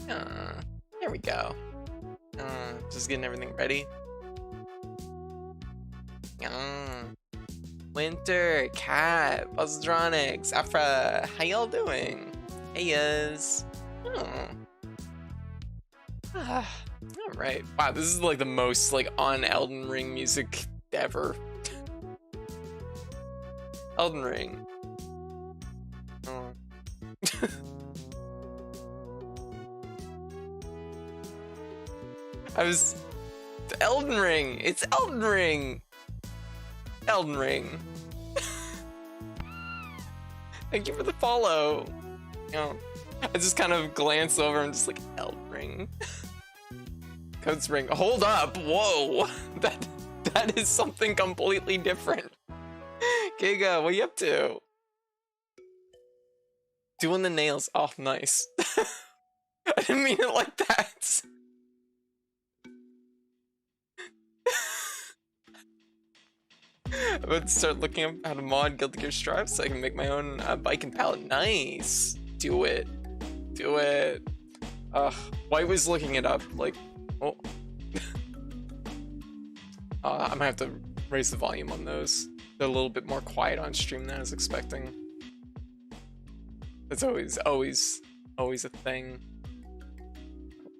There we go. Just getting everything ready. Winter, Cat, Buzzronics, Afra, how y'all doing? Hey, yes. Alright. Wow, this is like the most like on Elden Ring music ever. Elden Ring. Oh. Elden Ring! It's Elden Ring! Elden Ring. Thank you for the follow. I just kind of glance over and just like, Elden Ring. Code Spring. Hold up! Whoa! That is something completely different. Giga, what are you up to? Doing the nails. Oh, nice. I didn't mean it like that. I'm about to start looking up how to mod Guilty Gear Strive so I can make my own bike and palette. Nice! Do it. Do it. White was looking it up, like, oh. I might have to raise the volume on those. They're a little bit more quiet on stream than I was expecting. That's always a thing.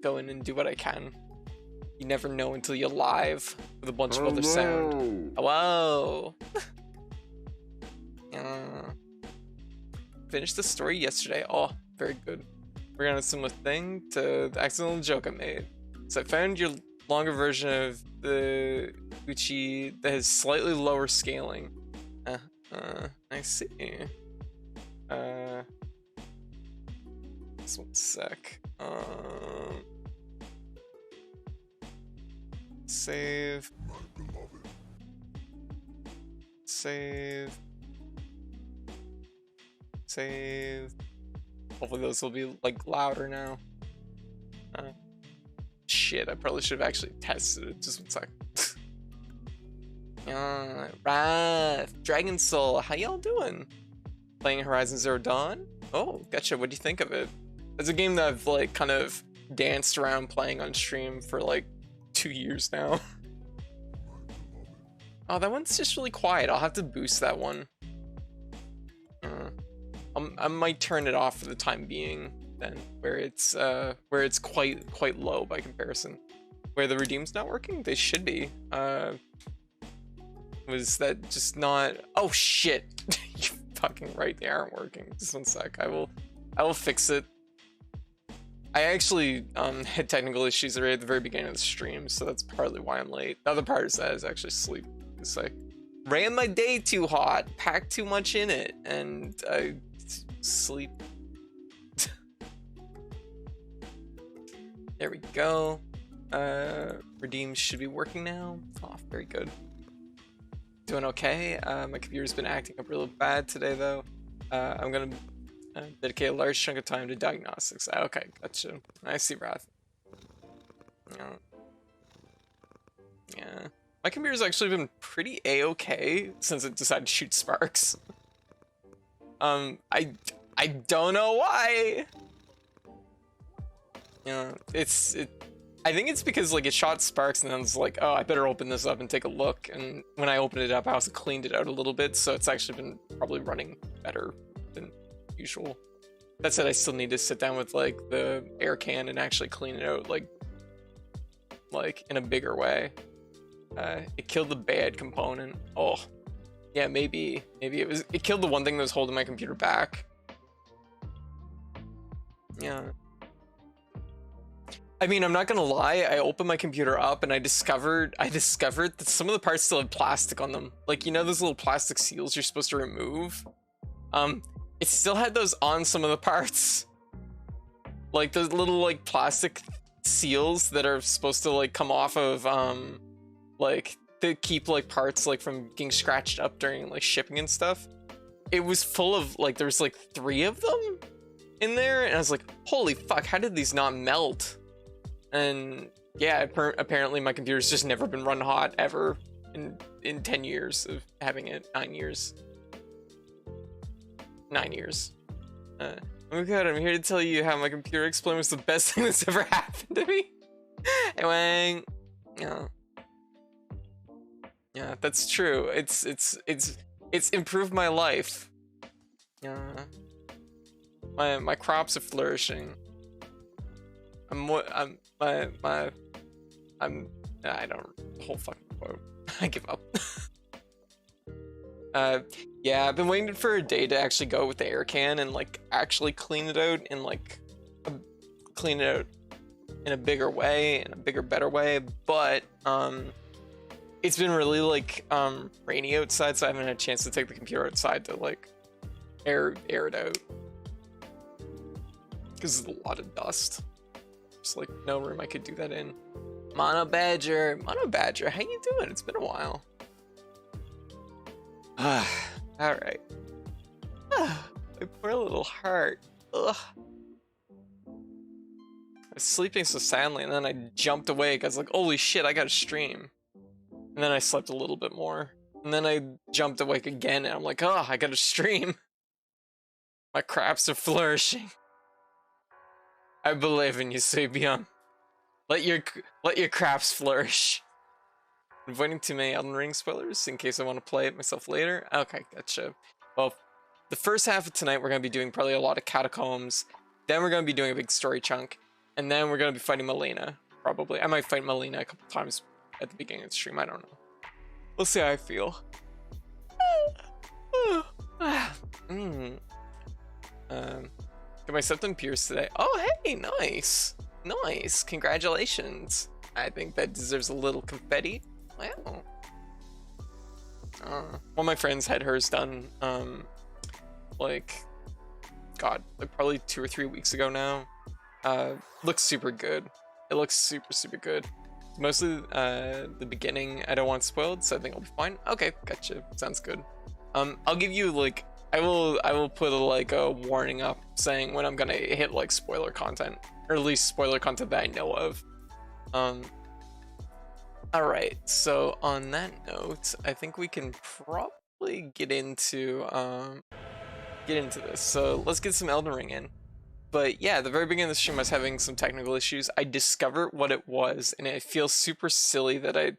Go in and do what I can. You never know until you're live with a bunch of other sound. Hello! Finished the story yesterday. Oh, very good. We're on a similar thing to the accidental joke I made. So I found your longer version of the Uchi that has slightly lower scaling. I see. Just one sec. Save. Save. Save. Hopefully those will be like louder now. Shit, I probably should have actually tested it. Just one sec. Wrath, Dragon Soul, how y'all doing? Playing Horizon Zero Dawn? Oh, gotcha. What do you think of it? It's a game that I've like kind of danced around playing on stream for like 2 years now. Oh, that one's just really quiet. I'll have to boost that one. I might turn it off for the time being then, where it's quite low by comparison. Where the redeem's not working? They should be. Was that just not? Oh shit! You're fucking right. They aren't working. Just one sec. I will fix it. I actually had technical issues right at the very beginning of the stream, so that's partly why I'm late. The other part is that I was actually asleep. It's like ran my day too hot, packed too much in it, and I sleep. There we go. Redeem should be working now. Oh, very good. Doing okay. My computer's been acting up real bad today though. I'm gonna dedicate a large chunk of time to diagnostics. Okay, gotcha. I see, Wrath. Yeah. My computer's actually been pretty a-okay since it decided to shoot sparks. I don't know why. I think it's because like it shot sparks and then it's like, oh, I better open this up and take a look. And when I opened it up, I also cleaned it out a little bit, so it's actually been probably running better than usual. That said, I still need to sit down with like the air can and actually clean it out like in a bigger way. It killed the bad component. Oh, yeah, maybe it killed the one thing that was holding my computer back. Yeah. I mean, I'm not gonna lie, I opened my computer up and I discovered that some of the parts still have plastic on them. Like, you know those little plastic seals you're supposed to remove? It still had those on some of the parts. Like those little like plastic seals that are supposed to like come off of like to keep like parts like from getting scratched up during like shipping and stuff. It was full of like there's like 3 of them in there, and I was like, holy fuck, how did these not melt? And yeah, apparently my computer's just never been run hot ever in 10 years of having it. 9 years. 9 years. Oh my god, I'm here to tell you how my computer explained was the best thing that's ever happened to me. Hey, Wang. Yeah. Yeah, that's true. It's improved my life. Yeah. My crops are flourishing. I don't whole fucking quote. I give up. Yeah, I've been waiting for a day to actually go with the air can and like actually clean it out and like clean it out in a bigger way, in a bigger, better way. But it's been really like rainy outside, so I haven't had a chance to take the computer outside to like air it out because there's a lot of dust. There's like no room I could do that in. Mono Badger, how you doing? It's been a while. All right. My poor little heart. Ugh. I was sleeping so soundly, and then I jumped awake. I was like, holy shit, I gotta stream. And then I slept a little bit more. And then I jumped awake again, and I'm like, oh, I gotta stream. My crops are flourishing. I believe in you, Sabian. Let your crops flourish. I'm avoiding too many Elden Ring spoilers in case I want to play it myself later. Okay, gotcha. Well, the first half of tonight we're going to be doing probably a lot of catacombs. Then we're going to be doing a big story chunk. And then we're going to be fighting Elena, probably. I might fight Elena a couple times at the beginning of the stream, I don't know. We'll see how I feel. Got my septum pierced today. Oh, hey, nice. Nice, congratulations. I think that deserves a little confetti. Wow. One of my friends had hers done, like probably 2 or 3 weeks ago now. Looks super good. It looks super, super good. Mostly the beginning I don't want spoiled, so I think I'll be fine. Okay, gotcha. Sounds good. I'll give you like I will put a warning up saying when I'm gonna hit like spoiler content, or at least spoiler content that I know of. Alright, so on that note, I think we can probably get into this. So let's get some Elden Ring in. But yeah, at the very beginning of the stream I was having some technical issues. I discovered what it was, and it feels super silly that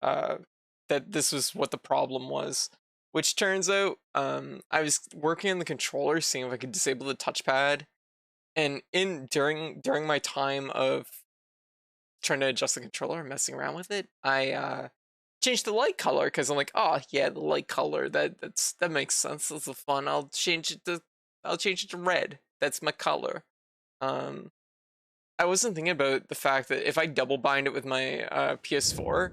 that this was what the problem was. Which turns out, I was working on the controller, seeing if I could disable the touchpad, and during my time of trying to adjust the controller and messing around with it, I changed the light color because I'm like, oh yeah, the light color that makes sense. That's fun. I'll change it to red. That's my color. I wasn't thinking about the fact that if I double bind it with my PS4.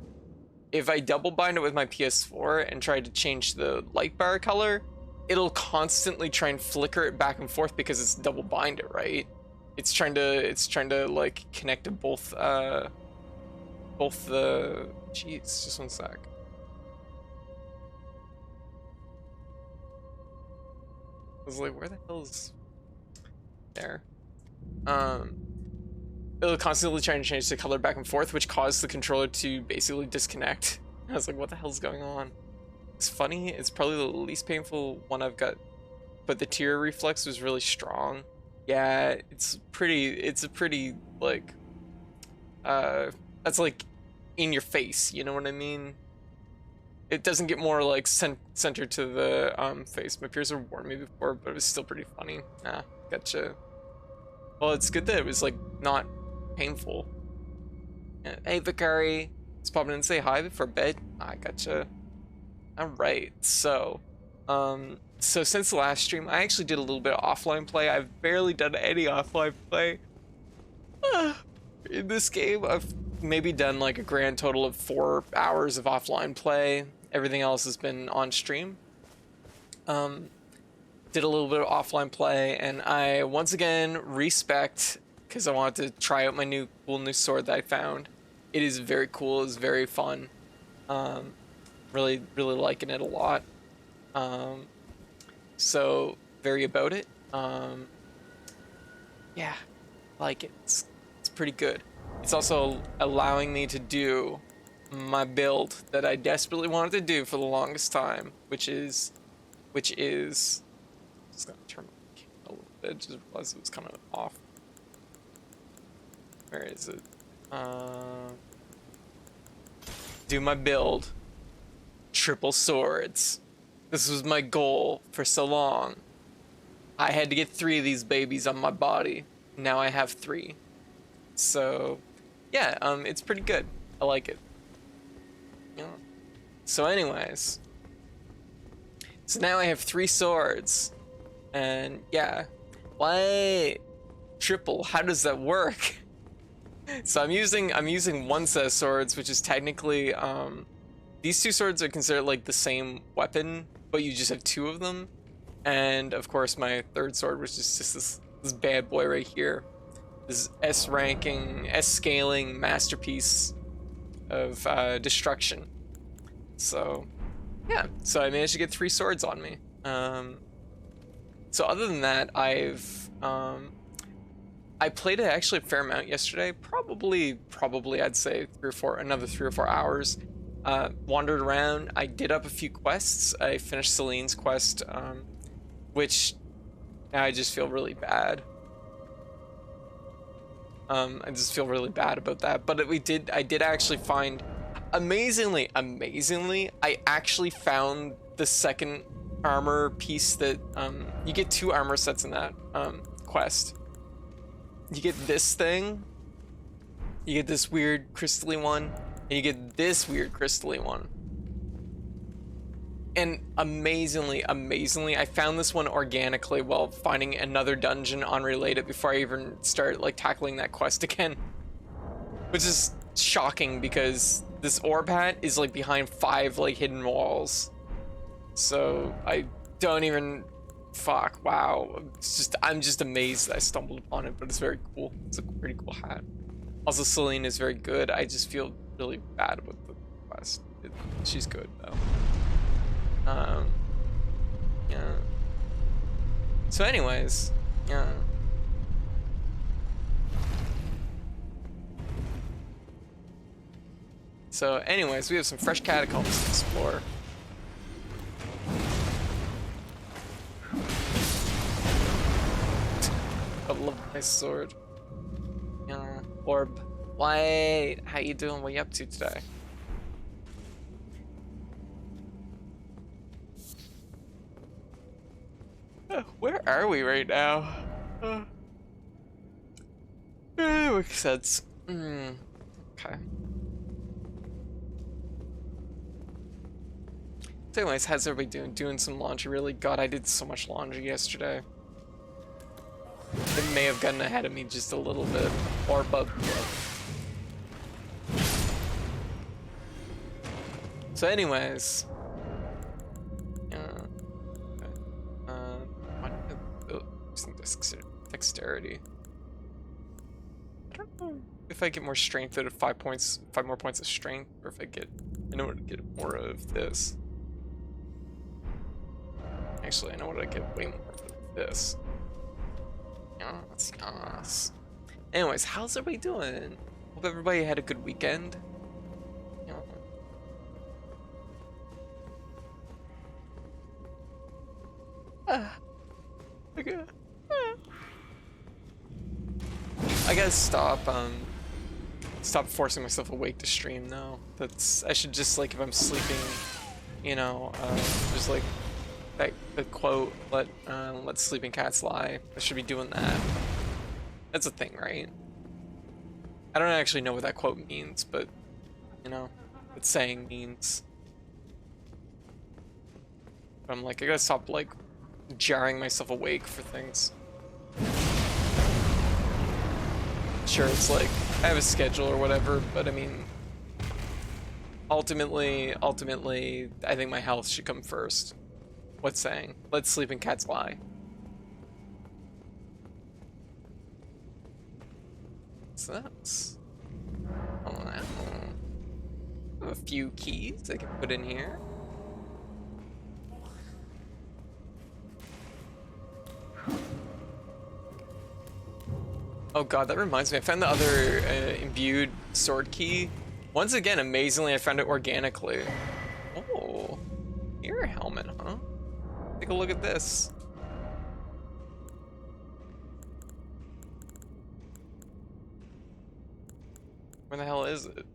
If I double bind it with my PS4 and try to change the light bar color, it'll constantly try and flicker it back and forth because it's double binded, right? It's trying to like connect to both the jeez, just one sec. I was like, where the hell is there? It'll constantly try and change the color back and forth, which caused the controller to basically disconnect. I was like, what the hell's going on? It's funny, it's probably the least painful one I've got, but the tear reflex was really strong. Yeah, it's a pretty, like, that's like in your face, you know what I mean? It doesn't get more like centered to the face. My peers have warned me before, but it was still pretty funny. Ah, gotcha. Well, it's good that it was like not painful. Yeah. Hey, Vicari, just popping in and say hi before bed. I gotcha. All right, so since the last stream, I actually did a little bit of offline play. I've barely done any offline play in this game. I've maybe done like a grand total of 4 hours of offline play. Everything else has been on stream. Did a little bit of offline play, and I once again respect because I wanted to try out my cool new sword that I found. It is very cool. It's very fun. Really liking it a lot. So very about it. Yeah, like it. It's pretty good. It's also allowing me to do my build that I desperately wanted to do for the longest time, which is just gonna turn my camera a little I just realized it was kind of off. Where is it? Do my build. Triple swords. This was my goal for so long. I had to get 3 of these babies on my body. Now I have 3. So, yeah, it's pretty good. I like it. Yeah. So anyways. So now I have 3 swords. And yeah. Why triple? How does that work? So I'm using 1 set of swords, which is technically these 2 swords are considered like the same weapon, but you just have 2 of them. And of course my 3rd sword, which is just this bad boy right here. This S scaling masterpiece of destruction. So yeah, so I managed to get 3 swords on me. So other than that, I played it actually a fair amount yesterday. Probably I'd say another 3 or 4 hours. Wandered around. I did up a few quests. I finished Celine's quest, which I just feel really bad. I just feel really bad about that. But I did actually find, amazingly, I actually found the 2nd armor piece that, you get 2 armor sets in that quest. You get this thing, you get this weird crystally one, and you get this weird crystally one. And amazingly, I found this one organically while finding another dungeon unrelated before I even start like tackling that quest again. Which is shocking because this orb hat is like behind 5 like hidden walls. So I don't even, fuck, wow. I'm just amazed that I stumbled upon it, but it's very cool. It's a pretty cool hat. Also, Celine is very good. I just feel really bad about the quest. She's good though. Yeah. So anyways, yeah. So anyways, we have some fresh catacombs to explore. I love my sword. Yeah. Orb. Why? How you doing? What you up to today? Where are we right now? Makes sense. Okay. So anyways, how's everybody doing? Doing some laundry, really? God, I did so much laundry yesterday. It may have gotten ahead of me just a little bit. Or but. So anyways. Dexterity. I don't know if I get more strength out of 5 more points of strength, or if I know what to get more of this. Actually, I know what I get way more of this. Yes. Anyways, how's everybody doing? Hope everybody had a good weekend. Okay. I gotta stop forcing myself awake to stream now. I should just, like, if I'm sleeping, you know, just like the quote, let sleeping cats lie. I should be doing that. That's a thing, right? I don't actually know what that quote means, but you know, what saying means. But I'm like, I gotta stop like jarring myself awake for things. Sure, it's like I have a schedule or whatever, but I mean, ultimately, I think my health should come first. What's saying? Let sleeping cats lie. So that's... Oh, I have a few keys I can put in here. Oh god, that reminds me. I found the other imbued sword key. Once again, amazingly, I found it organically. Oh, ear helmet, huh? Take a look at this. Where the hell is it?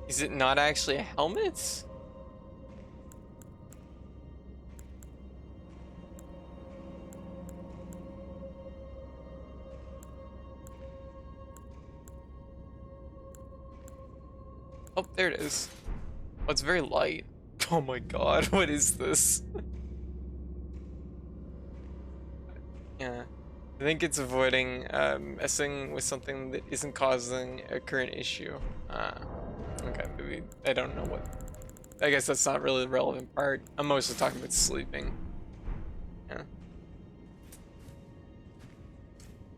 Is it not actually a helmet? Oh, there it is. Oh, it's very light. Oh my god, what is this? Yeah. I think it's avoiding messing with something that isn't causing a current issue. Okay, maybe I don't know what. I guess that's not really the relevant part. I'm mostly talking about sleeping. Yeah.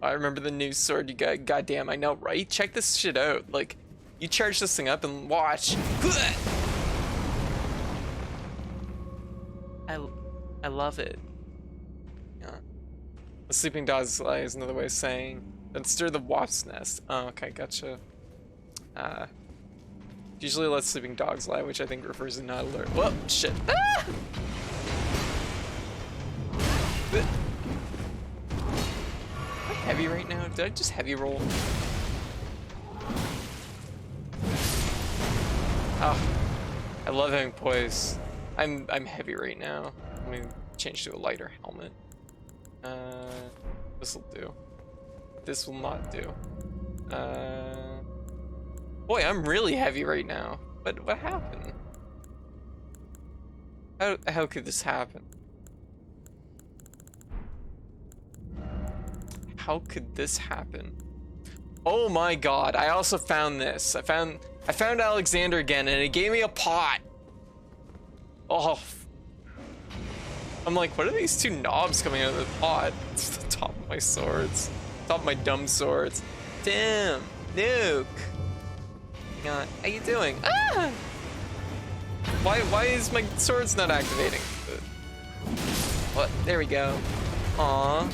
I remember the new sword you got. Goddamn, I know, right? Check this shit out. Like, you charge this thing up and watch. I love it. Yeah. The sleeping dog's lie is another way of saying don't stir the wasp's nest. Oh, okay, gotcha. Usually let sleeping dogs lie, which I think refers to not alert. Whoa, shit. Ah! Am I heavy right now? Did I just heavy roll? Oh, I love having poise. I'm heavy right now. Let me change to a lighter helmet. This will do. This will not do. Boy, I'm really heavy right now. But what happened? How could this happen? How could this happen? Oh my god, I also found this. I found Alexander again and it gave me a pot. Oh. I'm like, what are these two knobs coming out of the pot? It's the top of my swords. Top of my dumb swords. Damn, Nuke. How you doing? Ah! Why is my swords not activating? What? There we go. Aw.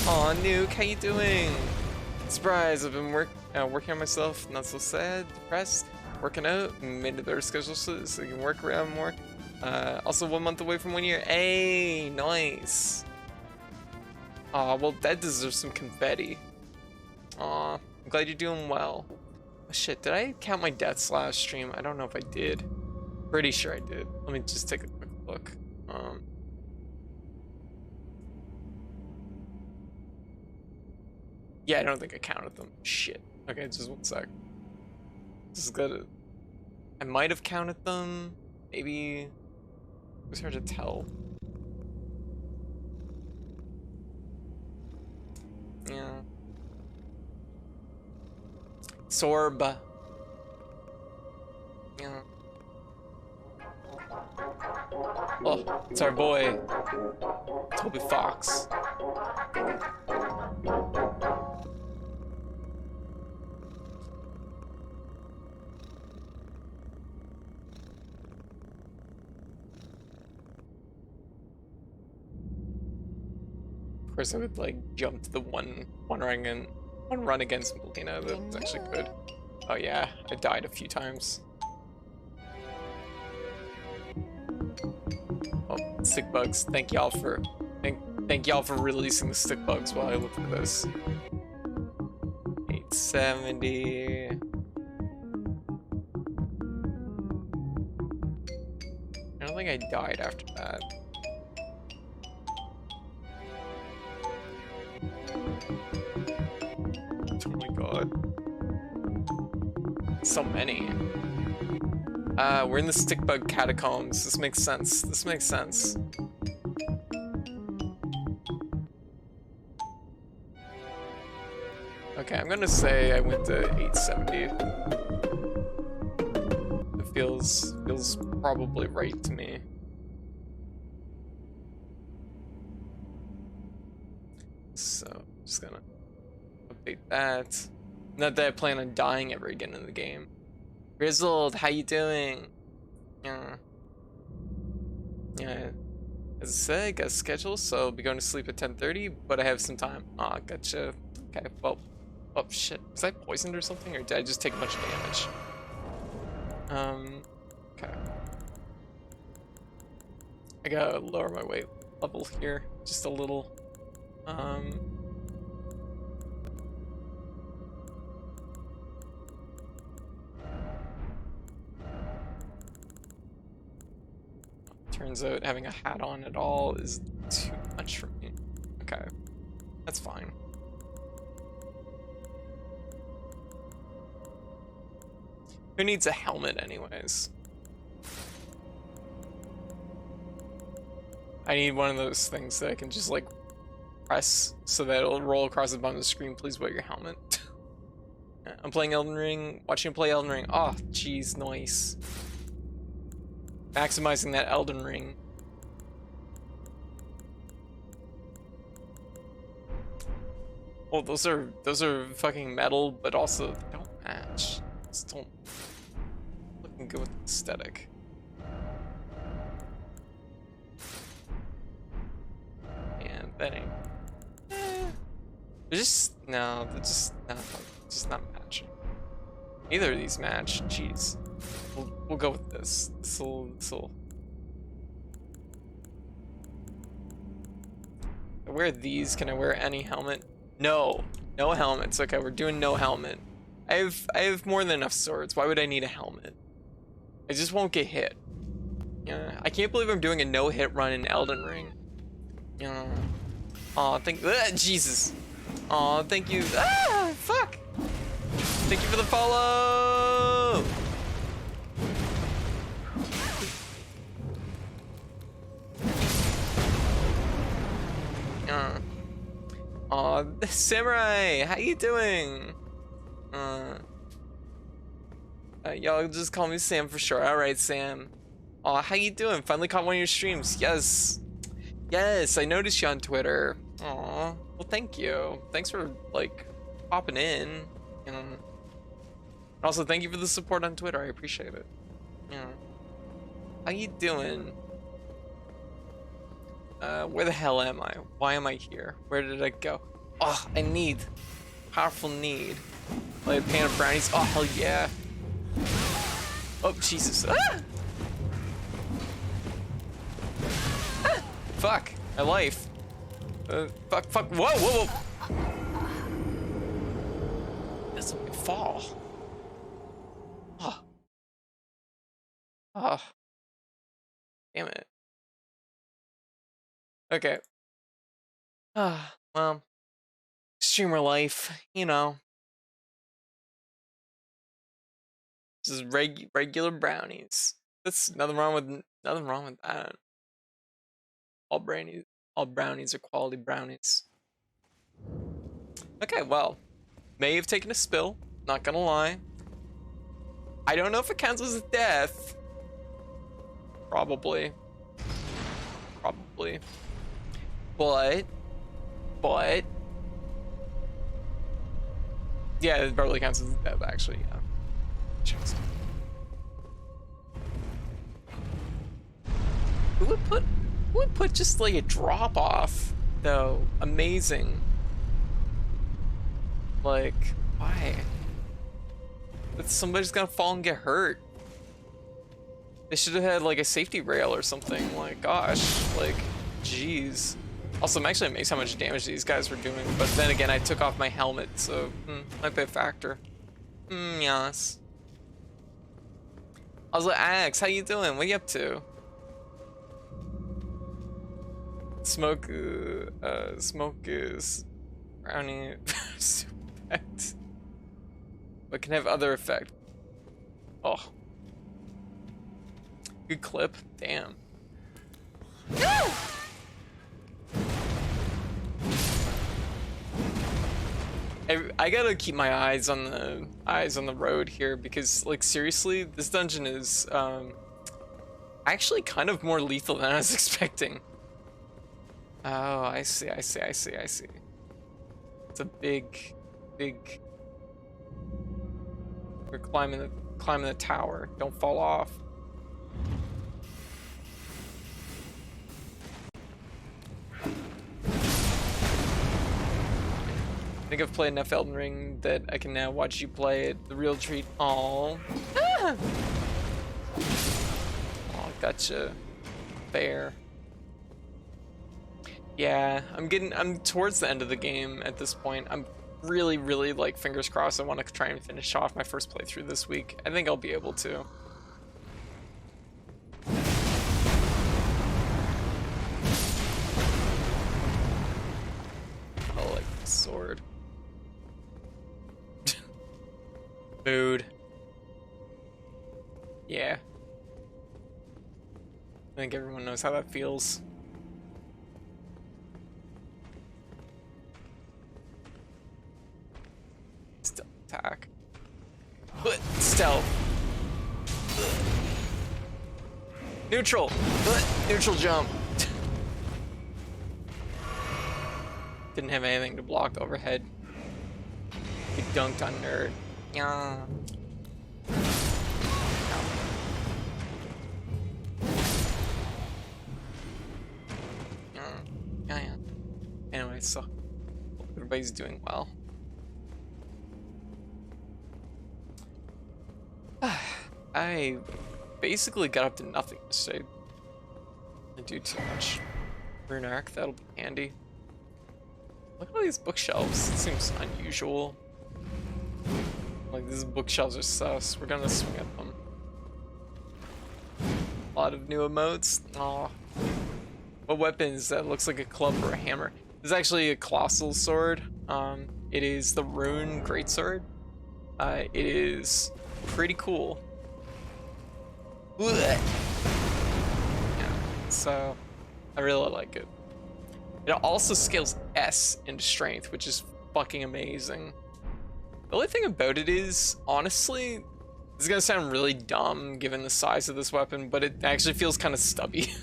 Aw, Nuke, how you doing? Surprise, I've been working on myself, not so sad, depressed, working out, made a better schedule so you can work around more. Also 1 month away from 1 year. Hey, nice. Aw, well that deserves some confetti. Aw, I'm glad you're doing well. Oh, shit, did I count my deaths last stream? I don't know if I did. Pretty sure I did. Let me just take a quick look. Yeah, I don't think I counted them. Shit. Okay, just 1 sec. Just gotta. I might have counted them. Maybe. It was hard to tell. Yeah. Sorb. Yeah. Oh, it's our boy, Toby Fox. Of course, I would like jump to the one run against Elena. That's actually good. Oh yeah, I died a few times. Oh, stick bugs. Thank y'all for releasing the stick bugs while I look for this. 870. I don't think I died after that. Oh my god. So many. We're in the stickbug catacombs. This makes sense. This makes sense. Okay, I'm gonna say I went to 870. It feels probably right to me. So, I'm just gonna update that. Not that I plan on dying ever again in the game. Grizzled, how you doing? Yeah. Yeah. As I said, I got a schedule, so I'll be going to sleep at 10:30, but I have some time. Aw, gotcha. Okay, well. Oh shit. Was I poisoned or something? Or did I just take a bunch of damage? Okay. I gotta lower my weight level here, just a little. Turns out having a hat on at all is too much for me. Okay, that's fine. Who needs a helmet anyways? I need one of those things that I can just like press so that it'll roll across the bottom of the screen. Please wear your helmet. I'm playing Elden Ring, watching him play Elden Ring. Oh, jeez, nice. Maximizing that Elden Ring. Oh, those are fucking metal, but also they don't match. Just don't looking good with the aesthetic. And that ain't. They're just no, they're just not matching. Neither of these match. Jeez. We'll go with this. This'll. I wear these. Can I wear any helmet? No helmets. Okay, we're doing no helmet. I have more than enough swords. Why would I need a helmet? I just won't get hit. Yeah, I can't believe I'm doing a no-hit run in Elden Ring. Yeah. Aw, Jesus. Aw, thank you. Ah, fuck. Thank you for the follow. Aw, Samurai, how you doing? Y'all just call me Sam for sure. All right, Sam. Aw, how you doing? Finally caught one of your streams. Yes, I noticed you on Twitter. Aw, well, thank you. Thanks for like popping in. Also, thank you for the support on Twitter. I appreciate it. How you doing? Where the hell am I? Why am I here? Where did I go? Oh, I need. Powerful need. Like a pan of brownies. Oh, hell yeah. Oh, Jesus. Ah! Ah! Fuck. My life. Fuck. Whoa. That's a big fall. Oh. Damn it. Okay. Well. Streamer life, you know. Just regular brownies. That's nothing wrong with that. All brownies are quality brownies. Okay, well. May have taken a spill, not gonna lie. I don't know if it counts as a death. Probably. But yeah, it probably counts as a death, actually, yeah. Just. Who would put just like a drop off though? Amazing. Like, why? But somebody's gonna fall and get hurt. They should have had like a safety rail or something. Like, gosh, like, jeez. Also, I'm actually amazed how much damage these guys were doing. But then again, I took off my helmet, so might be a factor. Yes. Also, Axe, how you doing? What are you up to? Smoke is brownie effect, but can have other effect. Oh, good clip. Damn. I gotta keep my eyes on the road here because, like, seriously, this dungeon is actually kind of more lethal than I was expecting. Oh, I see. It's a big. We're climbing the tower. Don't fall off. I think I've played enough Elden Ring that I can now watch you play it. The real treat. Aww. Ah! Oh, gotcha. Fair. Yeah, I'm towards the end of the game at this point. I'm really, really, like, fingers crossed. I want to try and finish off my first playthrough this week. I think I'll be able to. I like the sword. Mood. Yeah. I think everyone knows how that feels. Stealth attack. Stealth. Neutral. Neutral jump. Didn't have anything to block the overhead. He dunked on nerd. Yeah. Yeah. Anyway, so everybody's doing well. I basically got up to nothing yesterday. I didn't do too much. Rune arc, that'll be handy. Look at all these bookshelves. It seems unusual. Like, these bookshelves are sus. We're gonna swing at them. A lot of new emotes. Aw. What weapon is that? Looks like a club or a hammer. This is actually a colossal sword. It is the Rune Greatsword. It is pretty cool. Yeah, so I really like it. It also scales S into strength, which is fucking amazing. The only thing about it is, honestly, this is gonna sound really dumb given the size of this weapon, but it actually feels kind of stubby.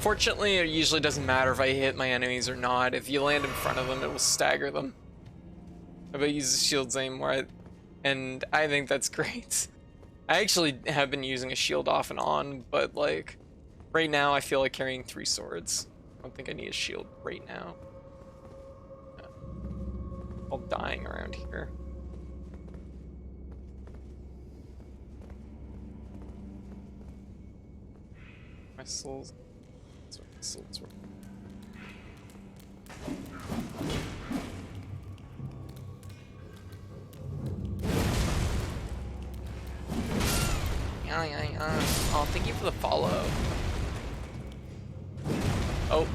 Fortunately, it usually doesn't matter if I hit my enemies or not. If you land in front of them, it will stagger them. If I use the shield's aim more, and I think that's great. I actually have been using a shield off and on, but like, right now I feel like carrying 3 swords. I don't think I need a shield right now. All dying around here. My souls. Souls were. Yeah. Oh, thank you for the follow. Oh,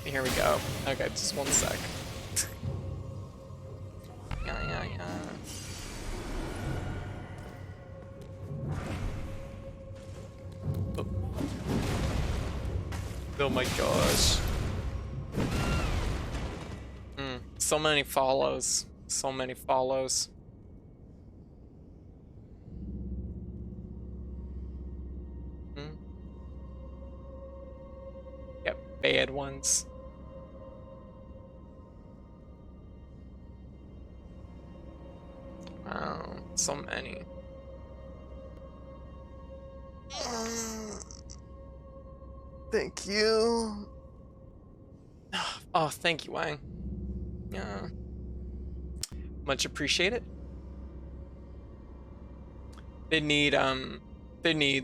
here we go. Okay, just one sec. Yeah. Oh my gosh. So many follows. So many follows. Yep, bad ones. Wow, so many. Thank you. Oh, thank you, Wang. Yeah. Much appreciated. They need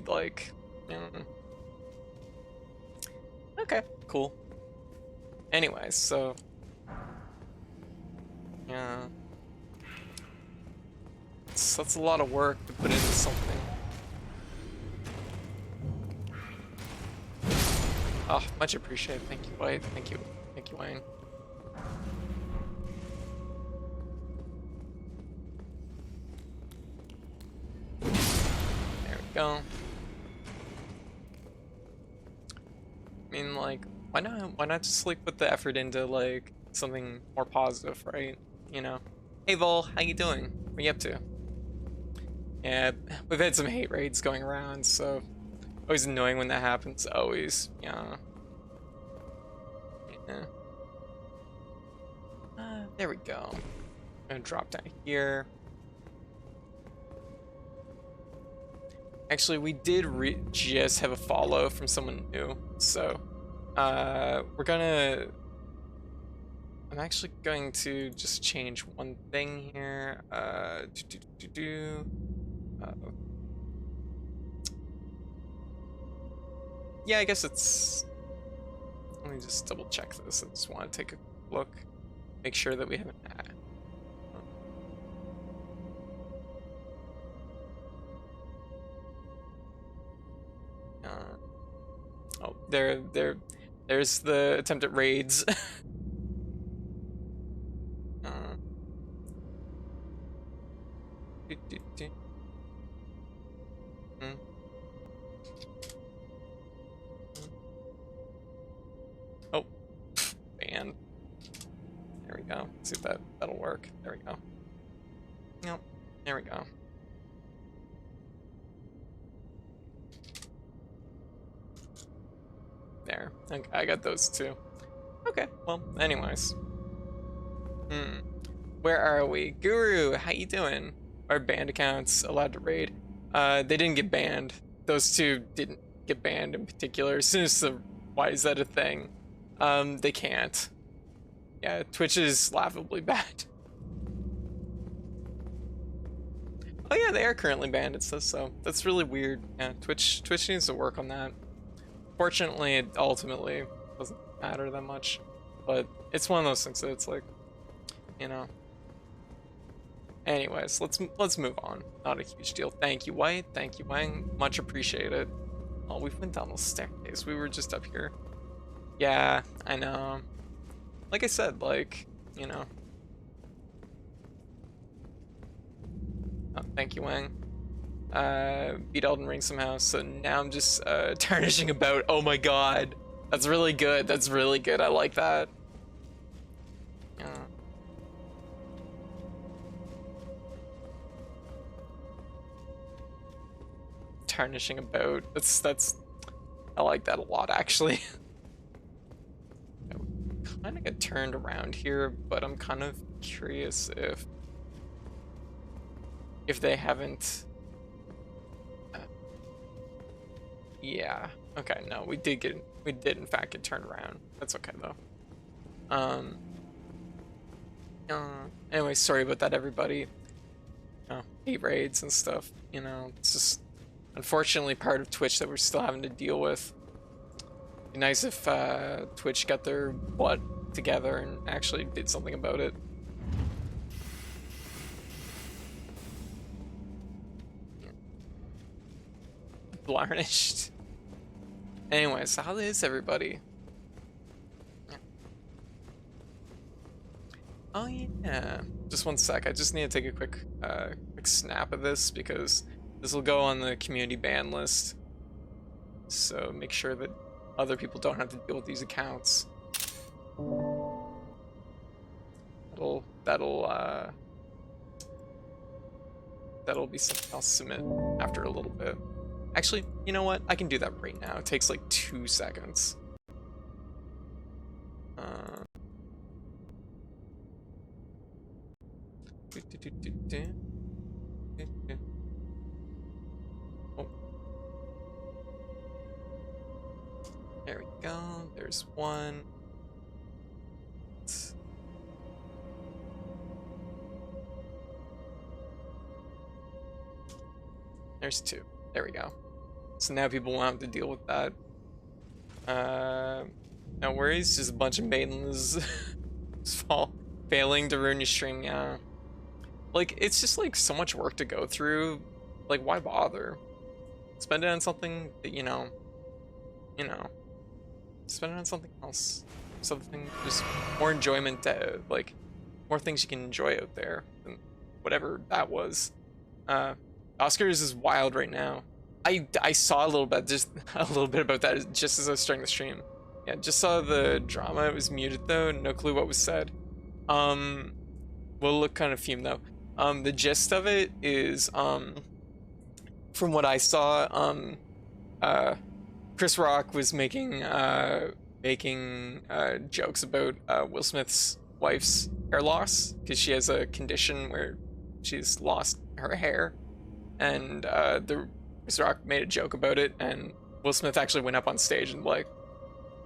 like, okay, cool. Anyways, so yeah, that's a lot of work to put into something. Oh, much appreciated. Thank you, White. Thank you, Wayne. There we go. I mean, like, why not just like put the effort into like something more positive, right? You know. Hey Vol, how you doing? What are you up to? Yeah, we've had some hate raids going around, so always annoying when that happens. Always, yeah. There we go. I'm gonna drop down here. Actually, we did just have a follow from someone new, so we're gonna I'm actually going to just change one thing here. Yeah, I guess it's... Let me just double check this. I just want to take a look. Make sure that we haven't... Oh, there's the attempt at raids. Oh, banned. There we go. Let's see if that'll work. There we go. Nope. There we go. There. I got those two. Okay. Well, anyways. Where are we? Guru, how you doing? Are banned accounts allowed to raid? They didn't get banned. Those two didn't get banned in particular. As soon as why is that a thing? They can't. Yeah, Twitch is laughably bad. Oh yeah, they are currently banned, it says so. That's really weird. Yeah, Twitch needs to work on that. Fortunately, it ultimately doesn't matter that much. But it's one of those things that it's like, you know. Anyways, let's move on. Not a huge deal. Thank you, White. Thank you, Wang. Much appreciated. Oh, we went down the staircase. We were just up here. Yeah, I know. Like I said, like, you know. Oh, thank you, Wang. Beat Elden Ring somehow, so now I'm just tarnishing about. Oh my god. That's really good. That's really good. I like that. Tarnishing about. That's I like that a lot, actually. I kind of get turned around here, but I'm kind of curious if they haven't. Yeah. Okay. No, we did in fact get turned around. That's okay though. Anyway, sorry about that, everybody. Hate raids and stuff. You know, it's just unfortunately part of Twitch that we're still having to deal with. It'd be nice if Twitch got their butt together and actually did something about it. Blarnished. Anyways, how is everybody? Oh yeah. Just one sec. I just need to take a quick snap of this because this will go on the community ban list. So make sure that other people don't have to deal with these accounts. That'll be something I'll submit after a little bit. Actually, you know what? I can do that right now. It takes like 2 seconds. Oh. There we go. There's one. There's two. There we go. So now people won't have to deal with that. No worries, just a bunch of maidens failing to ruin your stream, yeah. Like, it's just like so much work to go through. Like, why bother? Spend it on something that, you know, spend it on something else. Something, just more enjoyment, like, more things you can enjoy out there than whatever that was. Oscars is wild right now. I saw a little bit about that just as I was starting the stream. Yeah, just saw the drama. It was muted though. No clue what was said. Will look kind of fumed though. The gist of it is from what I saw, Chris Rock was making jokes about Will Smith's wife's hair loss because she has a condition where she's lost her hair, and Chris Rock made a joke about it, and Will Smith actually went up on stage and like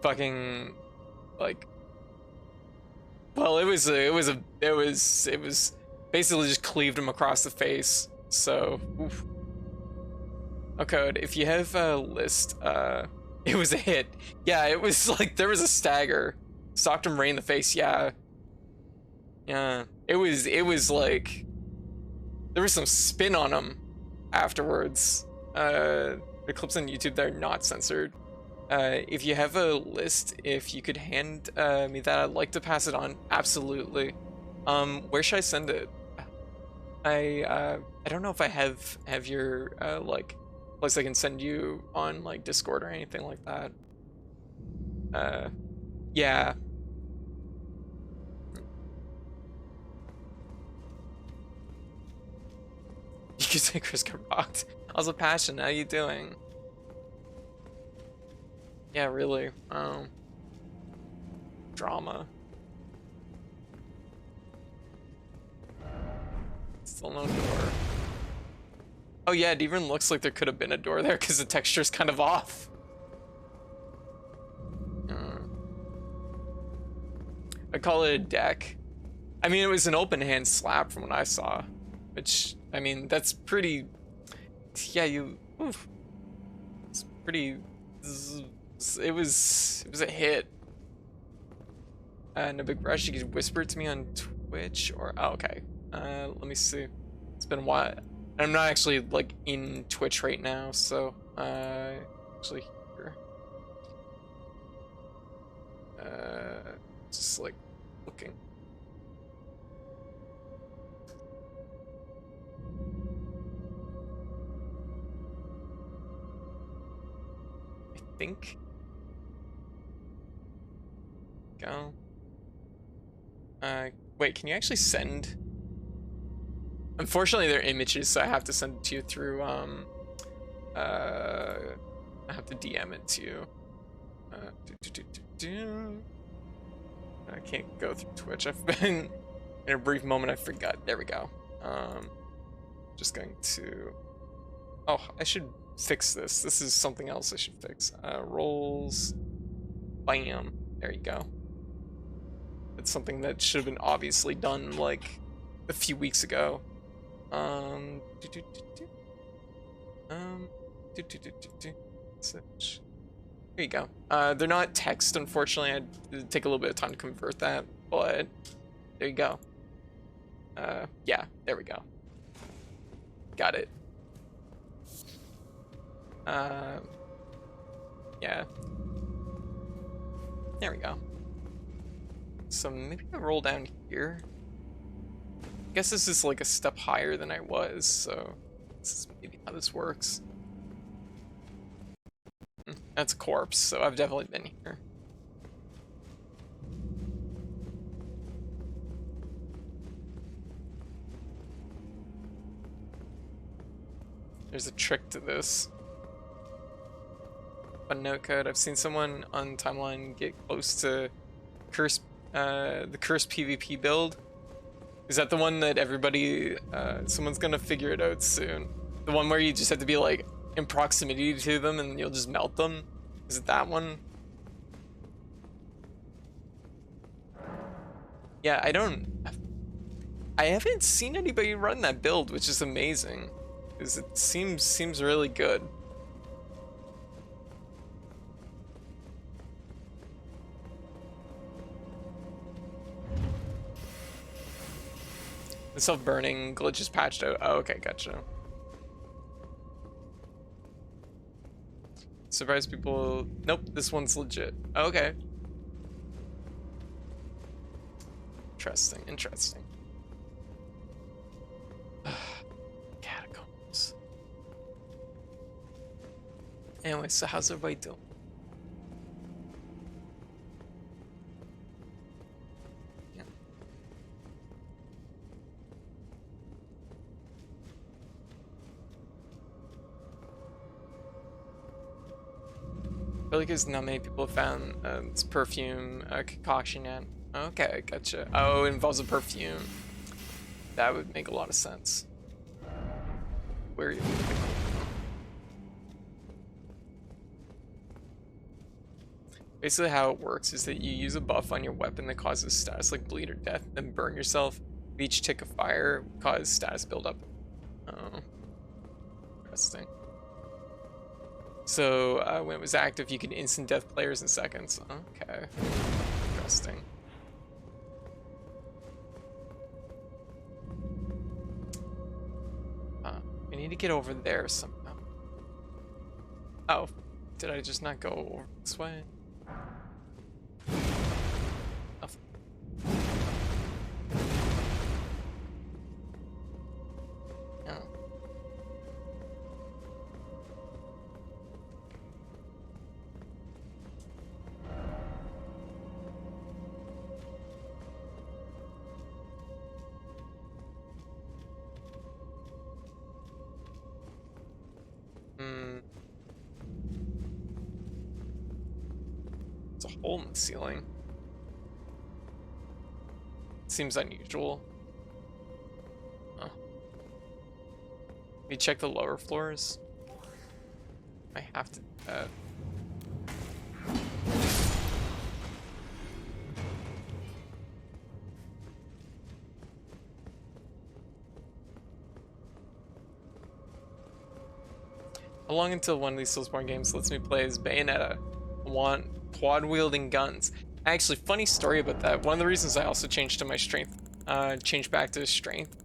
fucking like Well, it was basically just cleaved him across the face. So, oof. Okay, if you have a list, it was a hit. Yeah, it was like there was a stagger. Socked him right in the face. Yeah. Yeah. It was like there was some spin on him afterwards. The clips on YouTube, they're not censored. If you have a list, if you could hand me that, I'd like to pass it on. Absolutely. Where should I send it? I don't know if I have your like place I can send you on like Discord or anything like that. Yeah. You could say Chris got rocked. Also, Passion, how you doing? Yeah, really. Drama. Still no door. Oh yeah, it even looks like there could have been a door there because the texture's kind of off. I call it a deck. I mean, it was an open hand slap from what I saw, which, I mean, that's pretty, yeah, oof. It's pretty, it was a hit. No big rush. You could whisper it to me on Twitch or, oh, okay. Let me see. It's been a while. I'm not actually like in Twitch right now, so actually here. Just like looking. I think. Go. Wait, can you actually send? Unfortunately, they're images, so I have to send it to you through, I have to DM it to you. I can't go through Twitch. I've been, in a brief moment, I forgot. There we go. Just going to, oh, I should fix this. This is something else I should fix. Roles, bam, there you go. It's something that should have been obviously done, like, a few weeks ago. Search. There you go. They're not text, unfortunately. I had to take a little bit of time to convert that, but there you go. Yeah, there we go. Got it. Yeah. There we go. So maybe I'll roll down here. I guess this is like a step higher than I was, so this is maybe how this works. That's a corpse, so I've definitely been here. There's a trick to this. Fun note code. I've seen someone on timeline get close to the cursed PvP build. Is that the one that everybody, someone's gonna figure it out soon? The one where you just have to be like in proximity to them and you'll just melt them? Is it that one? Yeah, I haven't seen anybody run that build, which is amazing. Because it seems really good. The self-burning glitch is patched out. Oh, okay, gotcha. Surprise people. Nope, this one's legit. Oh, okay. Interesting. Catacombs. Anyway, so how's everybody doing? I feel like there's not many people have found this perfume concoction yet. Okay, gotcha. Oh, it involves a perfume. That would make a lot of sense. Where are you? Basically how it works is that you use a buff on your weapon that causes status like bleed or death, then burn yourself. Each tick of fire cause status buildup. Oh, interesting. So when it was active, you could instant death players in seconds. Okay, interesting. We need to get over there somehow. Oh, did I just not go over this way? Nothing. No. It's a hole in the ceiling. Seems unusual. Oh. We check the lower floors. I have to do that. How long until one of these Soulsborne games lets me play as Bayonetta? I want quad-wielding guns. Actually, funny story about that. One of the reasons I also changed to my strength, changed back to strength,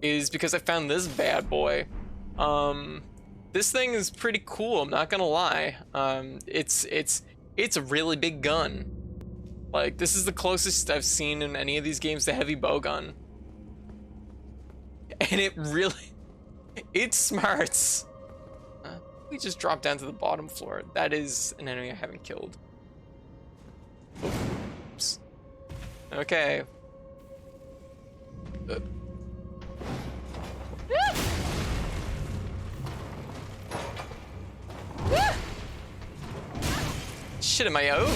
is because I found this bad boy. This thing is pretty cool. I'm not gonna lie. It's a really big gun. Like, this is the closest I've seen in any of these games to heavy bow gun, and it smarts. We just dropped down to the bottom floor. That is an enemy I haven't killed. Oops. Okay. Shit, am I out?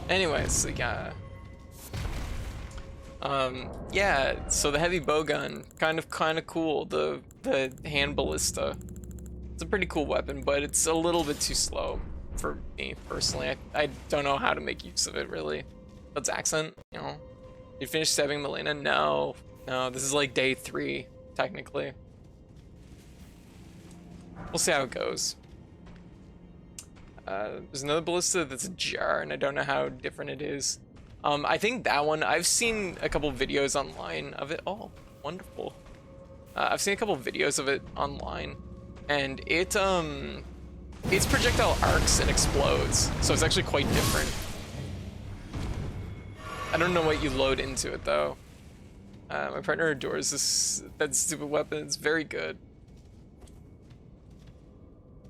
Anyways, yeah. Yeah, so the heavy bowgun, kind of cool. The hand ballista. It's a pretty cool weapon, but it's a little bit too slow for me personally. I don't know how to make use of it really. That's accent, you know. You finished stabbing Elena? No. No, this is like day 3, technically. We'll see how it goes. There's another ballista that's a jar, and I don't know how different it is. I think that one, I've seen a couple videos online of it. Oh, wonderful. I've seen a couple videos of it online, and its projectile arcs and explodes, so it's actually quite different. I don't know what you load into it though. My partner adores that stupid weapon. It's very good.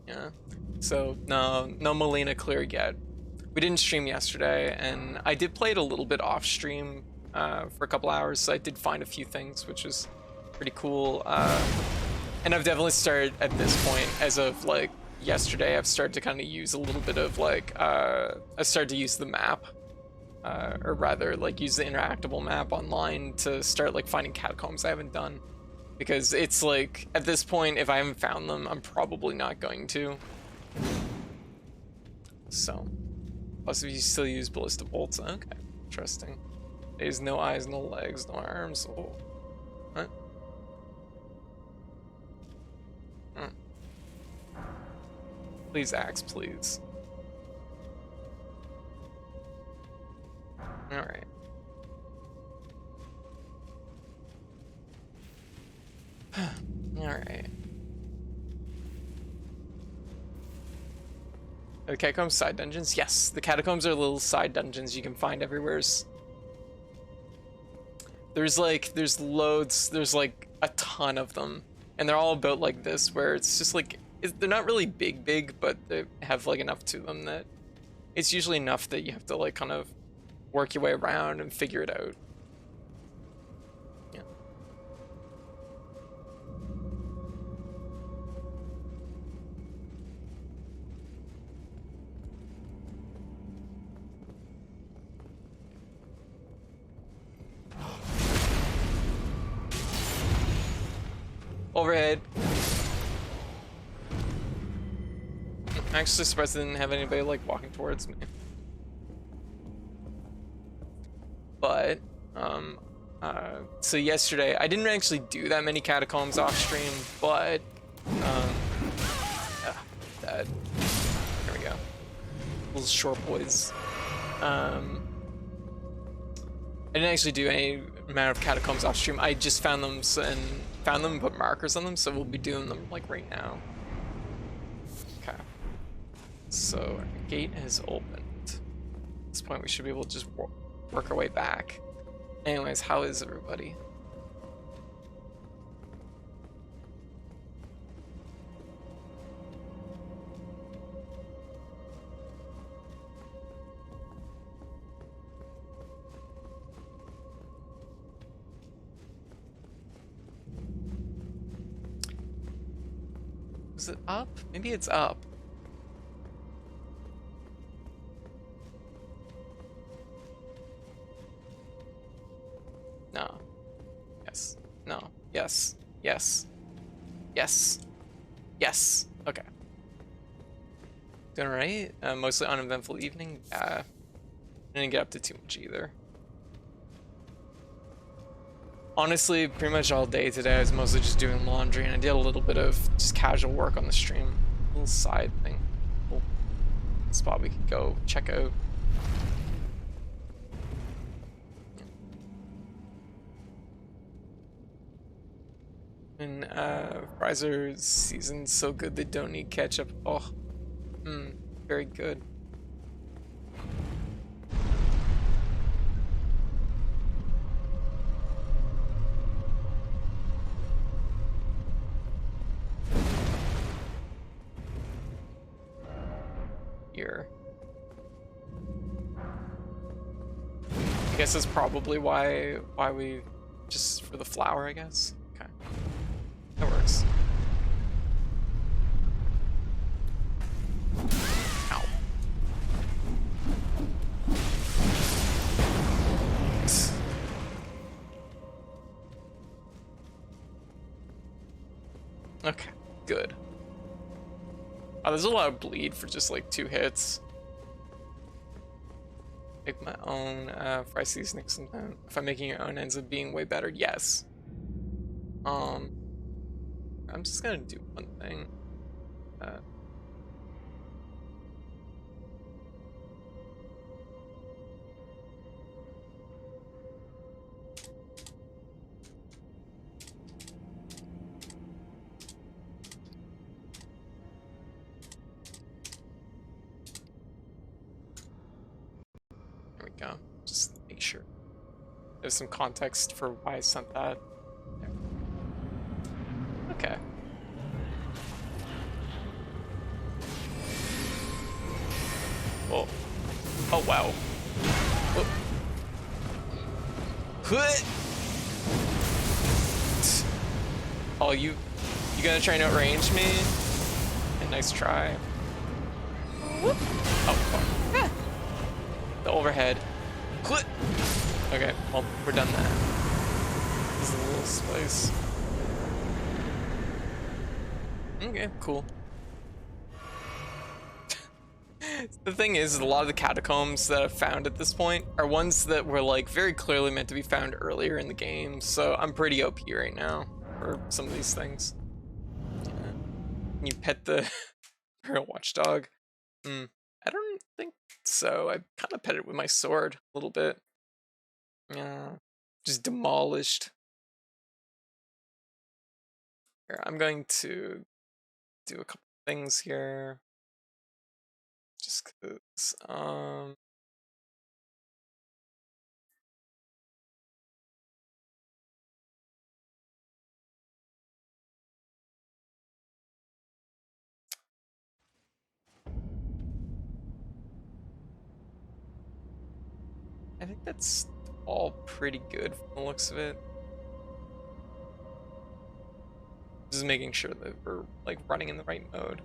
Yeah. So no Melina clear yet. We didn't stream yesterday, and I did play it a little bit off stream for a couple hours, so I did find a few things, which was pretty cool. And I've definitely started at this point, as of like yesterday, I've started to kind of use a little bit of like, I started to use the map, or rather like use the interactable map online to start like finding catacombs I haven't done. Because it's like, at this point, if I haven't found them, I'm probably not going to. So, plus if you still use ballista bolts, okay, interesting. There's no eyes, no legs, no arms. Oh, what? Please axe, please. All right. All right. The catacombs side dungeons? Yes, the catacombs are little side dungeons you can find everywhere. There's loads, there's like a ton of them, and they're all about like this, where it's just like, they're not really big, but they have like enough to them that it's usually enough that you have to like kind of work your way around and figure it out. Yeah. Overhead. I'm actually surprised I didn't have anybody like walking towards me. But so yesterday I didn't actually do that many catacombs off stream, but there we go. Little short boys. I didn't actually do any amount of catacombs off stream. I just found them and put markers on them, so we'll be doing them like right now. Okay. So our gate has opened. At this point, we should be able to just work our way back. Anyways, how is everybody? Is it up? Maybe it's up. No. Yes. No. Yes. Yes. Yes. Yes. Okay. Doing alright? Mostly uneventful evening? Yeah. I didn't get up to too much either. Honestly, pretty much all day today I was mostly just doing laundry, and I did a little bit of just casual work on the stream. A little side thing. Cool spot we could go check out. And fries are seasoned so good they don't need ketchup. Oh, very good. Here. I guess that's probably why we just for the flour, I guess. Okay. That works. Ow. Okay, good. Oh, there's a lot of bleed for just like 2 hits. Make my own fry seasoning sometime. If I'm making your own, ends up being way better. Yes. I'm just gonna do one thing. There we go. Just make sure there's some context for why I sent that. There. Okay. Whoa. Oh wow. Whoa. Oh, you gonna try and outrange me? A nice try. Whoop. Oh, fuck. Ah. The overhead. Okay, well, we're done that. This is a little spice. Okay, cool. The thing is, a lot of the catacombs that I've found at this point are ones that were like very clearly meant to be found earlier in the game, so I'm pretty OP right now for some of these things. Can you pet the real watchdog? I don't think so. I kind of pet it with my sword a little bit. Yeah, just demolished. Here, I'm going to do a couple things here. Just cause, I think that's all pretty good from the looks of it. Just making sure that we're like running in the right mode.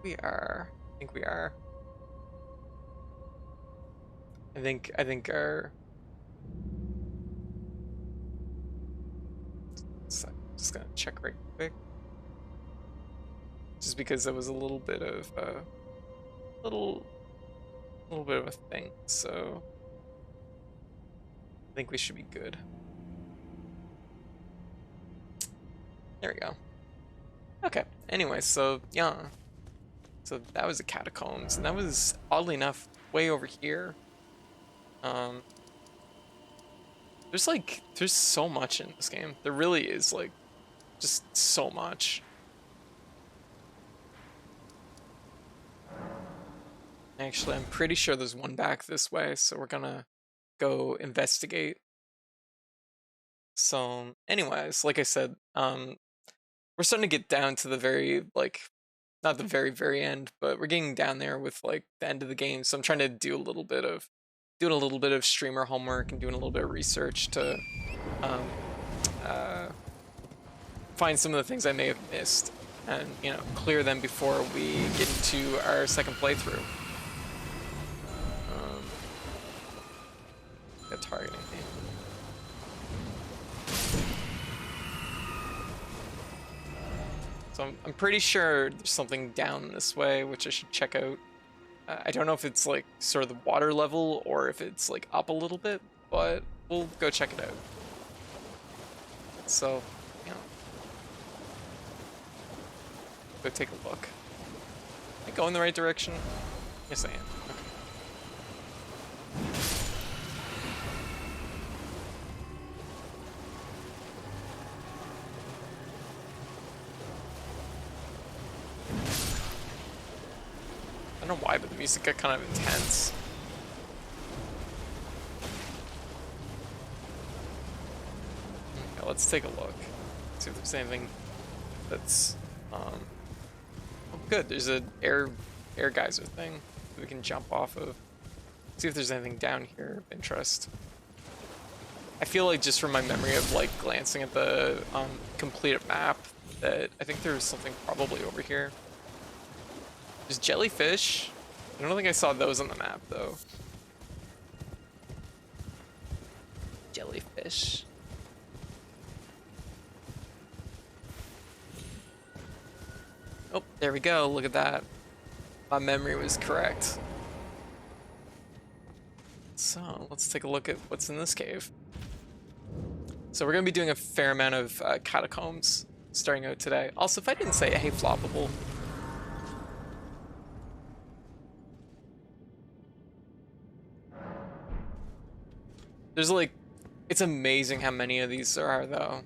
We are. I think we are. I think our Just gonna check right quick. Just because that was a little bit of a little bit of a thing, so I think we should be good. There we go. Okay. Anyway, so yeah. So that was the catacombs, and that was oddly enough way over here. There's so much in this game. There really is like just so much. Actually, I'm pretty sure there's one back this way, so we're gonna go investigate. So, anyways, like I said, we're starting to get down to the very, like, not the very, very end, but we're getting down there with like the end of the game. So I'm trying to do a little bit of streamer homework and doing a little bit of research to find some of the things I may have missed and, you know, clear them before we get into our second playthrough. Got targeting me. So I'm pretty sure there's something down this way, which I should check out. I don't know if it's like sort of the water level or if it's like up a little bit, but we'll go check it out. So, you know, go take a look. Am I going the right direction? Yes, I am. Okay. I don't know why, but the music got kind of intense. Okay, let's take a look. See if there's anything that's oh good, there's an air geyser thing that we can jump off of. See if there's anything down here of interest. I feel like just from my memory of like glancing at the completed map that I think there's something probably over here. There's jellyfish. I don't think I saw those on the map though. Jellyfish. Oh, there we go. Look at that. My memory was correct. So let's take a look at what's in this cave. So we're gonna be doing a fair amount of catacombs starting out today. Also, if I didn't say, hey, floppable. There's like, it's amazing how many of these there are though.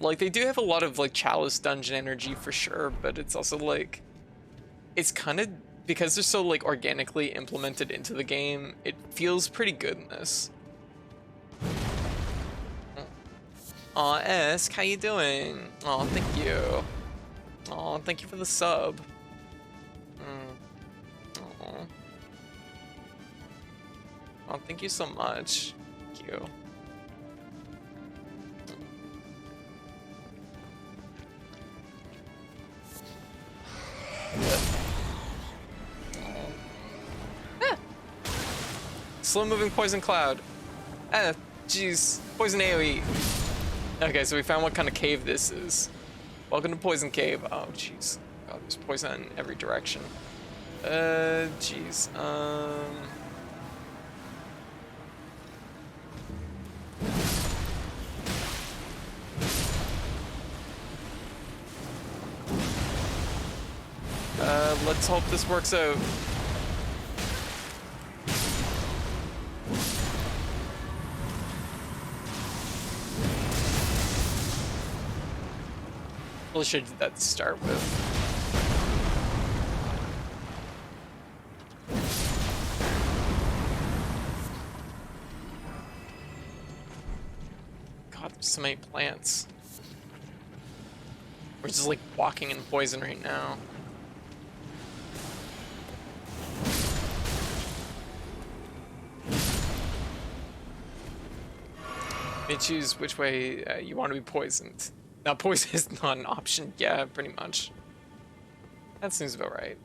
Like they do have a lot of like Chalice dungeon energy for sure, but it's also like, it's kind of, because they're so like organically implemented into the game, it feels pretty good in this. Aw, Esk, how you doing? Aw, thank you. Aw, thank you for the sub. Aw. Oh, thank you so much. Thank you. Ah. Slow moving poison cloud. Ah, jeez. Poison AoE. Okay, so we found what kind of cave this is. Welcome to Poison Cave. Oh, jeez. God, there's poison in every direction. Jeez. Let's hope this works out. Well, should do that to start with. God, there's so many plants. We're just like walking in poison right now. You choose which way you want to be poisoned. Now, poison is not an option. Yeah, pretty much. That seems about right.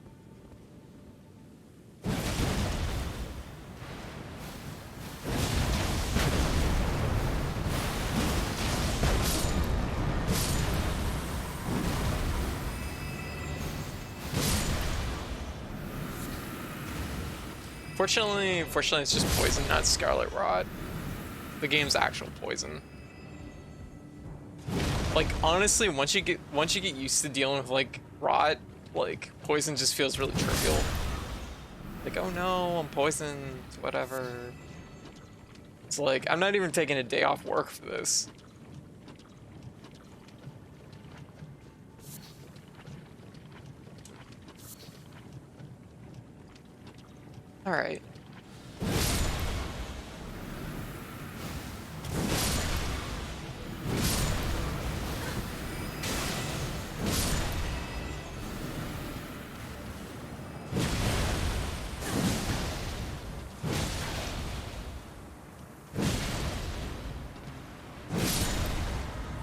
Fortunately, it's just poison, not scarlet rot. The game's actual poison. Like honestly, once you get used to dealing with like rot, like poison just feels really trivial. Like, oh no, I'm poisoned, whatever. It's like I'm not even taking a day off work for this. All right.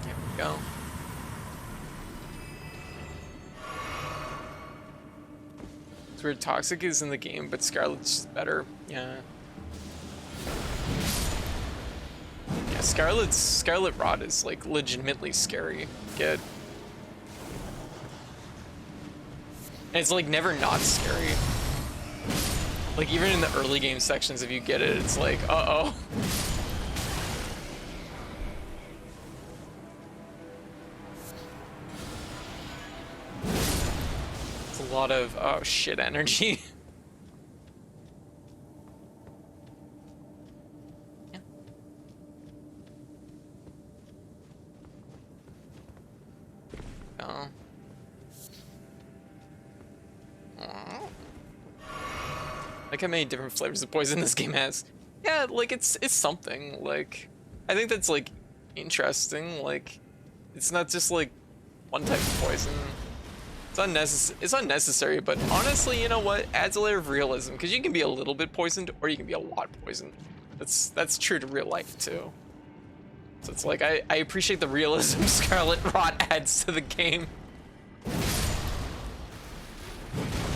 There we go. It's weird. Toxic is in the game, but Scarlet's better. Yeah. Yeah, Scarlet Rot is like legitimately scary. Get. And it's like never not scary. Like even in the early game sections, if you get it, it's like, uh-oh. It's a lot of, oh shit, energy. Yeah. Oh. Like how many different flavors of poison this game has. Yeah, like it's something. Like I think that's like interesting. Like it's not just like one type of poison. It's unnecessary, but honestly, you know what? Adds a layer of realism because you can be a little bit poisoned or you can be a lot poisoned. That's true to real life too. So it's like I appreciate the realism Scarlet Rot adds to the game.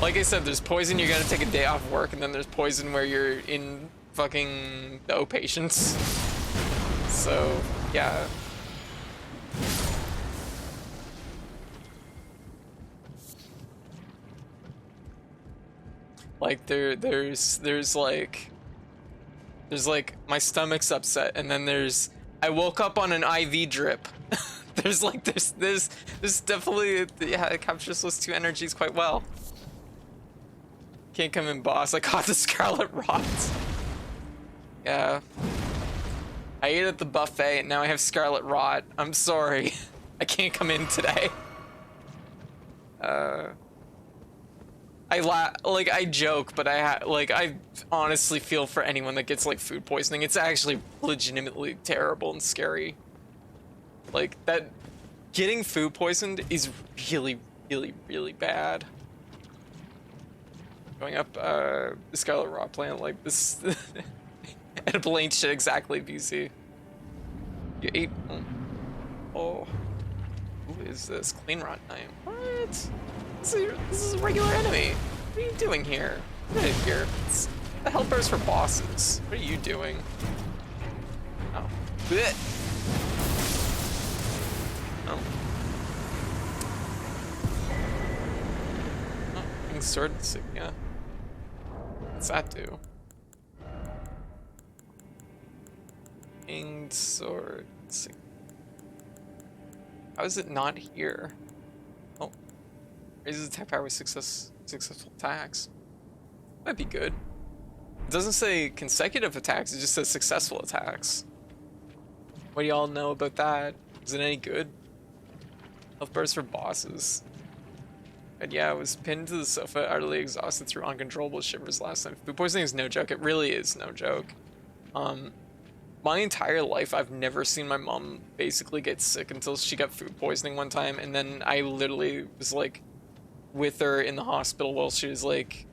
Like I said, there's poison you're gonna take a day off work, and then there's poison where you're in fucking no patience. So, yeah. Like there's like my stomach's upset, and then there's I woke up on an IV drip. there's definitely, yeah, it captures those two energies quite well. Can't come in, boss. I caught the Scarlet Rot. Yeah. I ate at the buffet and now I have Scarlet Rot. I'm sorry. I can't come in today. I joke, but I honestly feel for anyone that gets like food poisoning. It's actually legitimately terrible and scary. Like that, getting food poisoned is really, really, really bad. Going up the Scarlet Rot plant like this. Edible ain't shit exactly, BC. You ate. Oh. Who is this? Clean Rot Knife. What? This is a regular enemy. What are you doing here? Get out of here. It's the helpers for bosses. What are you doing? Oh. Blech. Oh. Oh, sword insignia. What's that do? Winged sword. How is it not here? Oh. Raises attack power with successful attacks. Might be good. It doesn't say consecutive attacks, it just says successful attacks. What do y'all know about that? Is it any good? Health bars for bosses. And yeah, I was pinned to the sofa, utterly exhausted through uncontrollable shivers last time. Food poisoning is no joke. It really is no joke. My entire life, I've never seen my mom basically get sick until she got food poisoning one time, and then I literally was like with her in the hospital while she was like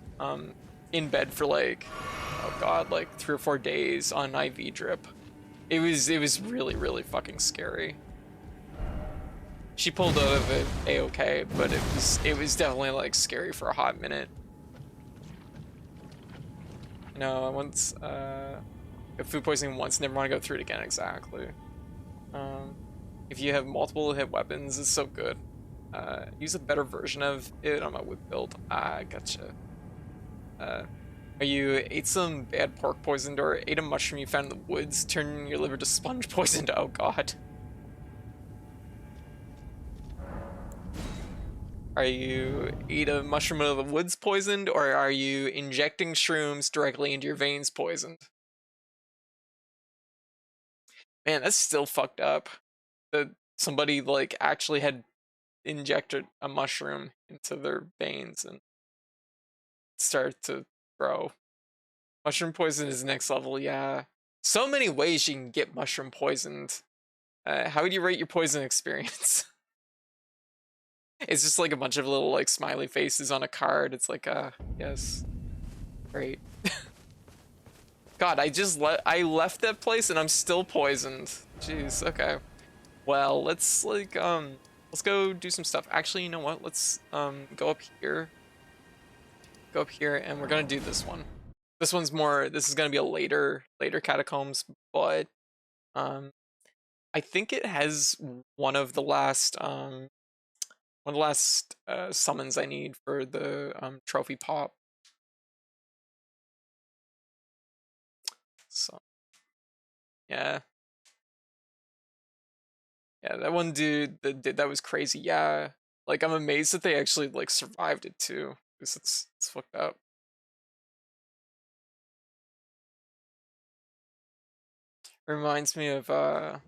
in bed for like, oh god, like 3 or 4 days on IV drip. It was really, really fucking scary. She pulled out of it a-okay, but it was definitely like scary for a hot minute. No, I once got food poisoning once, never want to go through it again. Exactly. If you have multiple hit weapons, it's so good. Use a better version of it on my whip build. Ah, gotcha. Are you ate some bad pork poisoned or ate a mushroom you found in the woods, turning your liver to sponge poisoned? Oh god. Are you ate a mushroom out of the woods poisoned, or are you injecting shrooms directly into your veins poisoned? Man, that's still fucked up. That somebody like actually had injected a mushroom into their veins and started to grow. Mushroom poison is next level, yeah. So many ways you can get mushroom poisoned. How would you rate your poison experience? It's just like a bunch of little like smiley faces on a card. It's like, yes, great. God, I left that place and I'm still poisoned. Jeez, okay. Well, let's like let's go do some stuff. Actually, you know what? Let's go up here. Go up here and we're gonna do this one. This one's more, this is gonna be a later catacombs, but I think it has one of the last summons I need for the trophy pop. So yeah. Yeah, that one dude that did that was crazy. Yeah. Like I'm amazed that they actually like survived it too. Because it's fucked up. Reminds me of that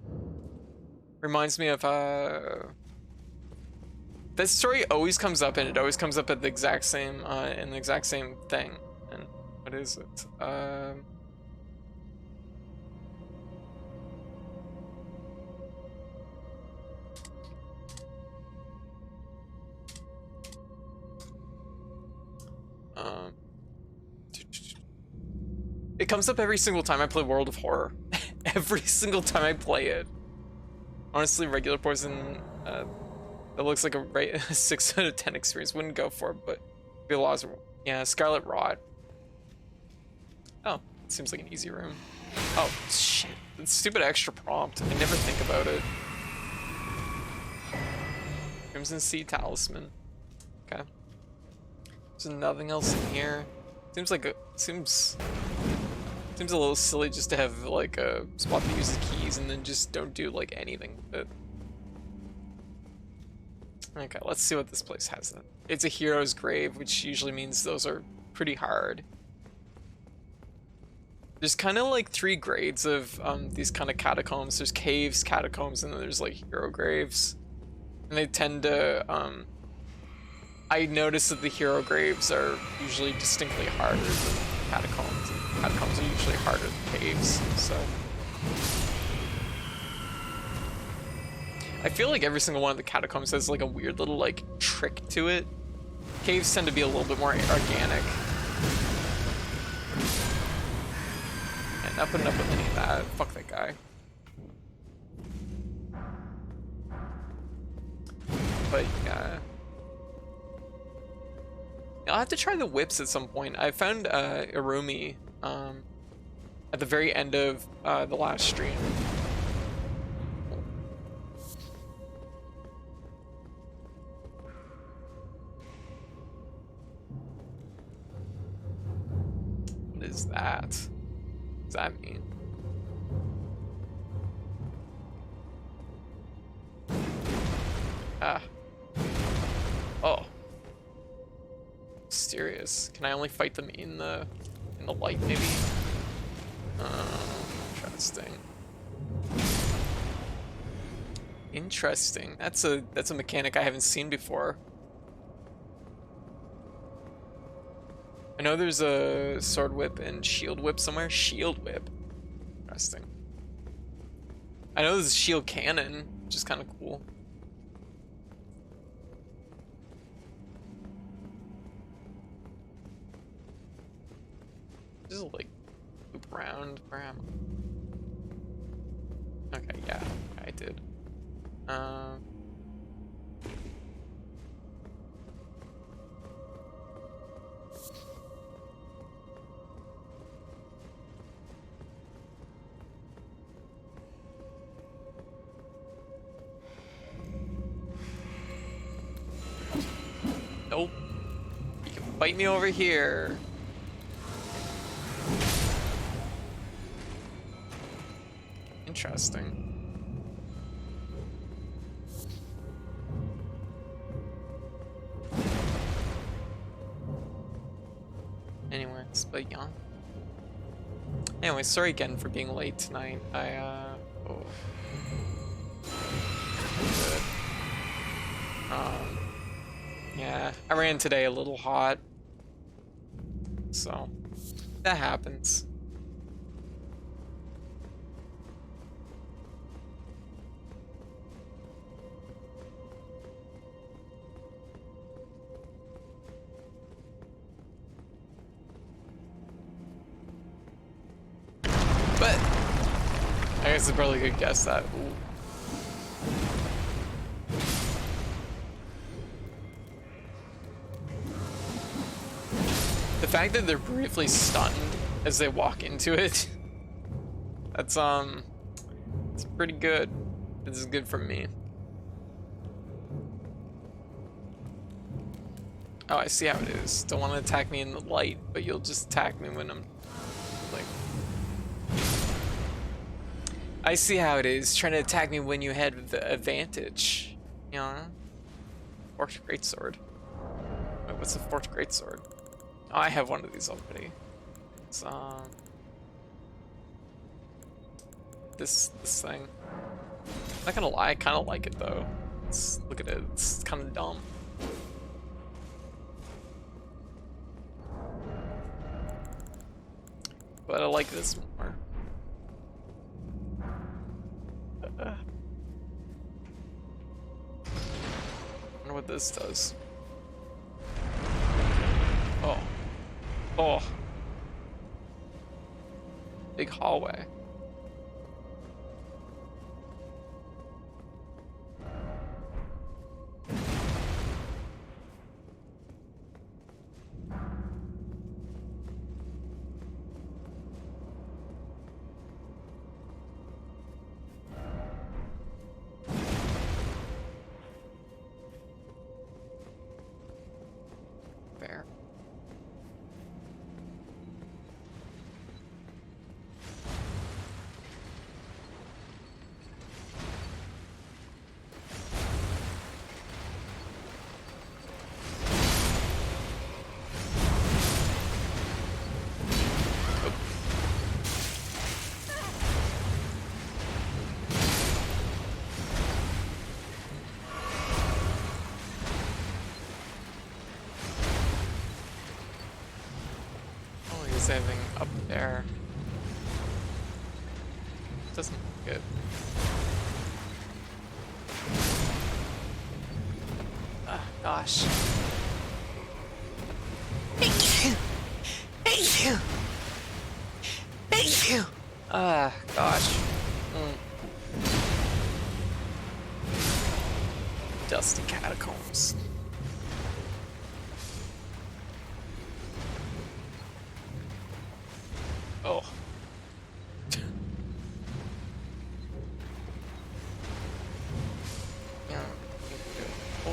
story always comes up, and it always comes up at the exact same in the exact same thing. And what is it? It comes up every single time I play World of Horror. Every single time I play it. Honestly, regular poison that looks like a 6 out of 10 experience. Wouldn't go for it, but the laws are, yeah, Scarlet Rot. Oh, it seems like an easy room. Oh, shit. It's stupid extra prompt. I never think about it. Crimson Sea Talisman. Okay. There's nothing else in here. Seems like seems a little silly just to have like a spot that uses keys and then just don't do like anything with it. Okay, let's see what this place has then. It's a hero's grave, which usually means those are pretty hard. There's kind of like 3 grades of these kind of catacombs. There's caves, catacombs, and then there's like hero graves. And they tend to, I noticed that the hero graves are usually distinctly harder than catacombs. And catacombs are usually harder than caves, so. I feel like every single one of the catacombs has like a weird little like trick to it. Caves tend to be a little bit more organic. And not putting up with any of that. Fuck that guy. But yeah. I'll have to try the whips at some point. I found Irumi at the very end of the last stream. What is that? What does that mean? Ah. Oh. Mysterious. Can I only fight them in the light, maybe? Interesting. Interesting. That's a mechanic I haven't seen before. I know there's a sword whip and shield whip somewhere. Shield whip. Interesting. I know there's a shield cannon, which is kind of cool. Just like loop around where am I? Okay, yeah, I did. Nope. You can bite me over here. Interesting. Anyways, but yeah. Anyway, sorry again for being late tonight. Oh. Good. Yeah, I ran today a little hot. So, that happens. But I guess I probably could guess that. Ooh. The fact that they're briefly stunned as they walk into it, that's it's pretty good. This is good for me. Oh, I see how it is. Don't want to attack me in the light, but you'll just attack me when I'm like. I see how it is. Trying to attack me when you had the advantage. You know? Forked Greatsword. Wait, what's a Forked Greatsword? Oh, I have one of these already. It's this thing. Not gonna lie, I kind of like it though. Look at it. It's kind of dumb. But I like this more. I wonder what this does. Oh. Oh. Big hallway. Fair. Anything up there. Doesn't look good. Ah, gosh. Thank you. Thank you. Thank you. Ah, gosh. Dusty catacombs. Oh. Yeah. Oh.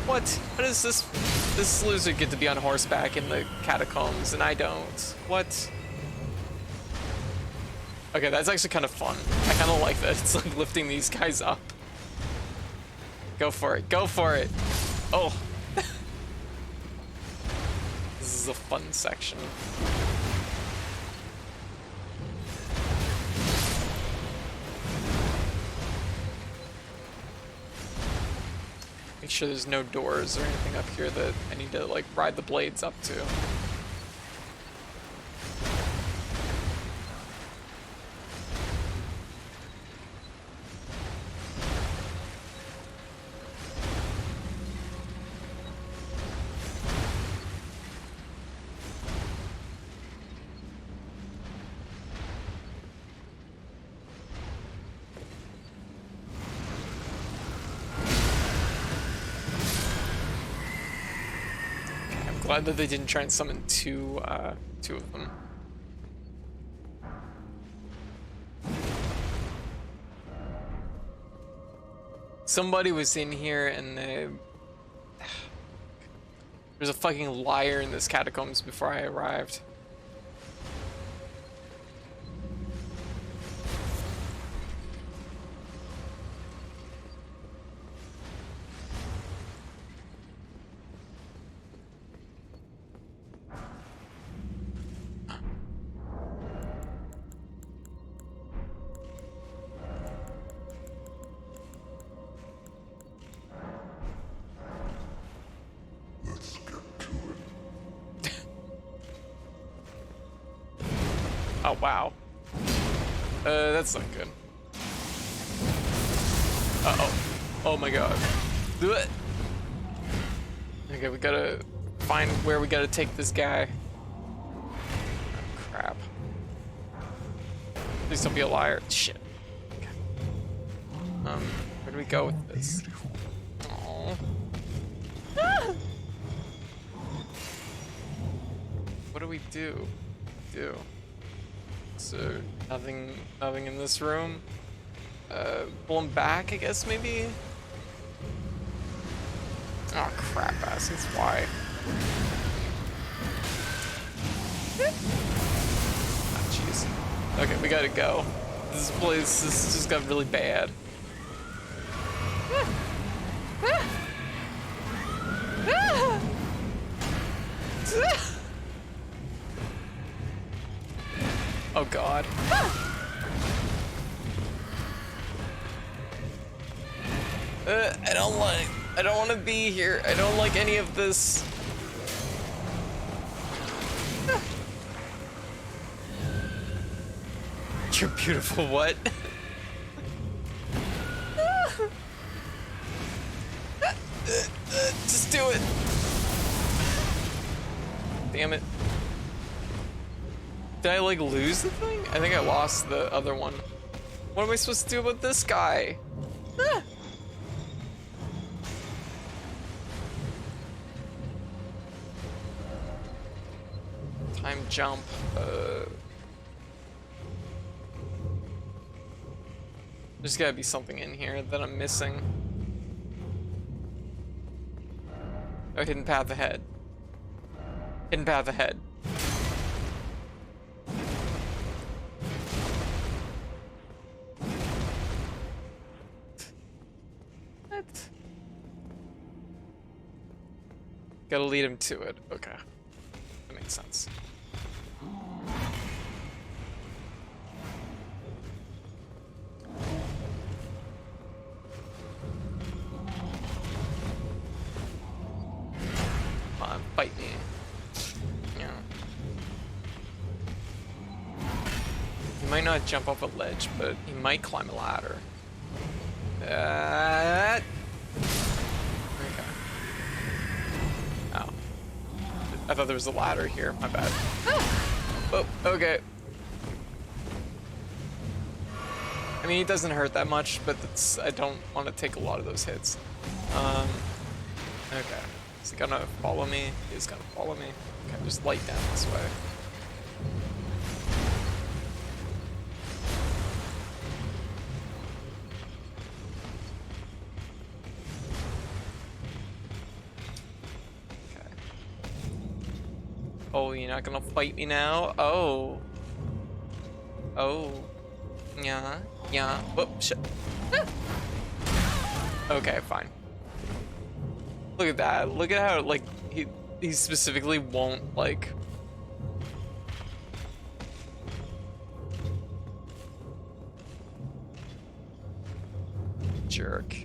What? How does this loser get to be on horseback in the catacombs and I don't? What? Okay, that's actually kind of fun. I kind of like that. It's like lifting these guys up. Go for it. Go for it. Oh. This is a fun section. Make sure there's no doors or anything up here that I need to like ride the blades up to. Glad that they didn't try and summon two of them. Somebody was in here and there's a fucking liar in this catacombs before I arrived. Oh, wow. That's not good. Uh-oh. Oh my god. Do it. Okay, we gotta find where we gotta take this guy. Oh, crap. Please don't be a liar. Shit. Okay. Where do we go with this? Oh. What do we do? So nothing in this room. Pull him back, I guess, maybe. Oh crap, asses, why? Ah, jeez. Okay, we gotta go. This place just got really bad. Oh god. I don't want to be here. I don't like any of this. You're beautiful, what? Just do it. Damn it. Did I like lose the thing? I think I lost the other one. What am I supposed to do about this guy? Ah. Time jump. There's gotta be something in here that I'm missing. Oh, hidden path ahead. Hidden path ahead. What? Gotta lead him to it. Okay. That makes sense. Come on, fight me. Yeah. He might not jump off a ledge, but he might climb a ladder. Okay. Oh. I thought there was a ladder here. My bad. Oh, okay. I mean, he doesn't hurt that much, but I don't want to take a lot of those hits. Okay. Is he gonna follow me? He's gonna follow me. Okay, just light down this way. Okay. Oh, you're not gonna fight me now? Oh. Oh. Yeah. Yeah. Whoop, shit. Okay, fine. Look at that. Look at how, like, he specifically won't, like... Jerk.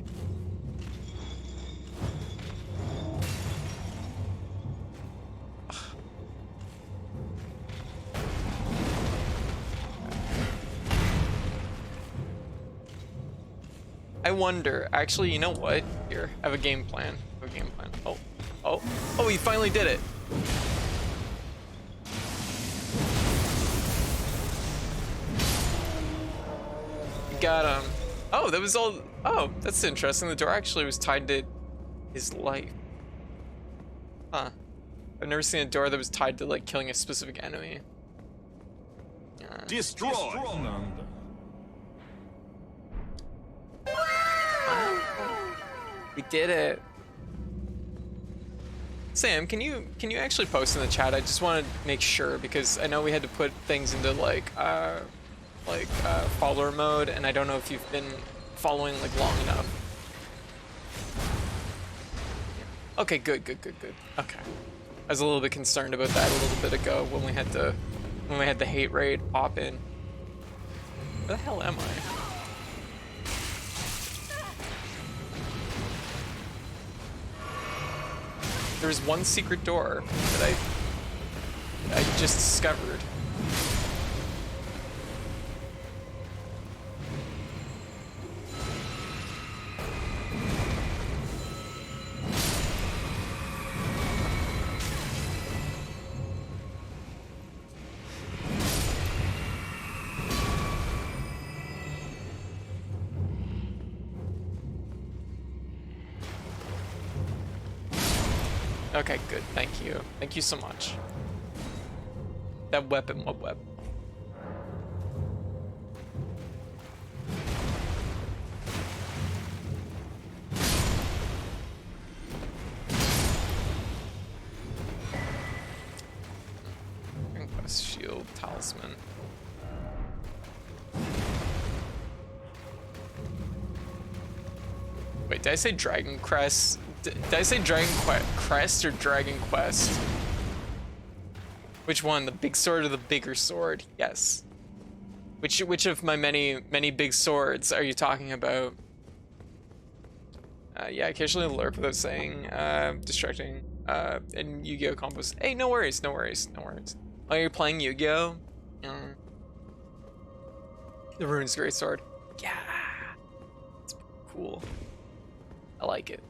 I wonder, actually, you know what? Here, I have a game plan. Oh, he finally did it. Got him. Oh, that was all. Oh, that's interesting. The door actually was tied to his life. Huh. I've never seen a door that was tied to, like, killing a specific enemy. Destroy. We did it. Sam, can you actually post in the chat? I just want to make sure, because I know we had to put things into like follower mode, and I don't know if you've been following like long enough. Okay, good. Okay. I was a little bit concerned about that a little bit ago when we had the hate raid pop in. Where the hell am I? There's one secret door that I just discovered. Okay, good. Thank you. Thank you so much. That weapon, what weapon? Conquest shield, talisman. Wait, did I say Dragon Crest? Did I say Dragon Crest or Dragon Quest? Which one? The big sword or the bigger sword? Yes. Which of my many big swords are you talking about? Yeah, occasionally lurk without saying. Distracting. And Yu-Gi-Oh combos. Hey, no worries, no worries, no worries. Oh, you're playing Yu-Gi-Oh? The Rune's Greatsword. Yeah. It's cool. I like it.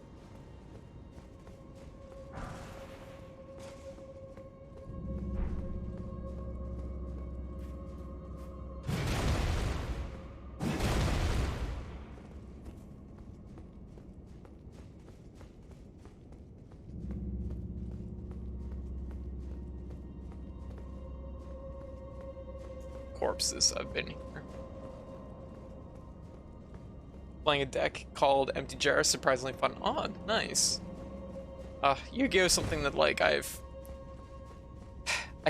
Corpses, I've been here. Playing a deck called Empty Jar, surprisingly fun. Oh, nice. Yu-Gi-Oh is something that like I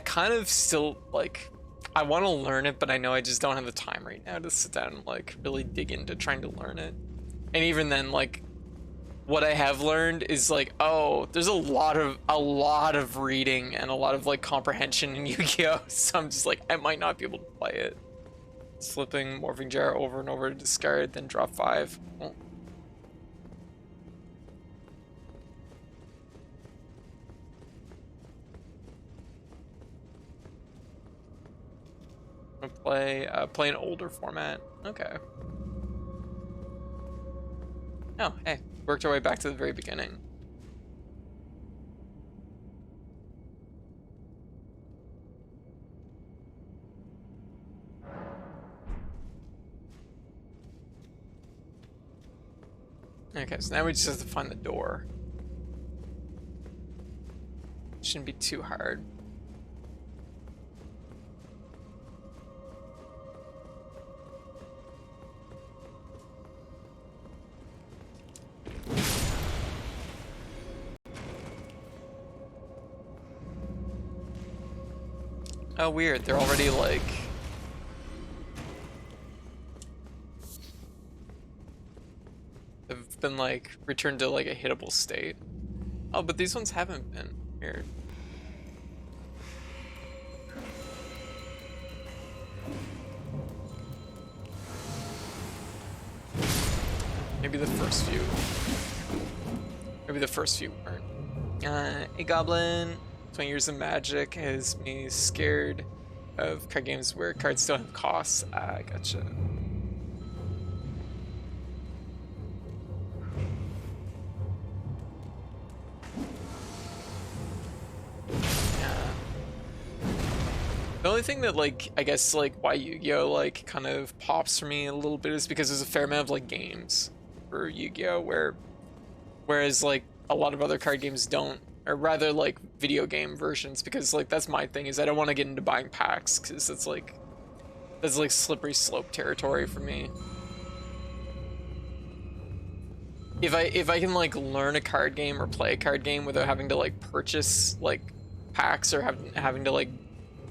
kind of still like, I want to learn it, but I know I just don't have the time right now to sit down and like really dig into trying to learn it. And even then, like, what I have learned is like, oh, there's a lot of reading and a lot of like comprehension in Yu-Gi-Oh, so I'm just like, I might not be able to play it. Slipping Morphing Jar over and over to discard, then drop 5. Oh. I'm gonna play an older format. Okay. Oh, hey, worked our way back to the very beginning. Okay, so now we just have to find the door. Shouldn't be too hard. Oh, weird. They're already like... They've been like returned to like a hittable state. Oh, but these ones haven't been. Weird. Maybe the first few. Maybe the first few weren't. A Goblin. 20 years of Magic has me scared of card games where cards don't have costs. Gotcha. The only thing that, like, I guess, like, why Yu-Gi-Oh, like, kind of pops for me a little bit is because there's a fair amount of, like, games for Yu-Gi-Oh, whereas, like, a lot of other card games don't, or rather, like, video game versions, because, like, that's my thing, is I don't want to get into buying packs, because that's, like, slippery slope territory for me. If I can, like, learn a card game or play a card game without having to, like, purchase, like, packs or having to, like,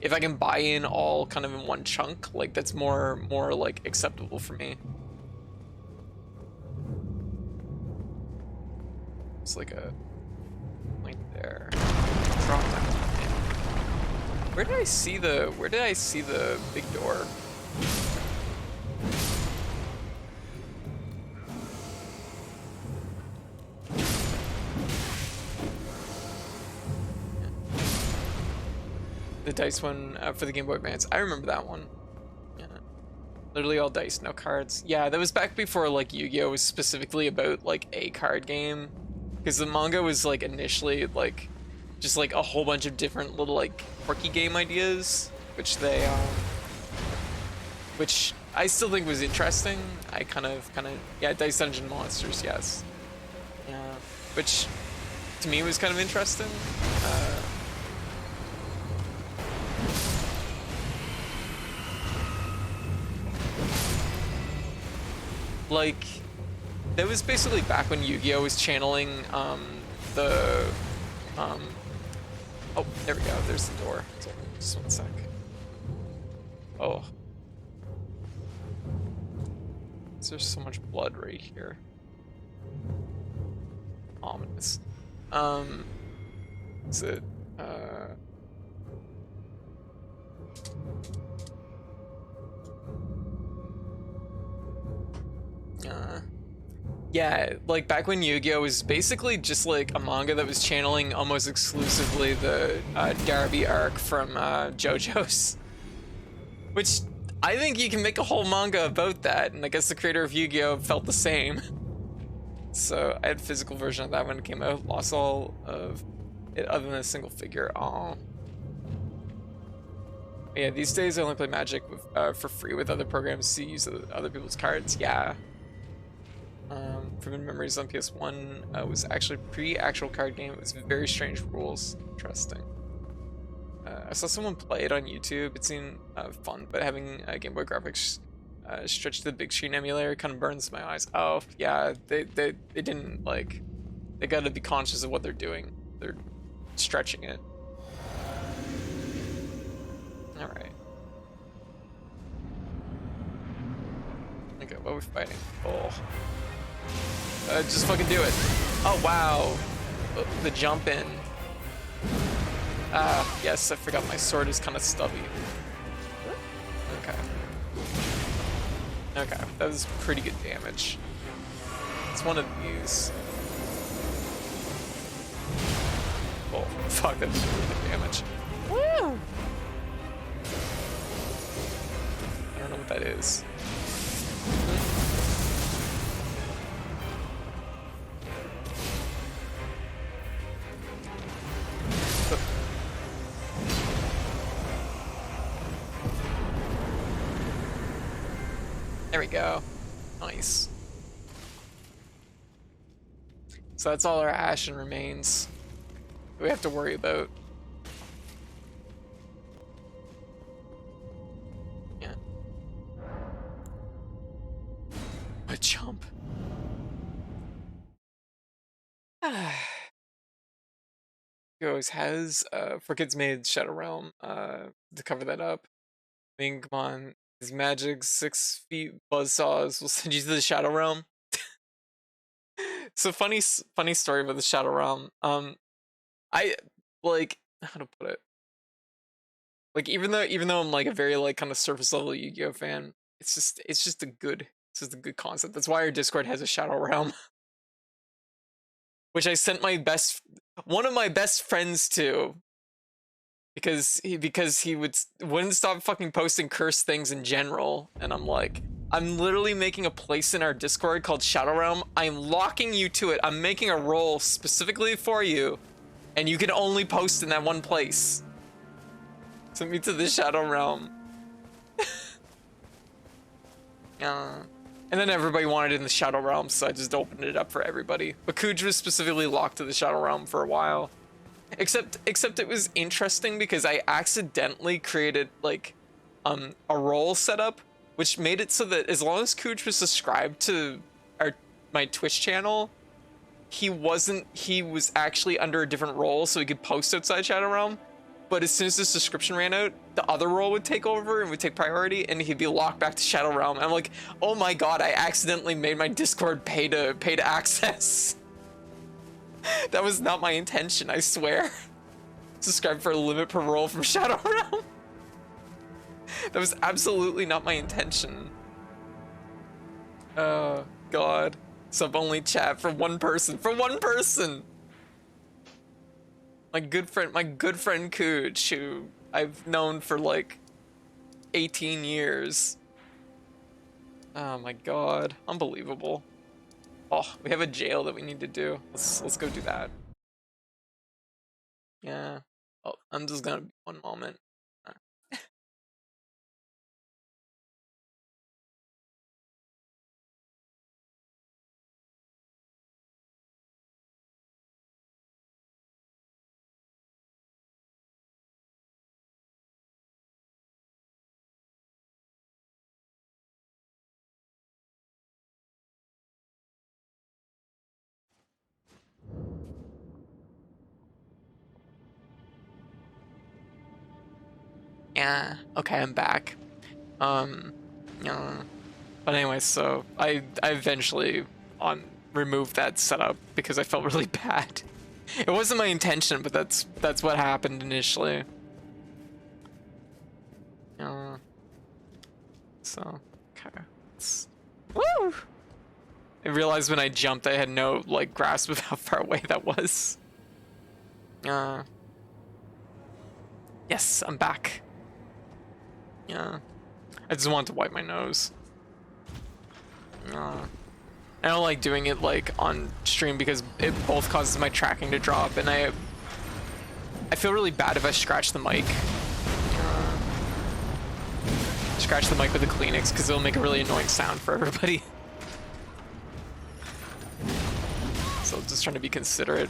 if I can buy in all kind of in one chunk, like, that's more like acceptable for me. It's like a link there. Drop down. Where did I see the big door? The dice one for the Game Boy Advance. I remember that one. Yeah. Literally all dice, no cards. Yeah, that was back before like Yu-Gi-Oh was specifically about like a card game. Because the manga was like initially like just like a whole bunch of different little like quirky game ideas, which I still think was interesting. I kind of yeah, Dice Dungeon Monsters, yes. Yeah. Which to me was kind of interesting. Like, that was basically back when Yu-Gi-Oh was channeling the oh, there we go, there's the door. So, just one sec. Oh, there's so much blood right here. Ominous. Is it yeah, like back when Yu-Gi-Oh was basically just like a manga that was channeling almost exclusively the Garaby arc from JoJo's, which I think you can make a whole manga about that, and I guess the creator of Yu-Gi-Oh felt the same. So I had a physical version of that when it came out, lost all of it other than a single figure. Oh. Yeah, these days I only play Magic with, for free with other programs to use other people's cards. Yeah. Forbidden Memories on PS1 was actually a pre-actual card game. It was very strange rules. Interesting. I saw someone play it on YouTube. It seemed fun, but having Game Boy graphics stretched to the big screen emulator kind of burns my eyes. Oh yeah, they didn't like. They got to be conscious of what they're doing. They're stretching it. All right. Okay, what are we fighting? Oh. Just fucking do it. Oh, wow. The jump in. Yes, I forgot my sword is kind of stubby. Okay. Okay, that was pretty good damage. It's one of these. Oh, fuck, that was really good damage. Woo! I don't know what that is. There we go. Nice. So that's all our ashen remains we have to worry about. Yeah. A jump. Goes has for kids made Shadow Realm to cover that up. I mean, come on, his magic 6 feet buzzsaws will send you to the Shadow Realm. So funny story about the Shadow Realm. I like, how to put it. Like even though I'm like a very like kind of surface level Yu-Gi-Oh fan, it's just a good concept. That's why our Discord has a Shadow Realm, which I sent one of my best friends to because he wouldn't stop fucking posting cursed things in general, and I'm like, I'm literally making a place in our Discord called Shadow Realm. I'm locking you to it. I'm making a role specifically for you, and you can only post in that one place. Send me to the Shadow Realm. And then everybody wanted it in the Shadow Realm, so I just opened it up for everybody. But Kuj was specifically locked to the Shadow Realm for a while. Except it was interesting because I accidentally created like a role setup, which made it so that as long as Kuj was subscribed to my Twitch channel, he was actually under a different role, so he could post outside Shadow Realm. But as soon as the subscription ran out, the other role would take over and would take priority, and he'd be locked back to Shadow Realm. I'm like, oh my god, I accidentally made my Discord pay to access. That was not my intention, I swear. Subscribe for a limit per role from Shadow Realm. That was absolutely not my intention. Oh god. Sub only chat for one person. For one person! My good friend Kuj, who I've known for like 18 years. Oh my god, unbelievable. Oh, we have a jail that we need to do. Let's go do that. Yeah. Oh, I'm just gonna be one moment. Yeah. Okay, I'm back. Yeah. But anyway, so I eventually removed that setup because I felt really bad. It wasn't my intention, but that's what happened initially. So okay. Woo! I realized when I jumped I had no like grasp of how far away that was. Yes, I'm back. Yeah. I just wanted to wipe my nose. I don't like doing it like on stream because it both causes my tracking to drop, and I feel really bad if I scratch the mic. Scratch the mic with a Kleenex because it'll make a really annoying sound for everybody. So just trying to be considerate.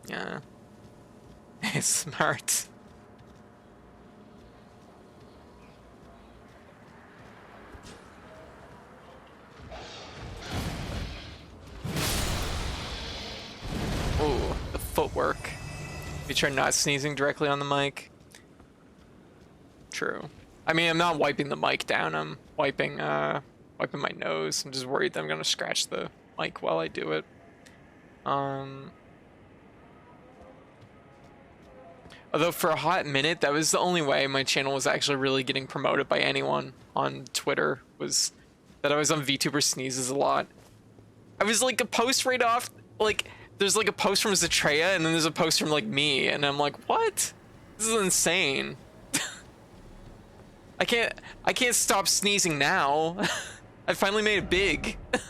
Yeah. It's smart. Ooh, the footwork. You try not sneezing directly on the mic. True. I mean, I'm not wiping the mic down. I'm wiping my nose. I'm just worried that I'm gonna scratch the mic while I do it. Although for a hot minute, that was the only way my channel was actually really getting promoted by anyone on Twitter, was that I was on VTuber Sneezes a lot. I was like a post right off, like, there's like a post from Zatreya, and then there's a post from like me, and I'm like, what? This is insane. I can't stop sneezing now. I finally made it big. Do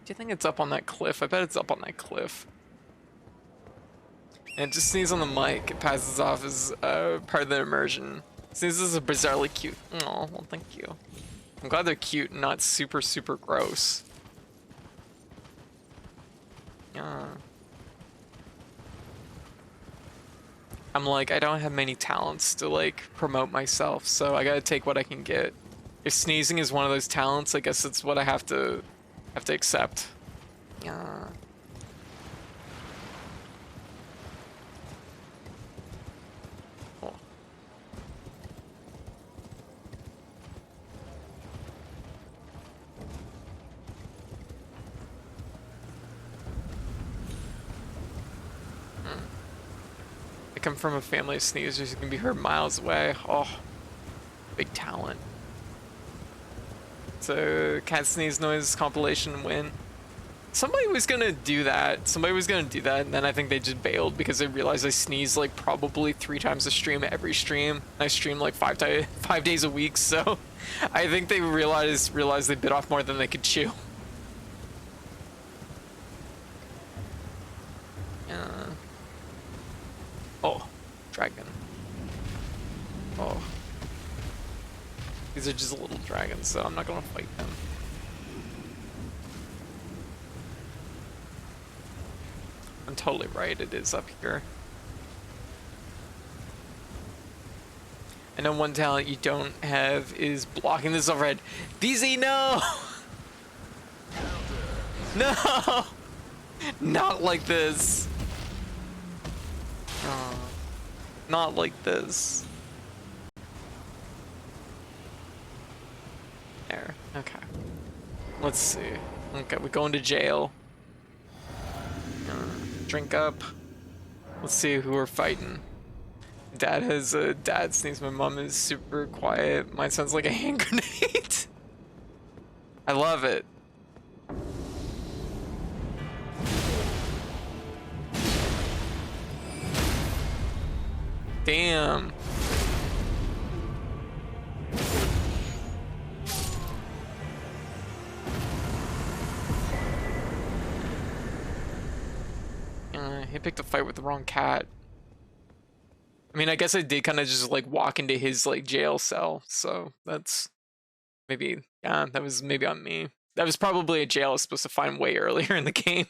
you think it's up on that cliff? I bet it's up on that cliff. And just sneeze on the mic. It passes off as part of the immersion. Sneezes are bizarrely cute. Oh, well, thank you. I'm glad they're cute and not super, super gross. I'm like, I don't have many talents to like promote myself, so I gotta take what I can get. If sneezing is one of those talents, I guess it's what I have to accept. Yeah. Oh. I come from a family of sneezers who can be heard miles away. Oh, big talent. So, cat sneeze noise compilation win. Somebody was gonna do that. And then I think they just bailed because they realized I sneeze like probably 3 times a stream every stream. I stream like 5 days a week, so I think they realized they bit off more than they could chew. Oh, dragon. Oh. These are just little dragons, so I'm not gonna fight them. I'm totally right, it is up here. I know one talent you don't have is blocking this overhead. DZ, no! No! Not like this. Oh, not like this. There. Okay. Let's see. Okay, we're going to jail. Drink up. Let's see who we're fighting. Dad has a dad sneeze. My mom is super quiet. Mine sounds like a hand grenade. I love it. Damn. He picked a fight with the wrong cat. I mean, I guess I did kind of just like walk into his like jail cell, so that's maybe, yeah, that was maybe on me. That was probably a jail I was supposed to find way earlier in the game.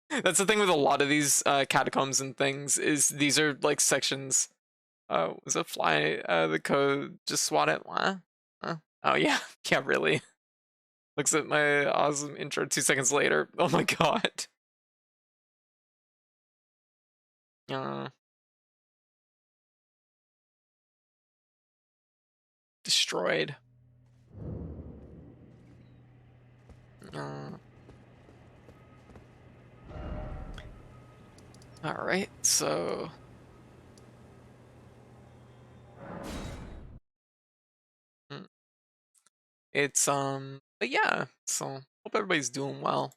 That's the thing with a lot of these catacombs and things, is these are like sections. Was a fly the code? Just swat it. Huh? Oh yeah, yeah, really. Looks at my awesome intro 2 seconds later. Oh my god. Destroyed. All right, so it's but yeah, so hope everybody's doing well.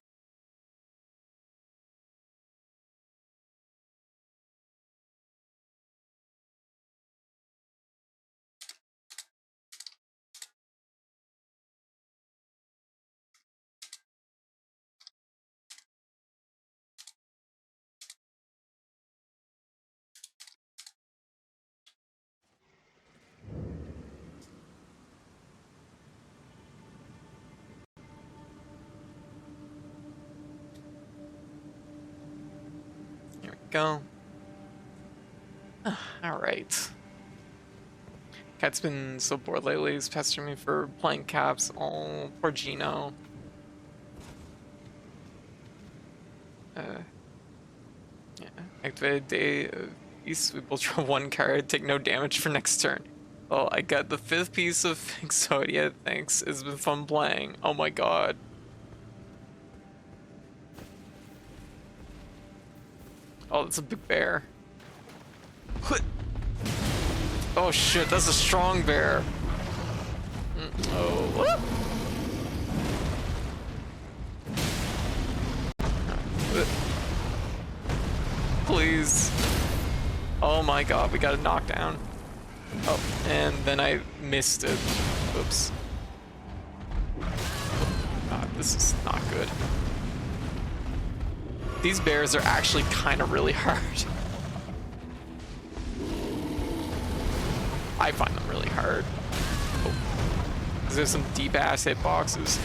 Here we go. All right. Cat's been so bored lately. He's pestering me for playing caps. Oh, poor Gino. Yeah. Activate Day of Peace. We both draw 1 card. Take no damage for next turn. Oh, I got the 5th piece of Exodia. Thanks. It's been fun playing. Oh my god. Oh, that's a big bear. Oh shit, that's a strong bear. Oh, what? Please. Oh my god, we got a knockdown. Oh, and then I missed it. Oops. God, this is not good. These bears are actually kind of really hard. I find them really hard. Oh. There's some deep ass hitboxes.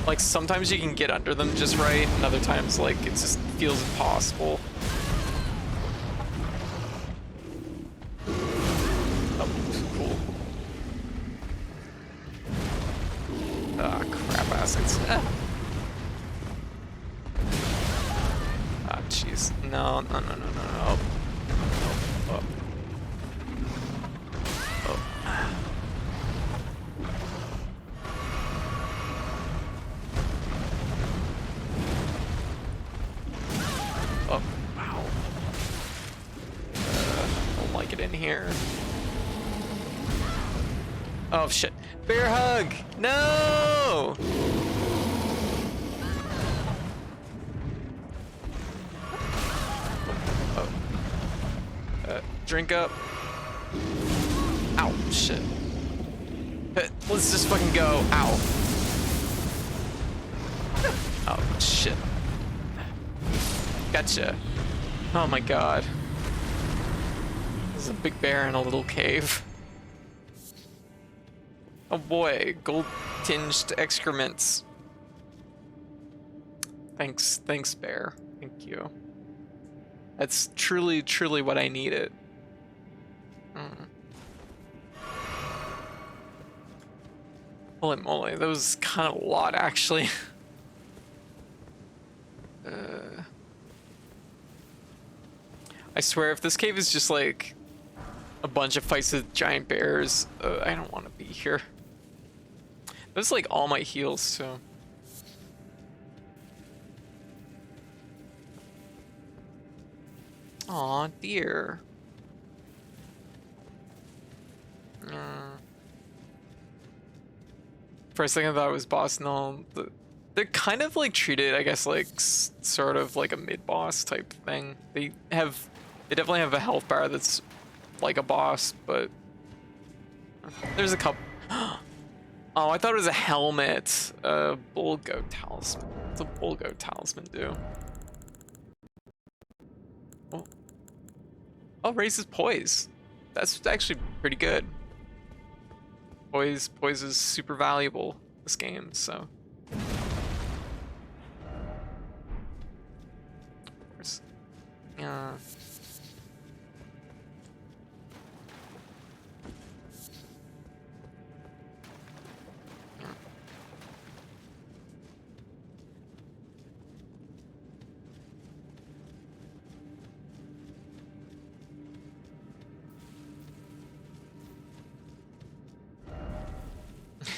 Like sometimes you can get under them just right, and other times like it just feels impossible. Oh, cool. Ah, crap acids. Ah, jeez. No, no, no, no, no, no. Oh. Oh. Oh, wow. Don't like it in here. Oh shit. Bear hug! No! Oh. Drink up. Ow, shit. Let's just fucking go. Ow. Oh, shit. Gotcha. Oh my god. There's a big bear in a little cave. Oh boy, gold-tinged excrements. Thanks, bear. Thank you. That's truly, truly what I needed. Holy moly, that was kind of a lot, actually. I swear, if this cave is just like a bunch of fights with giant bears, I don't want to be here. That's like all my heals, too. Aw, dear. For a second I thought it was boss. No, they're kind of like treated, I guess, like sort of like a mid-boss type thing. They definitely have a health bar that's like a boss, but there's a couple. Oh, I thought it was a helmet. Bull goat talisman. What's a bull goat talisman do? Oh. Oh, raises poise. That's actually pretty good. Poise is super valuable this game, so. Yeah.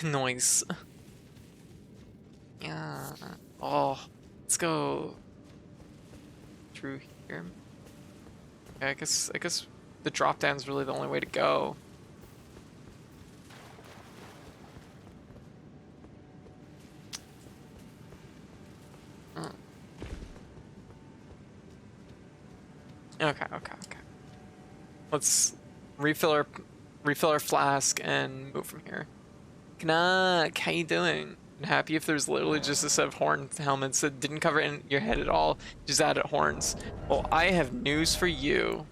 Noise. Yeah. Oh, let's go through here. Yeah, I guess the drop down's really the only way to go. Oh. Okay. Let's refill our flask and move from here. Knack, how you doing? I'm happy if there's literally just a set of horn helmets that didn't cover in your head at all, just added horns. Well, I have news for you.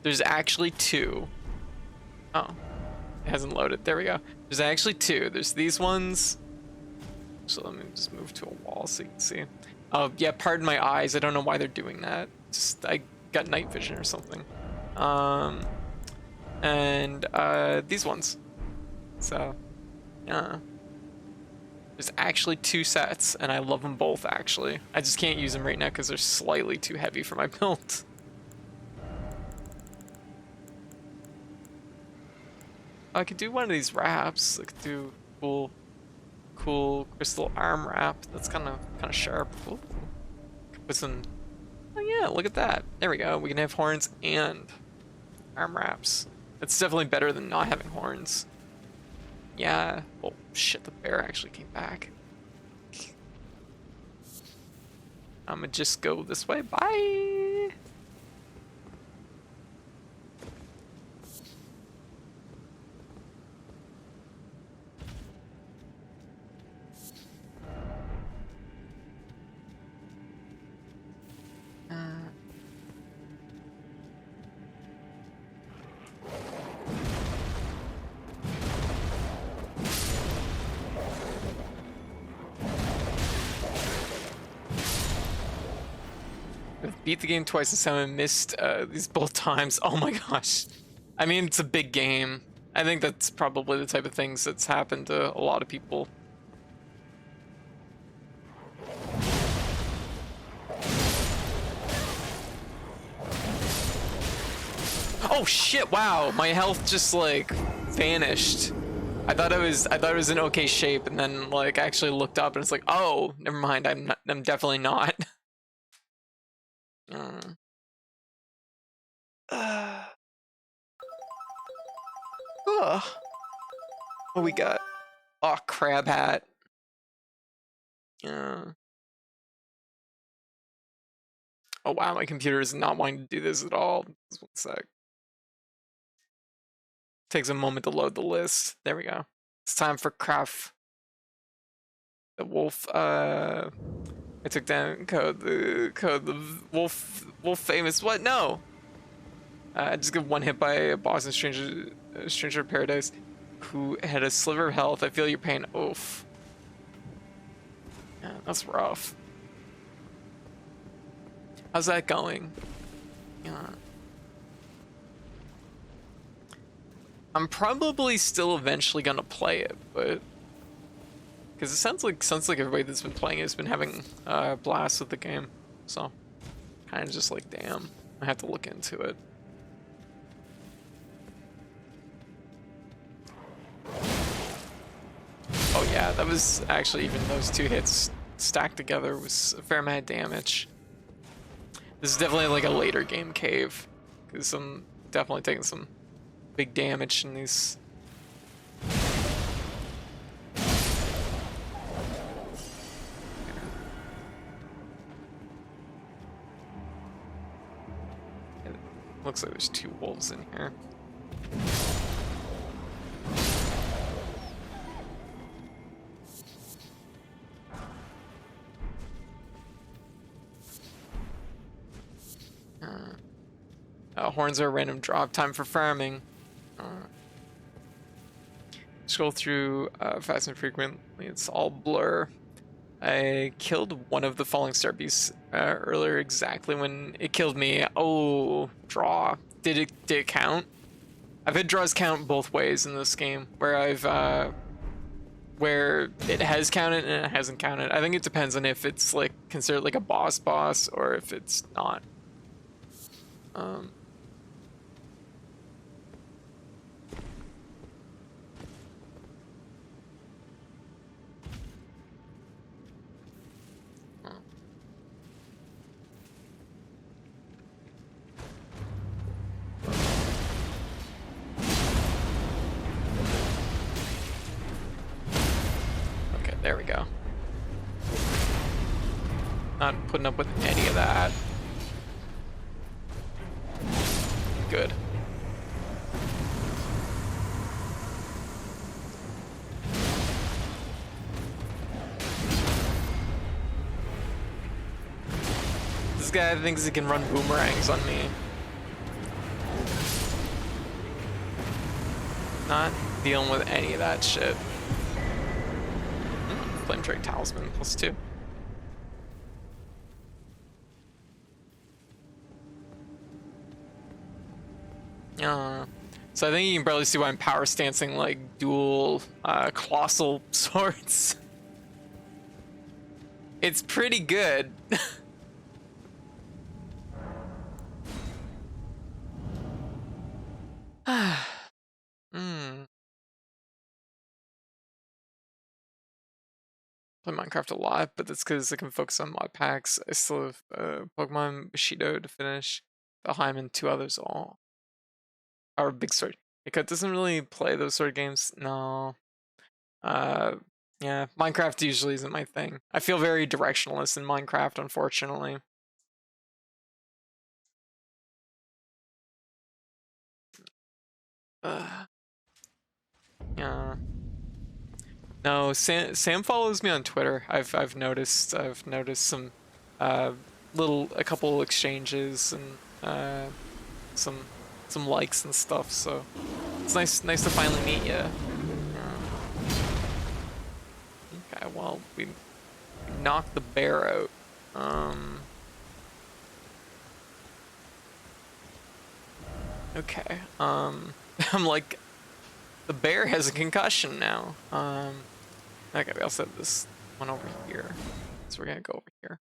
There's actually two. Oh, it hasn't loaded. There we go. There's actually two. There's these ones. So let me just move to a wall so you can see. Oh, yeah, pardon my eyes. I don't know why they're doing that. Just, I got night vision or something. And these ones. So, yeah. There's actually two sets, and I love them both, actually. I just can't use them right now because they're slightly too heavy for my build. I could do one of these wraps. I could do cool crystal arm wrap. That's kind of sharp. Ooh. With some. Oh yeah, look at that. There we go. We can have horns and arm wraps. It's definitely better than not having horns. Yeah. Oh shit, the bear actually came back. I'm gonna just go this way. Bye. Beat the game twice this time and missed these both times. Oh my gosh. I mean, it's a big game. I think that's probably the type of things that's happened to a lot of people. Oh shit, wow. My health just like vanished. I thought it was in okay shape, and then like I actually looked up and it's like, oh, never mind. I'm definitely not. What we got? Oh, crab hat. Oh wow, my computer is not wanting to do this at all. Just one sec. Takes a moment to load the list. There we go. It's time for craft. The wolf. I took down the wolf famous. What? No. I just get one hit by a boss in Stranger of Paradise, who had a sliver of health. I feel your pain. Oof. Yeah, that's rough. How's that going? Yeah. I'm probably still eventually gonna play it, but because it sounds like everybody that's been playing it has been having a blast with the game, so kind of just like, damn, I have to look into it. Oh yeah, that was actually, even those two hits stacked together was a fair amount of damage. This is definitely like a later game cave, because I'm definitely taking some big damage in these. It looks like there's two wolves in here. Horns are a random drop. Time for farming. Scroll through fast and frequently. It's all blur. I killed one of the falling star beasts earlier, exactly when it killed me. Oh, draw. Did it count? I've had draws count both ways in this game, where where it has counted and it hasn't counted. I think it depends on if it's like considered like a boss or if it's not. Okay, there we go. Not putting up with any of that. Good. This guy thinks he can run boomerangs on me. Not dealing with any of that shit. Flame Drake Talisman +2. So I think you can barely see why I'm power stancing like dual colossal swords. It's pretty good. Play Minecraft a lot, but that's because I can focus on mod packs. I still have Pokemon Bushido to finish, Valheim, and 2 others all. Our Big Sword. It doesn't really play those sort of games. No. Yeah, Minecraft usually isn't my thing. I feel very directionless in Minecraft, unfortunately. Yeah. No, Sam follows me on Twitter. I've noticed some a couple exchanges and some likes and stuff. So it's nice to finally meet you. Okay, well we knocked the bear out. Okay. I'm like, the bear has a concussion now. Okay, we also have this one over here. So we're gonna go over here.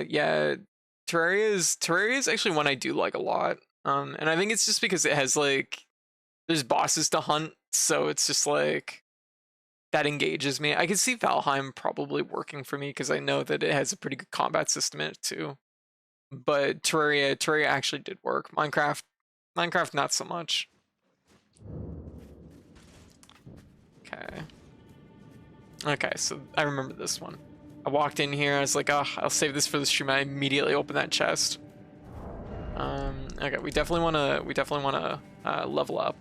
Yeah, Terraria is actually one I do like a lot. And I think it's just because it has like, there's bosses to hunt, so it's just like, that engages me. I can see Valheim probably working for me because I know that it has a pretty good combat system in it too. But Terraria actually did work. Minecraft not so much. Okay. Okay, so I remember this one. I walked in here, I was like, oh, I'll save this for the stream. I immediately opened that chest. Okay, we definitely wanna level up.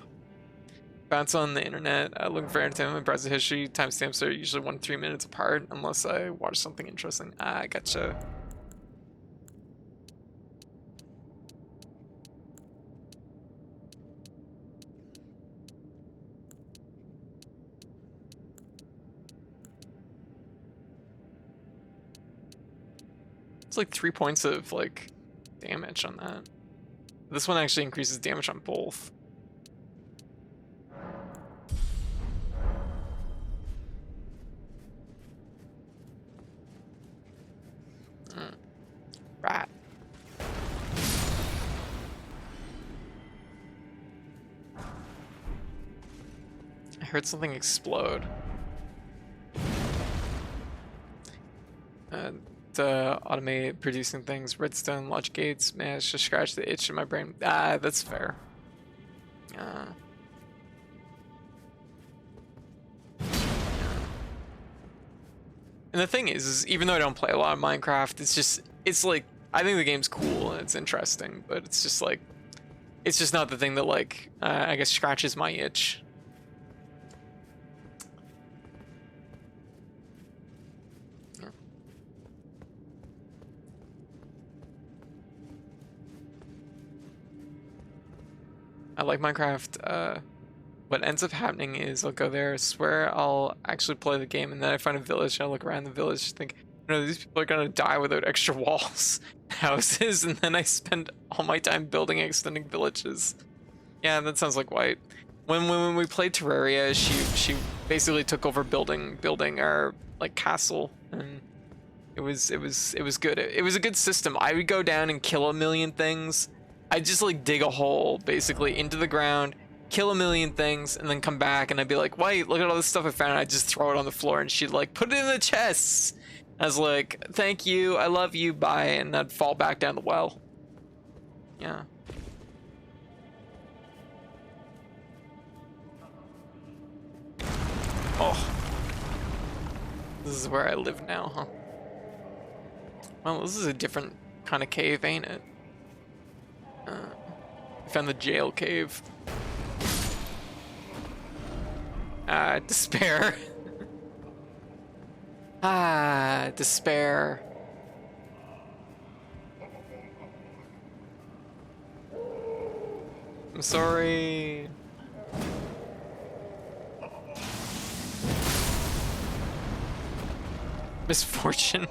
Bounce on the internet, looking for entertainment, browser history, timestamps are usually 1 to 3 minutes apart unless I watch something interesting. Ah, gotcha. It's like 3 points of like damage on that. This one actually increases damage on both. Rat. I heard something explode. To automate producing things, redstone, logic gates, managed to scratch the itch in my brain. Ah, that's fair. And the thing is even though I don't play a lot of Minecraft, it's like, I think the game's cool and it's interesting, but it's just like, it's just not the thing that like, I guess scratches my itch. I like Minecraft. what ends up happening is I'll go there, swear I'll actually play the game, and then I find a village, and I look around the village, think, these people are gonna die without extra walls, houses, and then I spend all my time building and extending villages. Yeah, that sounds like White. When we played Terraria, she basically took over building our like castle, and it was good. It was a good system. I would go down and kill a million things. I'd just like dig a hole basically into the ground, kill a million things, and then come back, and I'd be like, White, look at all this stuff I found. I'd just throw it on the floor, and she'd like, put it in the chests. I was like, thank you, I love you, bye, and I'd fall back down the well. Yeah. Oh. This is where I live now, huh? Well, this is a different kind of cave, ain't it? I found the jail cave. Despair. Despair. I'm sorry. Misfortune.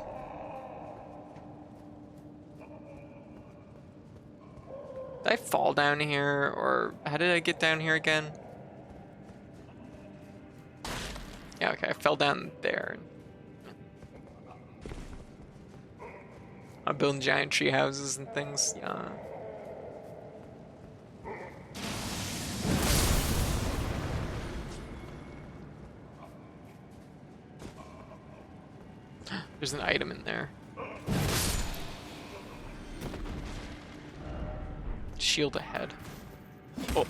Did I fall down here, or how did I get down here again? Yeah, okay, I fell down there. I'm building giant tree houses and things, yeah. There's an item in there. Shield ahead. Oh.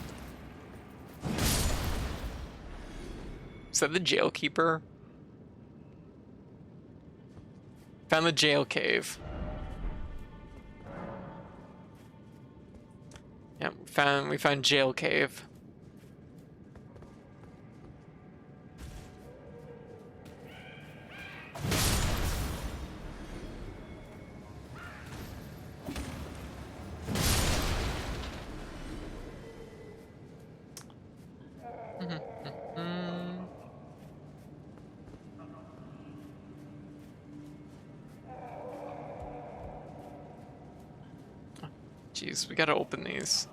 Is that the jail keeper? Found the jail cave. Yeah, we found jail cave. Jeez, we gotta open these.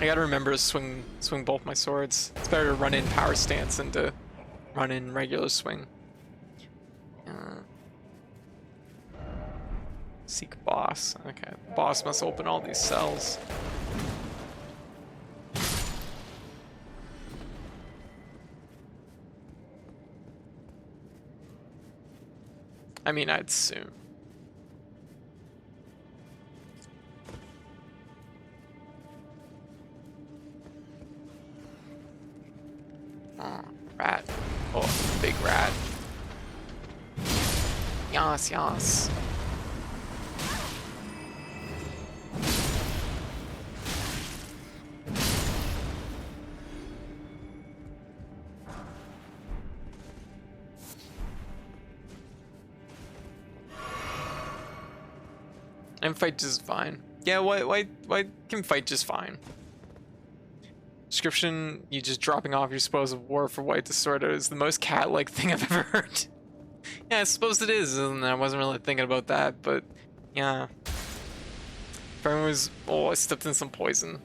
I gotta remember to swing both my swords. It's better to run in power stance than to run in regular swing. Seek boss. Okay, boss must open all these cells. I mean, I'd assume. Oh, rat. Oh, big rat. Yas, yas. And fight just fine. Yeah, why can fight just fine? Description, you just dropping off your spoils of war for White Disorder is the most cat-like thing I've ever heard. Yeah, I suppose it is, and I wasn't really thinking about that, but yeah. If everyone was, oh, I stepped in some poison.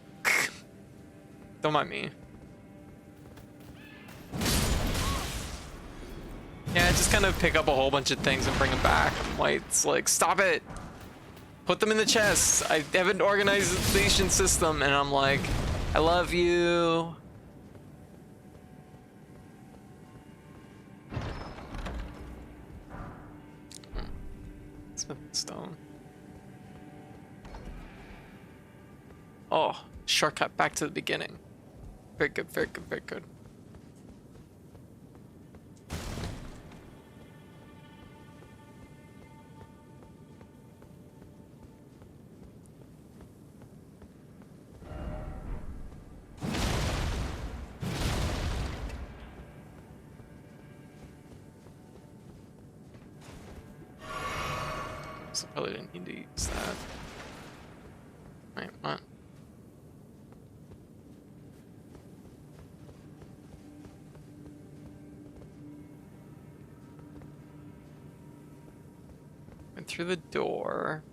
Don't mind me. Yeah, just kind of pick up a whole bunch of things and bring them back. And White's like, stop it! Put them in the chests. I have an organization system, and I'm like, I love you. Smith and stone. Oh, shortcut back to the beginning. Very good, very good, very good. So probably didn't need to use that. Wait, what? Went through the door.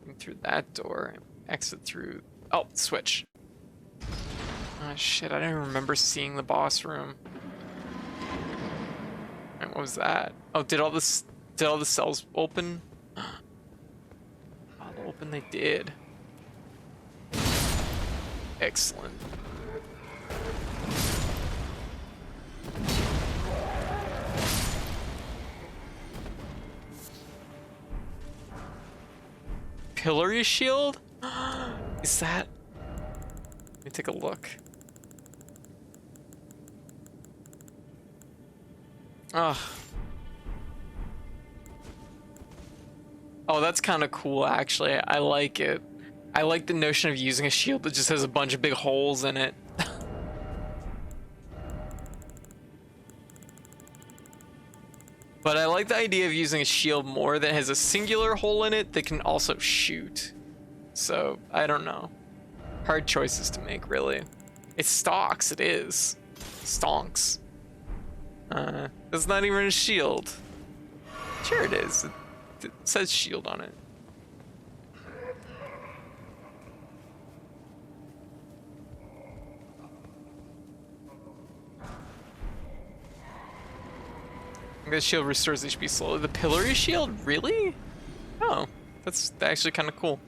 Went through that door. Exit through. Oh, switch. Oh shit! I didn't remember seeing the boss room. And what was that? Oh, did all the cells open? Oh, open they did. Excellent. Pillory shield? Is that? Let me take a look. Oh. Oh, that's kind of cool, actually. I like it. I like the notion of using a shield that just has a bunch of big holes in it. But I like the idea of using a shield more that has a singular hole in it that can also shoot. So, I don't know. Hard choices to make, really. It stalks, it is. Stonks. It's not even a shield. Sure it is. It says shield on it. The shield restores HP slowly. The pillory shield? Really? Oh, that's actually kind of cool.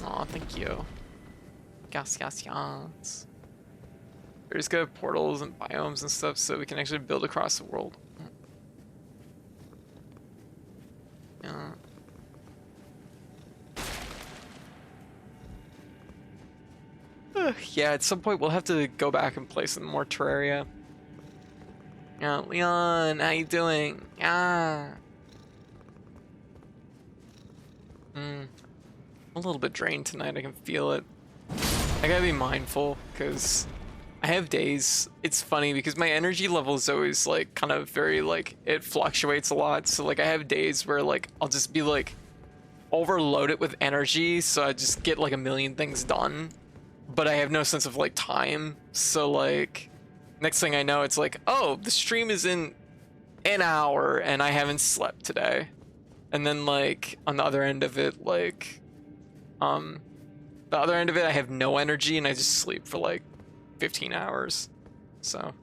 Aw, thank you. Yes, yes, yes. We're just gonna have portals and biomes and stuff so we can actually build across the world. Yeah. Yeah, at some point we'll have to go back and play some more Terraria. Yeah, Leon, how you doing? Yeah. I'm a little bit drained tonight, I can feel it. I gotta be mindful, because I have days, it's funny, because my energy level is always, like, kind of very, like, it fluctuates a lot, so, like, I have days where, like, I'll just be, like, overloaded with energy, so I just get, like, a million things done, but I have no sense of, like, time, so, like, next thing I know, it's like, oh, the stream is in an hour, and I haven't slept today, and then, like, on the other end of it, like, the other end of it, I have no energy, and I just sleep for, like, 15 hours, so.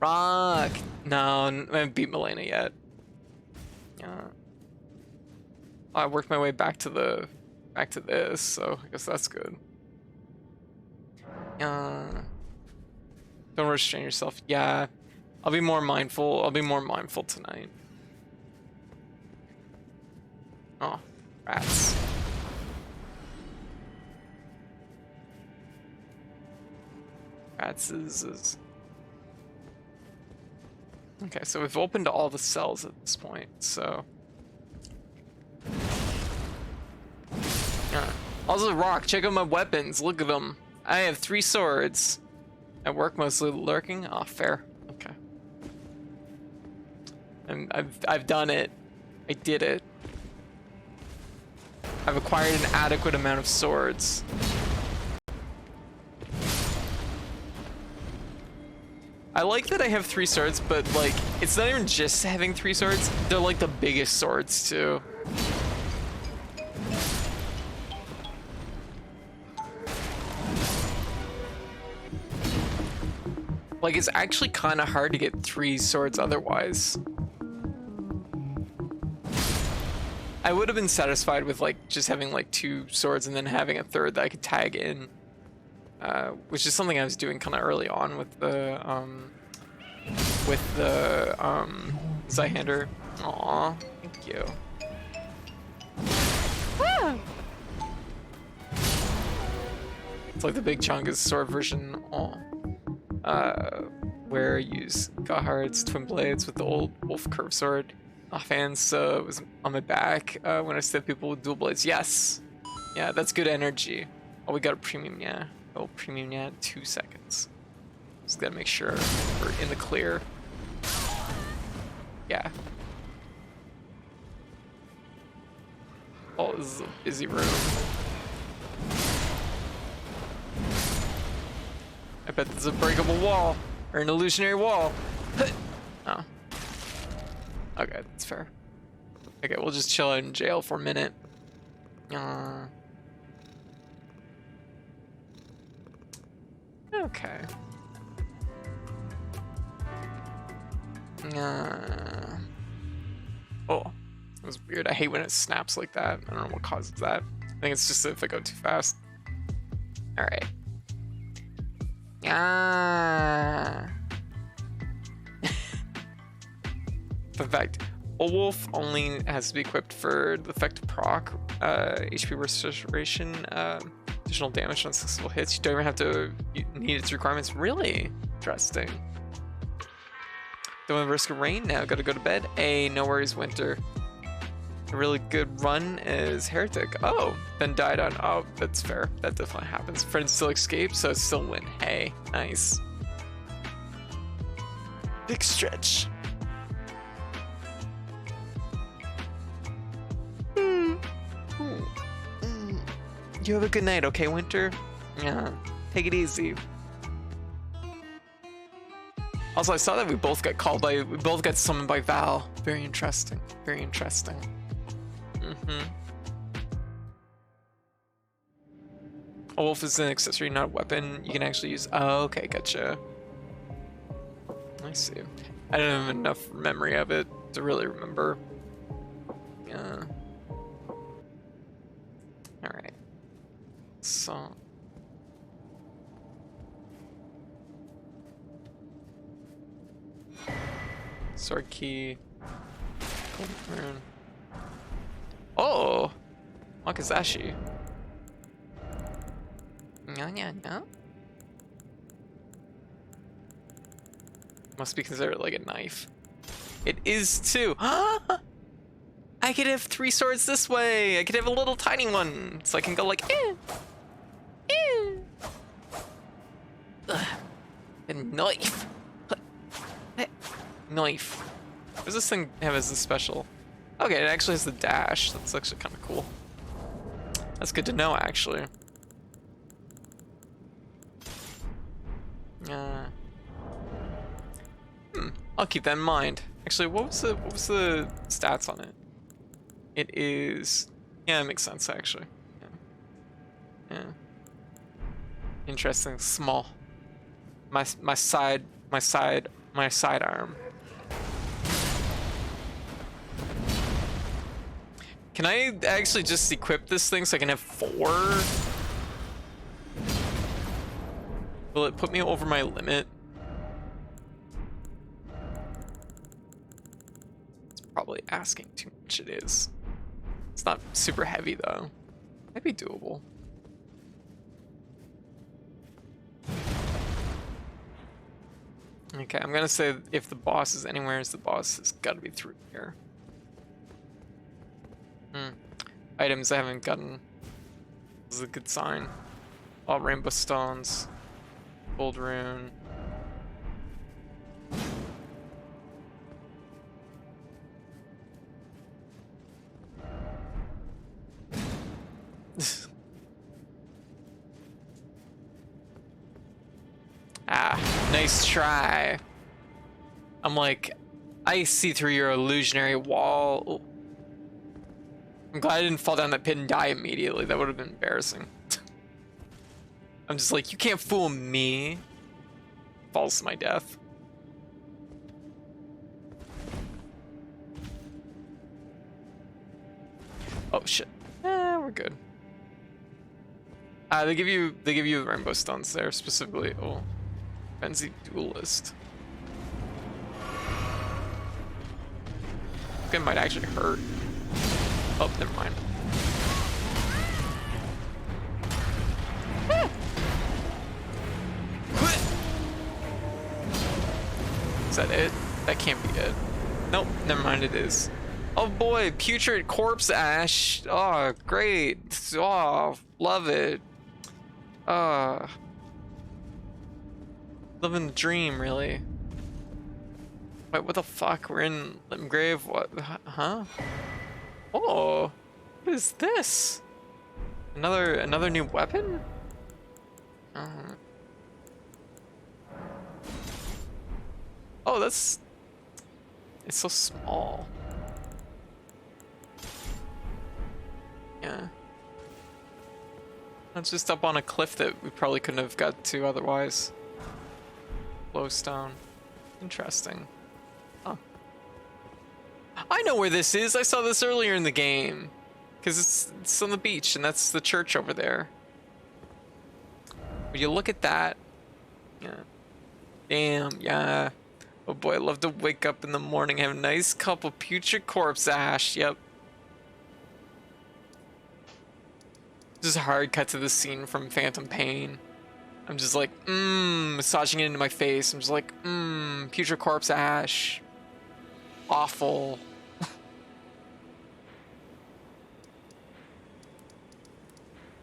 Rock! No, I haven't beat Elena yet. I worked my way back to this, so I guess that's good. Don't restrain yourself. Yeah, I'll be more mindful. I'll be more mindful tonight. Oh, rats. Rats is... Okay, so we've opened all the cells at this point, so... Also, Rock, check out my weapons. Look at them. I have 3 swords. At work, mostly lurking. Oh, fair. Okay. And I've done it. I did it. I've acquired an adequate amount of swords. I like that I have 3 swords, but like, it's not even just having 3 swords. They're like the biggest swords too. Like, it's actually kind of hard to get 3 swords otherwise. I would have been satisfied with like just having like 2 swords and then having a third that I could tag in, which is something I was doing kind of early on with the Zyhander. Aw, thank you. Ah! It's like the big chunk is sword version. Aw. Where I use Gahard's twin blades with the old wolf curve sword. Offhand, so it was on my back when I stabbed people with dual blades. Yes! Yeah, that's good energy. Oh, we got a premium, yeah. Oh, premium, yeah, 2 seconds. Just gotta make sure we're in the clear. Yeah. Oh, this is a busy room. I bet there's a breakable wall or an illusionary wall. Oh. Okay, that's fair. Okay, we'll just chill out in jail for a minute. Okay. Oh, that was weird. I hate when it snaps like that. I don't know what causes that. I think it's just if I go too fast. All right. Fun fact. Wolf only has to be equipped for the effect of proc, HP restoration, additional damage on successful hits. You don't even have to need its requirements. Really interesting. Don't want to risk a rain now. Gotta go to bed. Hey, no worries, Winter. A really good run is Heretic. Oh, then died on. Oh, that's fair. That definitely happens. Friends still escape, so still win. Hey, nice. Big stretch. You have a good night, okay, Winter? Yeah, take it easy. Also, I saw that we both got summoned by Val. Very interesting. Very interesting. A wolf is an accessory, not a weapon. You can actually use. Oh, okay, gotcha. I see. I don't have enough memory of it to really remember. Yeah. All right. So. Sword key. Golden rune. Oh! Wakizashi. No. Must be considered like a knife. It is too. I could have 3 swords this way. I could have a little tiny one. So I can go like, A knife. Knife. What does this thing have as a special? Okay, it actually has the dash. That's actually kind of cool. That's good to know, actually. I'll keep that in mind. Actually, what was the stats on it? It is, yeah, it makes sense actually. Yeah. Interesting. Small. My sidearm. Can I actually just equip this thing so I can have 4? Will it put me over my limit? It's probably asking too much. It is. It's not super heavy though. Might be doable. Okay, I'm gonna say if the boss is anywhere, the boss has got to be through here. Items I haven't gotten. This is a good sign. All rainbow stones. Gold rune. Nice try. I'm like, I see through your illusionary wall. I'm glad I didn't fall down that pit and die immediately. That would have been embarrassing. I'm just like, you can't fool me. Falls to my death. Oh shit. We're good. They give you rainbow stones there specifically. Oh, Benzie duelist. It might actually hurt. Oh, never mind. Is that it? That can't be it. Nope, never mind, it is. Oh boy, putrid corpse ash. Oh, great. Oh, love it. Living the dream, really. Wait, what the fuck? We're in Limgrave? What? Huh? Oh. What is this? Another new weapon? Oh, it's so small. Yeah. That's just up on a cliff that we probably couldn't have got to otherwise. Glowstone. Interesting. Huh. I know where this is. I saw this earlier in the game. Because it's on the beach, and that's the church over there. But you look at that. Yeah. Damn, yeah. Oh boy, I love to wake up in the morning, have a nice cup of putrid corpse ash. Yep. Just a hard cut to the scene from Phantom Pain. I'm just like, massaging it into my face. I'm just like, putrid corpse ash. Awful.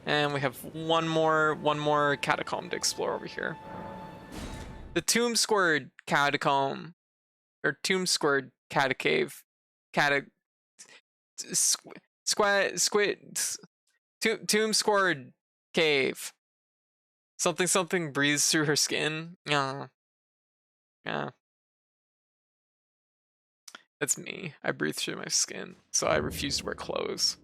And we have one more catacomb to explore over here. The Tomb Squared Catacomb. Or Tomb Squared Catacave. Tomb Squared Cave. Something breathes through her skin. Yeah. Yeah. That's me. I breathe through my skin, so I refuse to wear clothes.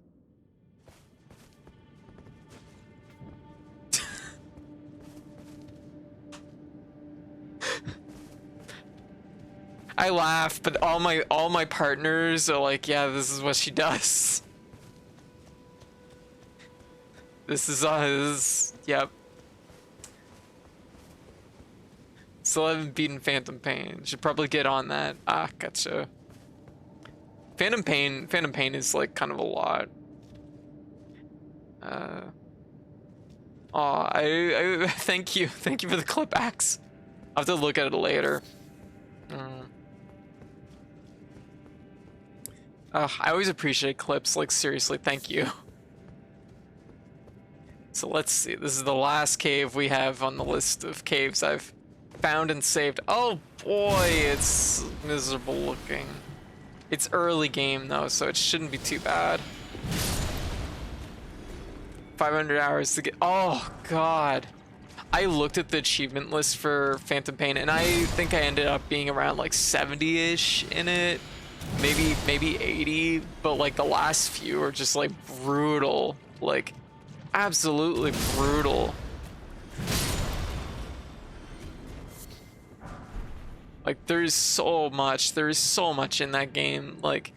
I laugh, but all my partners are like, yeah, this is what she does. This is yep. Still haven't beaten Phantom Pain. Should probably get on that. Ah, gotcha. Phantom Pain is like kind of a lot. I thank you for the clip axe. I'll have to look at it later. I always appreciate clips, like seriously, thank you. So let's see, this is the last cave we have on the list of caves I've found and saved. Oh boy, it's miserable looking. It's early game though, so it shouldn't be too bad. 500 hours to get, oh god. I looked at the achievement list for Phantom Pain and I think I ended up being around like 70-ish in it. Maybe 80, but like the last few are just like brutal, like absolutely brutal. Like there is so much in that game, like,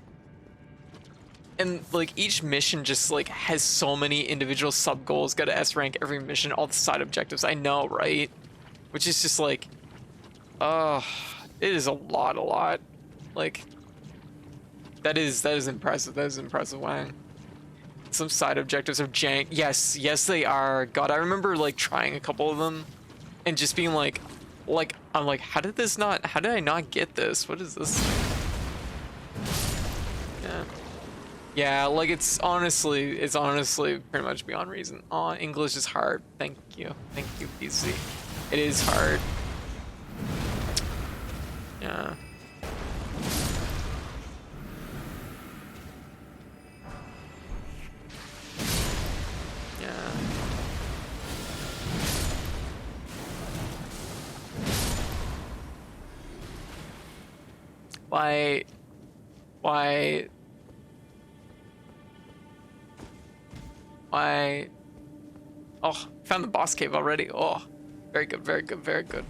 and like each mission just like has so many individual sub goals. Got to S rank every mission, all the side objectives. I know, right? Which is just like, it is a lot. Like. That is impressive. That is impressive, Wang. Some side objectives are jank. Yes, they are. God, I remember like trying a couple of them and just being like I'm like, how did I not get this? What is this? Yeah. Yeah, like it's honestly pretty much beyond reason. Aw, English is hard. Thank you, PC. It is hard. Yeah. Why? Oh, found the boss cave already. Oh, very good. How do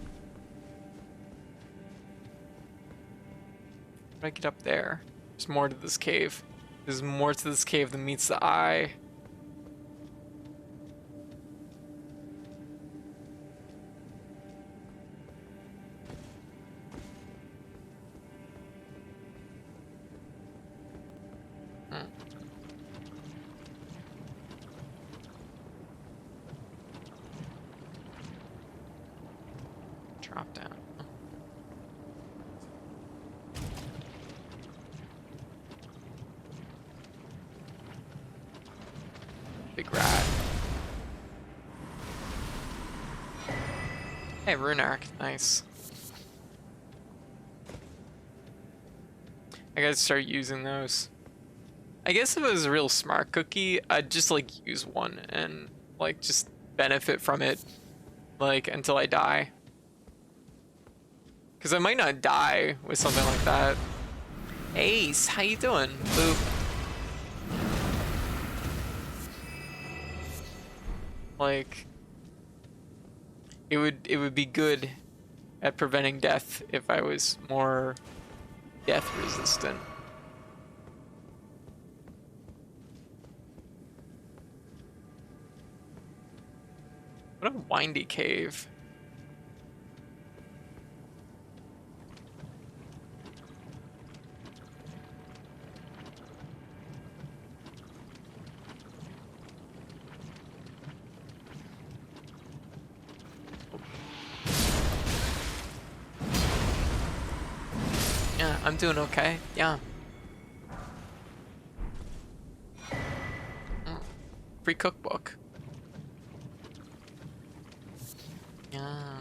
I get up there? There's more to this cave. There's more to this cave than meets the eye. Drop down. Big rat. Hey, rune arc, nice. I gotta start using those. I guess if it was a real smart cookie, I'd just like use one and like just benefit from it like until I die. Because I might not die with something like that. Ace, how you doing? Boop. Like, it would be good at preventing death if I was more death resistant. What a windy cave. Yeah, I'm doing okay. Yeah. Free cookbook. Yeah.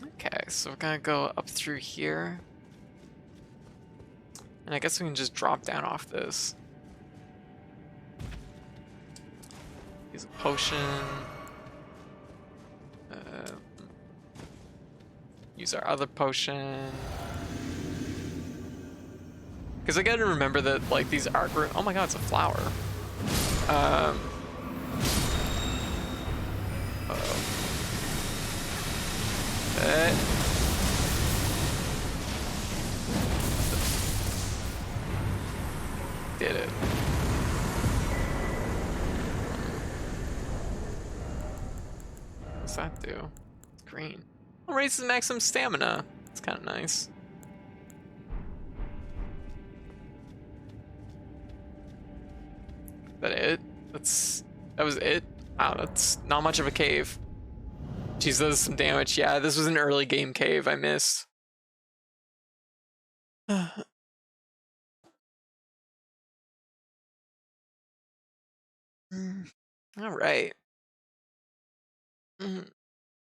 Okay, so we're gonna go up through here. And I guess we can just drop down off this. Use a potion. Use our other potion. Because I gotta remember that, like, these art room. Oh my god, it's a flower. Uh-oh. Did it. What's that do? It's green. Oh, raises maximum stamina. It's kind of nice. Is that it? That was it? Wow, that's not much of a cave. Jeez, that was some damage. Yeah, this was an early game cave I missed. All right.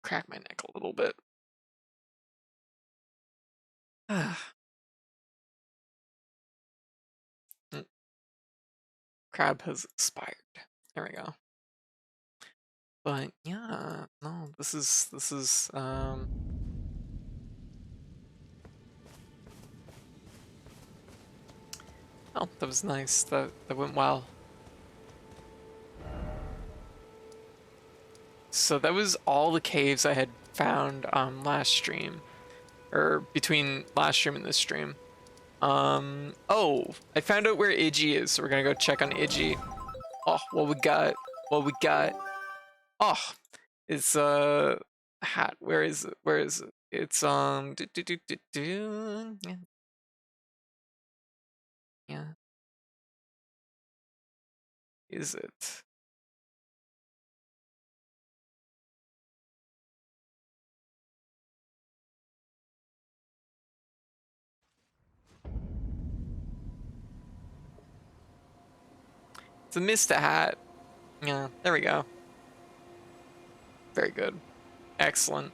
Crack my neck a little bit. Crab has expired. There we go. But yeah, no, this is oh, that was nice. That went well. So that was all the caves I had found last stream, or between last stream and this stream. Oh, I found out where Iggy is, so we're gonna go check on Iggy. Oh, what we got? What we got? Oh, it's a hat. Where is it? Where is it? It's yeah. Yeah. Is it? It's a Mista hat. Yeah, there we go. Very good. Excellent.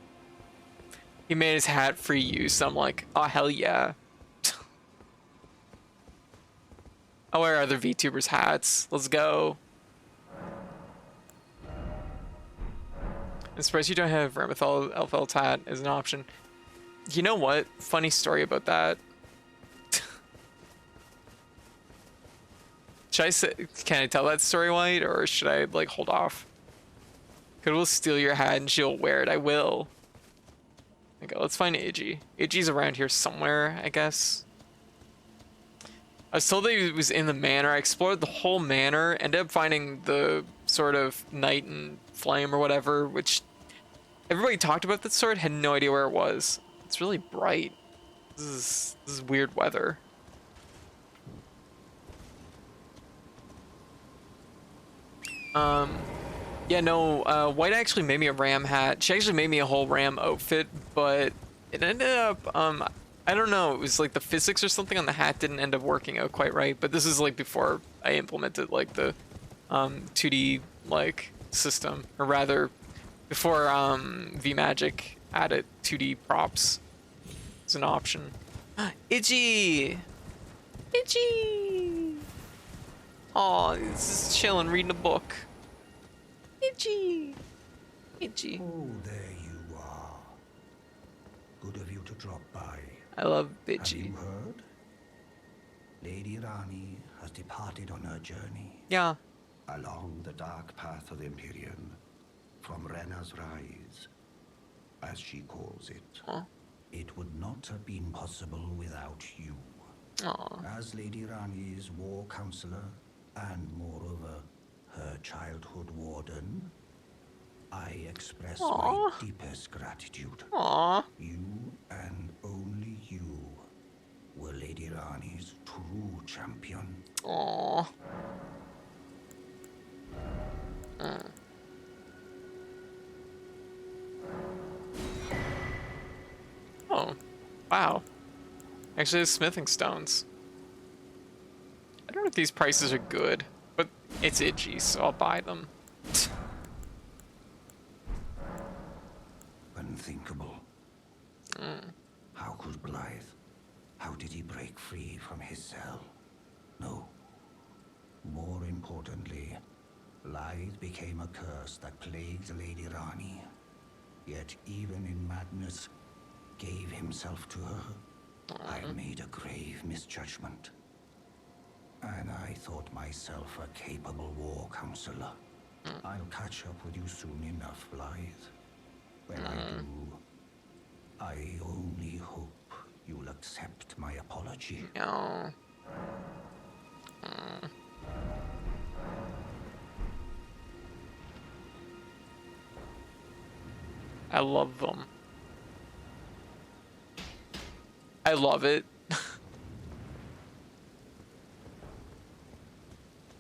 He made his hat free use. I'm like, oh, hell yeah. I'll wear other VTubers' hats. Let's go. I'm surprised you don't have Ramethal Elfel's hat as an option. You know what? Funny story about that. Should I say, can I tell that story, White, or should I like hold off? Could will steal your hat and she'll wear it. I will. Okay, let's find Iggy. Iggy's around here somewhere, I guess. I was told that he was in the manor. I explored the whole manor, ended up finding the sort of Night and Flame or whatever, which everybody talked about that sword, had no idea where it was. It's really bright. This is weird weather. Yeah, no, White actually made me a ram hat. She actually made me a whole ram outfit, but it ended up, I don't know, it was like the physics or something on the hat didn't end up working out quite right, but this is like before I implemented like the 2D like system, or rather before VMagic added 2D props as an option. Itchy! Itchy! Aw, this is chilling, reading a book. Itchy! Itchy. Oh, there you are. Good of you to drop by. I love Have Itchy. you heard? Lady Rani has departed on her journey. Yeah. Along the dark path of Empyrean, from Rena's Rise, as she calls it. Aw. It would not have been possible without you. Aw. As Lady Rani's war counselor, and moreover, her childhood warden, I express my deepest gratitude. Aw. You and only you were Lady Rani's true champion. Aw. Oh, wow. Actually, it's smithing stones. I don't know if these prices are good, but it's Itchy, so I'll buy them. Unthinkable. How could Blythe? How did he break free from his cell? No. More importantly, Blythe became a curse that plagued Lady Rani. Yet even in madness, gave himself to her. I made a grave misjudgment. And I thought myself a capable war counselor. I'll catch up with you soon enough, Blythe. When I do, I only hope you'll accept my apology. No. I love them. I love it.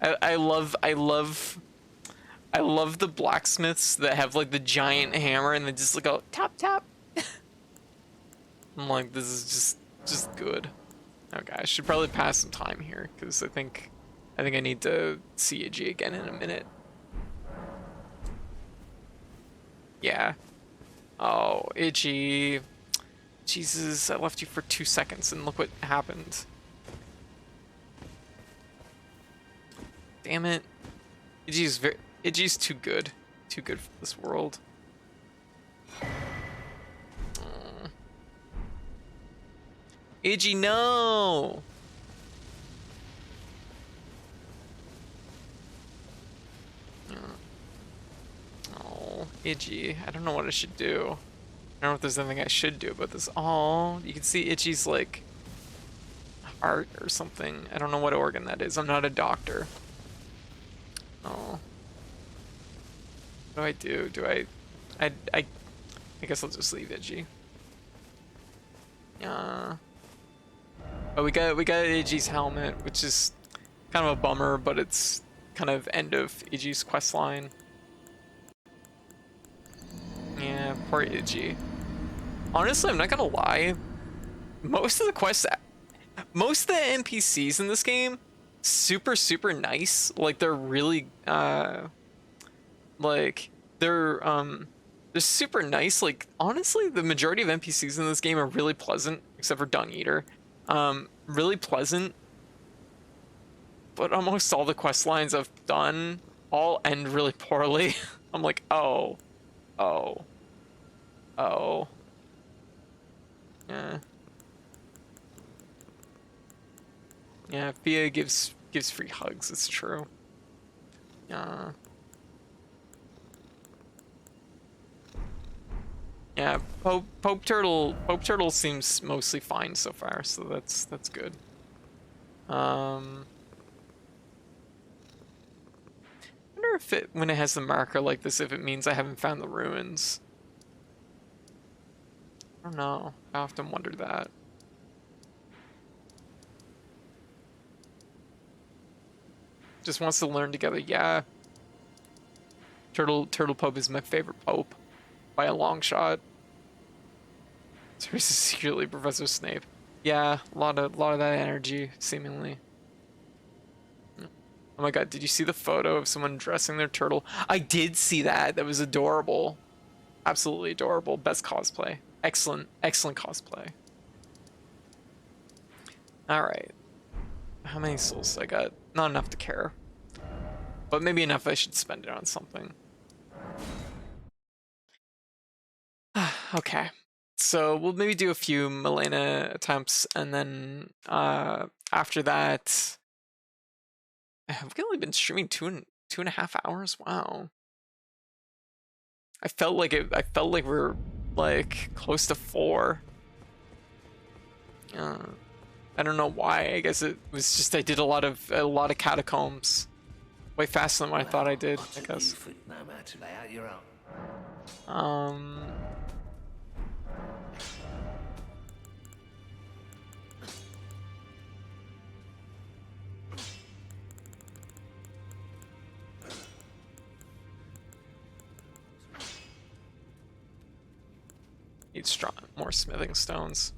I love the blacksmiths that have like the giant hammer and they just like go tap tap. I'm like, this is just good. Okay, I should probably pass some time here because I think I need to see Iggy again in a minute. Yeah. Oh, Iggy. Jesus, I left you for 2 seconds and look what happened. Damn it. Iggy's too good. Too good for this world. Iggy, no! Oh, Iggy. I don't know what I should do. I don't know if there's anything I should do about this. Oh, you can see Itchy's like heart or something. I don't know what organ that is. I'm not a doctor. Oh. What do I do? I guess I'll just leave Iggy. Yeah. But we got Iggy's helmet, which is kind of a bummer, but it's kind of end of Iggy's quest line. Yeah, poor Iggy. Honestly, I'm not gonna lie. Most of the NPCs in this game, super nice. Like they're really they're super nice. Like honestly, the majority of NPCs in this game are really pleasant, except for Dung Eater. Really pleasant. But almost all the quest lines I've done all end really poorly. I'm like, oh. Yeah. Yeah, Fia gives free hugs, it's true. Yeah. Yeah, Pope Turtle seems mostly fine so far, so that's good. I wonder if when it has the marker like this, if it means I haven't found the ruins. I don't know. I often wonder that. Just wants to learn together. Yeah. Turtle Pope is my favorite Pope by a long shot. So he's secretly Professor Snape. Yeah, a lot of that energy, seemingly. Oh my god, did you see the photo of someone dressing their turtle? I did see that. That was adorable. Absolutely adorable. Best cosplay. Excellent, excellent cosplay. All right. How many souls I got? Not enough to care. But maybe enough I should spend it on something. Okay. So we'll maybe do a few Elena attempts, and then after that, have we only been streaming two and a half hours? Wow. I felt like we're like close to 4. I don't know why. I guess it was just I did a lot of catacombs, way faster than what I thought I did. I guess. Need more smithing stones.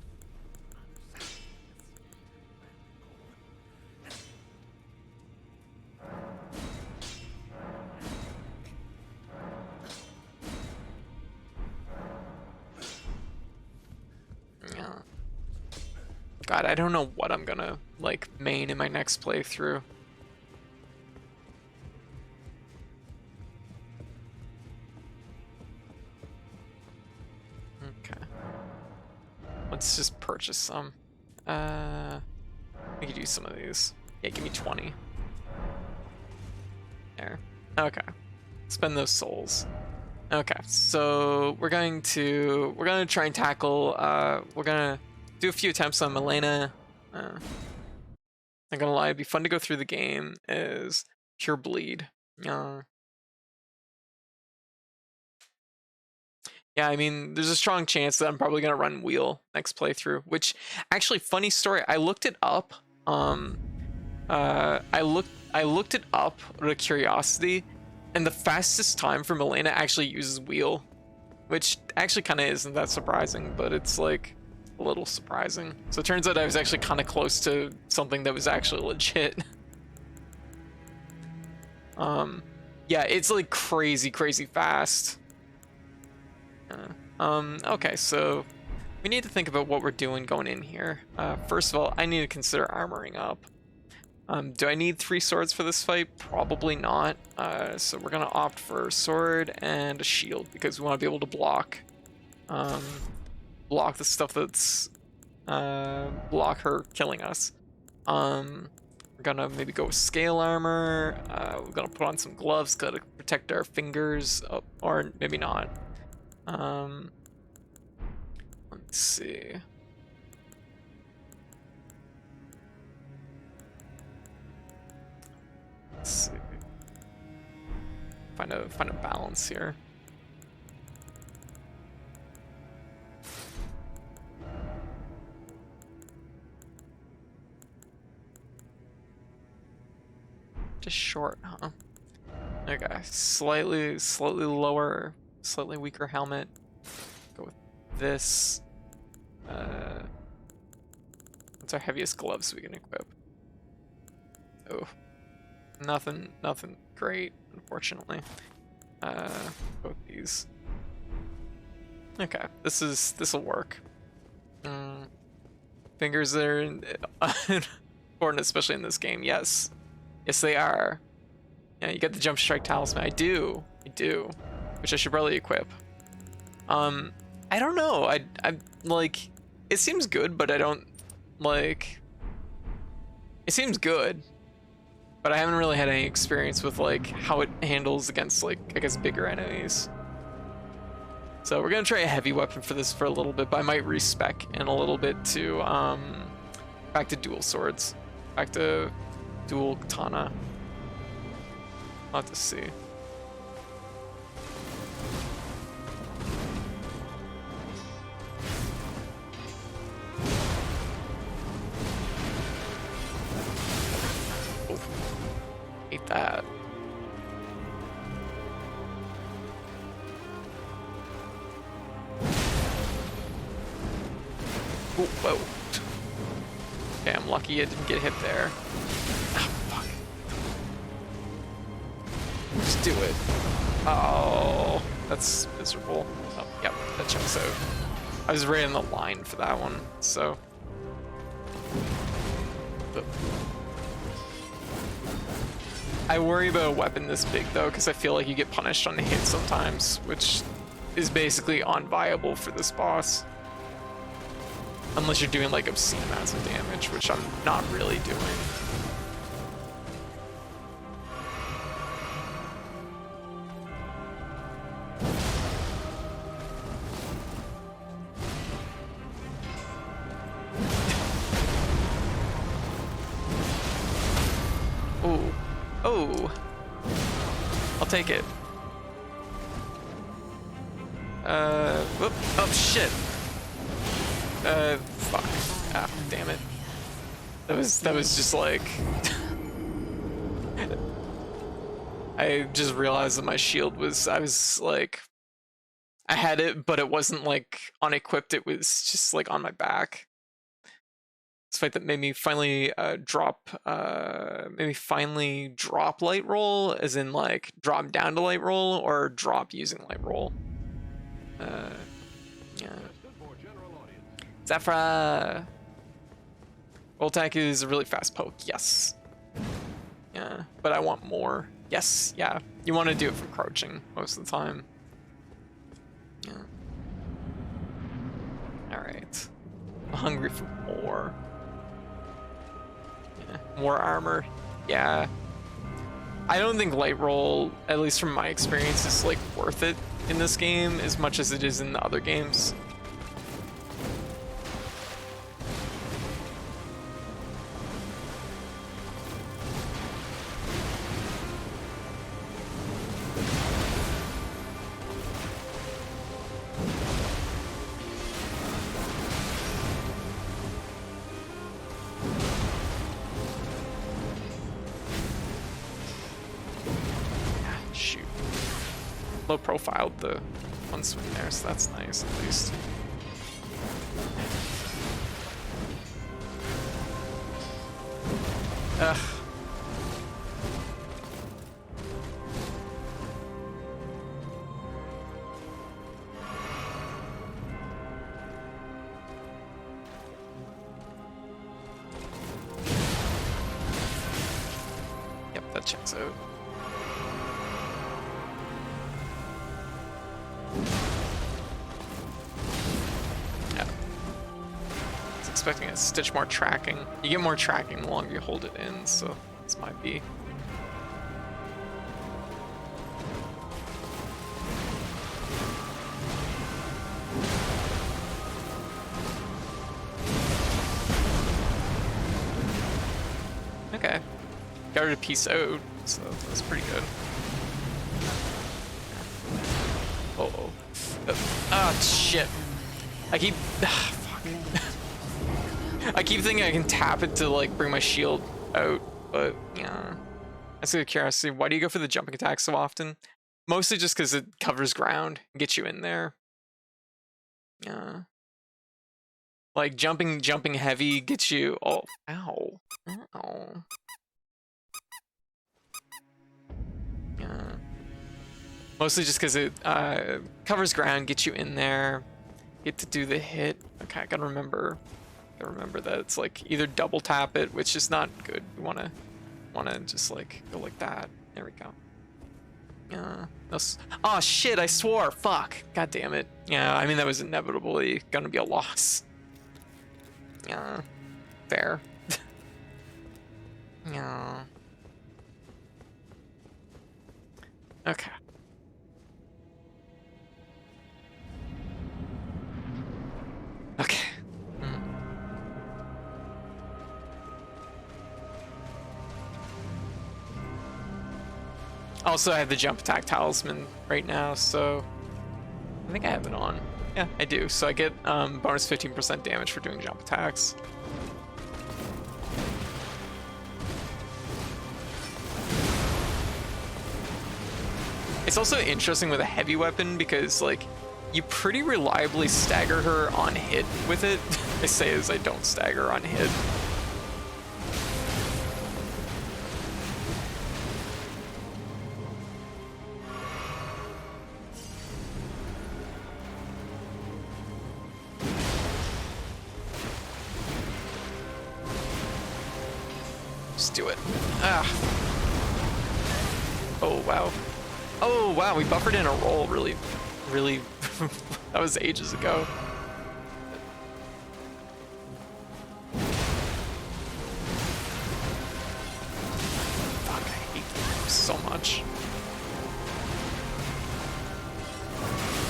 Yeah. God, I don't know what I'm gonna like main in my next playthrough. Okay. Let's just purchase some. We could use some of these. Yeah, give me 20. There. Okay. Spend those souls. Okay, so we're gonna try and tackle we're gonna do a few attempts on Elena. Not gonna lie, it'd be fun to go through the game as pure bleed. Yeah, I mean, there's a strong chance that I'm probably gonna run wheel next playthrough. Which, actually, funny story. I looked it up. I looked it up out of curiosity, and the fastest time for Elena actually uses wheel, which actually kind of isn't that surprising, but it's like a little surprising. So it turns out I was actually kind of close to something that was actually legit. Yeah, it's like crazy fast. Okay, so we need to think about what we're doing going in here. First of all, I need to consider armoring up. Do I need 3 swords for this fight? Probably not. So we're gonna opt for a sword and a shield because we want to be able to block the stuff that's block her killing us. We're gonna maybe go with scale armor. We're gonna put on some gloves, gotta protect our fingers, or maybe not. Let's see. Let's see. Find a balance here. Just short, huh? Okay, slightly lower, slightly weaker helmet. Go with this. What's our heaviest gloves we can equip? Oh, nothing great, unfortunately. Go with these. Okay, this'll work. Fingers are important, especially in this game. Yes, they are. Yeah, you get the jump strike talisman. I do, which I should probably equip. I don't know. I like. It seems good, but I don't like. It seems good, but I haven't really had any experience with like how it handles against like I guess bigger enemies. So we're gonna try a heavy weapon for this for a little bit, but I might respec in a little bit to back to dual swords, back to dual katana. I'll have to see. Oh, hate that. Oh, whoa. Okay, I'm lucky it didn't get hit there. Oh, fuck. Just do it. Oh. That's miserable. Oh, yep, that checks out. I was right in the line for that one, so. But I worry about a weapon this big though, because I feel like you get punished on a hit sometimes, which is basically unviable for this boss. Unless you're doing like obscene amounts of damage, which I'm not really doing. Oh, oh, I'll take it. Whoop. Oh shit. Fuck. Ah, damn it. That was just like I just realized that my shield was, I was like, I had it, but it wasn't like unequipped, it was just like on my back. This fight that made me finally drop light roll, as in like drop down to light roll or drop using light roll. Yeah. Zafra! Roll attack is a really fast poke, yes. Yeah, but I want more. Yes, yeah. You want to do it from crouching most of the time. Yeah. Alright. I'm hungry for more. Yeah. More armor. Yeah. I don't think light roll, at least from my experience, is like worth it in this game as much as it is in the other games. Low profiled the one swing there, so that's nice at least. Ugh. Yep, that checks out. Expecting a stitch more tracking. You get more tracking the longer you hold it in, so this might be. Okay. Got her to piece out, so that's pretty good. Uh-oh. Ah, shit. I keep... I keep thinking I can tap it to like bring my shield out, but yeah. That's a curiosity. Why do you go for the jumping attack so often? Mostly just because it covers ground and gets you in there. Yeah. Like jumping heavy gets you. Oh, ow, ow. Yeah. Mostly just because it covers ground, gets you in there, get to do the hit. Okay, I gotta remember that it's like either double tap it, which is not good. You wanna just like go like that. There we go. Yeah. Oh shit! I swore. Fuck. God damn it. Yeah. I mean that was inevitably gonna be a loss. Yeah. Fair. Yeah. Okay. Okay. Also, I have the jump attack talisman right now, so I think I have it on. Yeah, I do. So I get bonus 15% damage for doing jump attacks. It's also interesting with a heavy weapon because, like, you pretty reliably stagger her on hit with it. I say as I don't stagger on hit. Just do it. Ah. Oh, wow. Oh, wow, we buffered in a roll really, really... that was ages ago. Fuck, I hate them so much.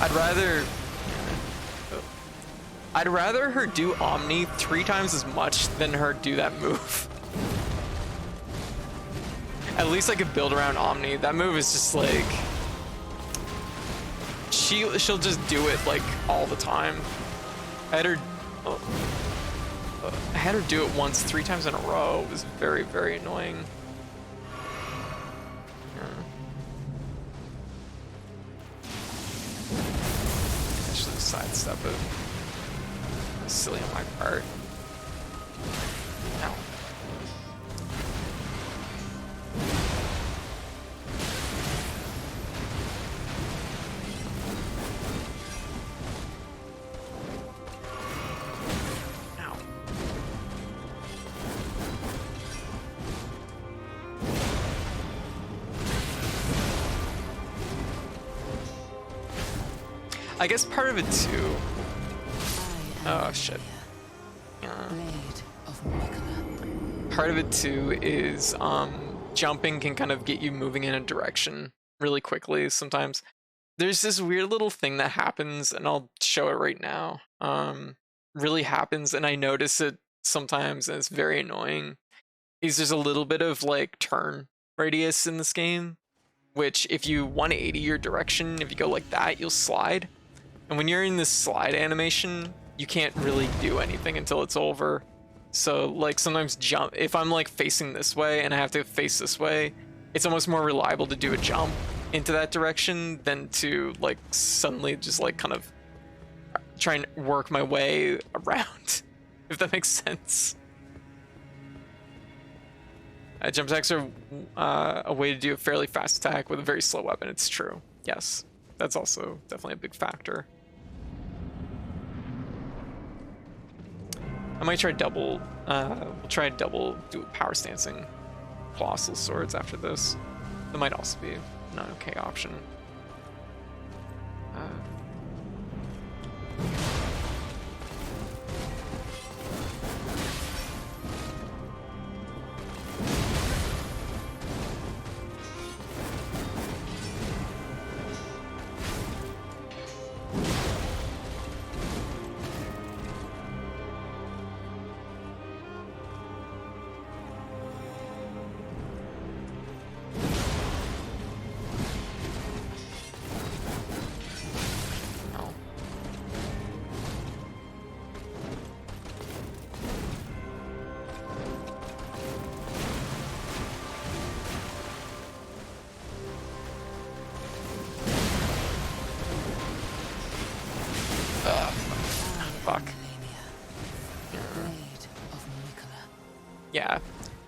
I'd rather her do Omni 3 times as much than her do that move. At least I could build around Omni. That move is just like... She'll just do it like all the time. I had her do it once 3 times in a row. It was very, very annoying. I should have sidestepped it. Silly on my part. Ow. Ow. I guess part of it too. Oh shit. Part of it too is jumping can kind of get you moving in a direction really quickly sometimes. There's this weird little thing that happens, and I'll show it right now. Really happens, and I notice it sometimes, and it's very annoying. Is there's a little bit of like turn radius in this game, which if you 180 your direction, if you go like that, you'll slide. And when you're in this slide animation, you can't really do anything until it's over. So like sometimes jump, if I'm like facing this way and I have to face this way, it's almost more reliable to do a jump into that direction than to like suddenly just like kind of try and work my way around, if that makes sense. Jump attacks are a way to do a fairly fast attack with a very slow weapon. It's true. Yes, that's also definitely a big factor. I might try double, we'll try double do power stancing colossal swords after this. That might also be an okay option.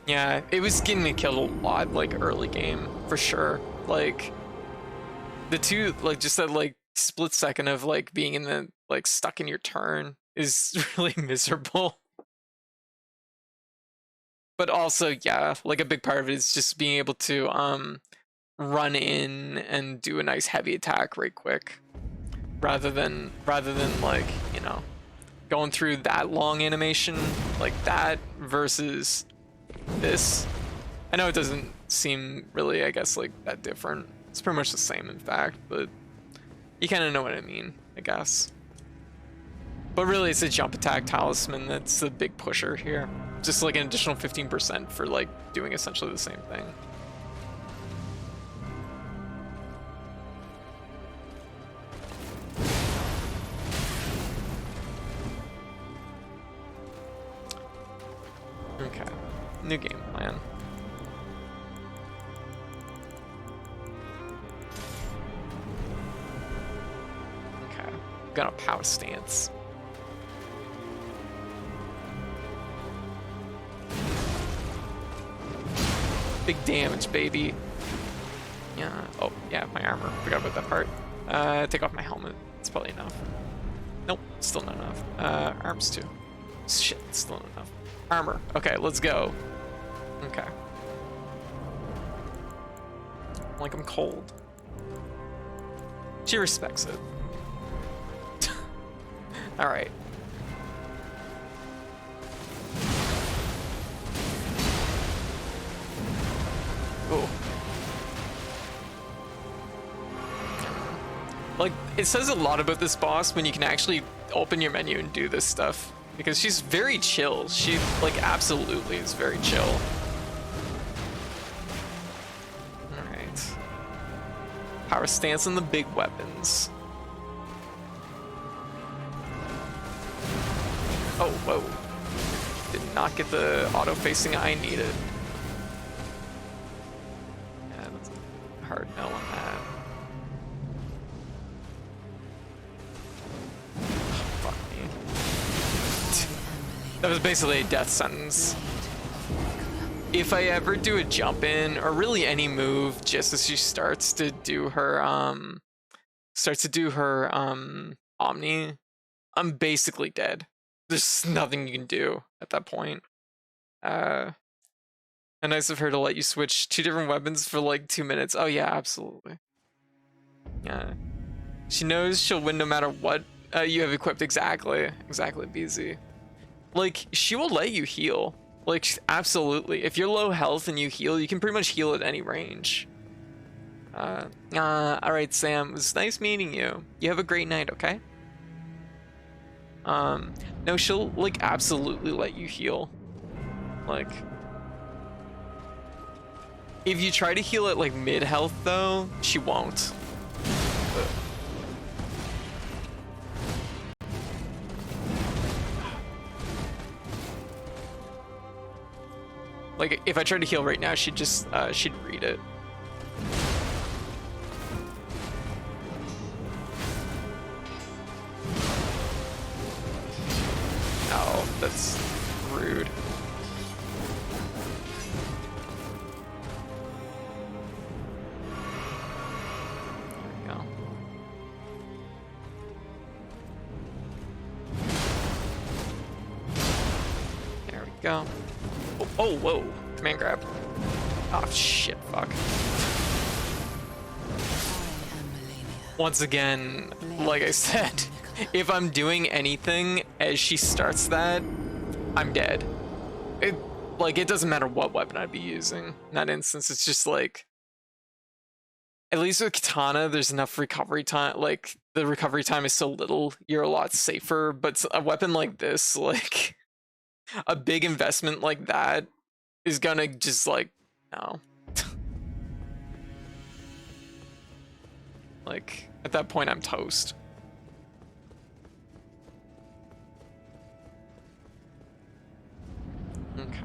Yeah, it was getting me killed a lot, like, early game, for sure. Like, the two, like, just that, like, split second of, like, being in the, like, stuck in your turn is really miserable. But also, yeah, like, a big part of it is just being able to, run in and do a nice heavy attack right quick. Rather than, like, you know, going through that long animation like that versus this. I know it doesn't seem really, I guess, like that different. It's pretty much the same, in fact, but you kind of know what I mean, I guess. But really, it's a jump attack talisman that's the big pusher here. Just like an additional 15% for like doing essentially the same thing. Okay, new game plan. Okay, got a power stance. Big damage, baby. Yeah. Oh, yeah, my armor. Forgot about that part. Take off my helmet. It's probably enough. Nope, still not enough. Arms too. Shit, still not enough. Armor. Okay, let's go. Okay. Like I'm cold. She respects it. All right. Ooh. Like, it says a lot about this boss when you can actually open your menu and do this stuff. Because she's very chill. She, like, absolutely is very chill. Alright. Power stance on the big weapons. Oh, whoa. Did not get the auto-facing I needed. Yeah, that's a hard no on that. Fuck me. That was basically a death sentence. If I ever do a jump in, or really any move, just as she starts to do her Omni, I'm basically dead. There's nothing you can do at that point. And nice of her to let you switch 2 different weapons for like 2 minutes. Oh yeah, absolutely. Yeah. She knows she'll win no matter what you have equipped. Exactly, BZ. Like, she will let you heal. Like, absolutely. If you're low health and you heal, you can pretty much heal at any range. Alright, Sam, it was nice meeting you. You have a great night, okay? No, she'll, like, absolutely let you heal. Like, if you try to heal at, like, mid-health, though, she won't. Like, if I tried to heal right now, she'd just, she'd read it. Oh, that's rude. There we go. There we go. Oh, whoa. Command grab. Oh, shit, fuck. Once again, like I said, if I'm doing anything as she starts that, I'm dead. It doesn't matter what weapon I'd be using in that instance. It's just like, at least with Katana, there's enough recovery time. Like, the recovery time is so little, you're a lot safer. But a weapon like this, like, a big investment like that is gonna just, like, no. Like, at that point, I'm toast. Okay.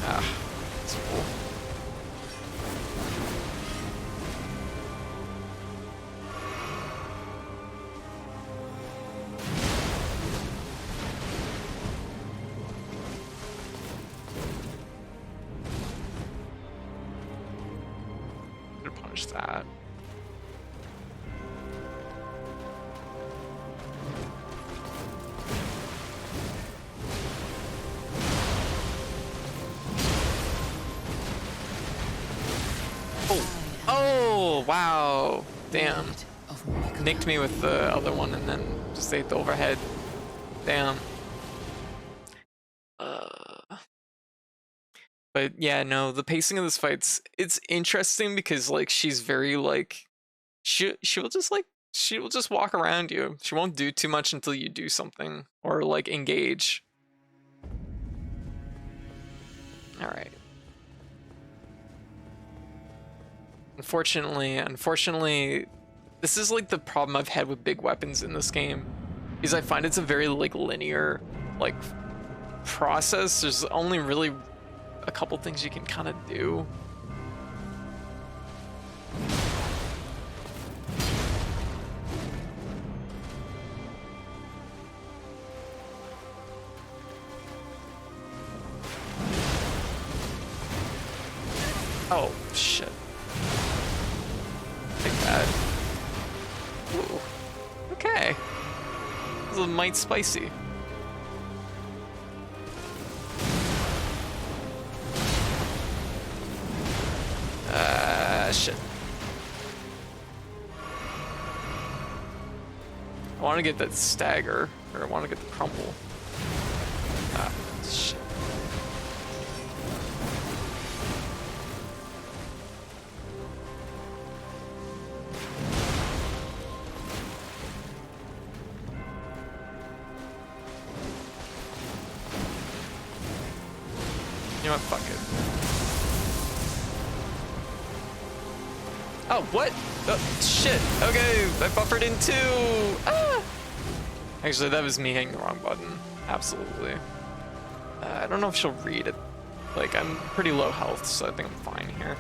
That's cool. Gonna punish that. Oh, wow. Damn. Nicked me with the other one and then just ate the overhead. Damn. But yeah, no, the pacing of this fight's, it's interesting because, like, she's very, like, she'll just walk around you. She won't do too much until you do something or, like, engage. All right. Unfortunately, this is, like, the problem I've had with big weapons in this game, is I find it's a very, like, linear, like, process. There's only really a couple things you can kind of do. Oh, shit. Take that. Ooh. Okay. This is a mite spicy. Shit. I want to get that stagger, or I want to get the crumple. Ah, shit. You know what? Fuck it. Oh, what? Oh, shit. Okay, I buffered in too. Ah! Actually, that was me hitting the wrong button. Absolutely. I don't know if she'll read it. Like, I'm pretty low health, so I think I'm fine here.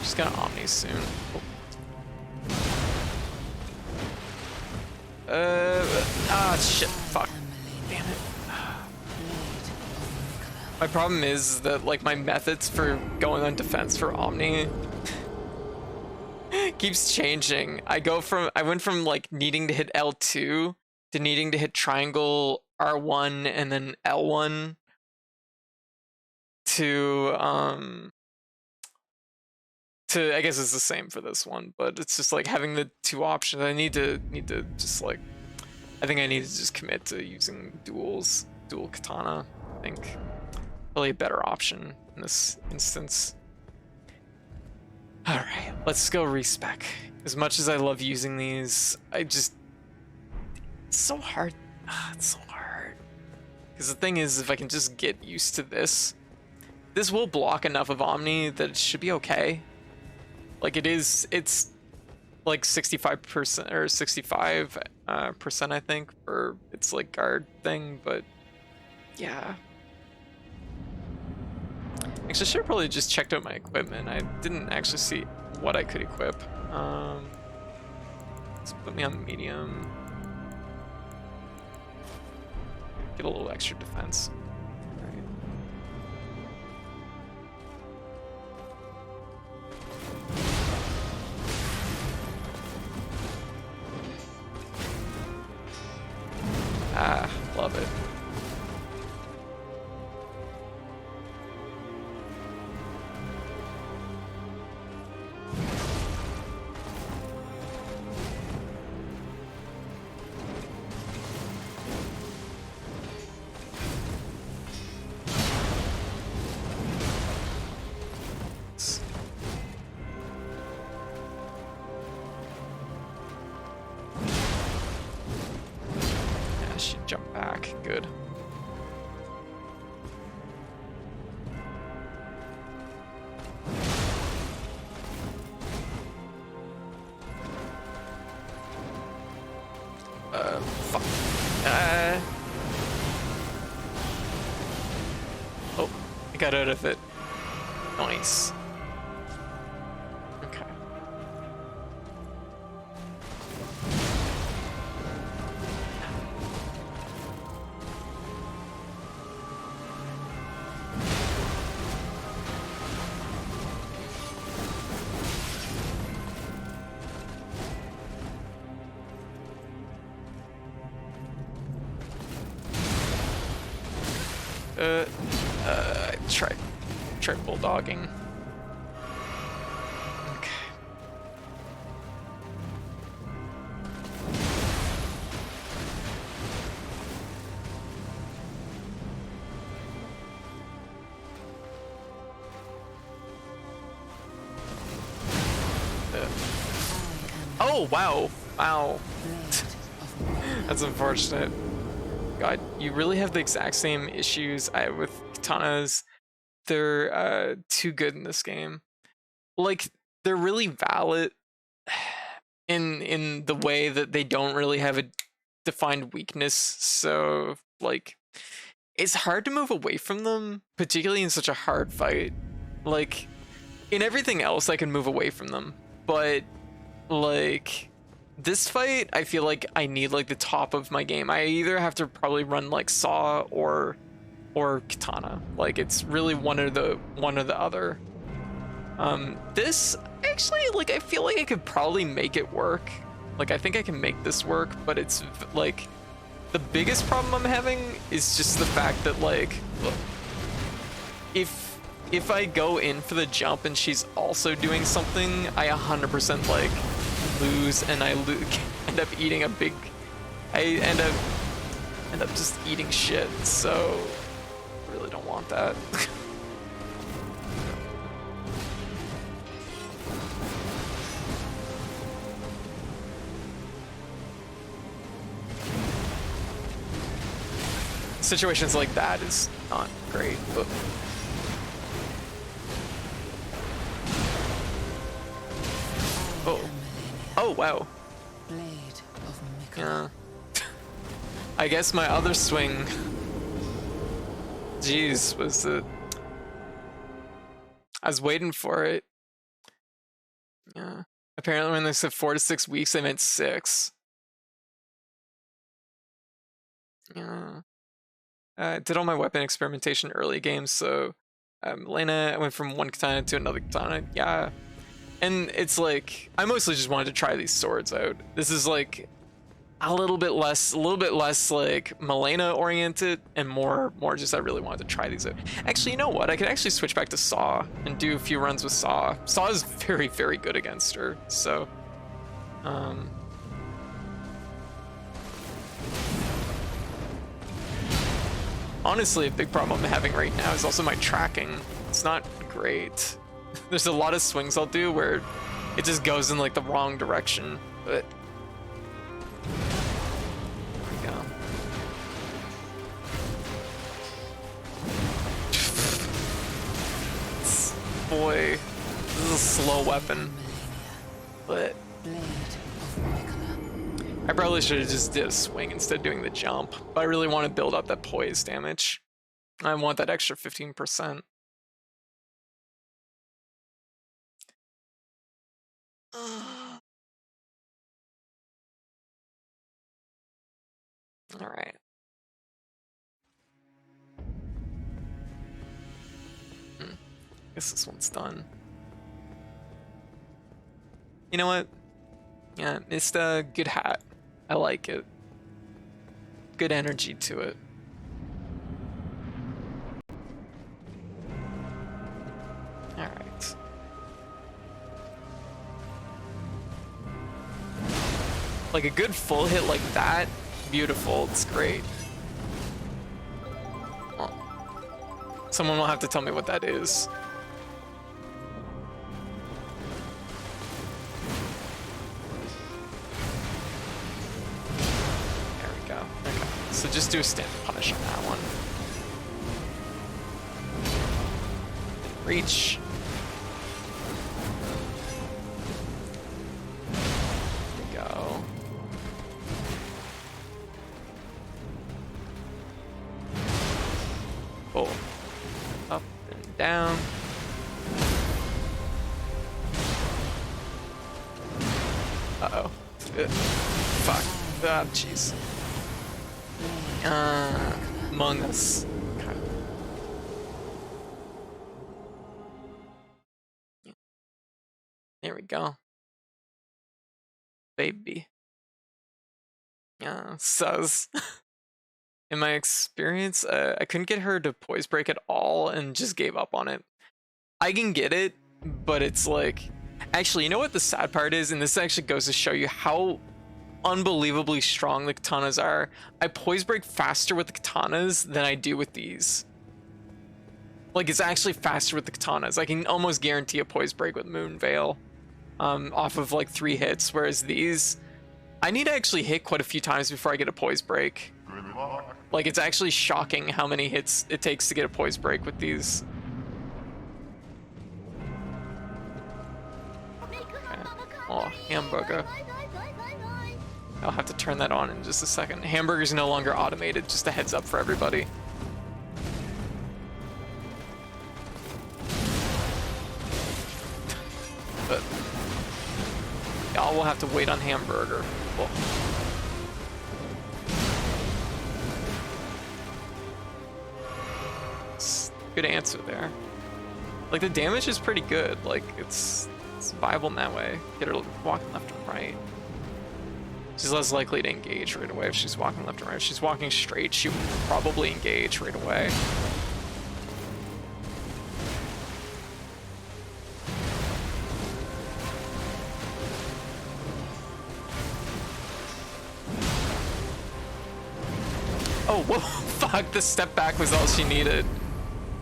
She's gonna Omni soon. Oh. Shit, fuck. Damn it. My problem is that, like, my methods for going on defense for Omni keeps changing. I went from, like, needing to hit L2 to needing to hit triangle R1 and then L1 to, I guess it's the same for this one, but it's just like having the two options. I need to just like, I think I need to just commit to using dual katana. I think really a better option in this instance. All right, let's go respec. As much as I love using these, it's so hard. It's so hard. Because the thing is, if I can just get used to this will block enough of Omni that it should be okay. Like it's like 65% or 65% I think for its like guard thing, but yeah. Actually, I should have probably just checked out my equipment. I didn't actually see what I could equip. Let's put me on medium. Get a little extra defense. Ah, love it. Jump back, good. Fuck. Oh, I got out of it. Nice. Okay. Try bulldogging. Okay. Oh wow! Wow. That's unfortunate. God, you really have the exact same issues I have with katanas. They're too good in this game. Like, they're really valid in the way that they don't really have a defined weakness. So, like, it's hard to move away from them, particularly in such a hard fight. Like, in everything else I can move away from them, but like this fight I feel like I need like the top of my game. I either have to probably run like Saw or Katana. Like it's really one or the other. This actually, like, I feel like I could probably make it work. Like I think I can make this work, but it's like the biggest problem I'm having is just the fact that like if I go in for the jump and she's also doing something, I 100% like lose, and I end up eating a big. I end up just eating shit. So I really don't want that. Situations like that is not great, but oh wow. Yeah. I guess my other swing, jeez, was the. I was waiting for it. Yeah. Apparently, when they said 4 to 6 weeks, they meant 6. Yeah. Did all my weapon experimentation early games, so Elena, I went from one katana to another katana. Yeah. And it's like I mostly just wanted to try these swords out. This is like a little bit less like Milena oriented and more just I really wanted to try these out. Actually, you know what? I could actually switch back to Saw and do a few runs with Saw. Saw is very, very good against her. So honestly, a big problem I'm having right now is also my tracking. It's not great. There's a lot of swings I'll do where it just goes in like the wrong direction, but there we go. Boy, this is a slow weapon, but I probably should have just did a swing instead of doing the jump, but I really want to build up that poise damage. I want that extra 15%. All right. Guess this one's done. You know what? Yeah, it's a good hat. I like it. Good energy to it. All right. Like a good full hit like that, beautiful, it's great. Oh. Someone will have to tell me what that is. There we go. Okay. So just do a standard punish on that one. Reach. Pull up and down. Uh-oh. Fuck. Ah, jeez. Among Us. Okay. There we go. Baby. Yeah, sus. In my experience, I couldn't get her to poise break at all and just gave up on it. I can get it, but it's like... Actually, you know what the sad part is? And this actually goes to show you how unbelievably strong the katanas are. I poise break faster with the katanas than I do with these. Like, it's actually faster with the katanas. I can almost guarantee a poise break with Moon Veil off of like 3 hits, whereas these... I need to actually hit quite a few times before I get a poise break. Like, it's actually shocking how many hits it takes to get a poise break with these. Okay. Oh, hamburger. I'll have to turn that on in just a second. Hamburger's no longer automated, just a heads up for everybody. but y'all will have to wait on hamburger. Cool. Good answer there. Like, the damage is pretty good. Like, it's viable in that way. Get her walking left and right. She's less likely to engage right away if she's walking left and right. If she's walking straight, she would probably engage right away. Oh, whoa, fuck, the step back was all she needed.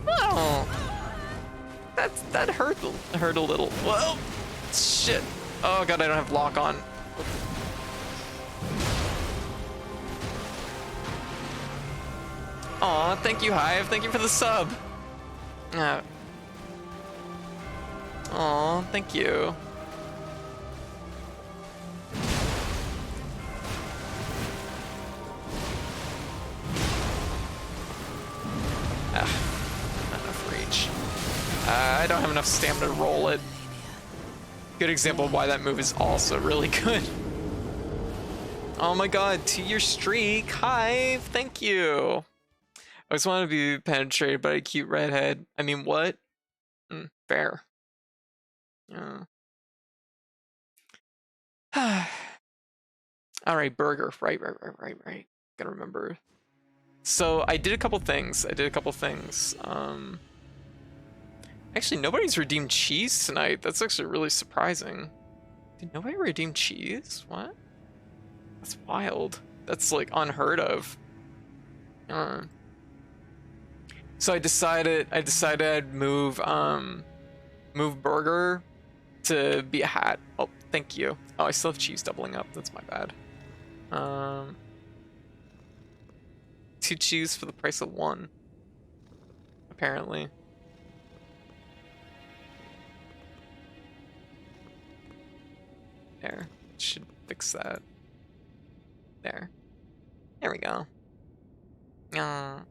Oh, that hurt a little. Whoa, shit. Oh god, I don't have lock on. Aw, thank you, Hive. Thank you for the sub. Aw, thank you. Not enough reach. I don't have enough stamina to roll it. Good example of why that move is also really good. Oh my god, 2-year streak. Hive, thank you. I just want to be penetrated by a cute redhead. I mean, what? Fair. Yeah. All right, burger. Right. Gotta remember. So I did a couple things. Actually, nobody's redeemed cheese tonight. That's actually really surprising. Did nobody redeem cheese? What? That's wild. That's like unheard of. So I decided I'd move burger to be a hat. Oh, thank you. Oh, I still have cheese doubling up. That's my bad. 2 cheese for the price of 1. Apparently. There. Should fix that. There. There we go. Oh,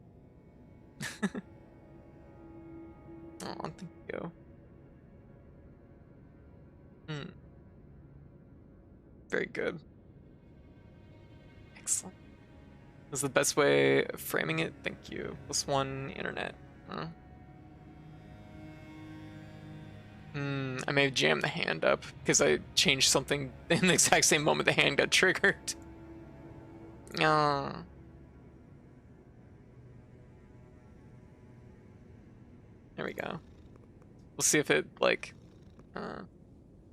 thank you. Very good. Excellent. That's the best way of framing it. Thank you. +1 internet. Huh? I may have jammed the hand up because I changed something in the exact same moment the hand got triggered. There we go. We'll see if it, like...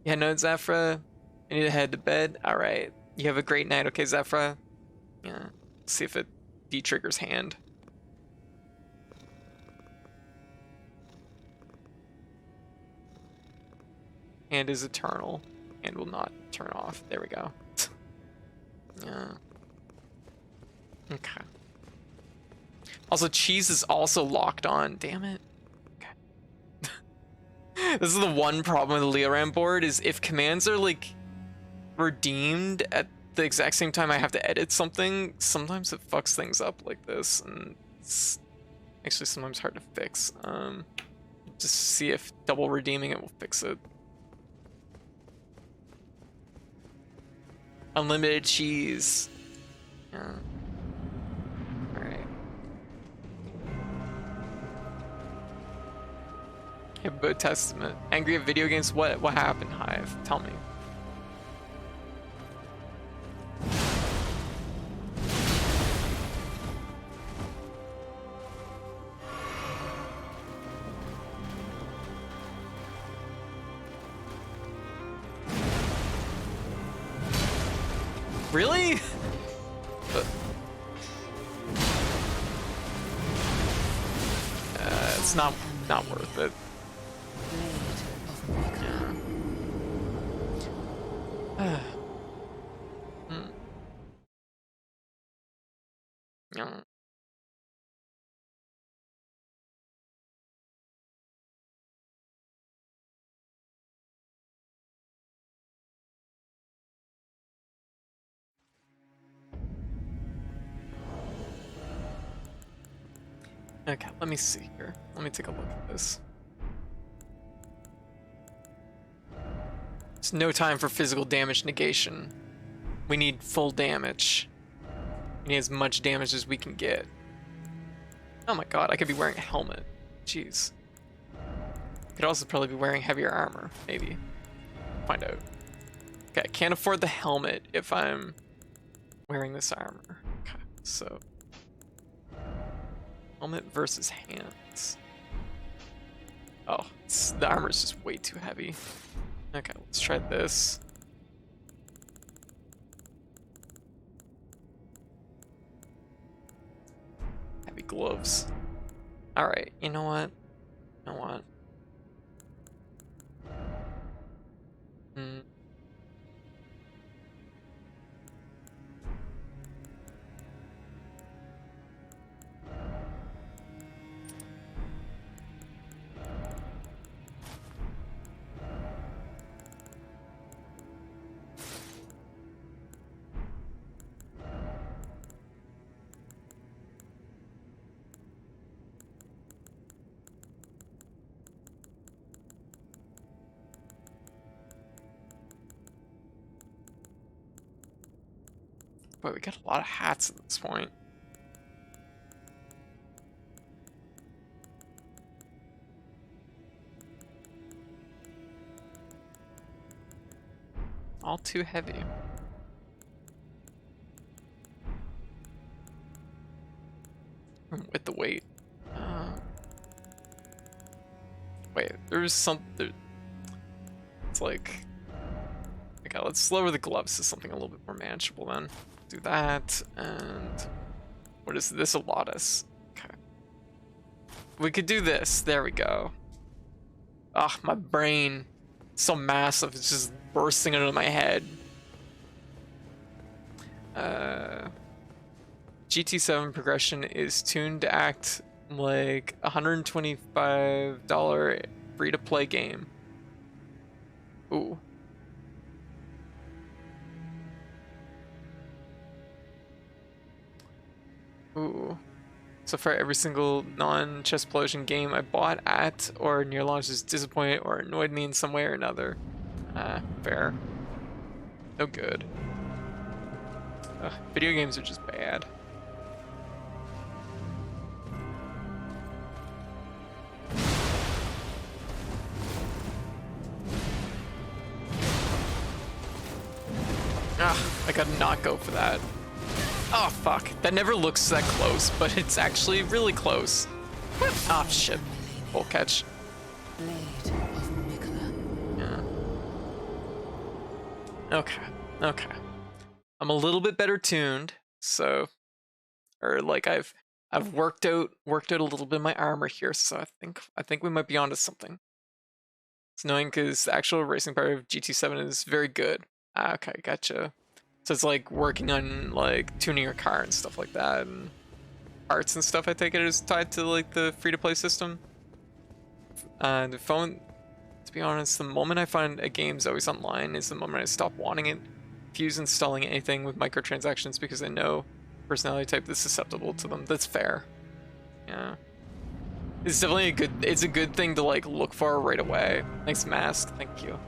Yeah, no, Zafra. I need to head to bed. Alright. You have a great night, okay, Zafra? Yeah. See if it de-triggers hand. Hand is eternal. Hand will not turn off. There we go. Yeah. Okay. Also, cheese is also locked on. Damn it. Okay. This is the one problem with the Leoram board, is if commands are, like, redeemed at the exact same time I have to edit something, sometimes it fucks things up like this, and it's actually sometimes hard to fix. Just see if double redeeming it will fix it. Unlimited cheese. Yeah. Alright. Hippo Testament. Angry at video games? What happened, Hive? Tell me. Really? It's not worth it. Yeah. Yeah. Okay, let me see here. Let me take a look at this. There's no time for physical damage negation. We need full damage. We need as much damage as we can get. Oh my god, I could be wearing a helmet. Jeez. Could also probably be wearing heavier armor, maybe. Find out. Okay, I can't afford the helmet if I'm wearing this armor. Okay, so helmet versus hands. Oh, the armor is just way too heavy. Okay, let's try this. Heavy gloves. Alright, you know what? You know what? Boy, we got a lot of hats at this point. All too heavy. With the weight. Wait, there's something. It's like. Okay, let's lower the gloves to something a little bit more manageable then. Do that, and what is this? A lattice. Okay. We could do this. There we go. Ah, my brain. So massive, it's just bursting out of my head. GT7 progression is tuned to act like a $125 free-to-play game. Ooh. Ooh. So far, every single non-Chessplosion game I bought at or near launch has disappointed or annoyed me in some way or another. Fair. No good. Video games are just bad. I gotta not go for that. Oh, fuck. That never looks that close, but it's actually really close. Ah, oh, shit. Full catch. Yeah. Okay. Okay. I'm a little bit better tuned, so... Or, like, I've worked out a little bit of my armor here, so I think we might be onto something. It's annoying because the actual racing part of GT7 is very good. Ah, okay, gotcha. So it's like working on like tuning your car and stuff like that, and parts and stuff. I take it is tied to like the free-to-play system. The phone, to be honest, the moment I find a game's always online is the moment I stop wanting it. Refuse installing anything with microtransactions because I know personality type is susceptible to them. That's fair. Yeah, it's definitely it's a good thing to like look for right away. Thanks, Mask. Thank you.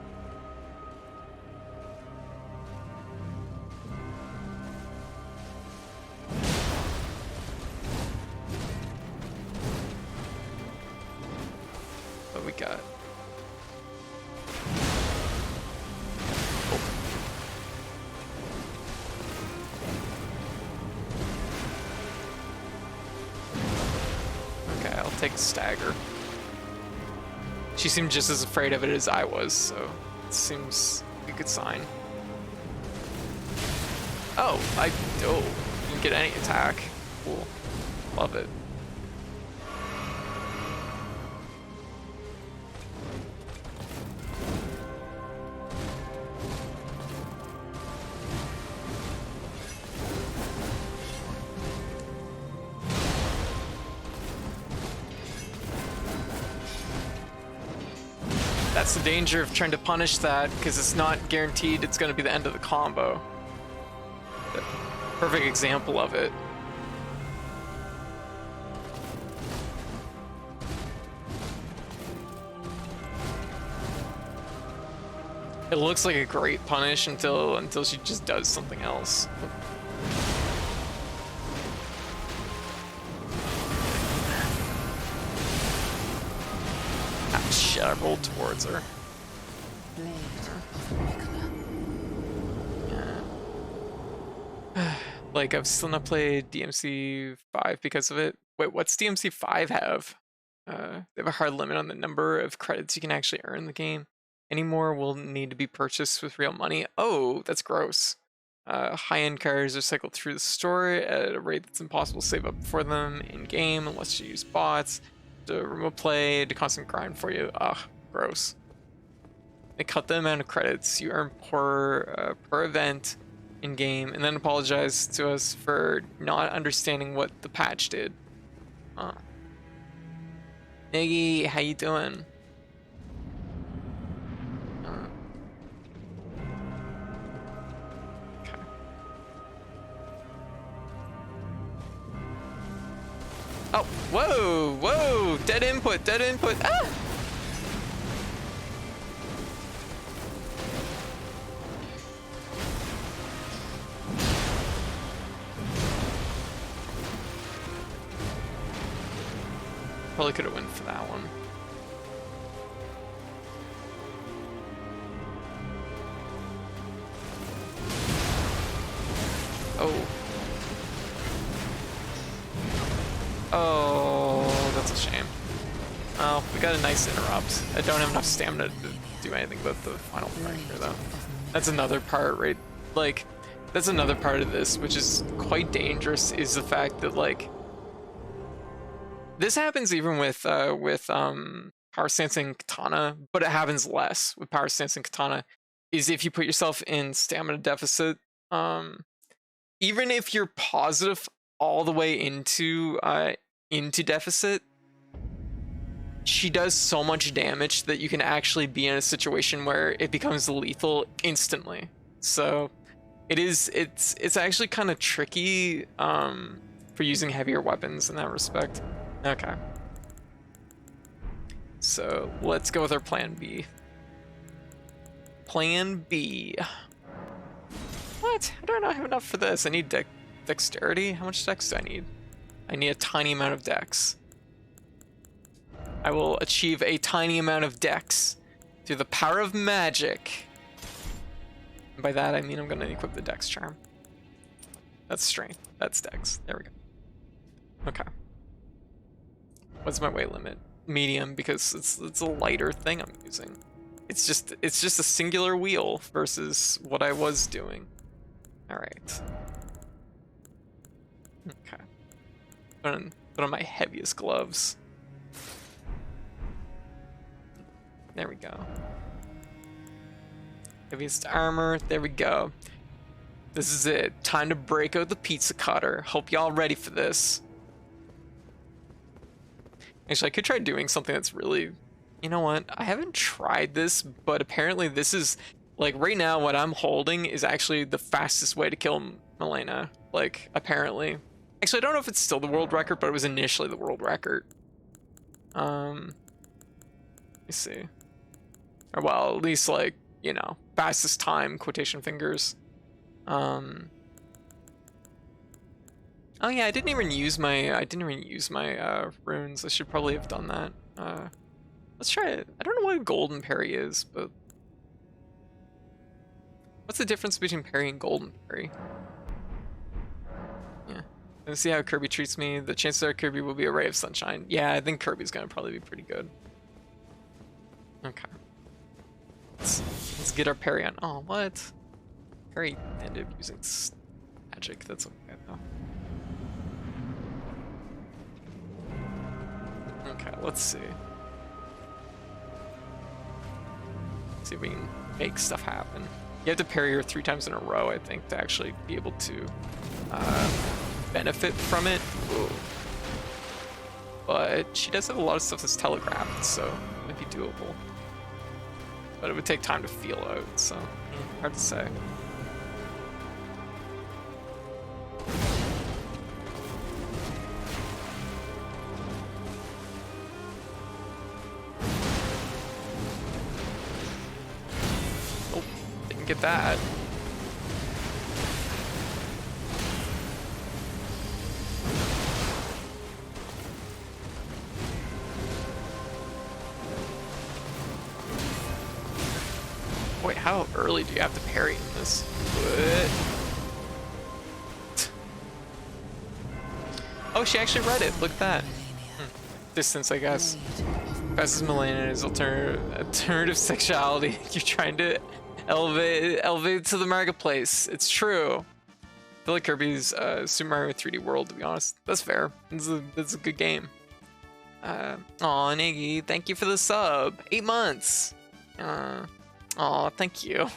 What we got? Oh. Okay, I'll take Stagger. She seemed just as afraid of it as I was, so it seems a good sign. Oh, didn't get any attack. Cool. Love it. That's the danger of trying to punish that, because it's not guaranteed it's going to be the end of the combo. Perfect example of it. It looks like a great punish until she just does something else. Ah, shit, I rolled towards her. Yeah. Like, I've still not played DMC 5 because of it. Wait, what's DMC 5 have? They have a hard limit on the number of credits you can actually earn in the game. Any more will need to be purchased with real money. Oh, that's gross. High-end cars are cycled through the store at a rate that's impossible to save up for them in-game unless you use bots. To remote play, to constant grind for you. Ugh, gross. They cut the amount of credits you earn per event in-game, and then apologize to us for not understanding what the patch did. Niggy, how you doing? Okay. Oh, whoa, whoa, dead input, dead input. Ah! Probably could have went for that one. Oh. Oh, that's a shame. Oh, we got a nice interrupt. I don't have enough stamina to do anything about the final part here, though. That's another part, right? Like, that's another part of this, which is quite dangerous, is the fact that, like, this happens even with Power Stance and Katana, but it happens less with Power Stance and Katana, is if you put yourself in stamina deficit, even if you're positive all the way into deficit, she does so much damage that you can actually be in a situation where it becomes lethal instantly. So it's actually kind of tricky for using heavier weapons in that respect. Okay. So let's go with our plan B. Plan B. What? I don't have enough for this. I need dexterity. How much dex do I need? I need a tiny amount of dex. I will achieve a tiny amount of dex through the power of magic. And by that, I mean I'm going to equip the dex charm. That's strength. That's dex. There we go. Okay. What's my weight limit? Medium, because it's a lighter thing I'm using. It's just a singular wheel versus what I was doing. All right. Okay. Put on my heaviest gloves. There we go. Heaviest armor. There we go. This is it. Time to break out the pizza cutter. Hope y'all ready for this. Actually, I could try doing something that's really... You know what? I haven't tried this, but apparently this is... Like, right now, what I'm holding is actually the fastest way to kill Elena. Like, apparently. Actually, I don't know if it's still the world record, but it was initially the world record. Let me see. Or, well, at least, like, you know, fastest time, quotation fingers. Oh yeah, I didn't even use my runes. I should probably have done that. Let's try it. I don't know what a golden parry is, but what's the difference between parry and golden parry? Yeah. Let's see how Kirby treats me. The chances are Kirby will be a ray of sunshine. Yeah, I think Kirby's gonna probably be pretty good. Okay. Let's get our parry on. Oh, what? Parry ended up using magic. That's okay though. Okay, let's see. See if we can make stuff happen. You have to parry her 3 times in a row, I think, to actually be able to benefit from it. Ooh. But she does have a lot of stuff that's telegraphed, so it might be doable. But it would take time to feel out, so hard to say. Oh, Get that. Wait, how early do you have to parry in this? What? Oh, she actually read it. Look at that. Distance, I guess. Passes Elena is alternative sexuality. You're trying to elevate to the marketplace. It's true. I feel like Kirby's Super Mario 3D World, to be honest. That's fair. It's a good game. Aw, Niggy, thank you for the sub. 8 months. Aw, thank you.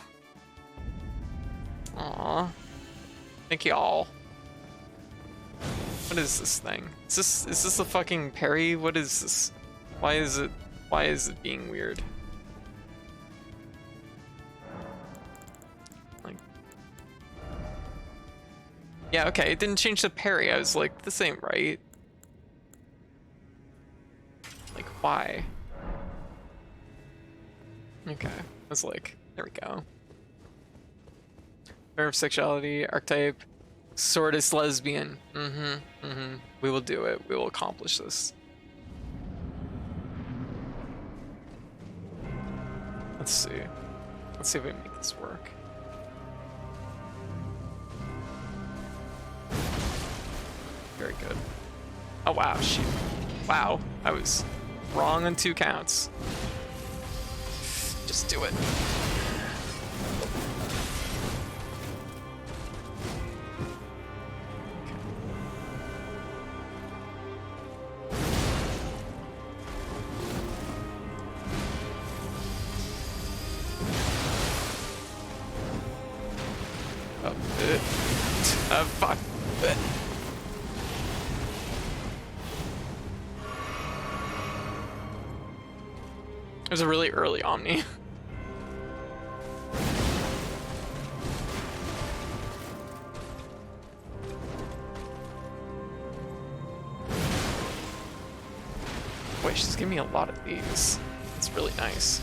Aw. Thank you all. What is this thing? Is this a fucking parry? What is this? Why is it being weird? Like, yeah, okay, it didn't change the parry. I was like, this ain't right. Like, why? Okay, I was like, there we go. Pair of sexuality, archetype, swordist lesbian. We will do it. We will accomplish this. Let's see. Let's see if we can make this work. Very good. Oh wow, shoot. Wow, I was wrong on 2 counts. Just do it. Fuck. It was a really early Omni. Wait, she's giving me a lot of these. It's really nice.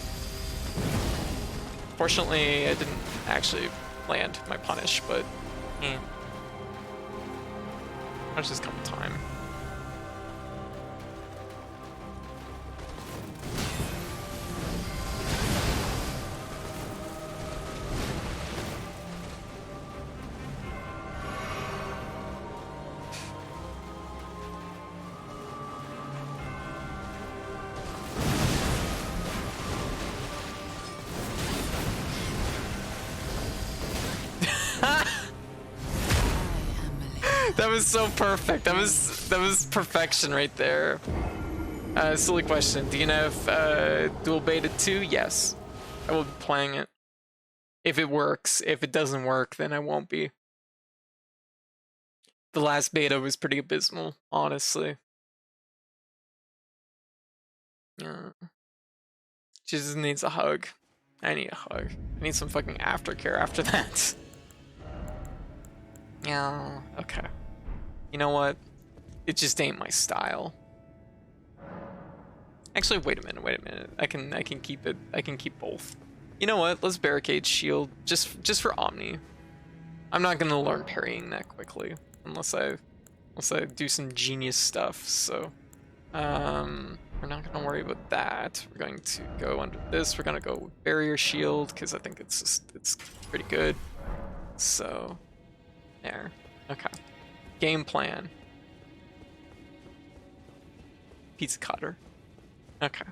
Fortunately, I didn't actually land my punish, but I'll just come time. That was so perfect. That was perfection right there. Silly question. DNF dual beta 2? Yes. I will be playing it. If it works. If it doesn't work, then I won't be. The last beta was pretty abysmal, honestly. She just needs a hug. I need a hug. I need some fucking aftercare after that. Yeah, okay. You know what? It just ain't my style. Actually, wait a minute. I can keep it. I can keep both. You know what? Let's barricade shield just for Omni. I'm not gonna learn parrying that quickly unless I do some genius stuff. So, we're not gonna worry about that. We're going to go under this. We're gonna go with barrier shield because I think it's pretty good. So, there. Okay. Game plan. Pizza cutter. Okay.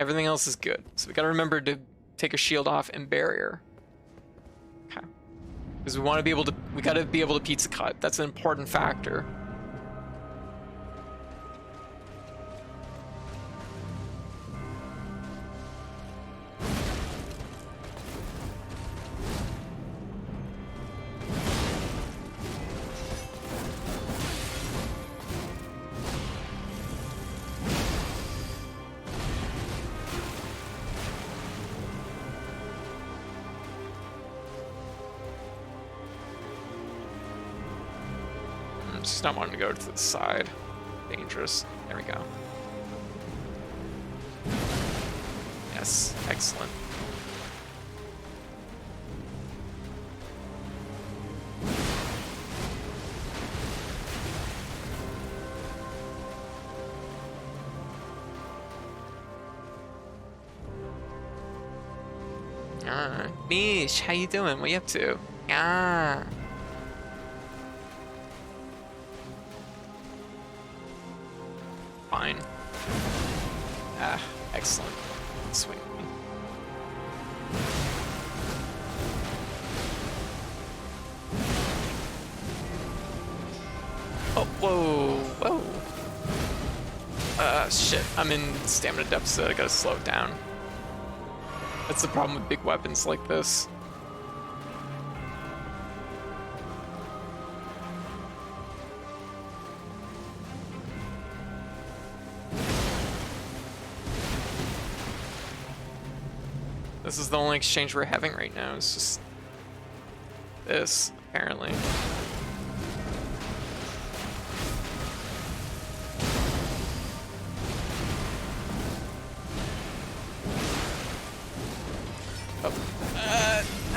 Everything else is good. So we gotta remember to take a shield off and barrier. Okay. Because we want to be able to, we gotta be able to pizza cut. That's an important factor. Just not wanting to go to the side. Dangerous. There we go. Yes, excellent. Mish, how you doing? What you up to? Ah. Fine. Ah, excellent. Swing. Oh, whoa, whoa. Shit, I'm in stamina deficit, I gotta slow it down. That's the problem with big weapons like this. This is the only exchange we're having right now, it's just this, apparently.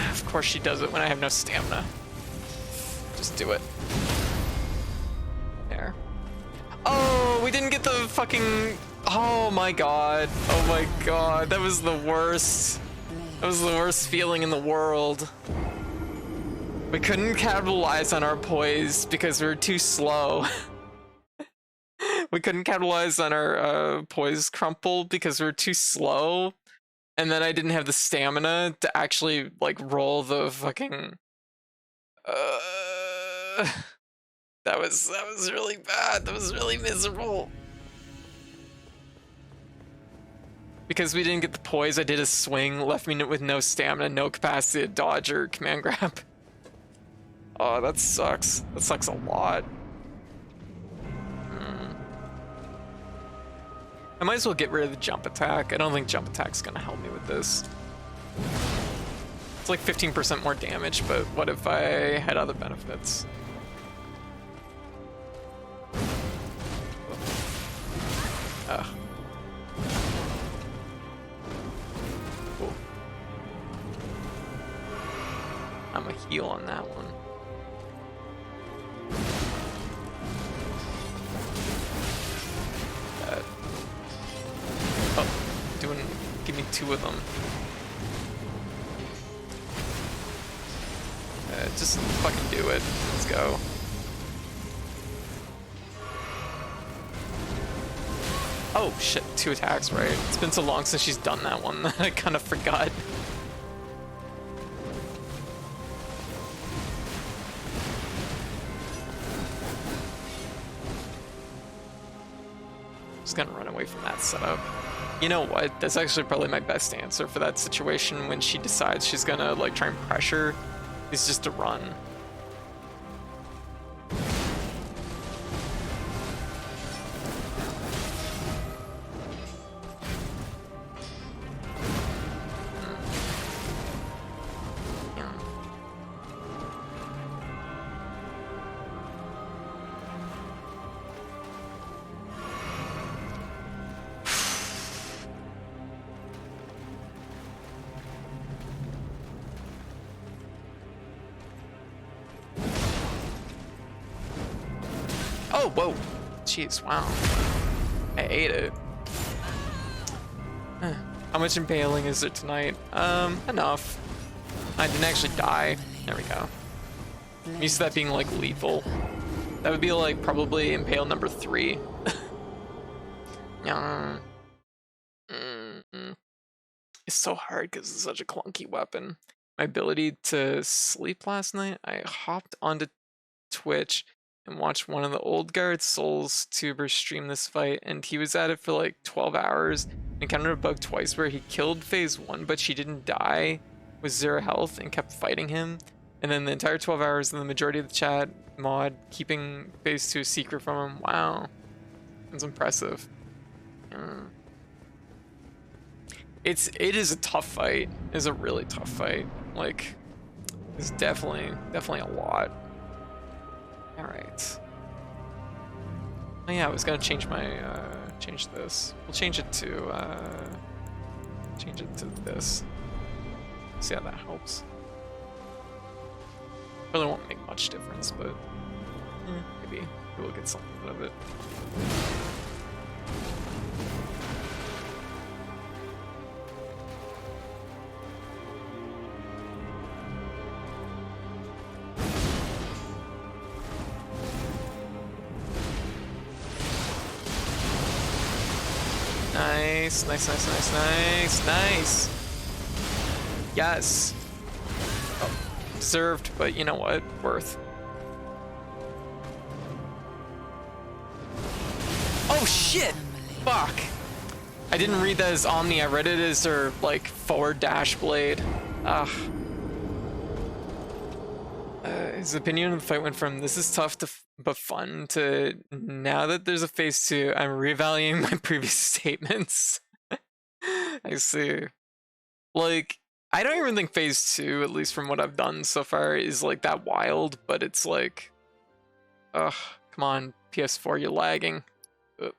Of course she does it when I have no stamina. Just do it. There. Oh, we didn't get the fucking... Oh my god. Oh my god. That was the worst. That was the worst feeling in the world. We couldn't capitalize on our poise because we were too slow. We couldn't capitalize on our poise crumple because we were too slow. And then I didn't have the stamina to actually, like, roll the fucking... That was really bad. That was really miserable. Because we didn't get the poise, I did a swing, left me with no stamina, no capacity to dodge or command grab. Oh, that sucks. That sucks a lot. I might as well get rid of the jump attack. I don't think jump attack's gonna help me with this. It's like 15% more damage, but what if I had other benefits? Ugh. Cool. I'm a heal on that one. Give me two of them. Just fucking do it. Let's go. Oh shit, 2 attacks, right? It's been so long since she's done that one that I kind of forgot. Just gonna run away from that setup. You know what? That's actually probably my best answer for that situation when she decides she's gonna like try and pressure, is just to run. Oh, whoa. Jeez, wow. I ate it. How much impaling is there tonight? Enough. I didn't actually die. There we go. I'm used to that being like lethal. That would be like probably impale number 3. It's so hard because it's such a clunky weapon. My ability to sleep last night, I hopped onto Twitch and watched one of the Old Guard Souls tubers stream this fight, and he was at it for like 12 hours, encountered a bug twice where he killed phase 1, but she didn't die with 0 health and kept fighting him, and then the entire 12 hours and the majority of the chat mod keeping phase 2 a secret from him. Wow, that's impressive. It is a tough fight. It's a really tough fight. Like, it's definitely a lot. All right. Oh yeah, I was gonna change my change this. We'll change it to this. See how that helps. Really won't make much difference, but maybe we'll get something out of it. Nice, nice, nice, nice, nice, nice. Yes. Oh, deserved, but you know what? Worth. Oh shit! Fuck. I didn't read that as Omni, I read it as their, like, forward dash blade. Ugh. His opinion of the fight went from this is tough to but fun to now that there's a phase 2, I'm reevaluating my previous statements. I see. Like, I don't even think phase 2, at least from what I've done so far, is like that wild, but it's like, ugh, come on, PS4, you're lagging. Ugh.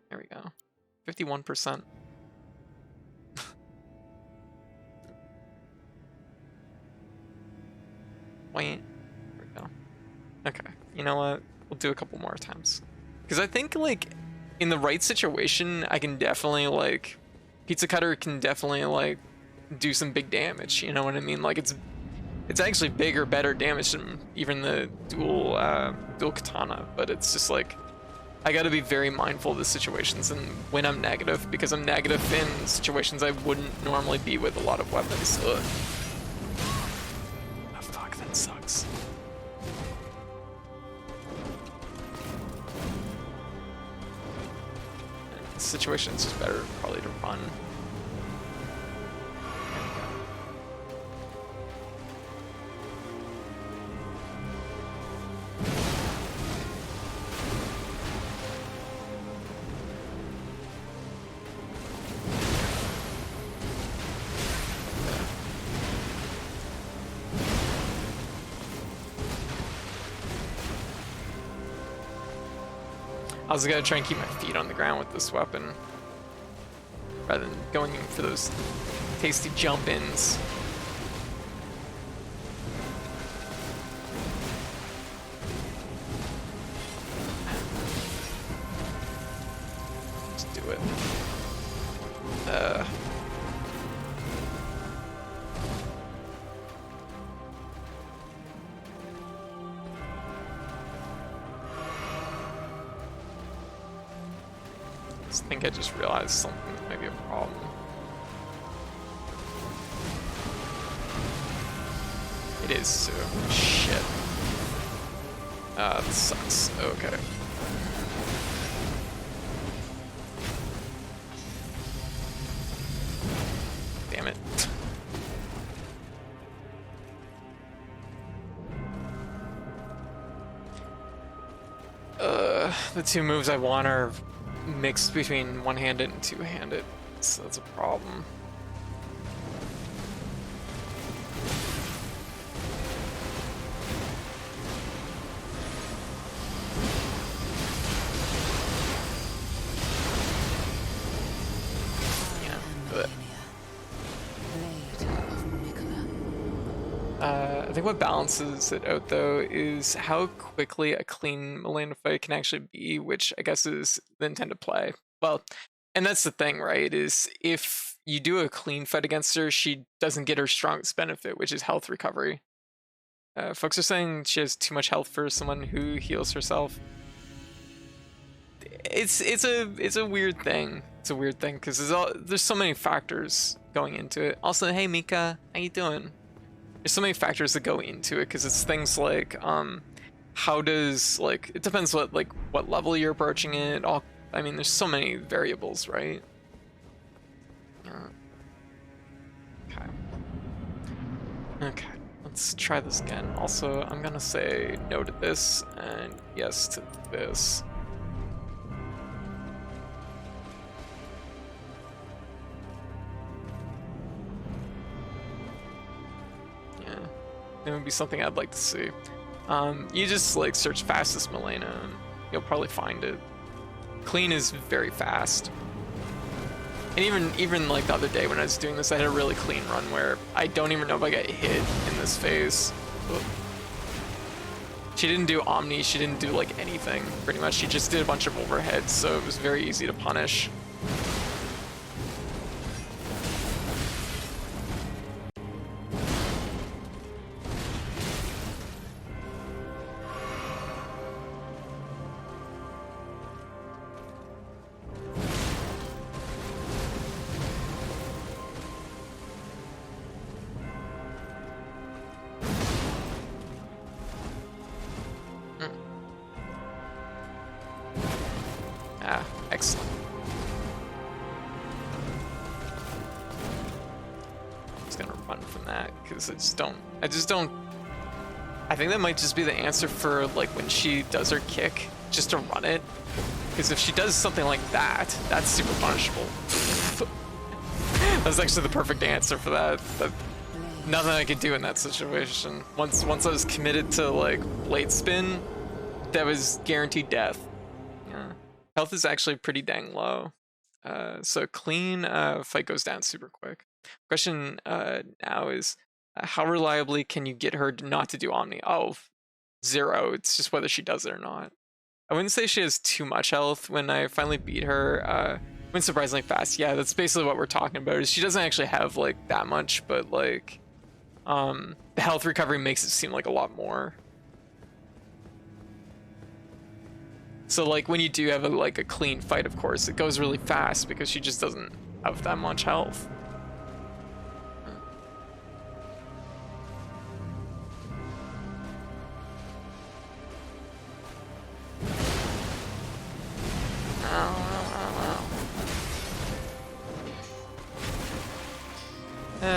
There we go. 51%. Wait. There we go. Okay. You know what? We'll do a couple more times. Because I think, like, in the right situation, I can definitely, like, Pizza Cutter can definitely, like, do some big damage. You know what I mean? Like, it's actually bigger, better damage than even the dual katana. But it's just, like, I gotta be very mindful of the situations and when I'm negative, because I'm negative in situations I wouldn't normally be with a lot of weapons. Ugh. Oh fuck, that sucks. In this situation, it's just better probably to run. I was gonna try and keep my feet on the ground with this weapon, rather than going in for those tasty jump-ins. Just do it. I think I just realized something that might be a problem. It is too. Shit. This sucks. Okay. Damn it. The two moves I want are mixed between one-handed and two-handed, so that's a problem. I think what balances it out though is how quickly a clean Elena fight can actually be, which I guess is the intended play. Well, and that's the thing, right? Is if you do a clean fight against her, she doesn't get her strongest benefit, which is health recovery. Folks are saying she has too much health for someone who heals herself. It's a weird thing. It's a weird thing because there's so many factors going into it. Also, hey Mika, how you doing? There's so many factors that go into it because it's things like how does, like, it depends what level you're approaching it. I mean, there's so many variables, right? Okay, let's try this again. Also, I'm gonna say no to this and yes to this. It would be something I'd like to see. You just like search fastest Elena and you'll probably find it. Clean is very fast. And even like the other day when I was doing this, I had a really clean run where I don't even know if I got hit in this phase. Ugh. She didn't do Omni, she didn't do like anything, pretty much. She just did a bunch of overheads, so it was very easy to punish. Excellent. I'm just gonna run from that because I just don't. I think that might just be the answer for like when she does her kick, just to run it. Because if she does something like that, that's super punishable. That's actually the perfect answer for that. Nothing I could do in that situation. Once I was committed to like blade spin, that was guaranteed death. Yeah. Health is actually pretty dang low. So clean fight goes down super quick. Question now is how reliably can you get her not to do Omni? Oh, 0. It's just whether she does it or not. I wouldn't say she has too much health. When I finally beat her, went surprisingly fast. Yeah, that's basically what we're talking about. Is she doesn't actually have like that much, but like, the health recovery makes it seem like a lot more. So like when you do have a clean fight, of course, it goes really fast because she just doesn't have that much health.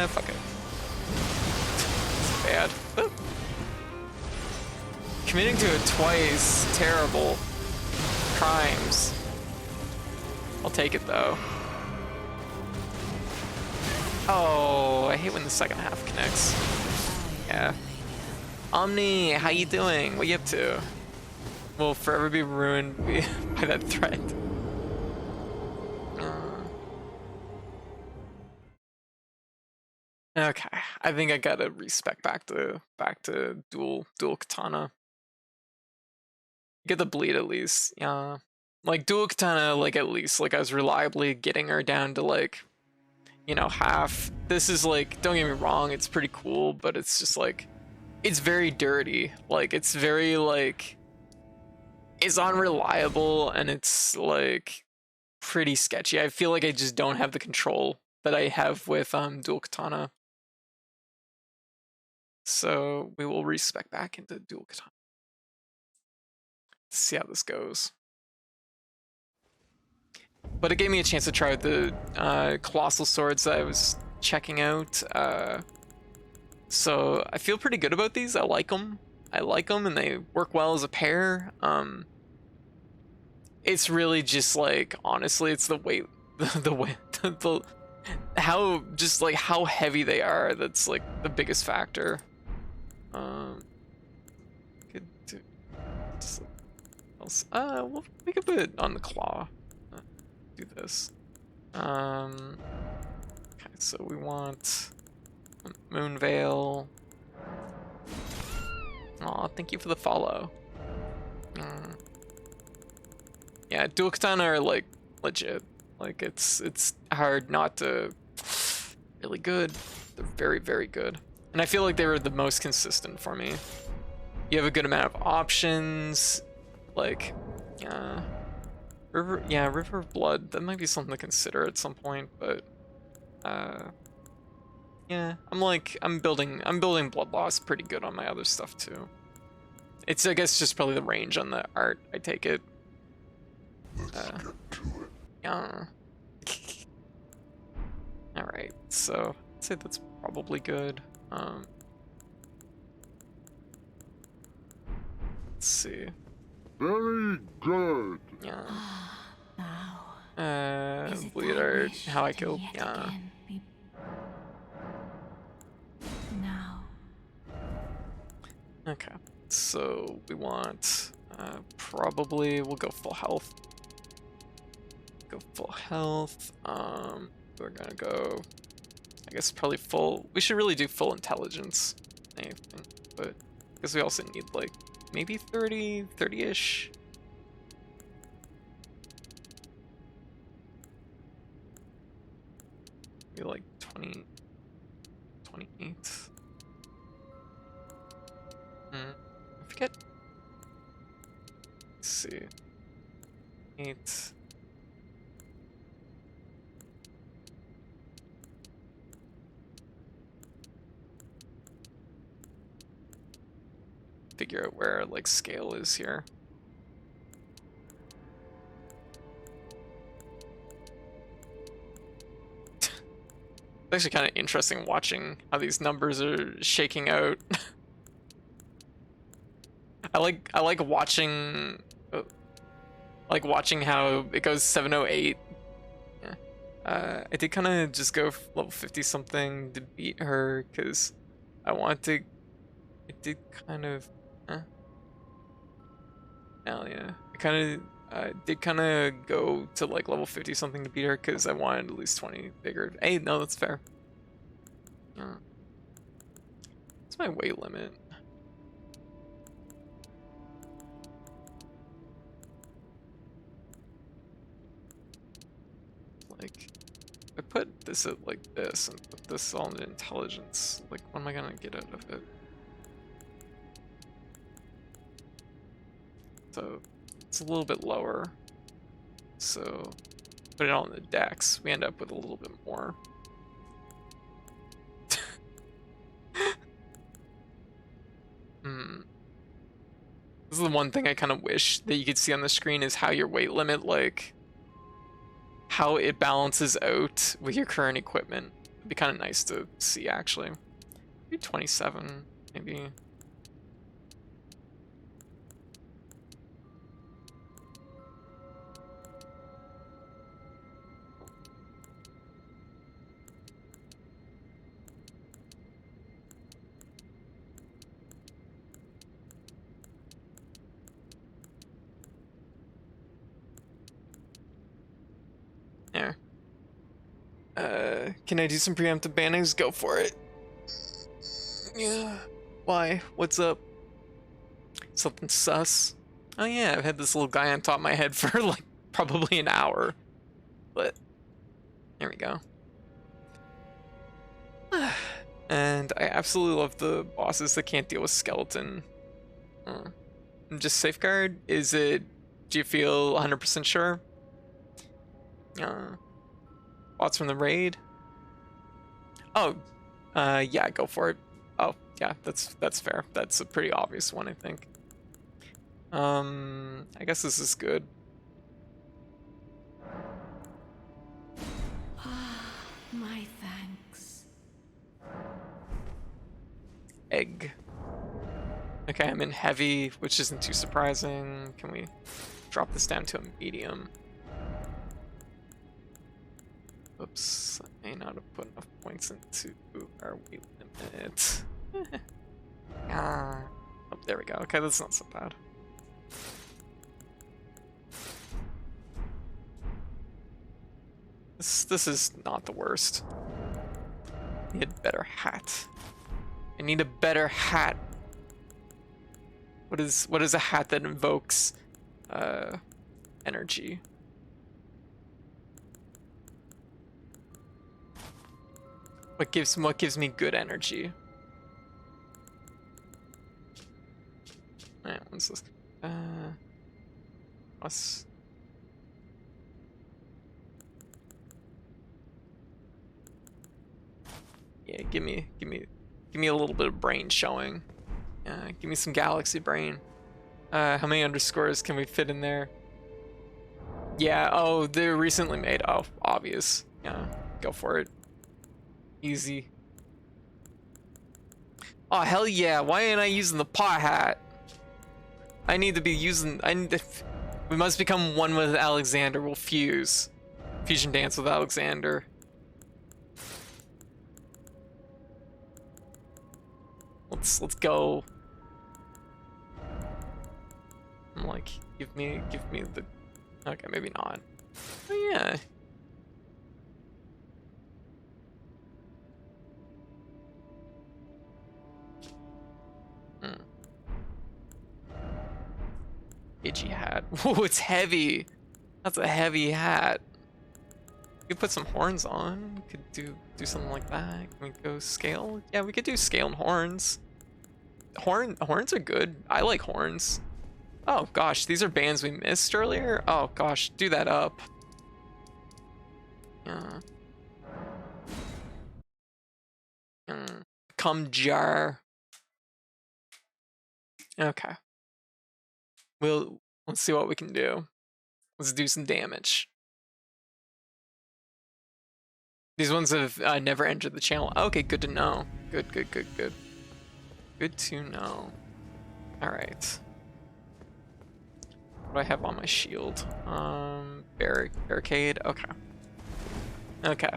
Fuck it. It's bad. Oh. Committing to it twice, terrible. Crimes. I'll take it though. Oh, I hate when the second half connects. Yeah. Omni, how you doing? What you up to? Will forever be ruined by that threat. Okay, I think I gotta respec back to dual katana. Get the bleed at least, yeah. Like dual katana, like at least like I was reliably getting her down to like, you know, half. This is like, don't get me wrong, it's pretty cool, but it's just like, it's very dirty. Like it's very like, it's unreliable and it's like pretty sketchy. I feel like I just don't have the control that I have with dual katana. So we will respec back into dual katana. Let's see how this goes. But it gave me a chance to try out the colossal swords that I was checking out. So I feel pretty good about these. I like them. And they work well as a pair. It's really just like, honestly, it's the weight, the weight, how just like how heavy they are. That's like the biggest factor. Could do something else. Well, we could put it on the claw. Do this. Okay, so we want Moonveil. Aw, thank you for the follow. Yeah, dual katana are like legit. Like it's hard not to. Really good. They're very, very good. And I feel like they were the most consistent for me. You have a good amount of options. Like, River of Blood. That might be something to consider at some point, but yeah, I'm building Blood Loss pretty good on my other stuff too. It's, I guess, just probably the range on the art. I take it. Let's get to it. Yeah. All right, so I'd say that's probably good. Let's see. Very good. Yeah. Now, Bleed art. How I killed. Yeah. Now. Okay. So we want probably we'll go full health. Go full health. We're gonna go. I guess probably full. We should really do full intelligence. Anything, but because we also need like maybe 30-ish. Maybe like 20, 28. I forget. Let's see. 8. Figure out where like scale is here. It's actually kind of interesting watching how these numbers are shaking out. I like watching how it goes 708. Yeah. I did kind of just go for level 50 something to beat her because I want to. It did kind of. Hell yeah. I kind of did kind of go to like level 50 something to beat her because I wanted at least 20 bigger. Hey, no, that's fair. What's my weight limit? Like, I put this at like this and put this all into intelligence. Like, what am I gonna get out of it? So, it's a little bit lower. So, put it all in the dex. We end up with a little bit more. This is the one thing I kind of wish that you could see on the screen is how your weight limit, like, how it balances out with your current equipment. It'd be kind of nice to see, actually. Maybe 27, maybe. There. Can I do some preemptive bannings? Go for it. Yeah. Why? What's up? Something sus? Oh yeah, I've had this little guy on top of my head for like probably an hour. But there we go. And I absolutely love the bosses that can't deal with skeleton. Just safeguard? Is it, do you feel 100% sure? Bots from the raid? Oh, yeah, go for it. Oh, yeah, that's fair. That's a pretty obvious one, I think. I guess this is good. My thanks. Egg. Okay, I'm in heavy, which isn't too surprising. Can we drop this down to a medium? Oops, I may not have put enough points into our weight limit. Oh, there we go. Okay, that's not so bad. This is not the worst. I need a better hat. I need a better hat. What is a hat that invokes energy? What gives me good energy? Alright, what's this? What's yeah, give me a little bit of brain showing. Give me some galaxy brain. How many underscores can we fit in there? Yeah, oh, they're recently made. Oh, obvious. Yeah, go for it. Easy. Oh, hell yeah, why ain't I using the pot hat? I need to be using, we must become one with Alexander. We'll fuse. Fusion dance with Alexander. Let's go. I'm like, give me the, okay, maybe not. Oh yeah. Itchy hat. Whoa, it's heavy. That's a heavy hat. We could put some horns on. We could do something like that. Can we go scale? Yeah, we could do scale and horns. Horns are good. I like horns. Oh gosh, these are bands we missed earlier. Oh gosh, do that up. Yeah. Come jar. Okay. Let's see what we can do. Let's do some damage. These ones have never entered the channel. Okay, good to know. Good, good, good, good. Good to know. All right. What do I have on my shield? Barricade. Okay. Okay.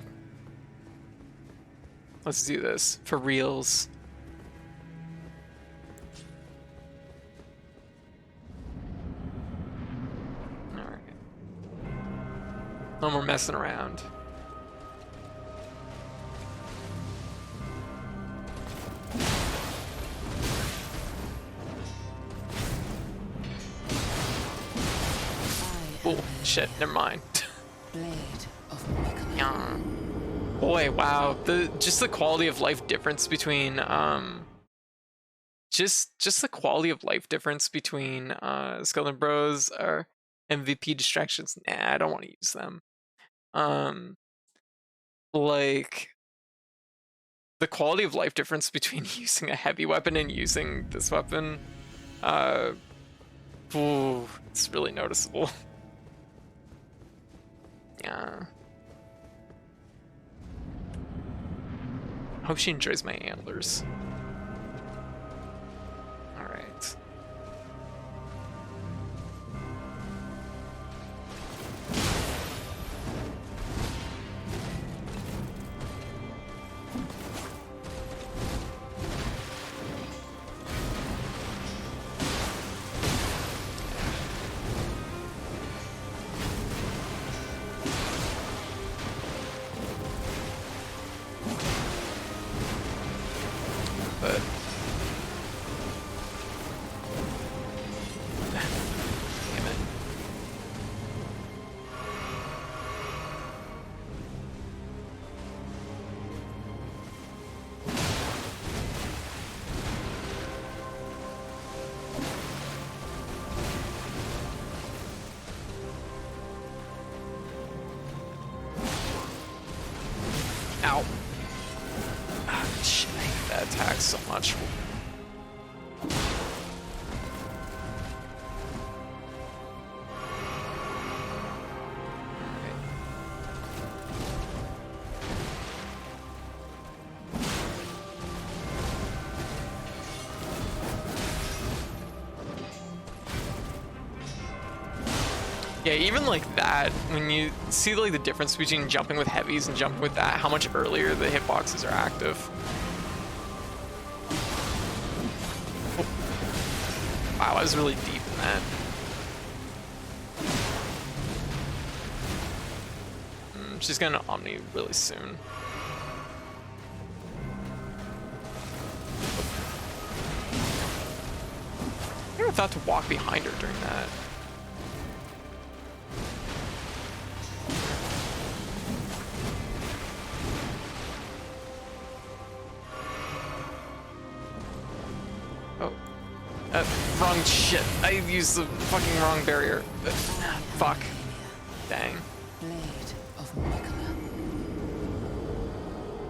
Let's do this for reals. All right. No more messing around. Oh shit! Never mind. Blade of Michael. Yeah. Boy, wow. Just the quality of life difference between just the quality of life difference between Skeleton Bros or MVP distractions. Nah, I don't want to use them. Like the quality of life difference between using a heavy weapon and using this weapon, ooh, it's really noticeable. Yeah. Hope she enjoys my antlers. All right. But damn it. Ow. Ah, shit, I hate that attack so much. Yeah, even like that, when you see like the difference between jumping with heavies and jumping with that, how much earlier the hitboxes are active. Oh. Wow, I was really deep in that. She's gonna Omni really soon. I never thought to walk behind her during that. Wrong shit. I used the fucking wrong barrier. Fuck. Dang. Blade of Michael.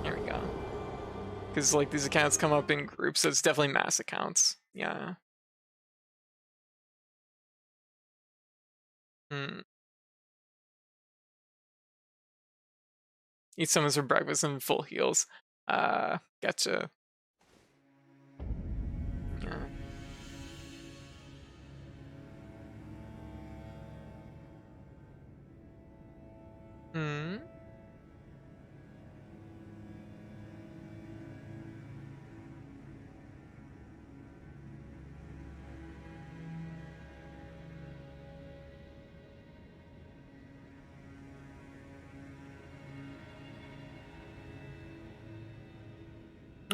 There we go. Because like these accounts come up in groups, so it's definitely mass accounts. Yeah. Eat summons for breakfast and full heals. Gotcha. Yeah.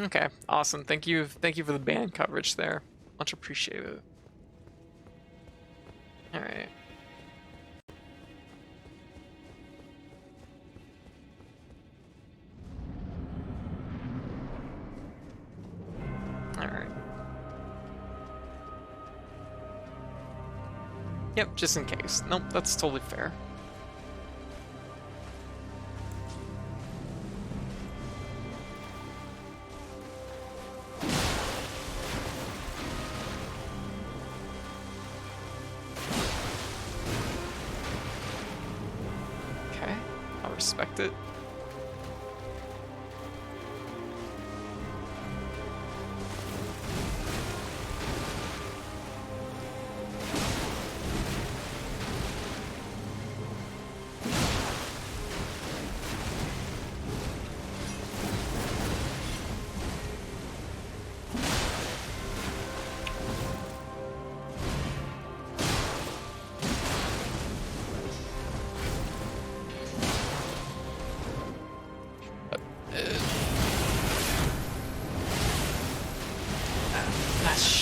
Okay, awesome. Thank you for the band coverage there. Much appreciated. All right. All right. Yep, just in case. Nope, that's totally fair. Respect it.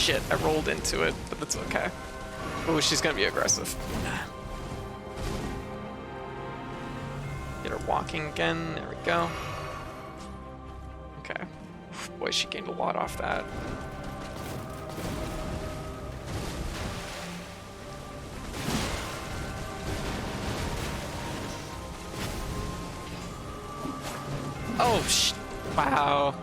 shit, I rolled into it, but that's okay. Oh, she's gonna be aggressive. Get her walking again, there we go. Okay. Boy, she gained a lot off that. Oh, wow.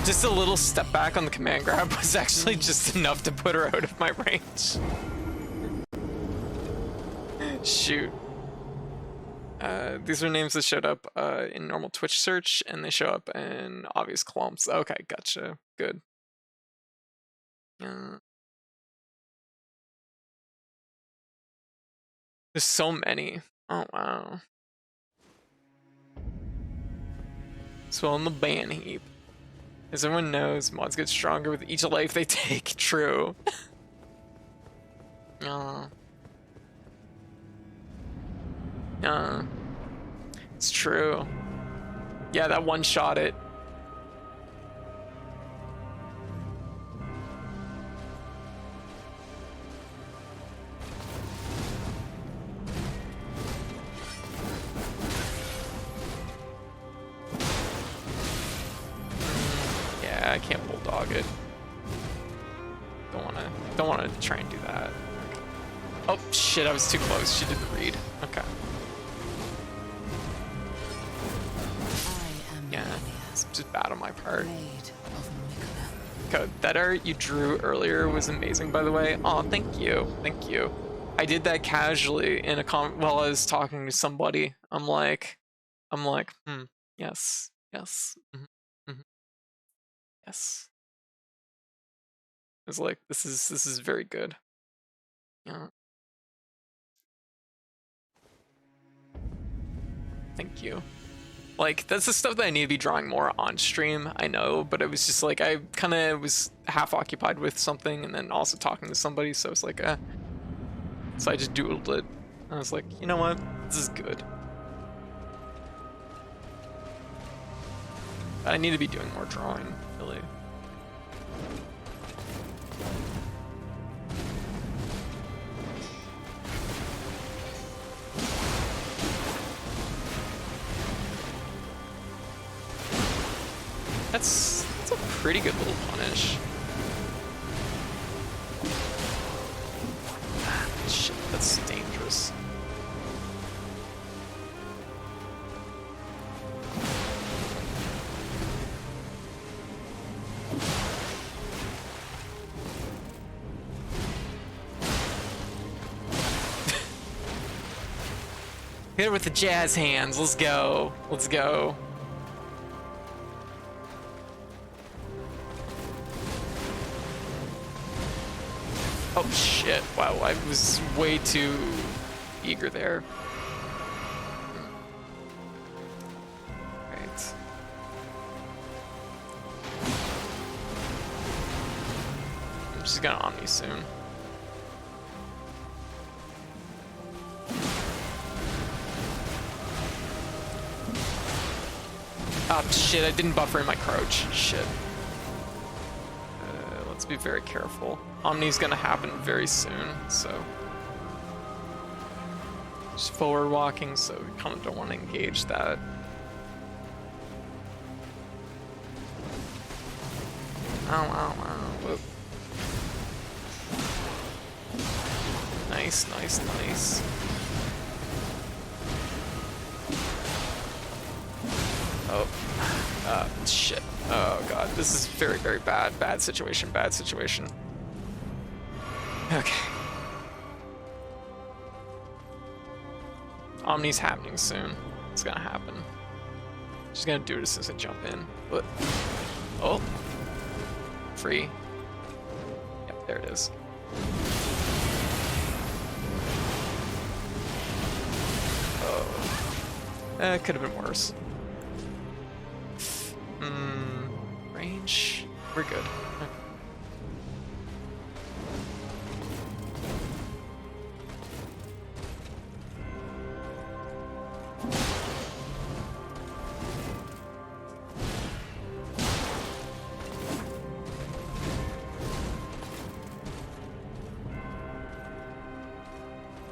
Just a little step back on the command grab was actually just enough to put her out of my range. Shoot. These are names that showed up in normal Twitch search, and they show up in obvious clumps. Okay, gotcha. Good. There's so many. Oh, wow. So on the ban heap. As everyone knows, mods get stronger with each life they take. True. It's true. Yeah, that one shot it. Yeah, I can't bulldog it. Don't wanna try and do that. Oh shit, I was too close. She did the read. Okay. Yeah, it's just bad on my part. Okay, that art you drew earlier was amazing, by the way. Oh, thank you, thank you. I did that casually in a while I was talking to somebody. I'm like, yes, yes, yes. It's like this is very good. Yeah. Thank you. Like, that's the stuff that I need to be drawing more on stream, I know, but it was just like, I kind of was half occupied with something and then also talking to somebody, so it's like, so I just doodled it. I was like, you know what, this is good. I need to be doing more drawing, really. That's a pretty good little punish. Ah, shit, that's dangerous. Hit her with the jazz hands. Let's go. Let's go. Oh shit, wow, I was way too eager there. Right. She's gonna Omni soon. Oh shit, I didn't buffer in my crouch. Shit. Let's be very careful. Omni's gonna happen very soon, so. Just forward walking, so we kind of don't want to engage that. Ow, ow, ow. Whoop. Nice, nice, nice. Oh. Shit. Oh god, this is very, very bad. Bad situation, bad situation. Okay. Omni's happening soon. It's gonna happen. She's gonna do it as soon as I jump in. But oh. Free. Yep, there it is. Oh. It could have been worse. Range. We're good. Okay.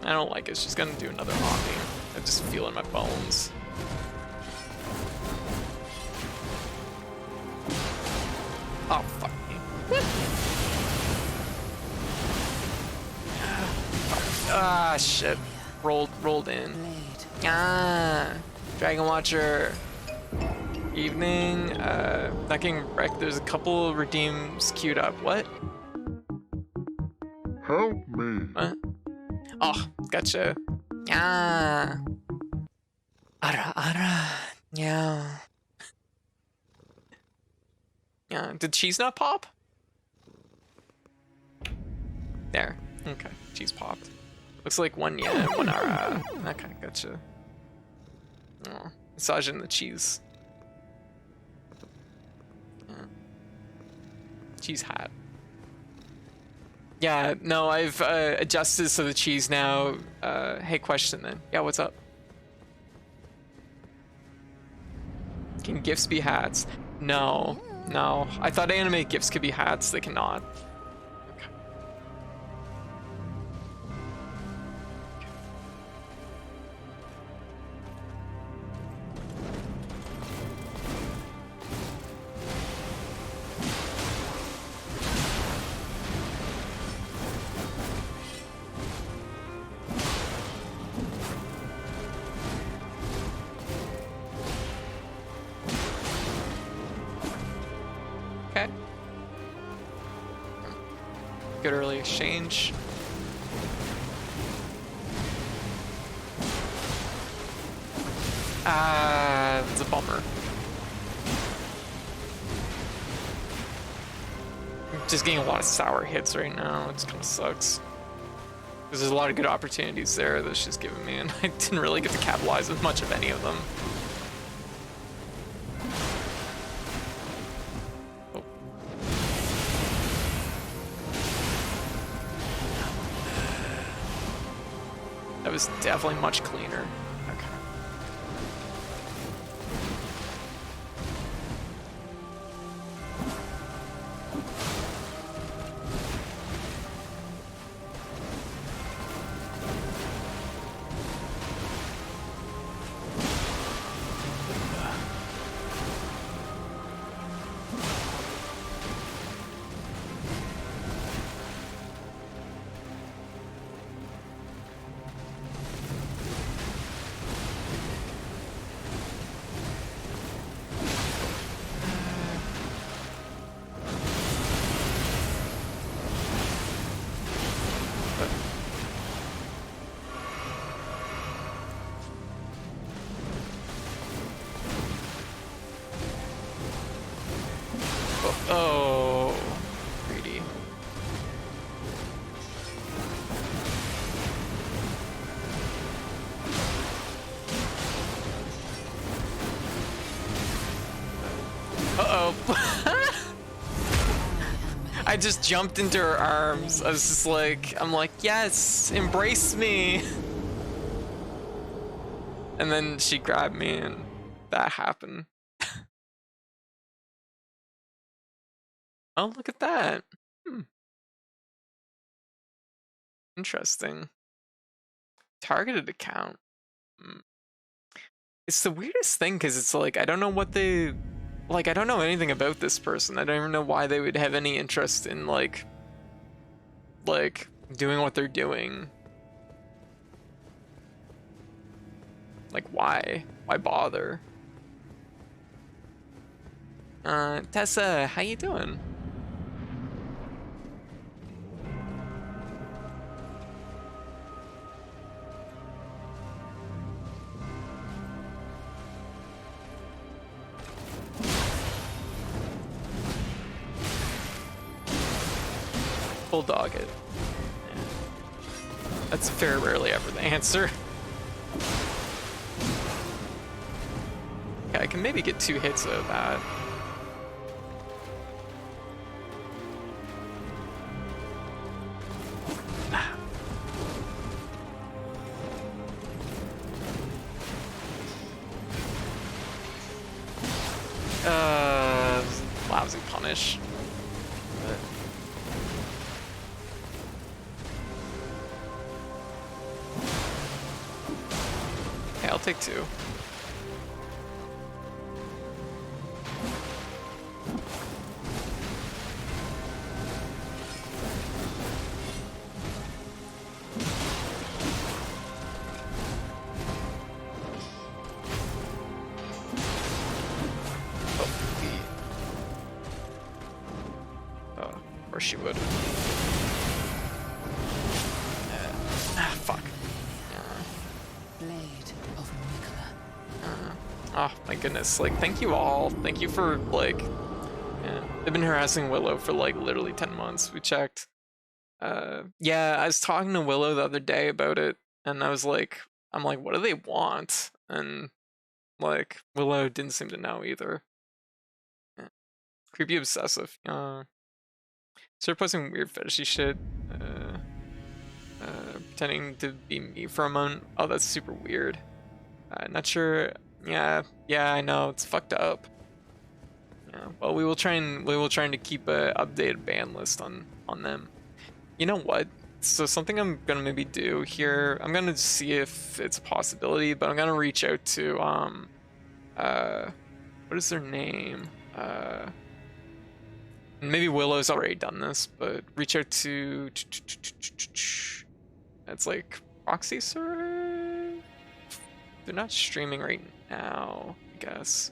I don't like it. She's gonna do another Omni. I just feel it in my bones. Oh, fuck me. Ah, shit. Rolled in. Blade. Ah, Dragon Watcher. Evening. Not getting wrecked. There's a couple redeems queued up. What? Help me. What? Oh, gotcha. Ah. Ara. Yeah. Yeah. Did cheese not pop? There. Okay. Cheese popped. Looks like one yeah, one ara. Okay, gotcha. Oh, massaging the cheese. Yeah. Cheese hat. Yeah, no, I've adjusted so the cheese now. Hey, question then. Yeah, what's up? Can gifts be hats? No, no. I thought anime gifts could be hats. They cannot. Okay. Okay. Good early exchange. Ah, it's a bummer. I'm just getting a lot of sour hits right now. It kind of sucks. Because there's a lot of good opportunities there that she's giving me, and I didn't really get to capitalize with much of any of them. That was definitely much cleaner. Okay. Oh, greedy. Uh-oh. I just jumped into her arms. I was just like, I'm like, yes, embrace me. And then she grabbed me and that happened. Oh, look at that. Interesting. Targeted account. It's the weirdest thing because it's like, I don't know what they... Like, I don't know anything about this person. I don't even know why they would have any interest in, like doing what they're doing. Like, why? Why bother? Tessa, how you doing? Bulldog it. Yeah. That's very rarely ever the answer. Okay, I can maybe get 2 hits of that. Lousy punish. take 2. Or she would. Fuck. Blade of Mikola. Oh my goodness, like, thank you all. Thank you for, like, they've been harassing Willow for, like, literally 10 months. We checked. Yeah, I was talking to Willow the other day about it, and I'm like, what do they want? And, like, Willow didn't seem to know either. Yeah. Creepy obsessive. Started posting weird fetishy shit. Pretending to be me for a moment. Oh, that's super weird. Not sure. Yeah, I know it's fucked up. Yeah, well, we will try to keep a updated ban list on them. You know what? So something I'm gonna maybe do here. I'm gonna see if it's a possibility, but I'm gonna reach out to what is their name? Maybe Willow's already done this, but reach out to it's like proxy server. They're not streaming right now, I guess.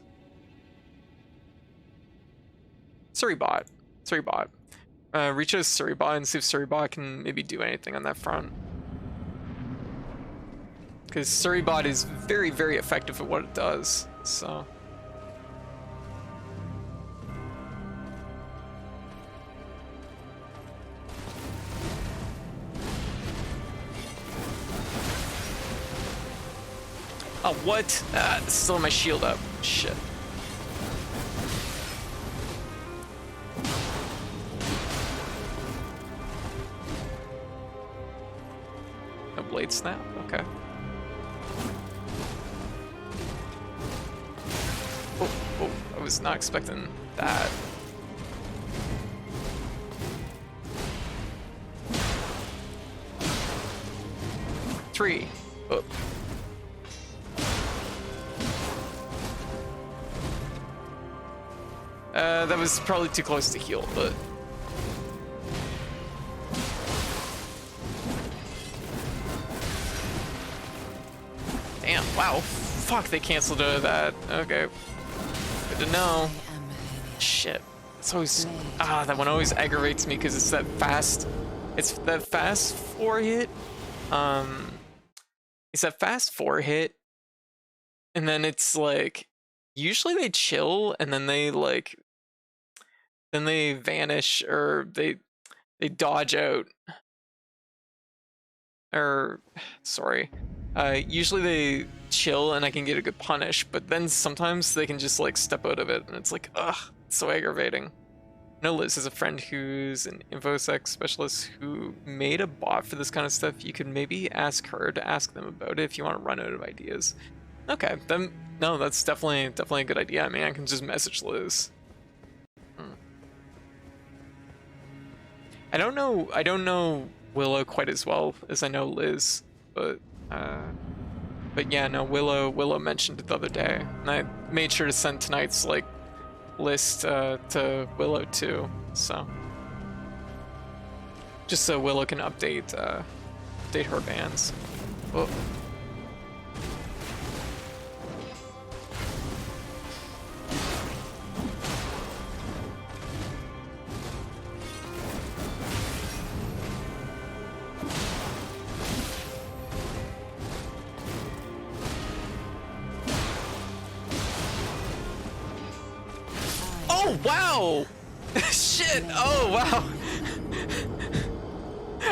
Surreybot. Reach out to Surreybot and see if Surreybot can maybe do anything on that front. Because Surreybot is very, very effective at what it does, so. Oh, what? Still my shield up. Shit. No blade snap? Okay. Oh, I was not expecting that. Three. Oh. That was probably too close to heal, but... Damn, wow. Fuck, they canceled that. Okay. Good to know. Shit. It's always... that one always aggravates me because it's that fast... It's that fast 4 hit. It's that fast 4 hit. And then it's like... Usually they chill, and then they, like... Then they vanish, or they dodge out. Or, sorry. Usually they chill and I can get a good punish, but then sometimes they can just like step out of it and it's like, ugh, it's so aggravating. I know Liz is a friend who's an InfoSec specialist who made a bot for this kind of stuff. You could maybe ask her to ask them about it if you want to run out of ideas. Okay, then, no, that's definitely a good idea. I mean, I can just message Liz. I don't know Willow quite as well as I know Liz, but yeah, no, Willow mentioned it the other day, and I made sure to send tonight's like list to Willow too, so just so Willow can update her bans. Whoa. Oh, wow! Shit! Oh, wow!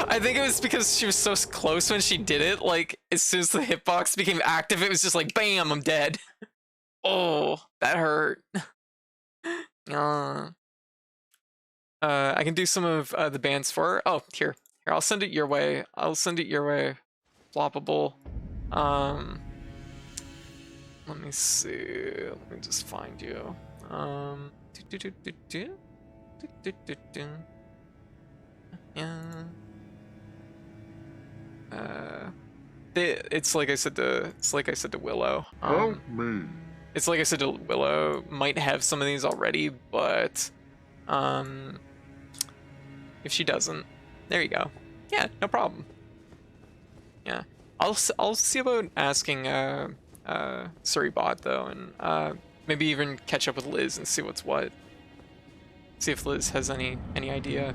I think it was because she was so close when she did it. Like, as soon as the hitbox became active, it was just like, bam, I'm dead. Oh, that hurt. I can do some of the bans for her. Oh, here, I'll send it your way. Floppable. Let me see. Let me just find you. Yeah. It's like I said to Willow. Help me. It's like I said to Willow. Might have some of these already, but if she doesn't, there you go. Yeah, no problem. Yeah, I'll see about asking Surrey-bot though, and maybe even catch up with Liz and see what's what. See if Liz has any idea.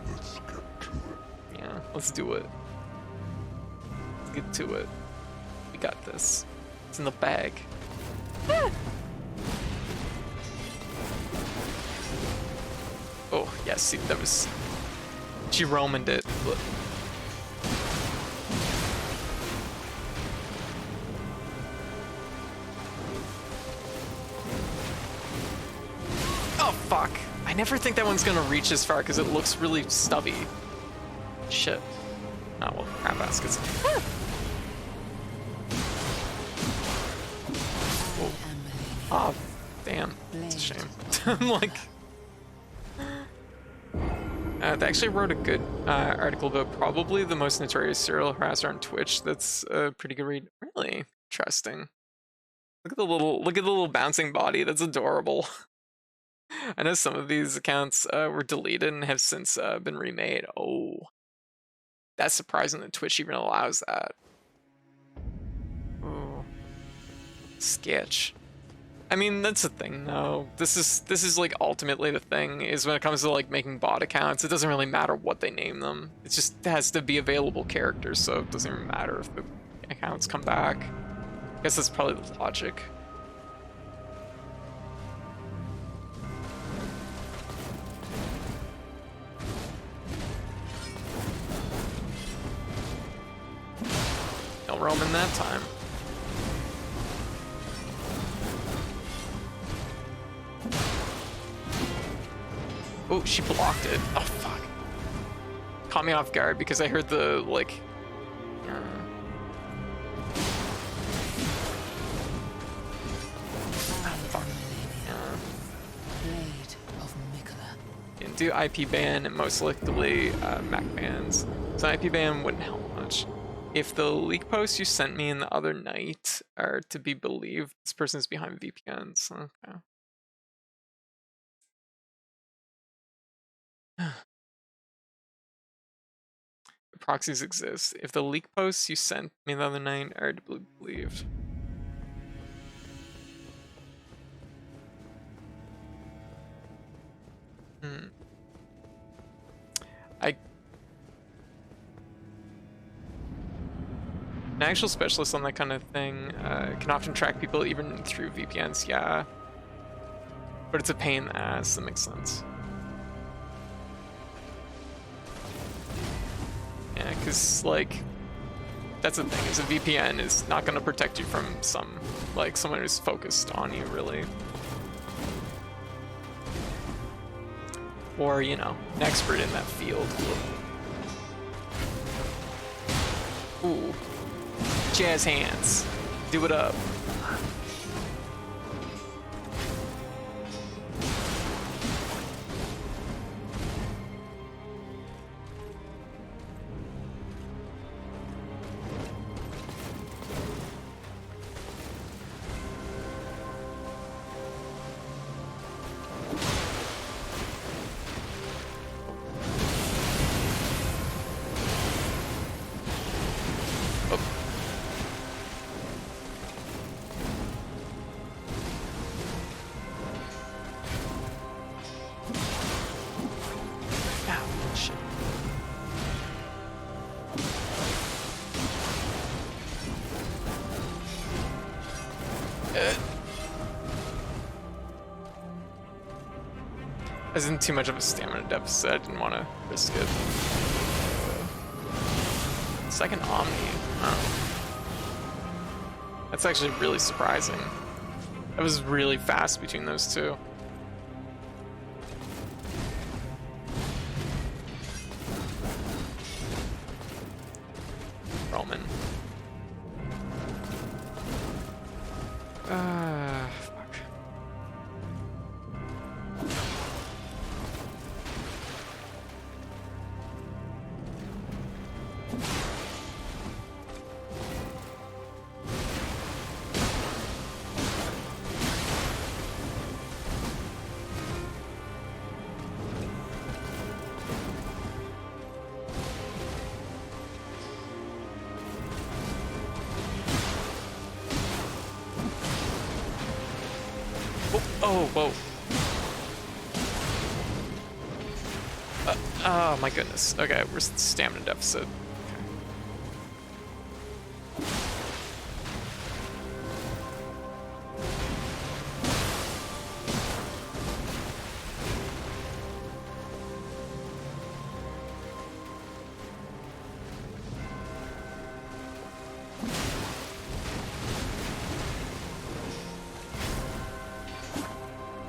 Let's get to it. Yeah, let's do it. Let's get to it. We got this. It's in the bag. Oh, yeah, see, that was... She Romaned it. Look. Oh, fuck. I never think that one's gonna reach as far because it looks really stubby. Shit. Oh, well, crap baskets. Oh, damn. It's a shame. I'm like... they actually wrote a good article about probably the most notorious serial harasser on Twitch. That's a pretty good read. Really interesting. Look at the little bouncing body. That's adorable. I know some of these accounts were deleted and have since been remade. Oh, that's surprising that Twitch even allows that. Oh, sketch. I mean, that's the thing though. This is like ultimately the thing is when it comes to like making bot accounts, it doesn't really matter what they name them. It just has to be available characters, so it doesn't even matter if the accounts come back. I guess that's probably the logic. No Roman that time. Oh, she blocked it. Oh, fuck. Caught me off guard because I heard the, like... fuck. Didn't do IP ban, and most likely Mac bans. So IP ban wouldn't help much. If the leak posts you sent me in the other night are to be believed, this person's behind VPNs. Okay. Proxies exist. If the leak posts you sent me the other night are to be believed. An actual specialist on that kind of thing can often track people even through VPNs, yeah. But it's a pain in the ass, that makes sense. Yeah, because, like, that's the thing, is a VPN is not going to protect you from someone who's focused on you, really. Or, you know, an expert in that field. Ooh. Jazz hands. Do it up. I was in too much of a stamina deficit, I didn't want to risk it. Second Omni. Oh. That's actually really surprising. That was really fast between those two. Roman. Fuck. Oh, whoa. Oh my goodness. Okay, we're stamina deficit.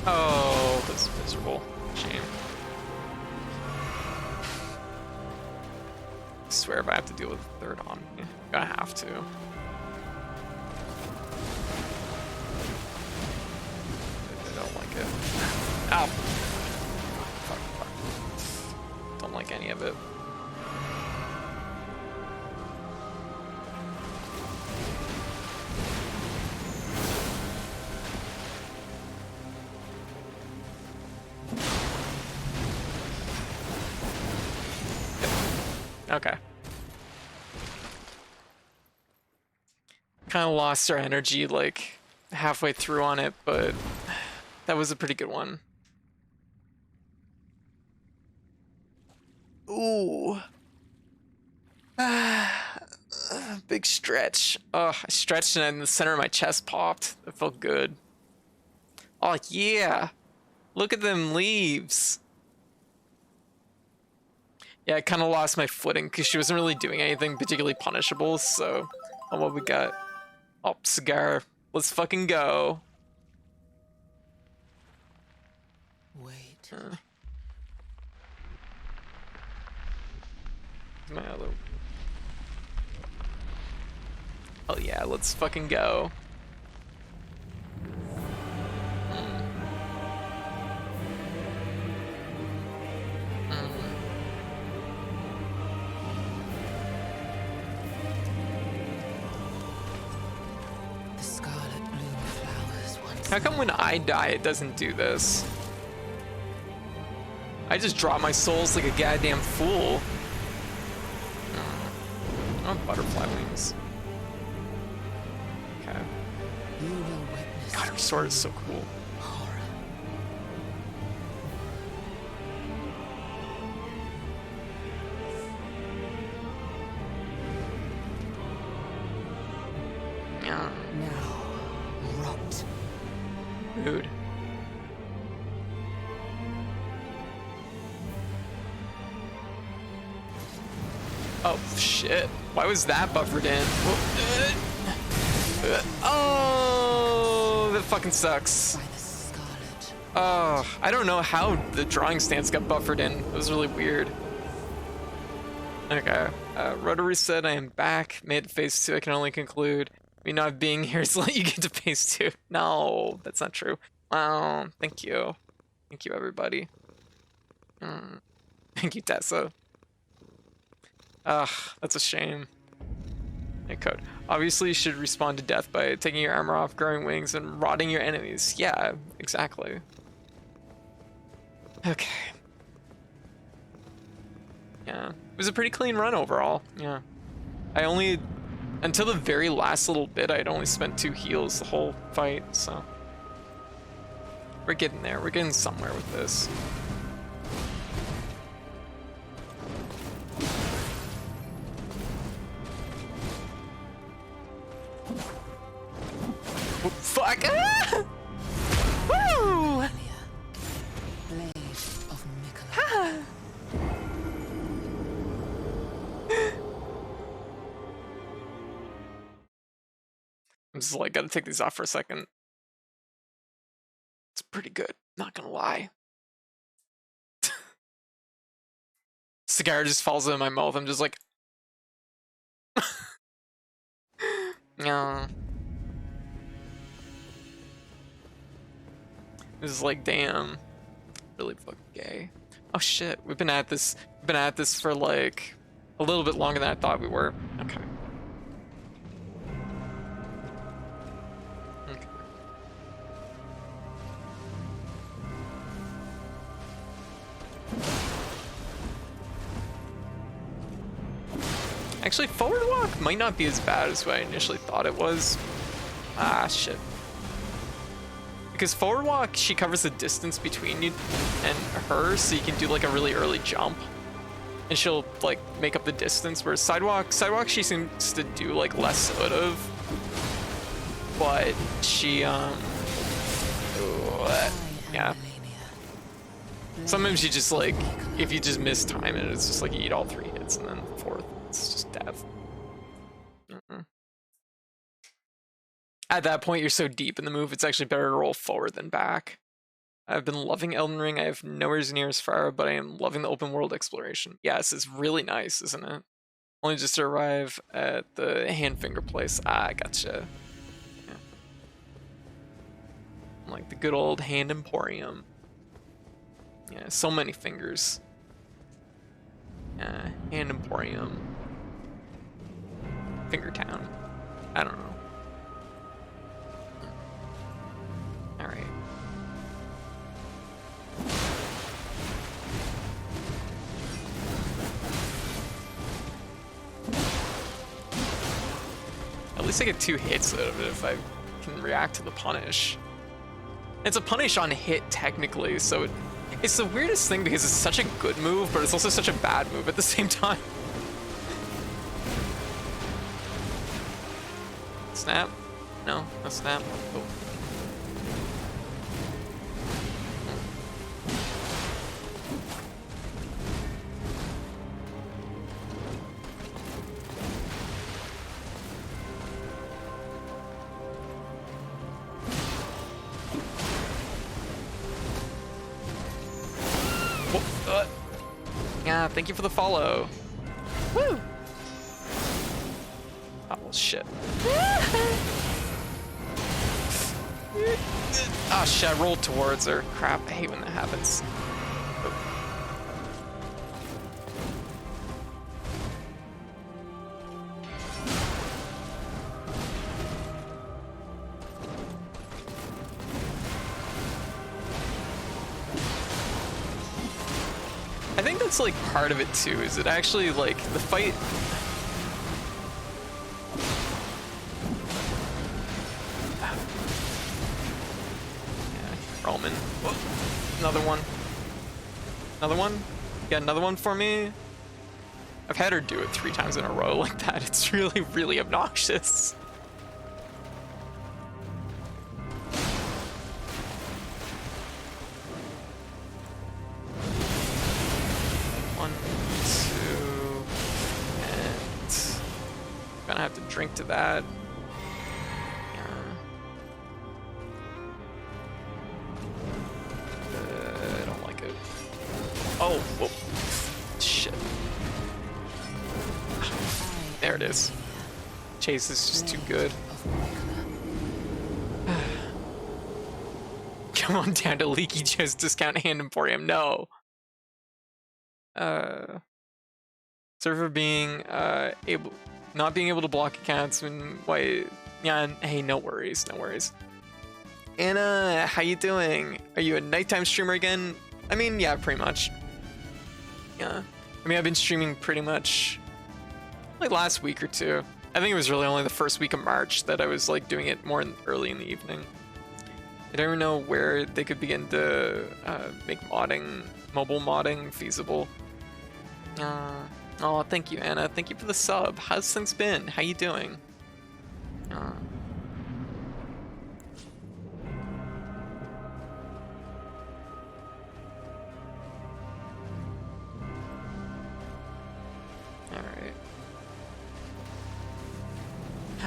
Oh, that's miserable. Shame. I swear if I have to deal with a third on me, I'm gonna have to. I don't like it. Ow! Fuck. Don't like any of it. Okay. Kind of lost our energy like halfway through on it, but that was a pretty good one. Ooh. Big stretch. I stretched and the center of my chest popped. It felt good. Oh yeah. Look at them leaves. Yeah, I kind of lost my footing because she wasn't really doing anything particularly punishable, so... Oh, what we got? Oh, cigar. Let's fucking go. Wait. My other... Oh yeah, let's fucking go. The scarlet bloom flowers once. How come when I die it doesn't do this? I just drop my souls like a goddamn fool. Oh, butterfly wings. Okay. You will witness. God, her sword is so cool. Horror. Yeah. Now, rot. Rude. Oh shit! Why was that buffered in? Oh, that fucking sucks. By the scarlet. Oh, I don't know how the drawing stance got buffered in. It was really weird. Okay. Rotary said I am back. Made it phase 2. I can only conclude me not being here is let you get to phase 2. No, that's not true. Wow. Thank you. Thank you, everybody. Thank you, Tessa. Ugh, that's a shame. Hey, code. Obviously, you should respond to death by taking your armor off, growing wings, and rotting your enemies. Yeah, exactly. Okay. Yeah, it was a pretty clean run overall. Yeah. I only, until the very last little bit, I'd only spent 2 heals the whole fight, so. We're getting there. We're getting somewhere with this. Oh, fuck! Ah! Woo! Blade of Mikola. I'm just like, gotta take these off for a second. It's pretty good, not gonna lie. Cigar just falls in my mouth. I'm just like, no. This is like, damn, really fucking gay. Oh shit, we've been at this for like a little bit longer than I thought we were. Okay. Okay. Actually, forward walk might not be as bad as what I initially thought it was. Ah, shit. Because forward walk, she covers the distance between you and her, so you can do like a really early jump. And she'll like make up the distance, whereas sidewalk she seems to do like less sort of. But she yeah. Sometimes you just like, if you just miss time it, it's just like you eat all 3 hits and then the 4th, it's just death. At that point, you're so deep in the move, it's actually better to roll forward than back. I've been loving Elden Ring. I have nowhere near as far, but I am loving the open world exploration. Yes, it's really nice, isn't it? Only just to arrive at the hand finger place. Ah, gotcha. Yeah. Like the good old hand emporium. Yeah, so many fingers. Yeah, hand emporium. Finger town. I don't know. All right. At least I get 2 hits out of it if I can react to the punish. It's a punish on hit technically, so it's the weirdest thing because it's such a good move, but it's also such a bad move at the same time. Snap? No, no snap. Oh. Yeah, thank you for the follow. Woo! Oh, well, shit. Oh shit, I rolled towards her. Crap, I hate when that happens. I think that's like part of it too, is it actually like the fight. Yeah, Roman. Whoa. Another one. Another one? Yeah, another one for me. I've had her do it 3 times in a row like that. It's really, really obnoxious. Gonna have to drink to that. I don't like it. Oh, whoa. Shit. There it is. Chase is just too good. Come on down to Leaky Joe's discount hand emporium. No. Server being not being able to block accounts when why yeah, hey, no worries, no worries. Anna, how you doing? Are you a nighttime streamer again? I mean, yeah, pretty much. Yeah. I mean, I've been streaming pretty much like last week or 2. I think it was really only the first week of March that I was like doing it more early in the evening. I don't even know where they could begin to make mobile modding feasible. Oh, thank you, Anna. Thank you for the sub. How's things been? How you doing? Alright.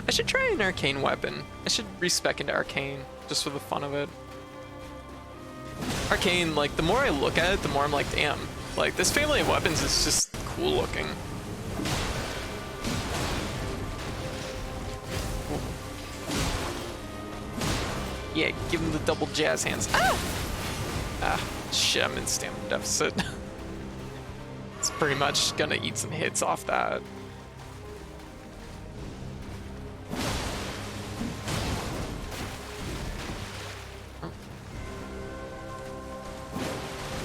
I should try an arcane weapon. I should respec into arcane, just for the fun of it. Arcane, like, the more I look at it, the more I'm like, damn. Like, this family of weapons is just cool looking. Yeah, give him the double jazz hands. Ah! Ah, shit, I'm in stamina deficit. It's pretty much gonna eat some hits off that.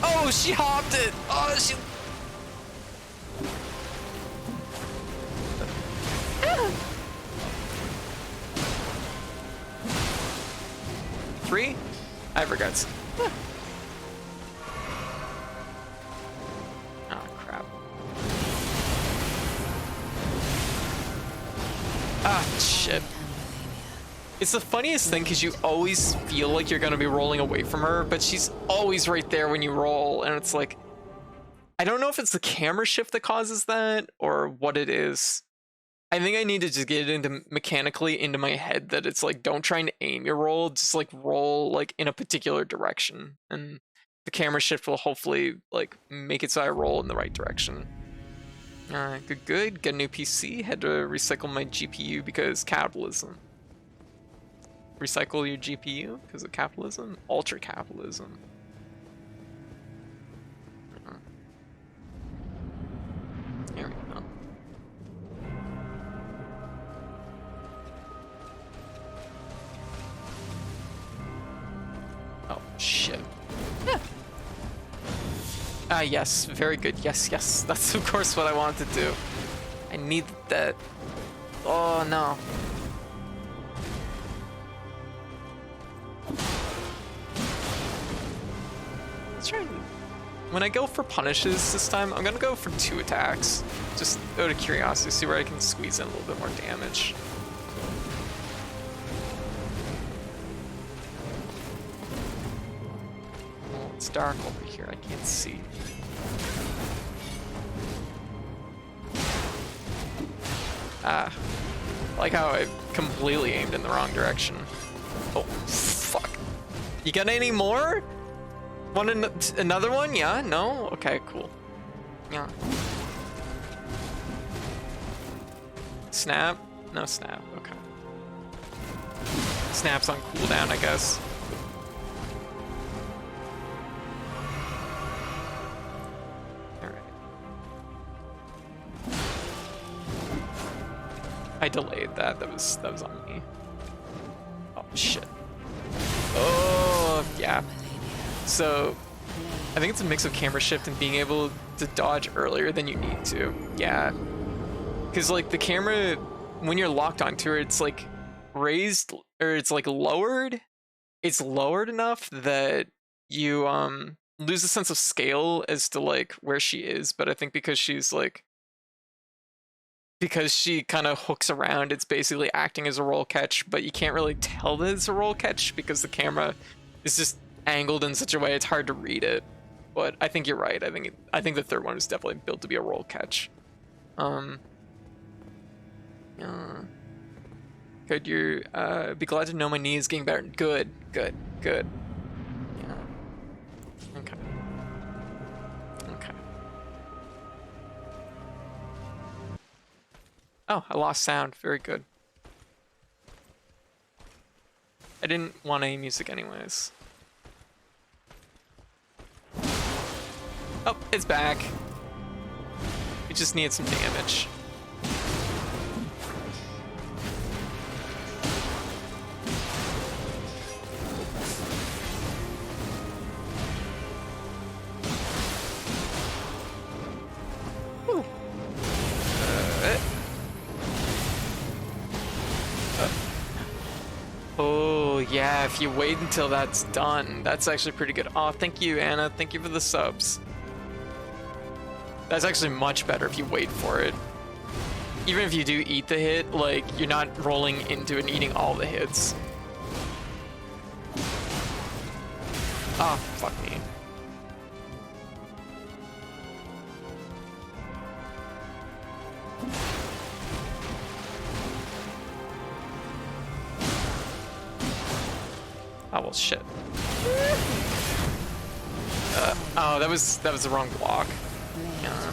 Oh, she hopped it! Oh, she... Ah. 3? I have regrets. Oh, crap. Ah, shit. It's the funniest thing because you always feel like you're going to be rolling away from her, but she's always right there when you roll, and it's like, I don't know if it's the camera shift that causes that or what it is. I think I need to just get it into mechanically into my head that it's like, don't try and aim your roll, just like roll like in a particular direction, and the camera shift will hopefully like make it so I roll in the right direction. Good. Get a new PC. Had to recycle my GPU because capitalism. Recycle your GPU because of capitalism? Ultra capitalism. There we go. Oh, shit. Ah, yes. Very good. Yes. That's, of course, what I wanted to do. I need that. Oh, no. Let's try and... When I go for punishes this time, I'm gonna go for 2 attacks. Just out of curiosity, see where I can squeeze in a little bit more damage. Oh, it's dark over here, I can't see. Ah, I like how I completely aimed in the wrong direction. Oh, fuck. You got any more? Want another one? Yeah? No? Okay, cool. Yeah. Snap? No snap. Okay. Snap's on cooldown, I guess. Alright. I delayed that. That was on me. Oh, shit. Oh, yeah. So, I think it's a mix of camera shift and being able to dodge earlier than you need to. Yeah. Because, like, the camera, when you're locked onto it, it's, like, raised, or it's, like, lowered. It's lowered enough that you, lose a sense of scale as to, like, where she is. But I think because she's, like, because she kind of hooks around, it's basically acting as a roll catch, but you can't really tell that it's a roll catch because the camera is just angled in such a way it's hard to read it. But I think you're right. I think the third one was definitely built to be a roll catch. Could you be glad to know my knee is getting better? Good. Yeah. Okay. Oh, I lost sound. Very good. I didn't want any music anyways. Oh, it's back. It just needs some damage. Oh, yeah, if you wait until that's done, that's actually pretty good. Oh, thank you, Anna. Thank you for the subs. That's actually much better if you wait for it. Even if you do eat the hit, like, you're not rolling into and eating all the hits. Oh, fuck me. Oh, well, shit. Oh, that was the wrong block. Yeah.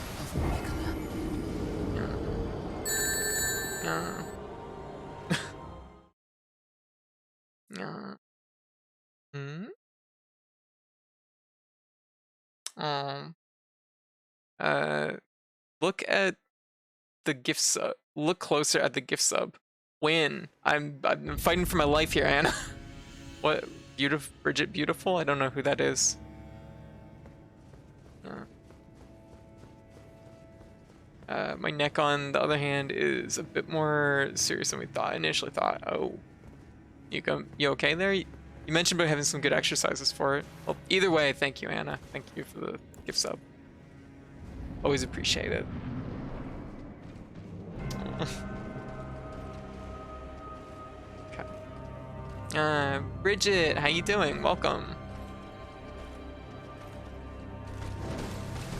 Look at the gift sub. Look closer at the gift sub. Win. I'm fighting for my life here, Anna. What? Beautiful, Bridget Beautiful? I don't know who that is. My neck, on the other hand, is a bit more serious than we initially thought. Oh, you okay there? You mentioned about having some good exercises for it. Well, either way, thank you, Anna. Thank you for the gift sub. Always appreciate it. Okay. Bridget, how you doing? Welcome.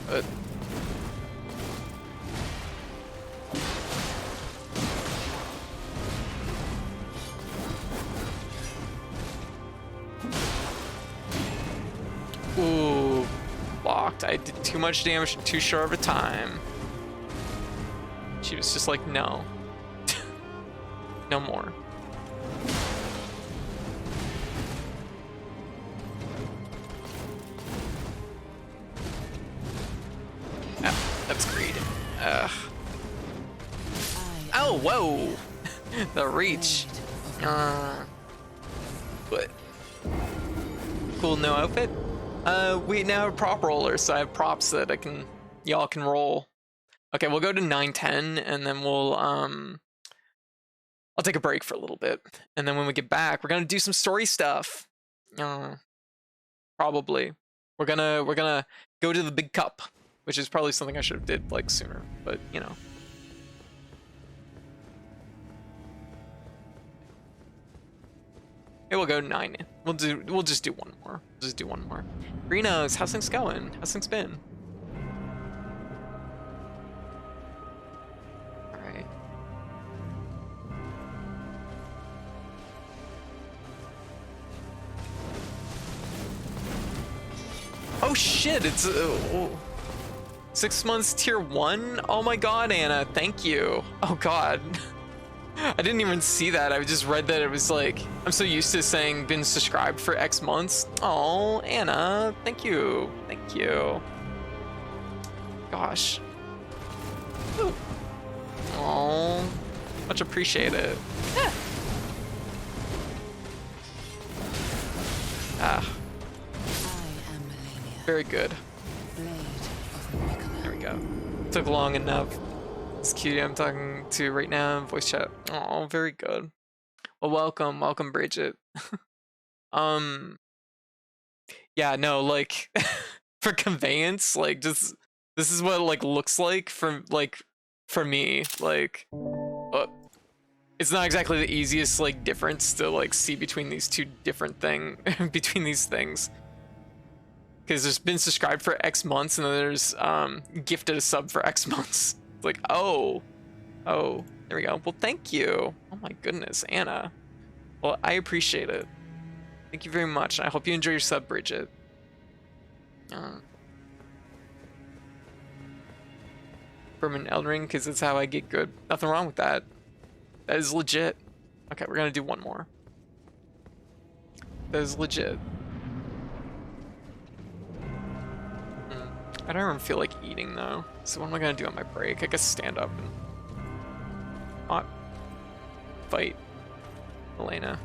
Good. Ooh, blocked. I did too much damage in too short of a time. She was just like, no. No more. Ah, that's greed. Ugh. Oh, whoa! The reach. What? Cool, no outfit? We now have prop rollers, so I have props that y'all can roll. Okay, we'll go to 9:10, and then I'll take a break for a little bit, and then when we get back, we're gonna do some story stuff. Probably. We're gonna go to the big cup, which is probably something I should have did like sooner, but you know. Hey, we'll go 9. We'll just do one more. Just do one more. Reno's, how's things going? How's things been? All right. Oh shit! It's 6 months tier 1. Oh my god, Anna, thank you. Oh god. I didn't even see that. I just read that it was like, I'm so used to saying been subscribed for X months. Oh, Anna, thank you. Thank you. Gosh. Oh, much appreciated. Yeah. Ah. Very good. There we go. Took long enough. It's cute. I'm talking to right now. Voice chat. Oh, very good. Well, welcome, Bridget. Yeah, no, like for conveyance, like just this is what it like looks like for me. Like, it's not exactly the easiest like difference to like see between these two different between these things. Because there's been subscribed for X months, and then there's gifted a sub for X months. It's like, oh, there we go. Well, thank you. Oh my goodness, Anna. Well, I appreciate it. Thank you very much. I hope you enjoy your sub, Bridget. From an Elden Ring, because it's how I get good. Nothing wrong with that. That is legit. Okay, we're gonna do one more. That is legit. I don't even feel like eating though. So what am I gonna do on my break? I guess stand up and not fight Elena.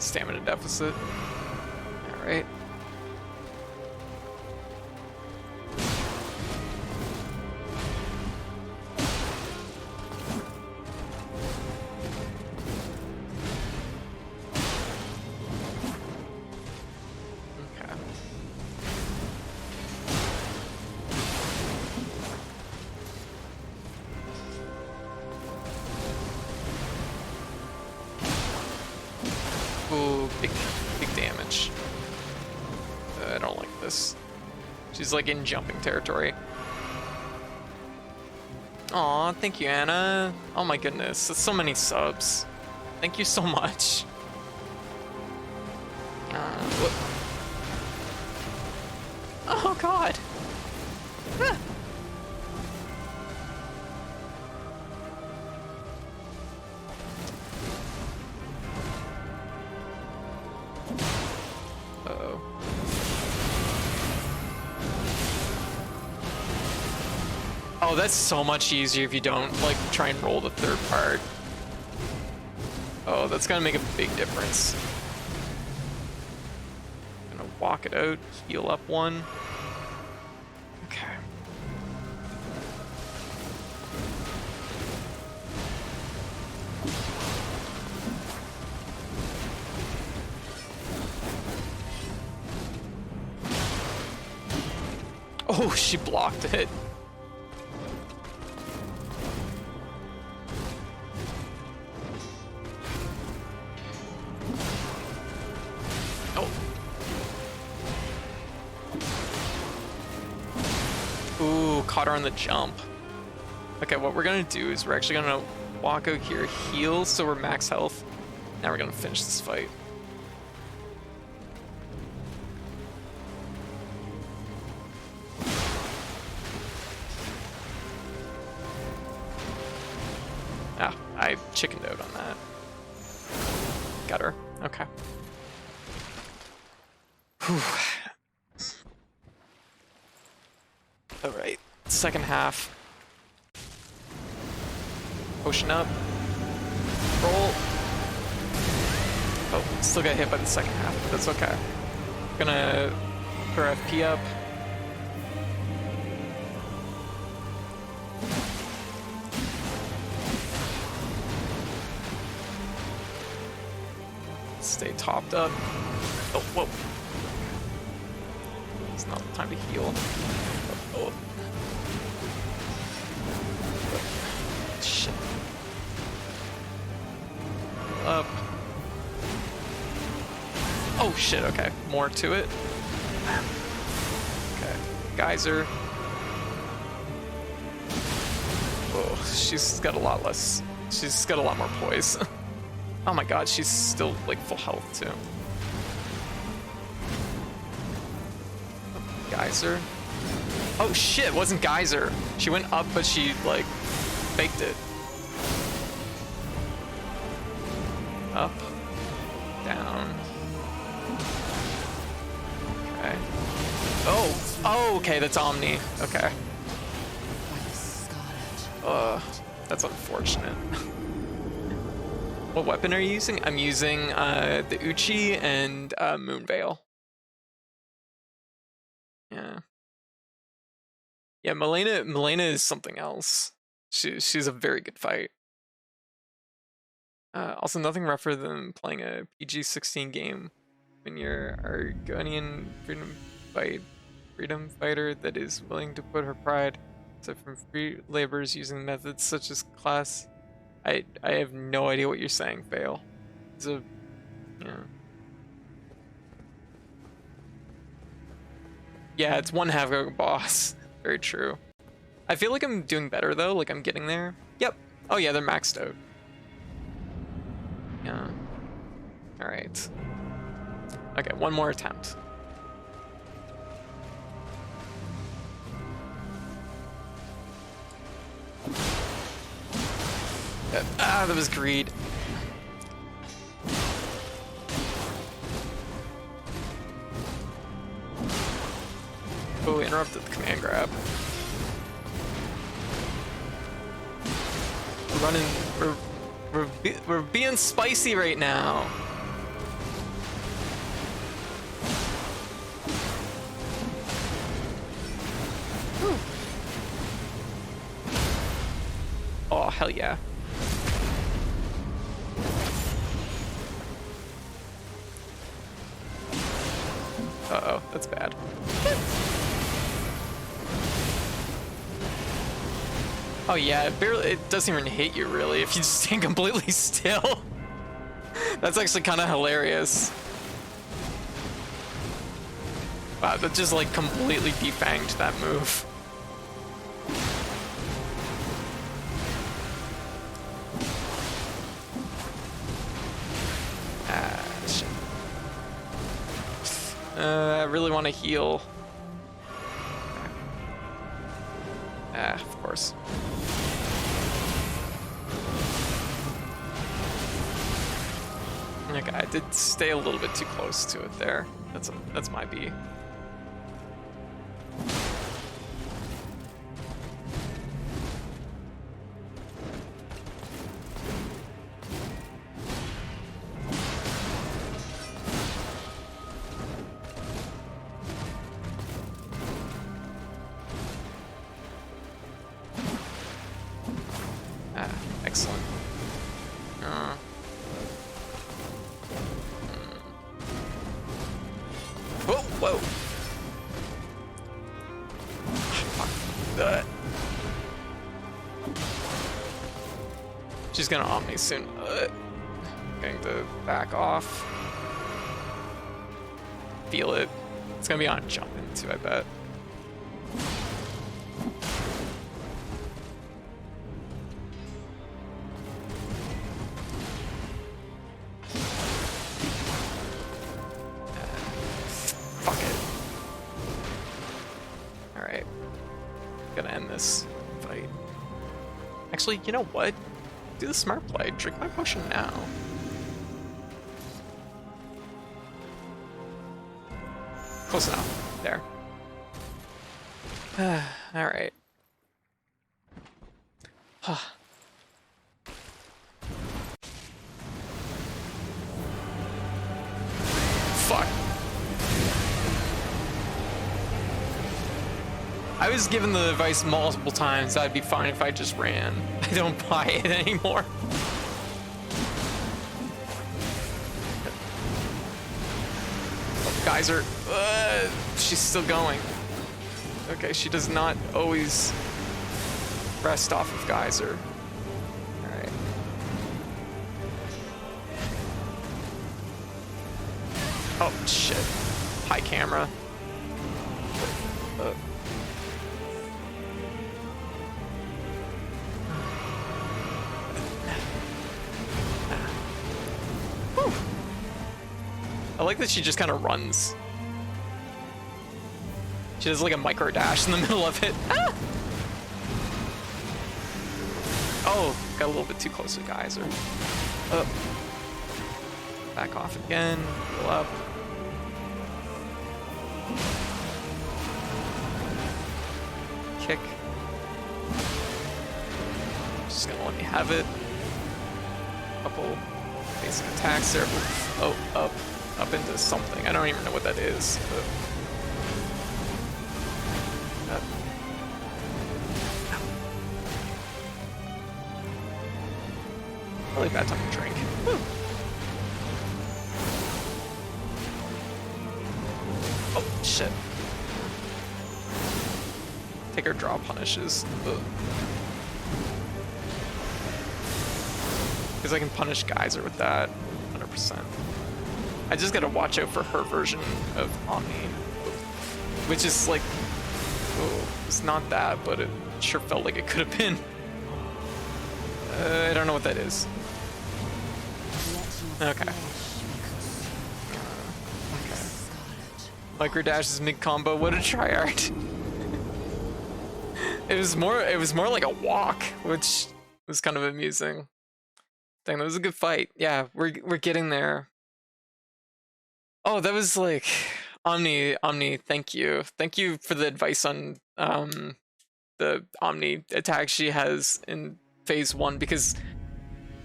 Stamina deficit. All right. She's like in jumping territory. Aw, thank you, Anna. Oh my goodness, that's so many subs. Thank you so much. What? Oh god. Ah. Uh-oh. Oh, that's so much easier if you don't like try and roll the third part. Oh, that's gonna make a big difference. Gonna walk it out, heal up one. Oh, she blocked it. Oh. Ooh, caught her on the jump. Okay, what we're gonna do is we're actually gonna walk out here, heal, so we're max health. Now we're gonna finish this fight. Ah, I chickened out on that. Got her. Okay. Whew. All right, second half. Potion up. Roll. Oh, still got hit by the second half, but that's okay. Gonna put her FP up. Stay topped up. Oh, whoa. It's not the time to heal. Oh. Shit. Up. Oh shit, okay. More to it. Okay. Geyser. Oh, she's got a lot less. She's got a lot more poise. Oh my god, she's still like full health too. Geyser. Oh shit, it wasn't Geyser. She went up, but she like faked it. Up. Down. Okay. Oh, okay, that's Omni. Okay. That's unfortunate. What weapon are you using? I'm using the Uchi and Moonveil. Yeah. Yeah, Elena is something else. She's a very good fight. Also, nothing rougher than playing a PG-16 game when you're Argonian freedom fighter that is willing to put her pride aside from free laborers using methods such as class. I have no idea what you're saying, Fail. It's a yeah, it's one half of a boss. Very true. I feel like I'm doing better though. Like I'm getting there. Yep. Oh yeah, they're maxed out. Yeah. All right. Okay, one more attempt. That was greed. Oh, interrupted the command grab. We're running. We're being spicy right now. Whew. Oh hell yeah. Uh-oh, that's bad. Oh yeah, it doesn't even hit you really if you just stand completely still. That's actually kind of hilarious. Wow, that just like completely defanged that move. Shit. I really want to heal. Of course. Okay, I did stay a little bit too close to it there. That's my B. Excellent. Whoa, whoa. She's gonna off me soon. Going to back off. Feel it. It's gonna be on jumping too, I bet. Fuck it. Alright. Gonna end this fight. Actually, you know what? Do the smart play. Drink my potion now. Close enough. There. Alright. Fuck. I was given the advice multiple times I'd be fine if I just ran. I don't buy it anymore. Oh, geyser. She's still going. Okay, she does not always rest off of geyser. Alright. Oh, shit. High camera. I like that she just kind of runs. She does like a micro dash in the middle of it. Ah! Oh, got a little bit too close to geyser. Back off again. Go up. Kick. Just gonna let me have it. Couple basic attacks there. Oh, up into something. I don't even know what that is. But... really bad time to drink. Whew. Oh, shit. Take her draw punishes. Because I can punish geyser with that. 100%. I just gotta watch out for her version of Omni. Which is like... oh, it's not that, but it sure felt like it could have been. I don't know what that is. Okay. Okay. Micro dash is mid combo. What a tryhard. It was more like a walk, which was kind of amusing. Dang, that was a good fight. Yeah, we're getting there. Oh, that was like Omni, thank you. Thank you for the advice on the Omni attack she has in phase 1, because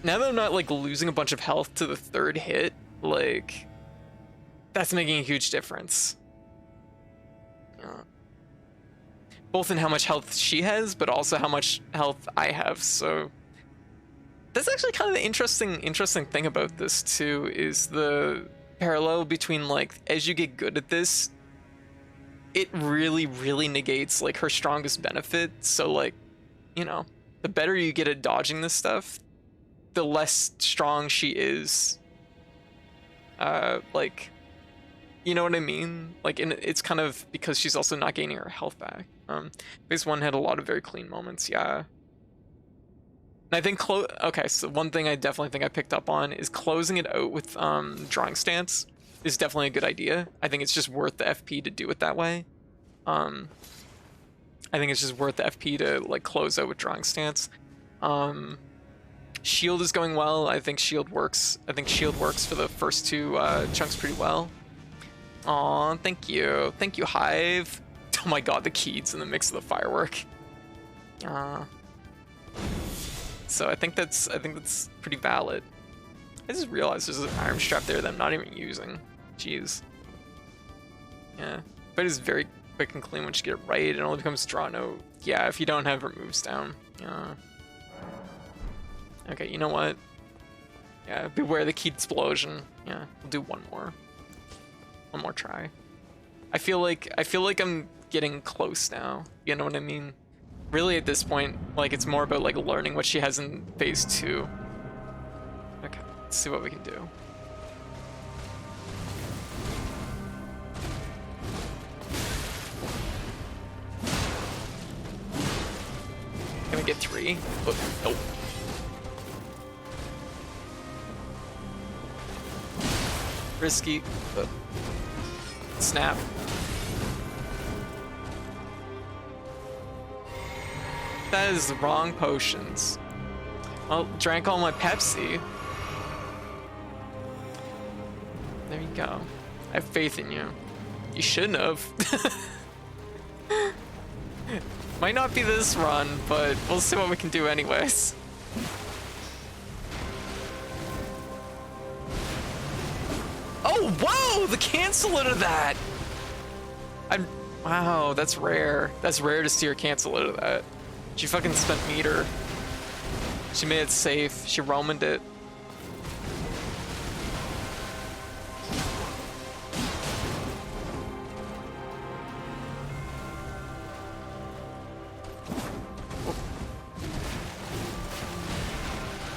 now that I'm not like losing a bunch of health to the third hit, like that's making a huge difference. Both in how much health she has, but also how much health I have. So that's actually kind of the interesting thing about this too, is the parallel between like as you get good at this, it really negates like her strongest benefit. So like, you know, the better you get at dodging this stuff, the less strong she is. Like, you know what I mean? Like, and it's kind of because she's also not gaining her health back. Phase 1 had a lot of very clean moments, yeah. And I think okay, so one thing I definitely think I picked up on is closing it out with drawing stance is definitely a good idea. I think it's just worth the FP to do it that way. I think it's just worth the FP to like close out with drawing stance. Shield is going well. I think shield works. I think shield works for the first two chunks pretty well. Aw, thank you. Thank you, Hive. Oh my god, the keys in the mix of the firework. So I think that's pretty valid. I just realized there's an iron strap there that I'm not even using. Jeez. Yeah. But it's very quick and clean once you get it right. It only becomes draw note. Yeah, if you don't have her moves down. Okay, you know what? Yeah, beware the key explosion. Yeah, we'll do one more try. I feel like I'm getting close now. You know what I mean? really at this point, like, it's more about like learning what she has in phase 2. Okay, let's see what we can do. Can we get 3? Oh, nope. Risky. Snap. That is the wrong potions. Well, drank all my Pepsi. There you go. I have faith in you. You shouldn't have. Might not be this run, but we'll see what we can do anyways. Oh, whoa! The cancel out of that! Wow, that's rare. That's rare to see her cancel out of that. She fucking spent meter. She made it safe. She Romaned it.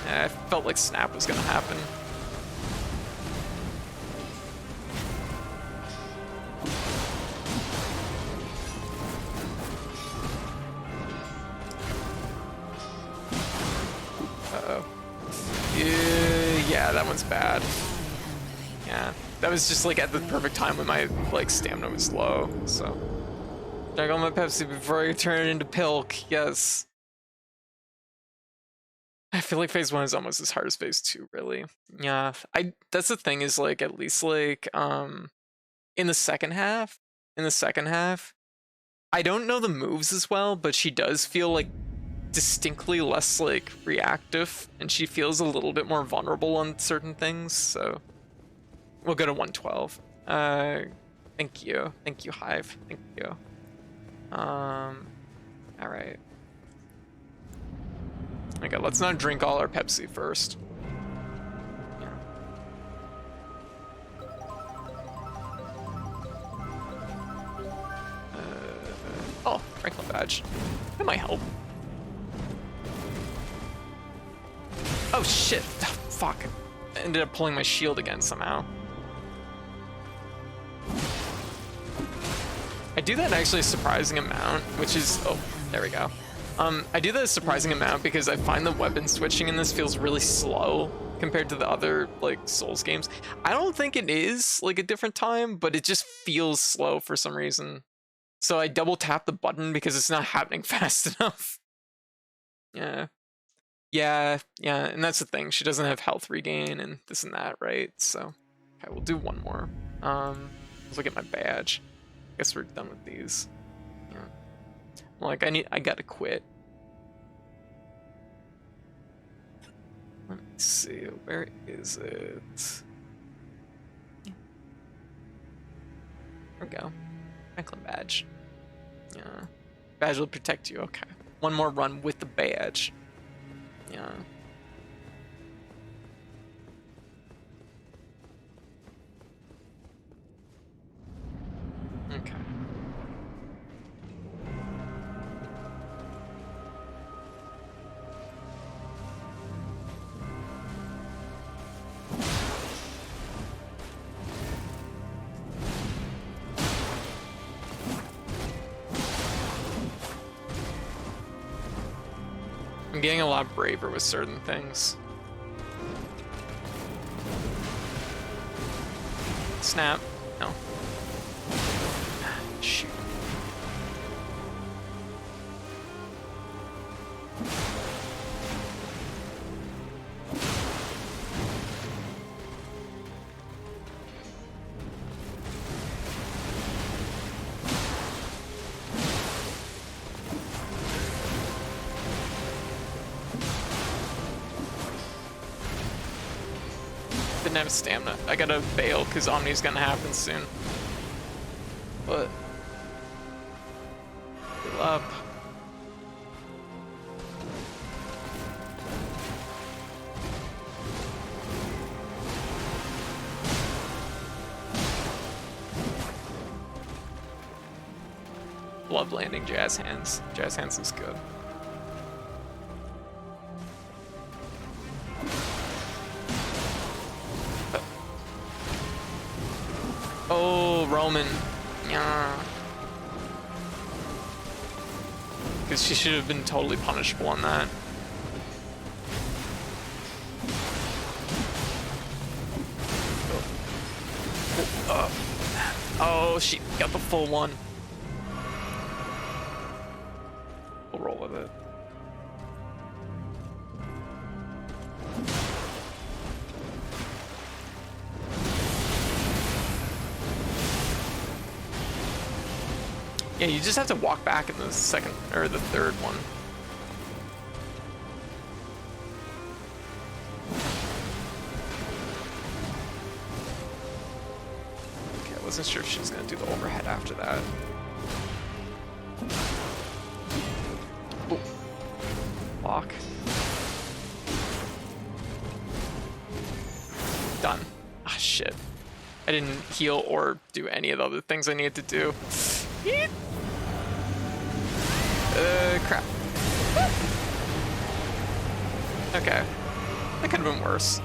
I felt like snap was gonna happen. Yeah, that one's bad. Yeah, that was just like at the perfect time when my like stamina was low. So, drank all my Pepsi before I turn it into Pilk. Yes. I feel like phase 1 is almost as hard as phase 2, really. Yeah, that's the thing is like at least like in the second half, I don't know the moves as well, but she does feel like distinctly less like reactive, and she feels a little bit more vulnerable on certain things. So we'll go to 112. Thank you, Hive. Thank you. All right. Okay, let's not drink all our Pepsi first. Yeah. Oh, Franklin badge. That might help. Oh shit! Oh, fuck. I ended up pulling my shield again somehow. I do that actually a surprising amount, which is... Oh, there we go. I do that a surprising amount because I find the weapon switching in this feels really slow compared to the other, like, Souls games. I don't think it is, like, a different time, but it just feels slow for some reason. So I double tap the button because it's not happening fast enough. Yeah. Yeah, and that's the thing. She doesn't have health regain and this and that, right? So, okay, we'll do one more. Let's look at my badge. Guess we're done with these. Yeah. Like, I gotta quit. Let me see, where is it? There we go. Franklin badge. Yeah. Badge will protect you, okay. One more run with the badge. Yeah. Okay. I'm getting a lot braver with certain things. Snap. No. Shoot. Didn't have stamina. I gotta bail because Omni's gonna happen soon. But heal up. Love landing jazz hands. Jazz hands is good. Oh, Roman. Yeah. Because she should have been totally punishable on that. Oh, she got the full one. We'll roll with it. Yeah, you just have to walk back in the second or the third one. Okay, I wasn't sure if she was gonna do the overhead after that. Ooh. Lock. Done. Ah, shit. I didn't heal or do any of the other things I needed to do. Yeet. Crap. Okay. That could have been worse.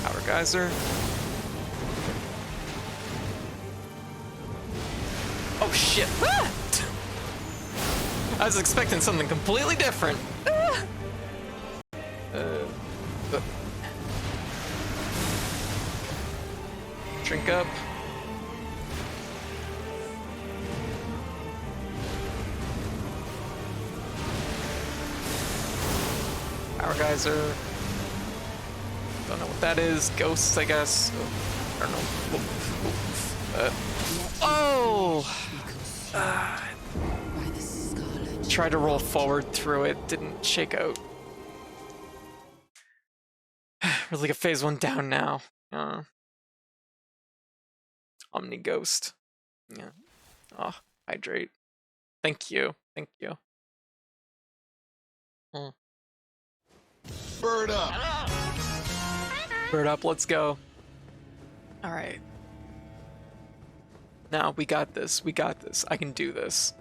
Power geyser. Oh shit. Ah! I was expecting something completely different. Ah! Drink up. Power geyser. Don't know what that is. Ghosts, I guess. I don't know. Oh! Tried to roll forward through it. Didn't shake out. We're like a phase 1 down now. Omni Ghost. Yeah. Oh, hydrate. Thank you. Thank you. Bird up. Bird up, let's go. Alright. Now, we got this. We got this. I can do this.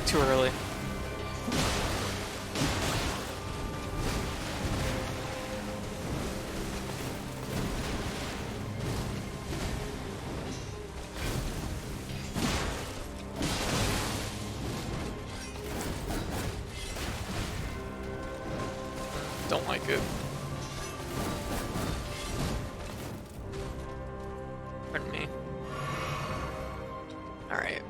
Too early. Don't like it. Pardon me. All right.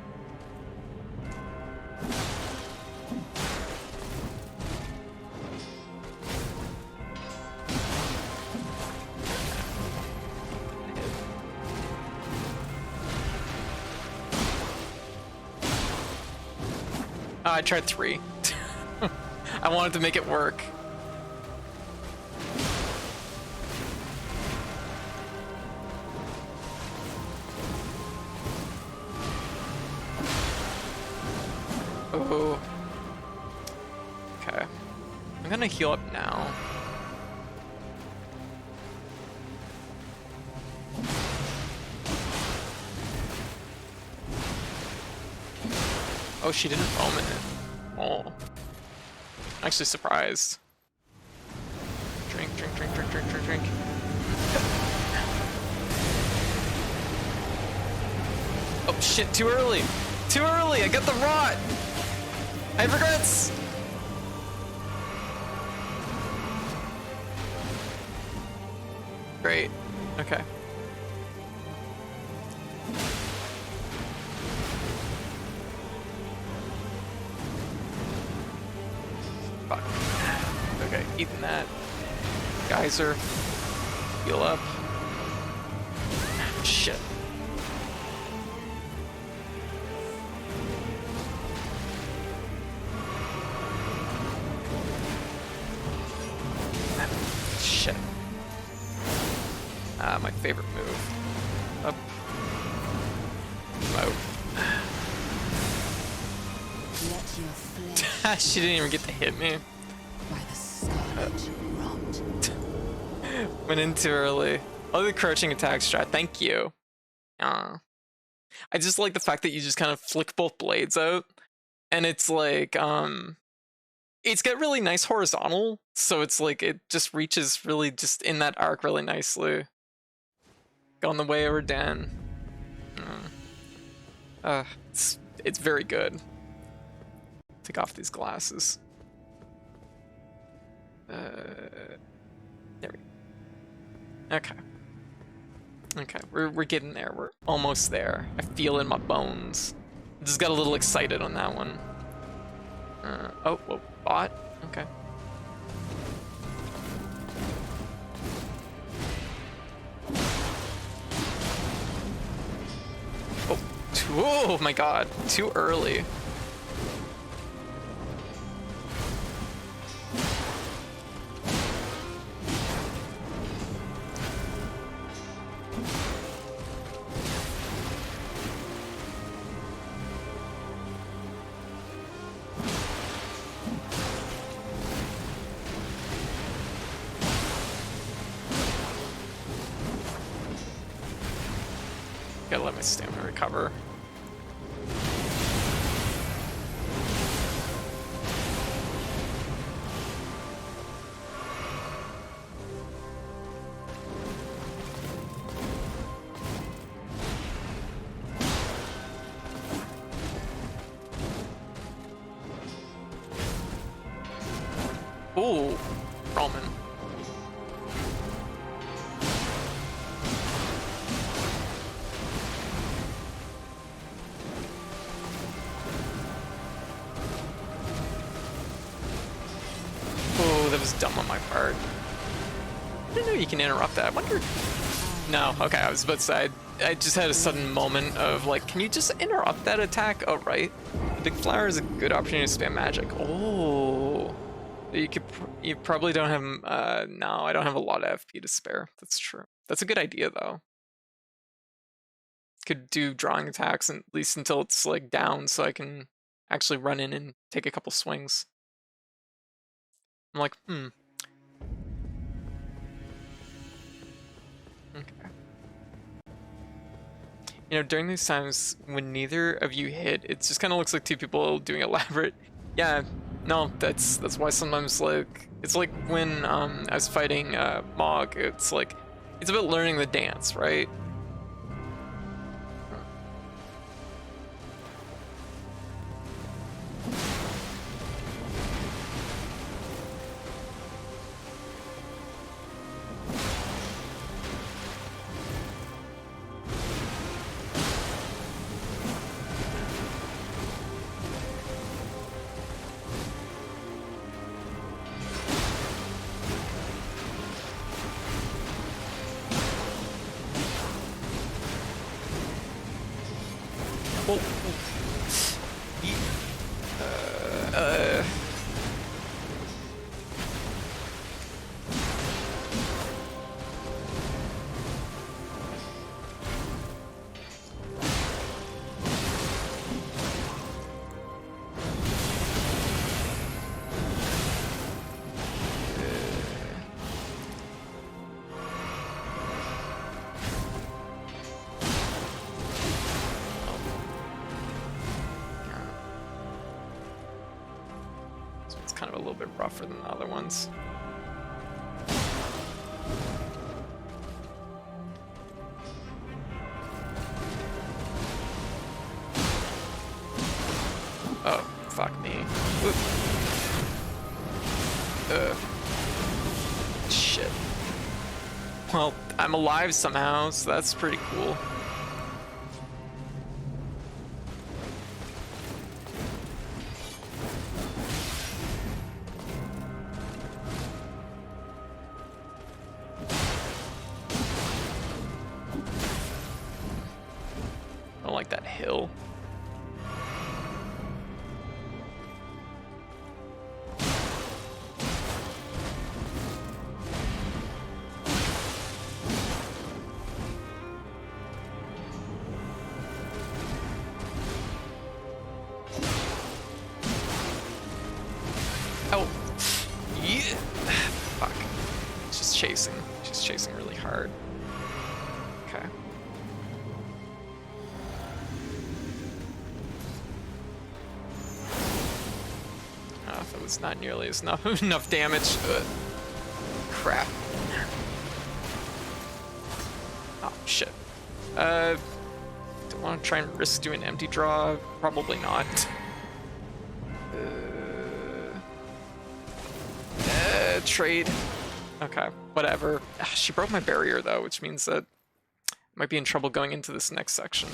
I tried 3. I wanted to make it work. Oh. Okay. I'm gonna heal up now. Oh, she didn't foam in it. Oh. I'm actually surprised. Drink, drink, drink, drink, drink, drink, drink. Oh shit, too early! Too early! I got the rot! I have regrets! Great. Okay. Fuck. Okay, eating that. Geyser. Heal up. Shit. Shit. My favorite move. Up. Out. Let your flesh She didn't even get to hit me. by the scarlet rot. Went in too early. Oh, the crouching attack strat. Thank you. I just like the fact that you just kind of flick both blades out, and it's like it's got really nice horizontal, so it's like it just reaches really just in that arc really nicely. Going the way over Dan. It's very good. Take off these glasses. There we go. Okay. Okay, we're getting there. We're almost there. I feel it in my bones. Just got a little excited on that one. Oh, whoa, bot? Okay. Oh my god, too early. Gotta let my stamina recover. Ooh, Roman. Oh, that was dumb on my part. I didn't know you can interrupt that. I wonder. No, okay, I was about to say, I just had a sudden moment of like, can you just interrupt that attack? Oh, right. The big flower is a good opportunity to spam magic. Oh. You could, you probably don't have, no, I don't have a lot of FP to spare. That's true. That's a good idea, though. Could do drawing attacks, at least until it's, like, down, so I can actually run in and take a couple swings. I'm like, Okay. You know, during these times when neither of you hit, it just kind of looks like two people doing elaborate. Yeah, no, that's why sometimes, like, it's like when I was fighting Mog, it's like, it's about learning the dance, right? It's kind of a little bit rougher than the other ones. Oh, fuck me. Shit. Well, I'm alive somehow, so that's pretty cool. hill. Oh, yeah. Fuck. She's chasing. She's chasing really hard. Okay. Oh, that was not nearly as enough damage. Ugh. Crap. Oh shit. Don't want to try and risk doing empty draw. Probably not. Trade. Okay, whatever. She broke my barrier though, which means that I might be in trouble going into this next section.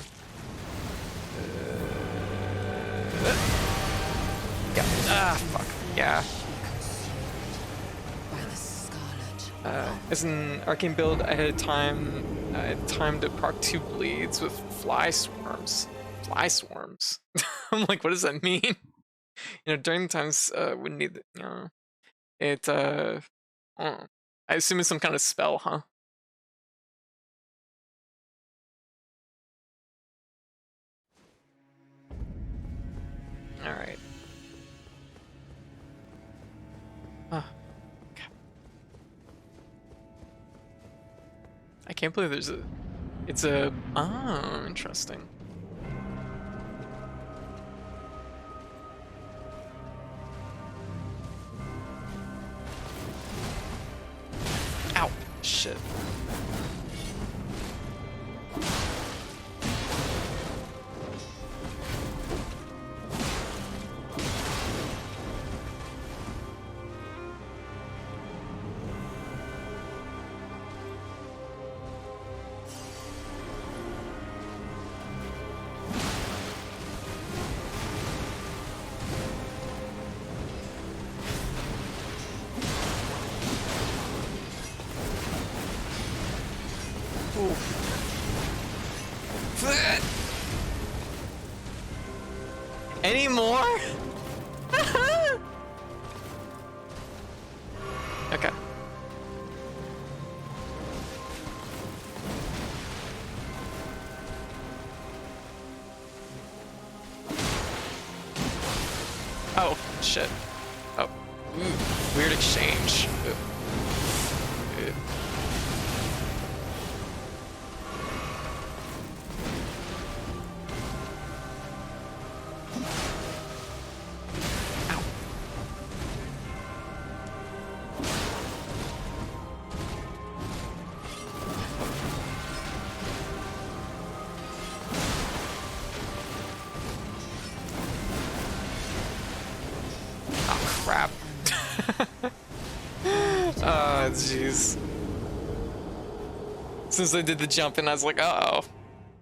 Yeah. Fuck. Yeah. By the scarlet. As an arcane build, I had time to proc 2 bleeds with fly swarms. Fly swarms. I'm like, what does that mean? You know, during times we need, you know, it. I assume it's some kind of spell, huh? All right. Okay. I can't believe there's a. It's a. Oh, interesting. Ow! Shit. Any more? Okay. Oh, shit. Oh. Ooh, weird exchange. Ooh. Ooh. Crap. Oh, jeez. Since I did the jump and I was like, oh,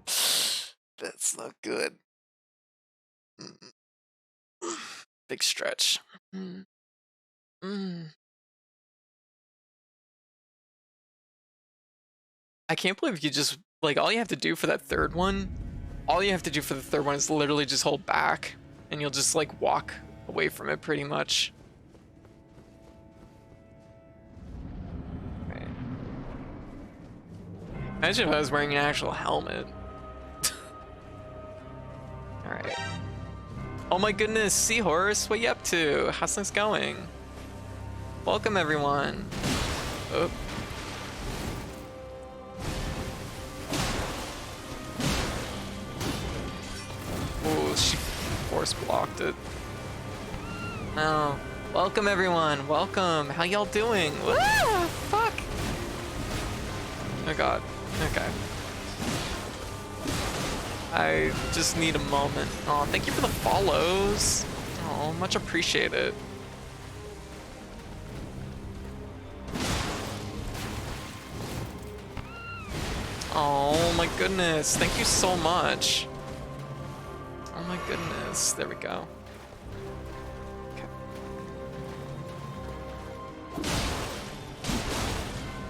that's not good. Big stretch. I can't believe you just, like, all you have to do for that third one, is literally just hold back and you'll just, like, walk away from it pretty much. Okay. Imagine if I was wearing an actual helmet. Alright. Oh my goodness, Seahorse, what you up to? How's things going? Welcome everyone. Oh. Oh, she force blocked it. No. Welcome everyone, welcome. How y'all doing? Ah, fuck. Oh god. Okay. I just need a moment. Oh, thank you for the follows. Oh, much appreciated. Oh my goodness, thank you so much. Oh my goodness, there we go. Okay.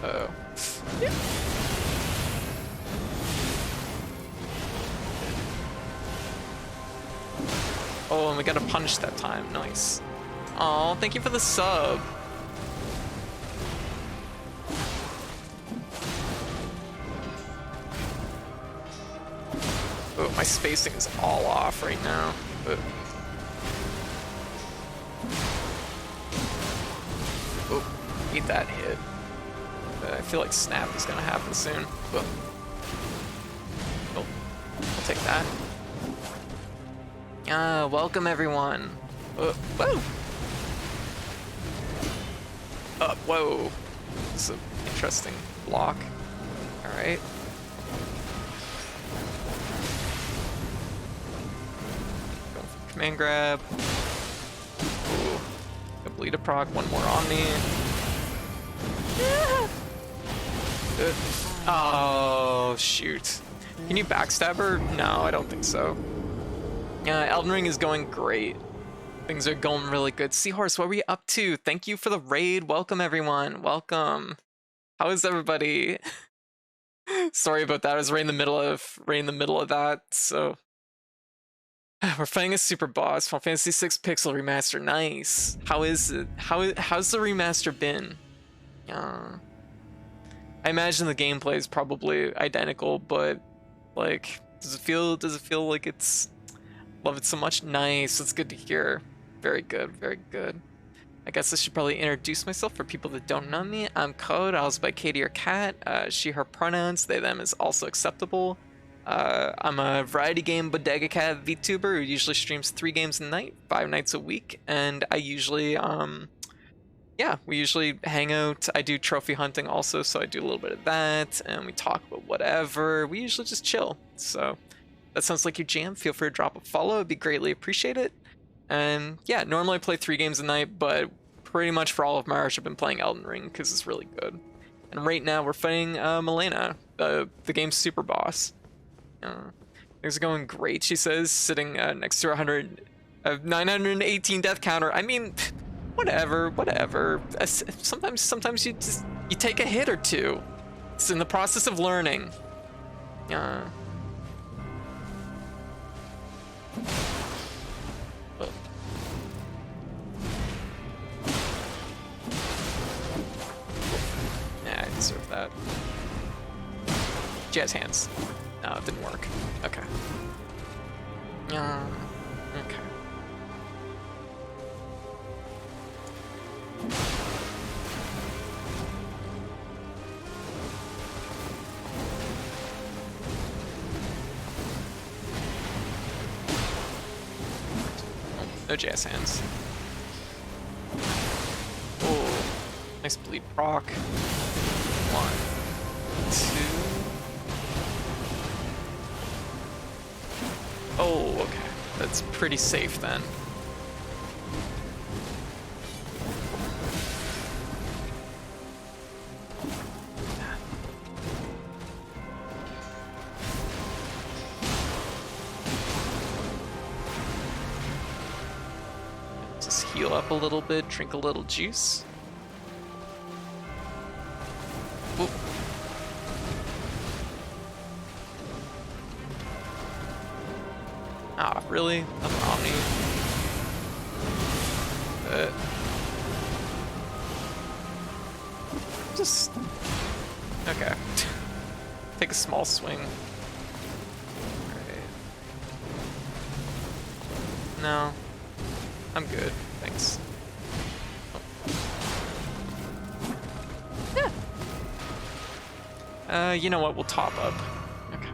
Uh-oh. Yeah. Oh, and we got a punish that time. Nice. Oh, thank you for the sub. Oh, my spacing is all off right now. Oh, need that hit. I feel like snap is gonna happen soon. Oh, I'll take that. Welcome everyone. Whoa! Whoa! This is an interesting block. All right. Going for command grab. Ooh. Complete a proc. One more on me. Oh shoot! Can you backstab her? No, I don't think so. Elden Ring is going great. Things are going really good. Seahorse, what were you up to? Thank you for the raid. Welcome everyone. Welcome. How is everybody? Sorry about that. I was right in the middle of that. So we're fighting a super boss. Final Fantasy VI Pixel Remaster. Nice. How is it? How's the remaster been? I imagine the gameplay is probably identical, but like, does it feel like it's? Love it so much. Nice. That's good to hear. Very good. Very good. I guess I should probably introduce myself for people that don't know me. I'm Code. I was by Katie or Cat. She, her pronouns. They, them is also acceptable. I'm a variety game bodega cat VTuber who usually streams 3 games a night, 5 nights a week, and I usually we usually hang out. I do trophy hunting also, so I do a little bit of that, and we talk about whatever. We usually just chill. So that sounds like your jam. Feel free to drop a follow. It'd be greatly appreciated. And yeah, normally I play 3 games a night, but pretty much for all of March I've been playing Elden Ring because it's really good. And right now we're fighting Elena, the game's super boss. Things are going great, she says, sitting next to 918 death counter. I mean, whatever. Sometimes you take a hit or two. It's in the process of learning. Oh. Yeah, I deserve that. Jazz hands. No, it didn't work. Okay. Okay. No jazz hands. Oh, nice bleed proc. 1, 2. Oh, okay. That's pretty safe then. Just heal up a little bit, drink a little juice. Ooh. Ah, really? I'm Omni. Just... okay. Take a small swing. Alright. No. I'm good, thanks. Oh. Yeah. You know what? We'll top up. Okay.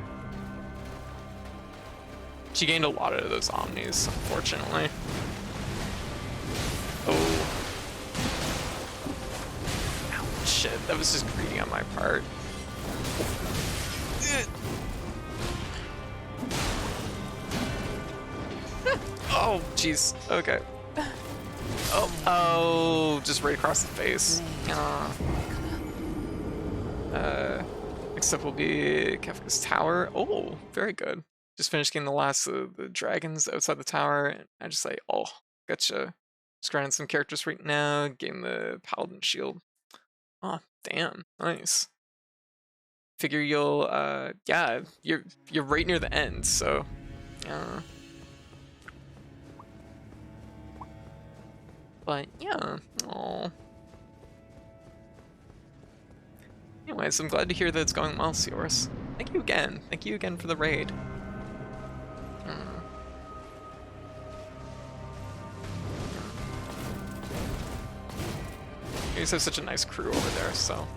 She gained a lot of those Omnis, unfortunately. Oh. Ow, shit, that was just greedy on my part. Oh, jeez. Okay. Oh, just right across the face. Next up will be Kefka's Tower. Oh, very good. Just finished getting the last of the dragons outside the tower, and I just like, oh, gotcha. Just grinding some characters right now, getting the Paladin shield. Oh, damn, nice. Figure you'll, yeah, you're right near the end, so, But yeah, oh. Anyways, I'm glad to hear that it's going well, Seors. Thank you again. Thank you again for the raid. You guys have such a nice crew over there, so.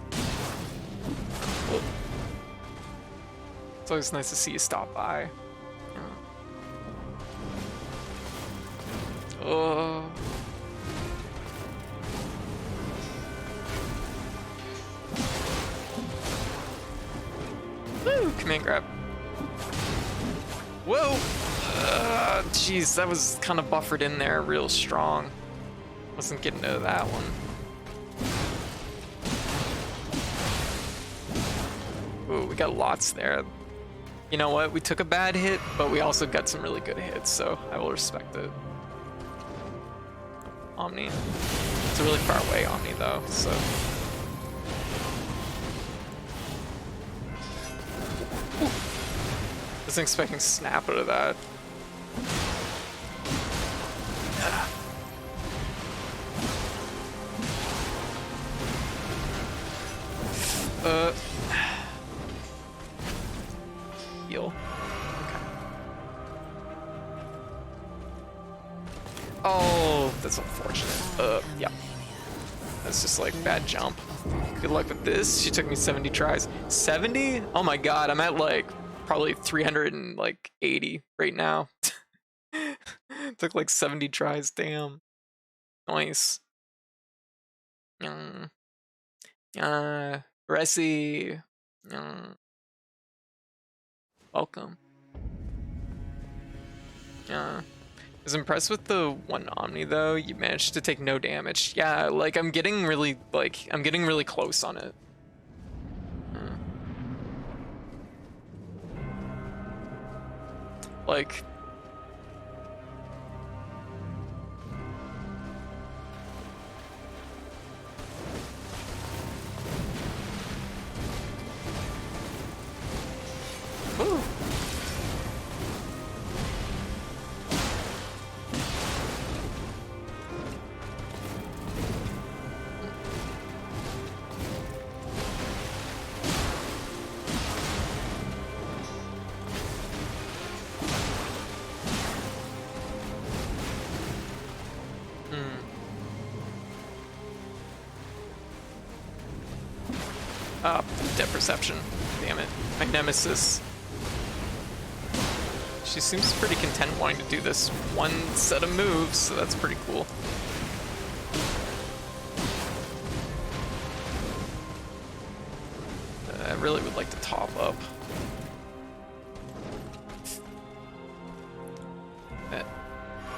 It's always nice to see you stop by. Oh. Woo! Command grab. Whoa! Jeez, that was kind of buffered in there real strong. Wasn't getting to that one. Ooh, we got lots there. You know what? We took a bad hit, but we also got some really good hits, so I will respect it. Omni. It's a really far away Omni, though, so. Ooh. Wasn't expecting snap out of that. Heal. Okay. Oh, that's unfortunate. Yeah. That's just like bad jump. Good luck with this. She took me 70 tries. 70? Oh my god, I'm at like probably 380 right now. Took like 70 tries, damn. Nice. Resi. Welcome. I was impressed with the one Omni though. You managed to take no damage. Yeah, like I'm getting really close on it. Like ooh. Depth perception. Damn it. My nemesis. She seems pretty content wanting to do this one set of moves, so that's pretty cool. I really would like to top up.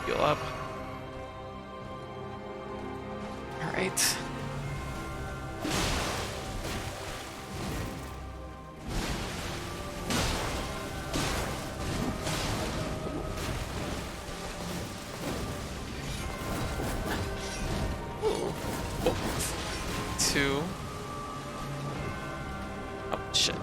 Heal up. Alright. Two. Oh shit.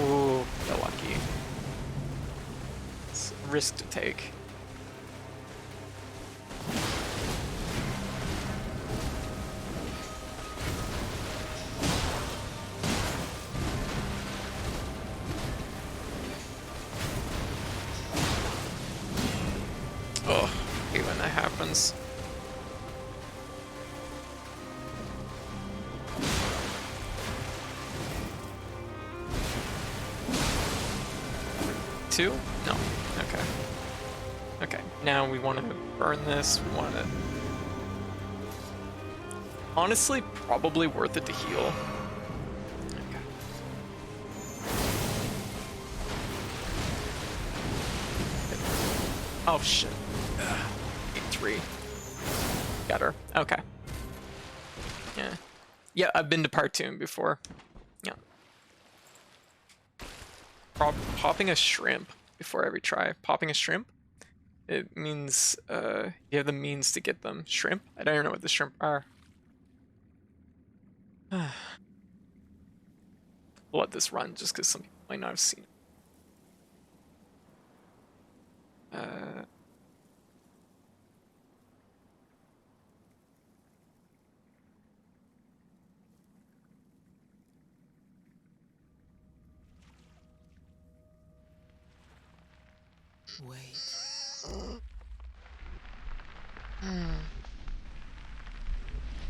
Ooh, got lucky. It's a risk to take. Oh, I hate when that happens. Two? No. Okay. Okay, now we want to burn this. We want to... Honestly, probably worth it to heal. Okay. Oh, shit. 8-3. Got her. Okay. Yeah. Yeah, I've been to Partoon before. Yeah. Popping a shrimp before every try. Popping a shrimp? It means you have the means to get them. Shrimp? I don't even know what the shrimp are. We'll let this run just because some people might not have seen it. Wait.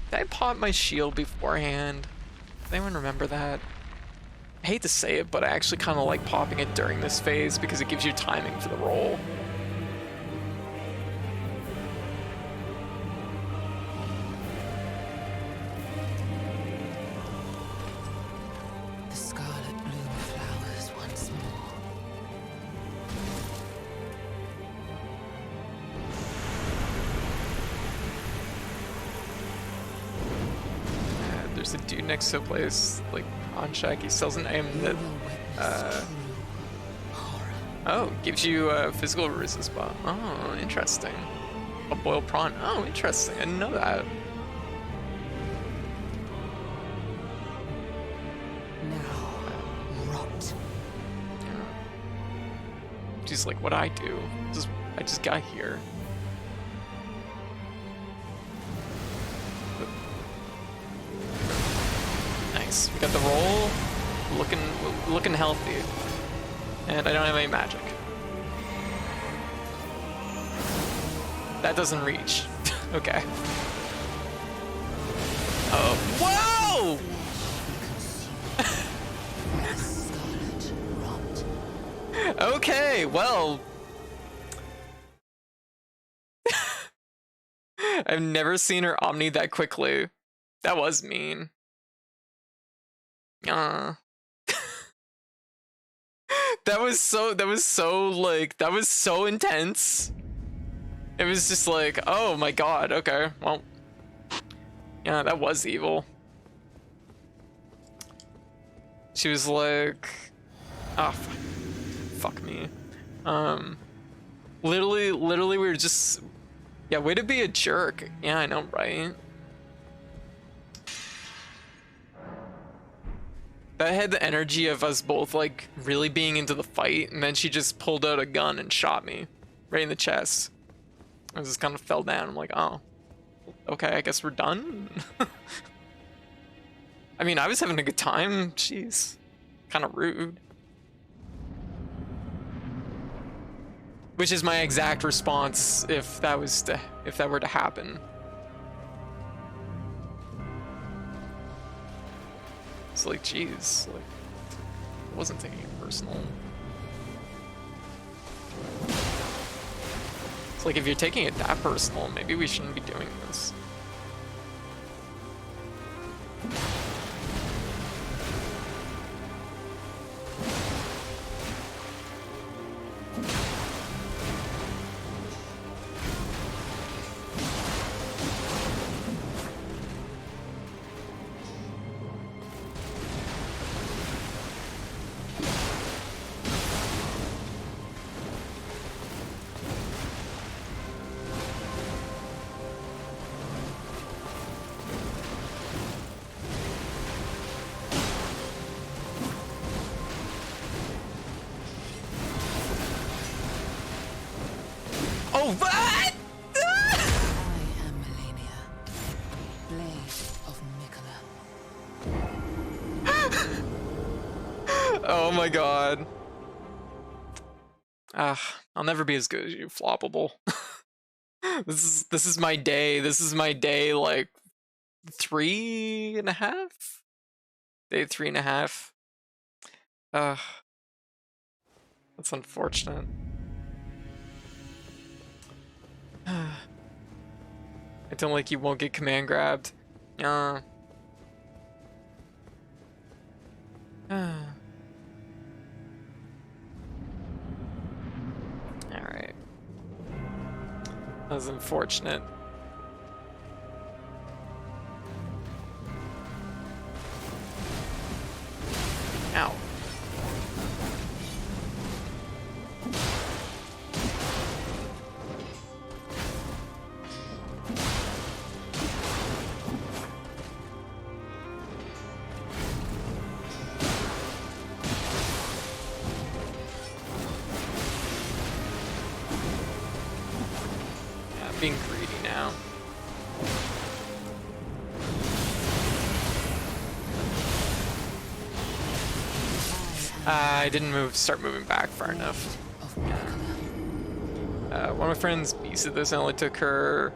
Did I pop my shield beforehand? Does anyone remember that? I hate to say it, but I actually kind of like popping it during this phase because it gives you timing for the roll. The scarlet bloom flowers once more. There's a dude next to a place, like, on Shack. He sells an item that, oh, gives you physical resist buff. Oh, interesting. A boiled prawn. Oh, interesting. I didn't know that. Now, rot. She's like, what I do? I just got here. Nice. We got the roll. Looking healthy. And I don't have any magic. That doesn't reach. Okay. Oh. Whoa! Okay, well. I've never seen her Omni that quickly. That was mean. That was so intense. It was just like, oh my god, okay, well. Yeah, that was evil. She was like, oh, fuck me. Literally we were just, yeah, way to be a jerk. Yeah, I know, right? That had the energy of us both like really being into the fight, and then she just pulled out a gun and shot me right in the chest. I just kind of fell down. I'm like, oh, okay, I guess we're done. I mean, I was having a good time. Jeez, kind of rude. Which is my exact response if that were to happen. It's like, geez, like, I wasn't taking it personal. It's like, if you're taking it that personal, maybe we shouldn't be doing this. Oh, what? I am Elena, blade of Mikola. Oh my god. I'll never be as good as you, floppable. This is my day. This is my day, like 3.5? Day 3.5. That's unfortunate. I don't like you won't get command grabbed. Alright. That was unfortunate. Ow. Being greedy now. I didn't start moving back far enough. Of Mikola. One of my friends beat this, and it only took her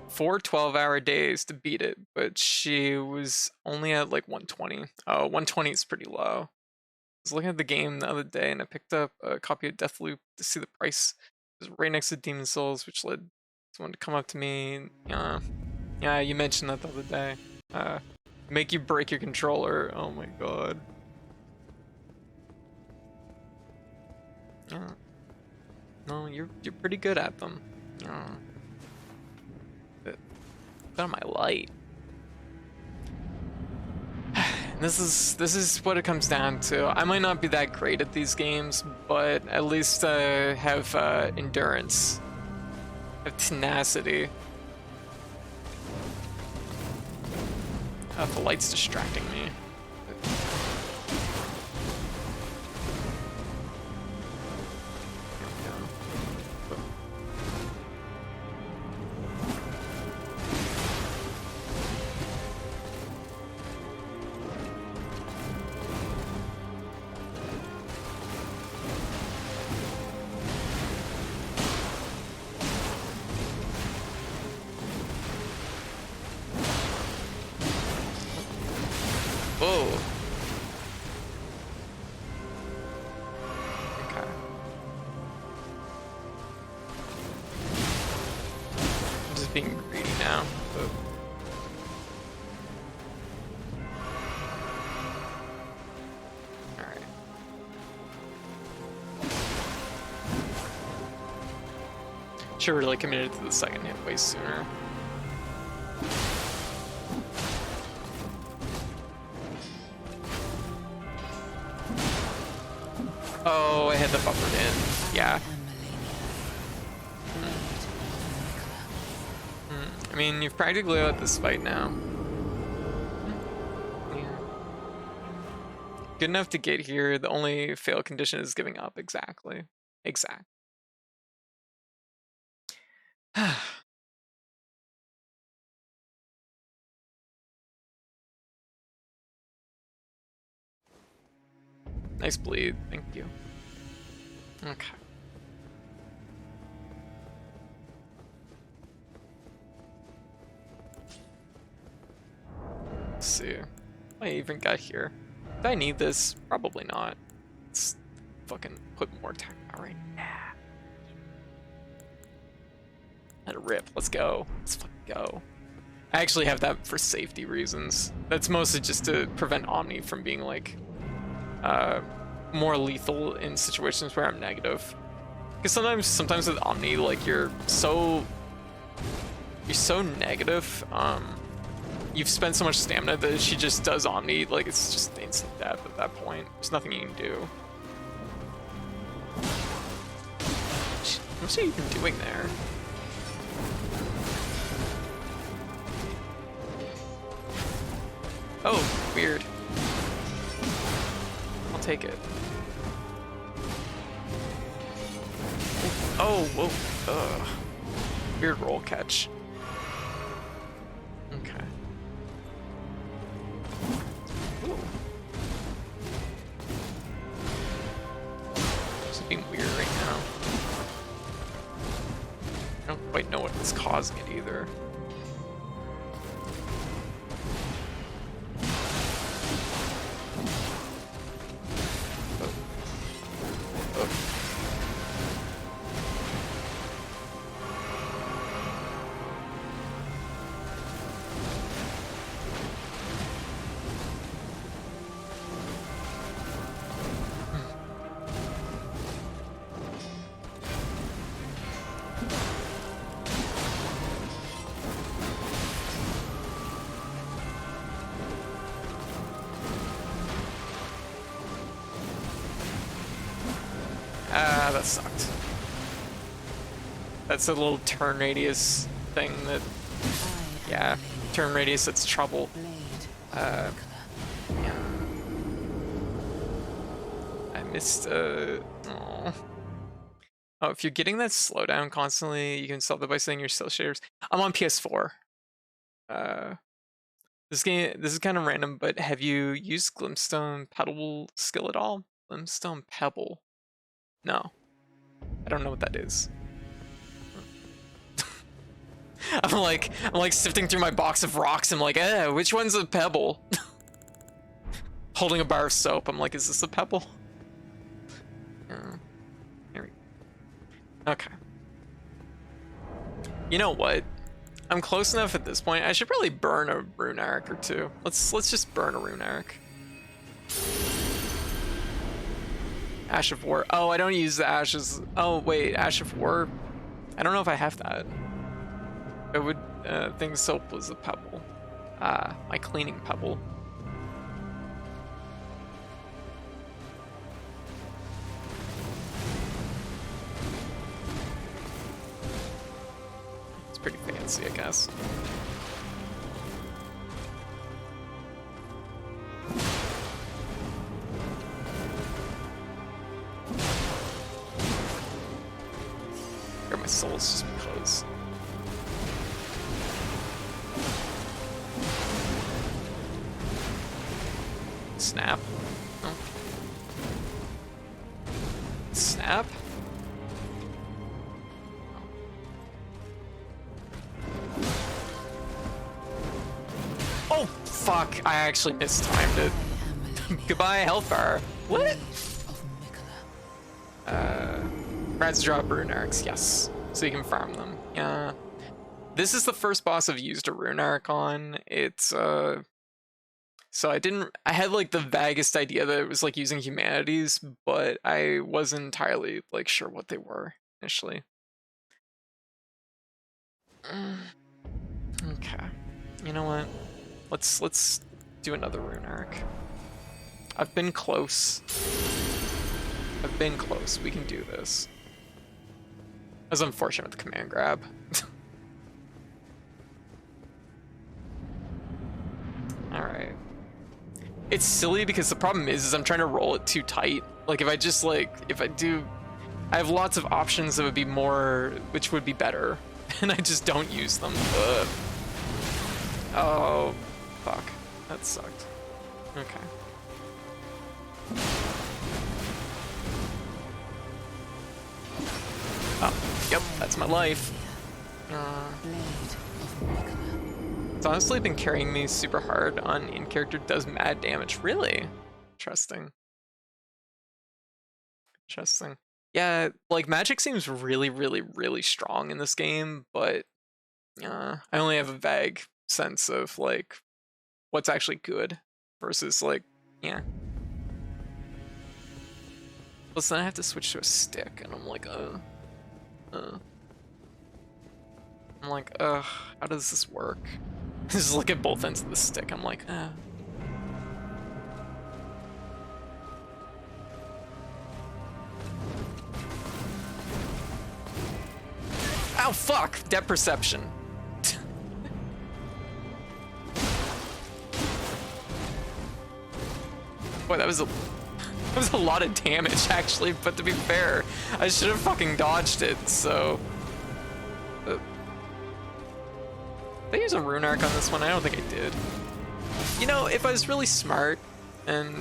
4 12-hour days to beat it, but she was only at like 120. Oh, 120 is pretty low. I was looking at the game the other day, and I picked up a copy of Deathloop to see the price. It was right next to Demon Souls, which led someone to come up to me. And, yeah, you mentioned that the other day. Make you break your controller. Oh my god. Yeah. No, you're pretty good at them. Yeah. But got on my light. This is what it comes down to. I might not be that great at these games, but at least have endurance, have tenacity. The light's distracting me. Whoa. Okay. I'm just being greedy now. But... Alright. Should really committed to the second hit way sooner. Oh, I had the buffered in. Yeah. I mean, you've practically let this fight now. Yeah. Good enough to get here. The only fail condition is giving up. Exactly. Exact. Nice bleed. Thank you. Okay. Let's see. I even got here. Did I need this? Probably not. Let's fucking put more attack power right now. Let it rip. Let's go. Let's fucking go. I actually have that for safety reasons. That's mostly just to prevent Omni from being like more lethal in situations where I'm negative. Because sometimes with Omni, like you're so negative. You've spent so much stamina that she just does Omni, like it's just instant death at that point. There's nothing you can do. What's she even doing there? Oh, weird. I'll take it. Oh, whoa. Ugh. Weird roll catch. Okay. Ooh. Just being weird right now. I don't quite know what's causing it either. That sucked. That's a little turn radius thing that, yeah, turn radius that's trouble. Yeah. I missed, oh, if you're getting that slowdown constantly, you can solve it by setting your cell shaders. I'm on PS4. This is kind of random, but have you used Glintstone Pebble skill at all? Glintstone Pebble? No. I don't know what that is. I'm like sifting through my box of rocks. I'm like, which one's a pebble? Holding a bar of soap. I'm like, is this a pebble? Here we go. Okay. You know what? I'm close enough at this point. I should probably burn a rune arc or two. Let's just burn a rune arc. Ash of War. Oh, I don't use the ashes. Oh wait, Ash of War. I don't know if I have that. I would think soap was a pebble. My cleaning pebble. It's pretty fancy, I guess. Or my soul's just because. Snap. Oh. Snap? Oh, fuck. I actually mistimed it. Goodbye, health bar. What? Rats drop rune arcs, yes. So you can farm them. Yeah. This is the first boss I've used a rune arc on. It's, so I had like the vaguest idea that it was like using humanities, but I wasn't entirely like sure what they were initially. Okay. You know what? Let's do another rune arc. I've been close. I've been close. We can do this. I was unfortunate with the command grab. Alright. It's silly because the problem is I'm trying to roll it too tight. Like if I have lots of options that would be more, which would be better, and I just don't use them. Ugh. Oh, fuck. That sucked. Okay. Oh, yep, that's my life. It's honestly been carrying me super hard on in-character does mad damage. Really? Interesting. Interesting. Yeah, like magic seems really, really, really strong in this game, but I only have a vague sense of like what's actually good versus like, yeah. Plus then I have to switch to a stick, and I'm like, I'm like, how does this work? Just look at both ends of the stick. I'm like, Ow, fuck! Depth perception. Boy, that was a lot of damage, actually, but to be fair, I should have fucking dodged it, so... Did I use a rune arc on this one? I don't think I did. You know, if I was really smart, and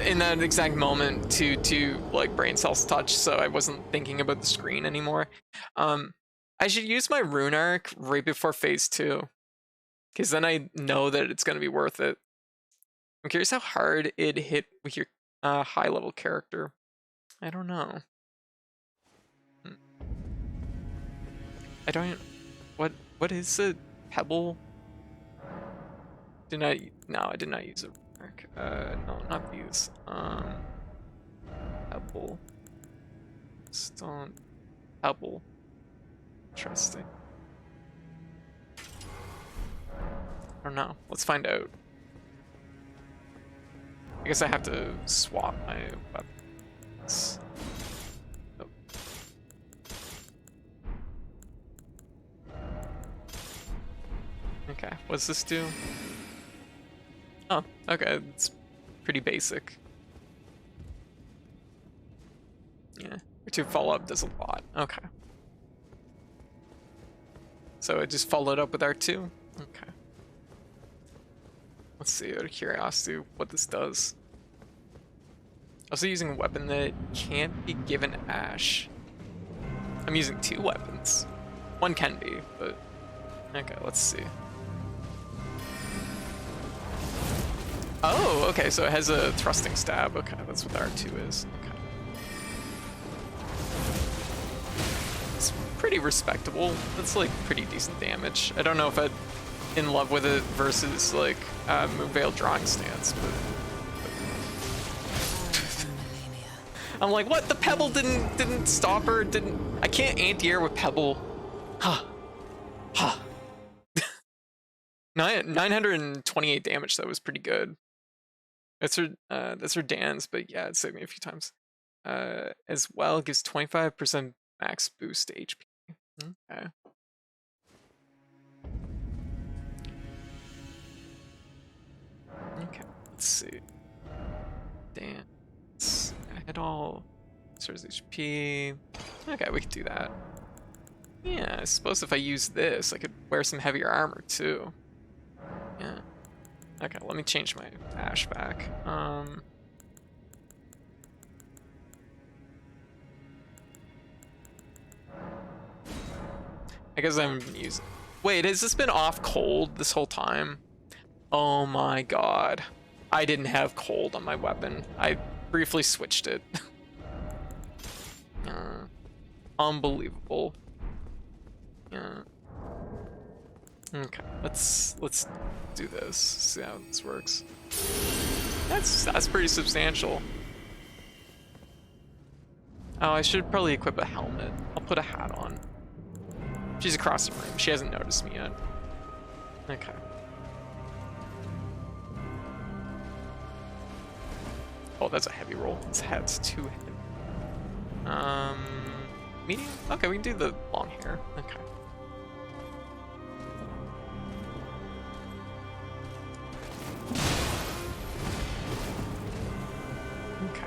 in that exact moment to like brain cells touch, so I wasn't thinking about the screen anymore, I should use my rune arc right before phase 2, because then I know that it's going to be worth it. I'm curious how hard it hit with your high level character. I don't know. I don't. What is a pebble? No, I did not use a mark. No, not these. Pebble. Stone. Pebble. Interesting. I don't know. Let's find out. I guess I have to swap my weapons. Oh. Okay, what's this do? Oh, okay, it's pretty basic. Yeah, R2 follow-up does a lot. Okay. So I just followed up with R2? Okay. Let's see, out of curiosity, what this does. Also using a weapon that can't be given Ash. I'm using 2 weapons. One can be, but okay, let's see. Oh, okay, so it has a thrusting stab. Okay, that's what the R2 is. Okay. It's pretty respectable. That's like pretty decent damage. I don't know if I'd in love with it versus like Moonveil drawing stance, but I'm like, what? The pebble didn't stop her. I can't anti-air with pebble. Huh. Huh. 928 damage. That was pretty good. That's her dance, but yeah, it saved me a few times. As well, gives 25% max boost to HP. Okay. Okay, let's see. Dance. I hit all. Restores HP. Okay, we could do that. Yeah, I suppose if I use this, I could wear some heavier armor too. Yeah. Okay, let me change my Ash back. I guess I haven't been using. Wait, has this been off cold this whole time? Oh my god. I didn't have cold on my weapon. I briefly switched it. Unbelievable. Yeah. Okay, let's do this. See how this works. That's pretty substantial. Oh, I should probably equip a helmet. I'll put a hat on. She's across the room. She hasn't noticed me yet. Okay. Oh, that's a heavy roll. This hat's too heavy. Medium? Okay, we can do the long hair. Okay. Okay.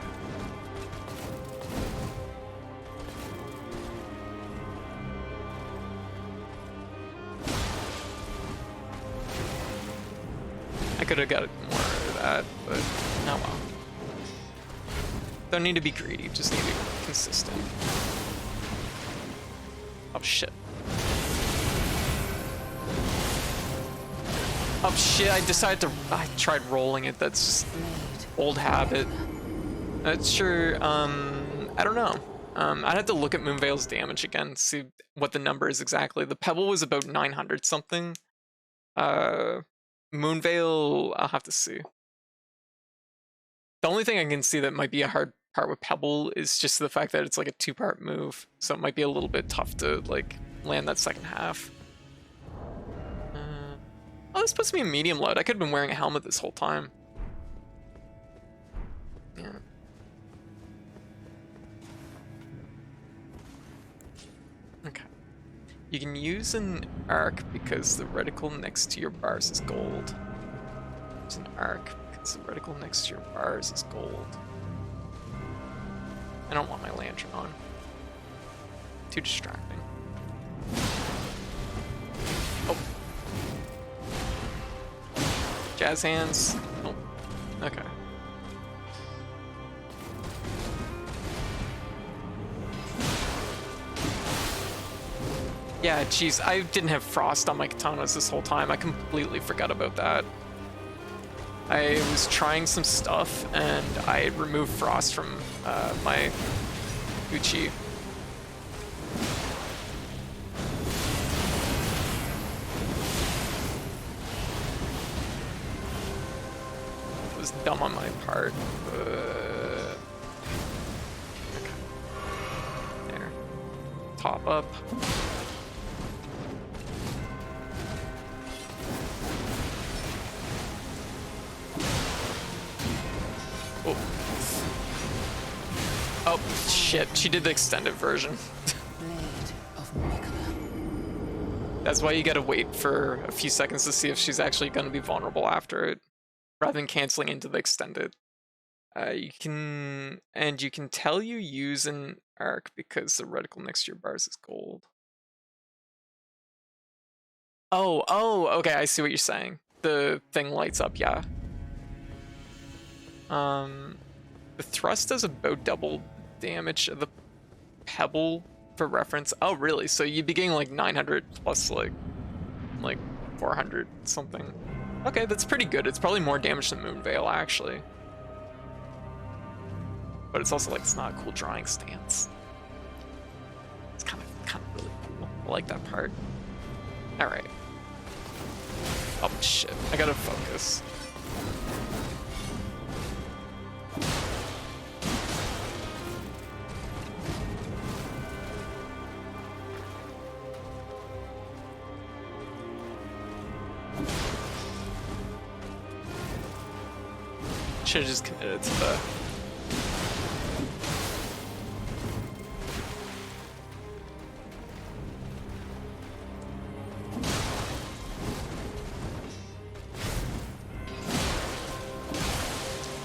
I could have got more of that, but oh well. Don't need to be greedy, just need to be consistent. Oh shit. Oh shit, I tried rolling it, that's just old habit. That's sure, I don't know. I'd have to look at Moonveil's damage again, see what the number is exactly. The Pebble was about 900 something. Moonveil, I'll have to see. The only thing I can see that might be a hard part with Pebble is just the fact that it's like a 2-part move, so it might be a little bit tough to like land that second half. Oh, this puts me in medium load. I could have been wearing a helmet this whole time. Yeah. Okay. You can use an arc because the reticle next to your bars is gold. Use an arc because the reticle next to your bars is gold. I don't want my lantern on. Too distracting. Oh. Jazz hands. Oh. Okay. Yeah, jeez, I didn't have frost on my katanas this whole time. I completely forgot about that. I was trying some stuff and I removed frost from my Uchi. It was dumb on my part. Okay. There. Top up. Oh, shit, she did the extended version. That's why you gotta wait for a few seconds to see if she's actually gonna be vulnerable after it, rather than canceling into the extended. You can tell you use an arc because the reticle next to your bars is gold. Oh, okay, I see what you're saying. The thing lights up, yeah. The thrust does about double damage of the pebble for reference. Oh, really? So you'd be getting like 900 plus like 400 something. Okay, that's pretty good. It's probably more damage than Moonveil, actually. But it's also like, it's not a cool drawing stance. It's kind of really cool. I like that part. All right. Oh shit, I gotta focus. Should have just committed to the...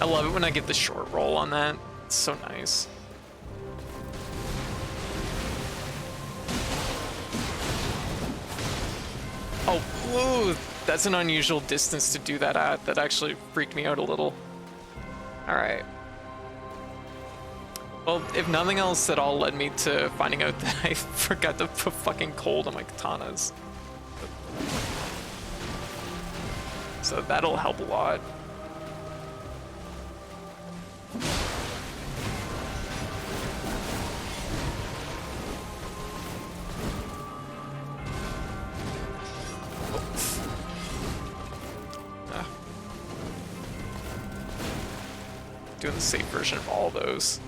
I love it when I get the short roll on that. It's so nice. Oh, ooh, that's an unusual distance to do that at. That actually freaked me out a little. All right. Well, if nothing else at all led me to finding out that I forgot to put fucking cold on my katanas. So that'll help a lot. Doing the safe version of all those.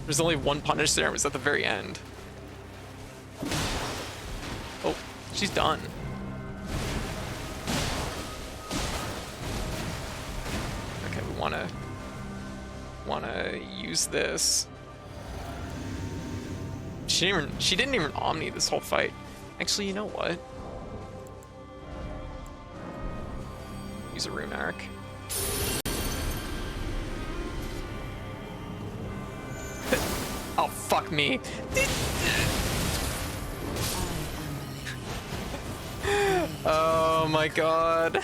There's only one punish there, and it was at the very end. Oh, she's done. Okay, we wanna use this. She didn't even Omni this whole fight. Actually, you know what? Use a Rune Arc. Oh, fuck me. Oh my god.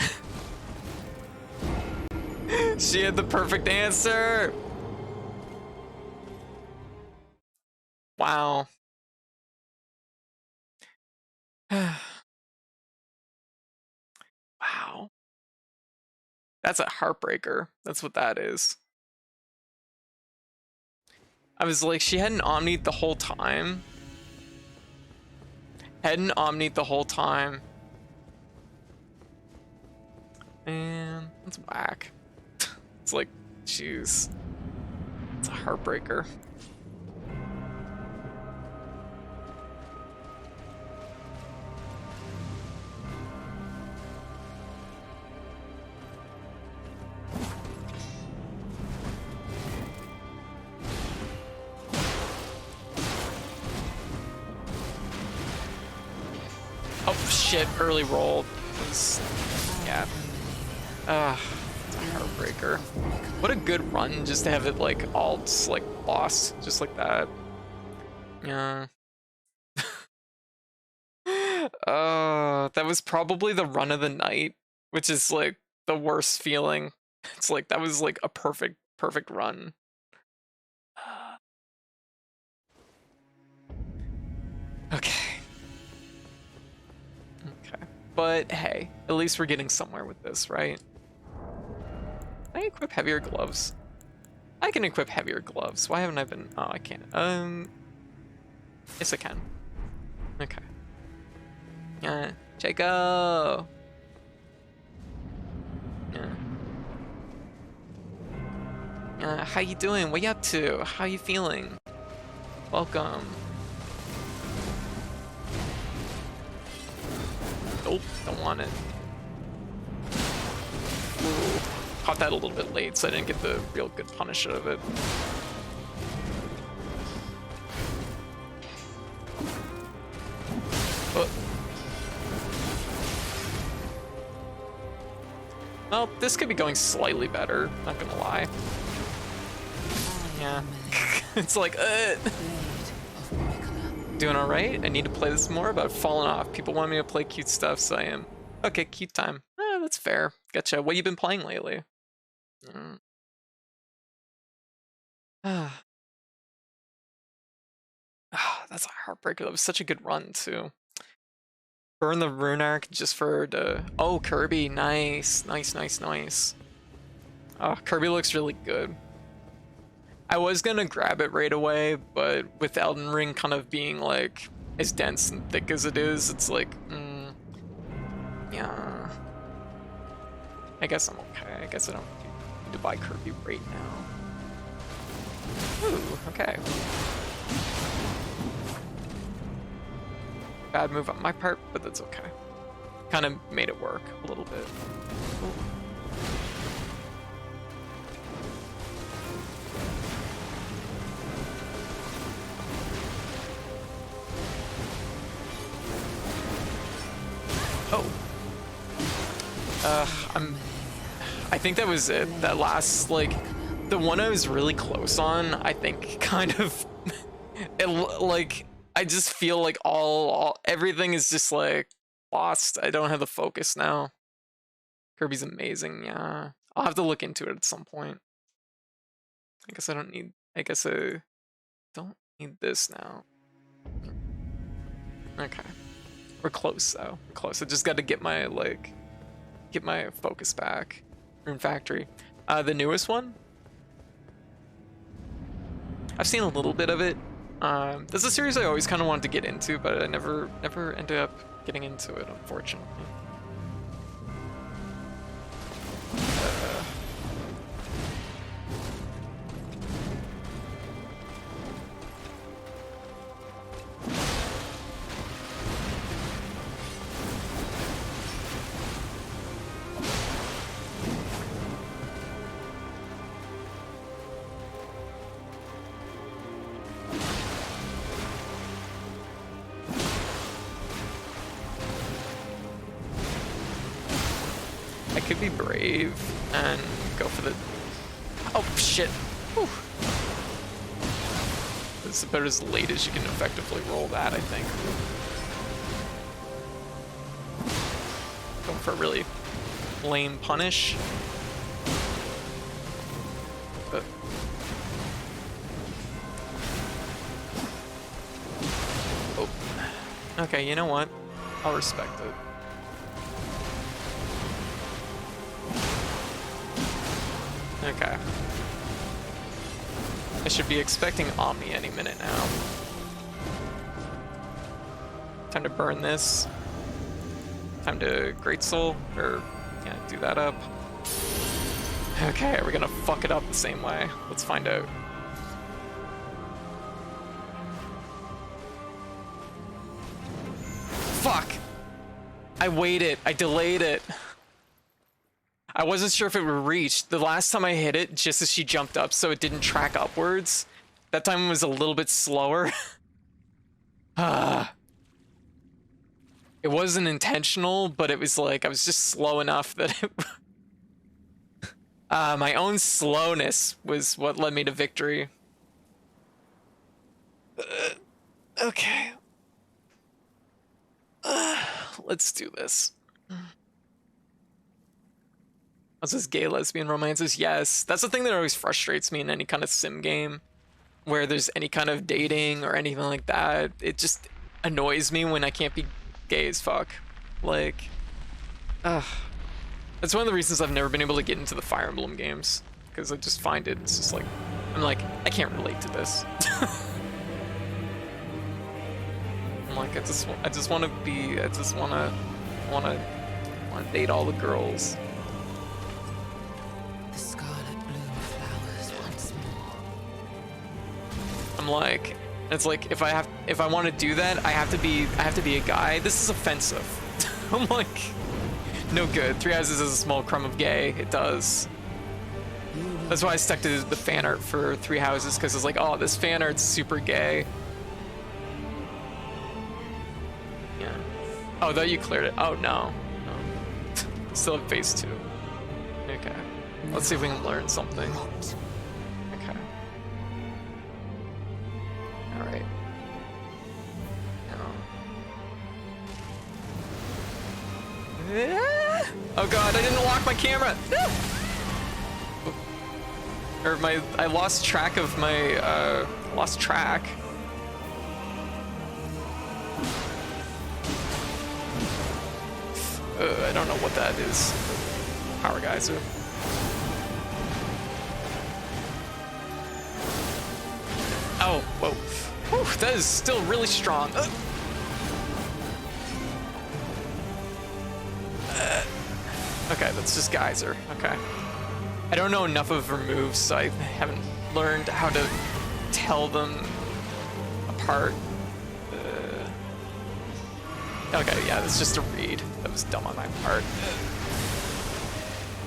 She had the perfect answer. Wow. Wow. That's a heartbreaker. That's what that is. I was like, she hadn't omnied the whole time. Hadn't omnied the whole time. Man, that's whack. It's like, jeez. It's a heartbreaker. Oh shit, early roll. Yeah. It's a heartbreaker. What a good run just to have it like all just like lost just like that. Yeah. That was probably the run of the night, which is like the worst feeling. It's like that was like a perfect run. Okay. But hey, at least we're getting somewhere with this, right? Can I equip heavier gloves? I can equip heavier gloves. Why haven't I been? Oh, I can't. Yes, I can. Okay. Jaco. How you doing? What you up to? How you feeling? Welcome. Nope, don't want it. Ooh, caught that a little bit late, so I didn't get the real good punish out of it. Oh. Well, this could be going slightly better, not gonna lie. Yeah. It's like, Doing alright? I need to play this more, but I've fallen off. People want me to play cute stuff, so I am. Okay, cute time. That's fair. Gotcha. What have you been playing lately? Ah, that's a heartbreaker. That was such a good run too. Burn the rune arc just for the. Oh, Kirby, nice, nice, nice, nice. Kirby looks really good. I was gonna grab it right away, but with Elden Ring kind of being like as dense and thick as it is, it's like, yeah. I guess I'm okay. I guess I don't need to buy Kirby right now. Ooh, okay. Bad move on my part, but that's okay. Kind of made it work a little bit. Ooh. Oh. I think that was it. That last, like, the one I was really close on, I think kind of, like, I just feel like everything is just like lost. I don't have the focus now. Kirby's amazing, yeah. I'll have to look into it at some point. I guess I don't need this now. Okay. We're close though. We're close. I just got to get my focus back. Rune Factory. The newest one? I've seen a little bit of it. This is a series I always kind of wanted to get into, but I never ended up getting into it, unfortunately. I could be brave and go for the. Oh shit! Whew. It's about as late as you can effectively roll that, I think. Going for a really lame punish. But oh, okay. You know what? I'll respect it. Okay. I should be expecting Omni any minute now. Time to burn this. Time to Greatsword, or yeah, do that up. Okay, we're gonna fuck it up the same way. Let's find out. Fuck! I waited. I delayed it. I wasn't sure if it would reach. The last time I hit it, just as she jumped up, so it didn't track upwards. That time was a little bit slower. It wasn't intentional, but it was like, I was just slow enough that it... my own slowness was what led me to victory. Okay. Let's do this. What's this, gay lesbian romances? Yes, that's the thing that always frustrates me in any kind of sim game where there's any kind of dating or anything like that. It just annoys me when I can't be gay as fuck. Like, that's one of the reasons I've never been able to get into the Fire Emblem games, because I just find it's just like, I'm like, I can't relate to this. I'm like, I just want to be, I just want to date all the girls. I'm like, it's like, if I want to do that, I have to be a guy. This is offensive. I'm like, no good. 3 Houses is a small crumb of gay. It does. That's why I stuck to the fan art for 3 Houses, because it's like, oh, this fan art's super gay. Yeah. Oh, though you cleared it. Oh no. No. Still have phase 2. Okay. Let's see if we can learn something. Okay. Alright. Oh god, I didn't lock my camera! or I lost track of my, lost track. I don't know what that is. Power geyser. Oh, whoa. Whew, that is still really strong. Okay, that's just geyser. Okay. I don't know enough of her moves, so I haven't learned how to tell them apart. Okay, yeah, that's just a read. That was dumb on my part.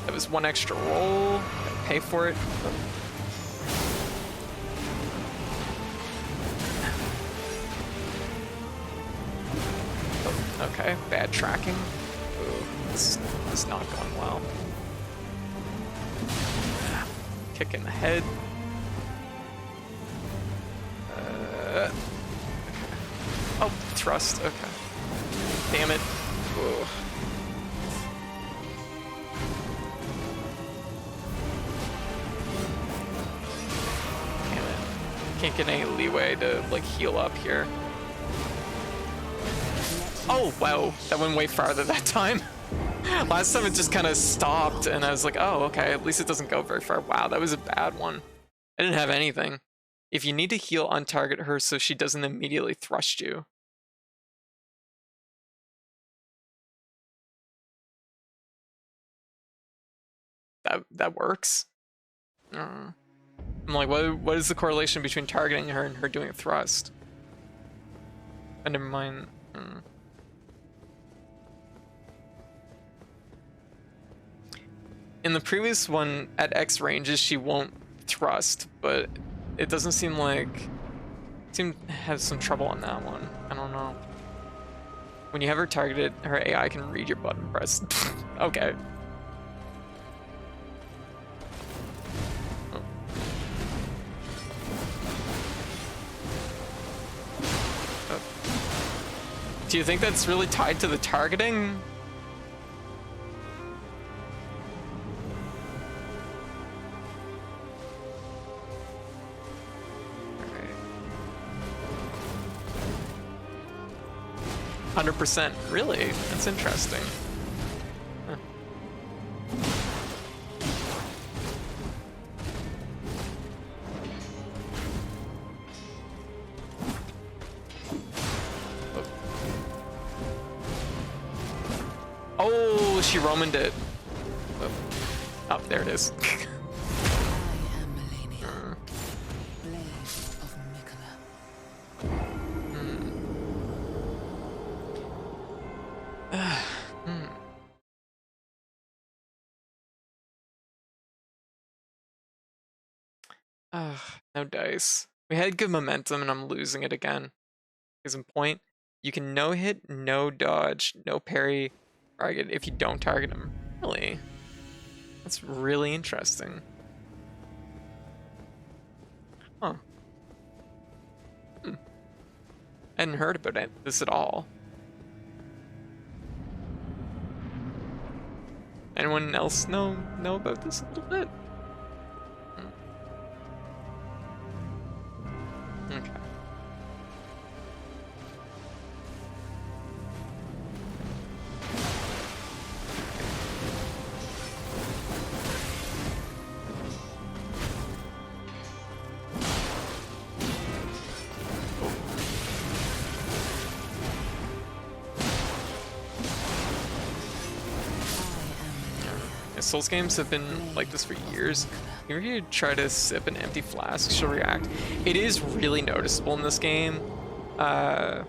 That was one extra roll. Gotta pay for it. Oh, okay, bad tracking. Ooh, this is not going well. Kick in the head. Okay. Oh, thrust. Okay. Damn it. Ooh. Damn it. Can't get any leeway to like heal up here. Oh, wow. That went way farther that time. Last time it just kind of stopped and I was like, oh, okay, at least it doesn't go very far. Wow, that was a bad one. I didn't have anything. If you need to heal, untarget her so she doesn't immediately thrust you. That works. I'm like, what is the correlation between targeting her and her doing a thrust? Never mind. In the previous one, at X ranges, she won't thrust, but it doesn't seem like... Seem to have some trouble on that one. I don't know. When you have her targeted, her AI can read your button press. Okay. Do you think that's really tied to the targeting? Okay. 100%. Really? That's interesting. Huh. Oh, she Romaned it. Oh, there it is. I am Elena, Blade of Mikola. No dice. We had good momentum and I'm losing it again. Case in point, you can no hit, no dodge, no parry, target if you don't target him. Really? That's really interesting. Huh. I hadn't heard about this at all. Anyone else know about this a little bit? Okay. Souls games have been like this for years. If you try to sip an empty flask, she'll react. It is really noticeable in this game. Yeah,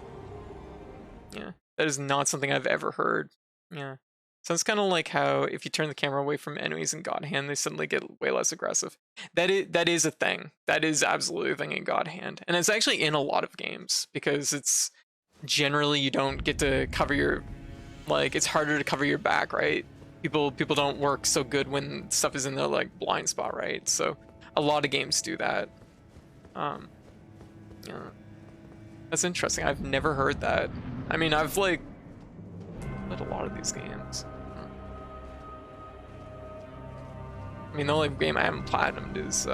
that is not something I've ever heard. Yeah, sounds kind of like how if you turn the camera away from enemies in God Hand, they suddenly get way less aggressive. That is a thing. That is absolutely a thing in God Hand, and it's actually in a lot of games because it's generally you don't get to cover your, like, it's harder to cover your back, right? People don't work so good when stuff is in their like blind spot, right? So a lot of games do that. Yeah, that's interesting. I've never heard that. I mean, I've like played a lot of these games. I mean, the only game I haven't platinumed is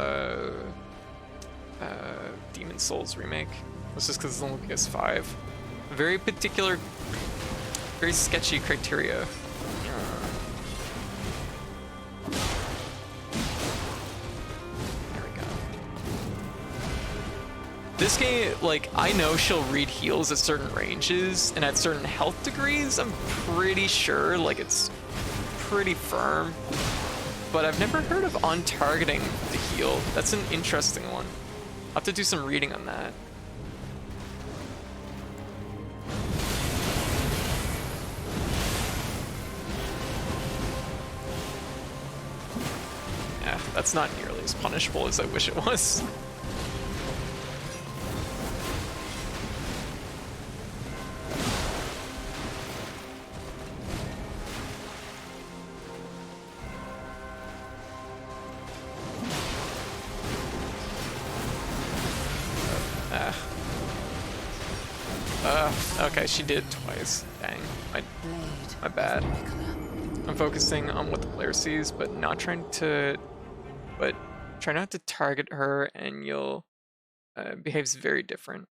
Demon Souls remake. That's just because it's only PS5. Very particular, very sketchy criteria. There we go. This game, like, I know she'll read heals at certain ranges and at certain health degrees. I'm pretty sure, like, it's pretty firm. But I've never heard of on-targeting the heal. That's an interesting one. I'll have to do some reading on that. Yeah, that's not nearly as punishable as I wish it was. Okay, she did twice. Dang, my bad. I'm focusing on what the player sees, but not trying to. But try not to target her, and you'll behaves very different.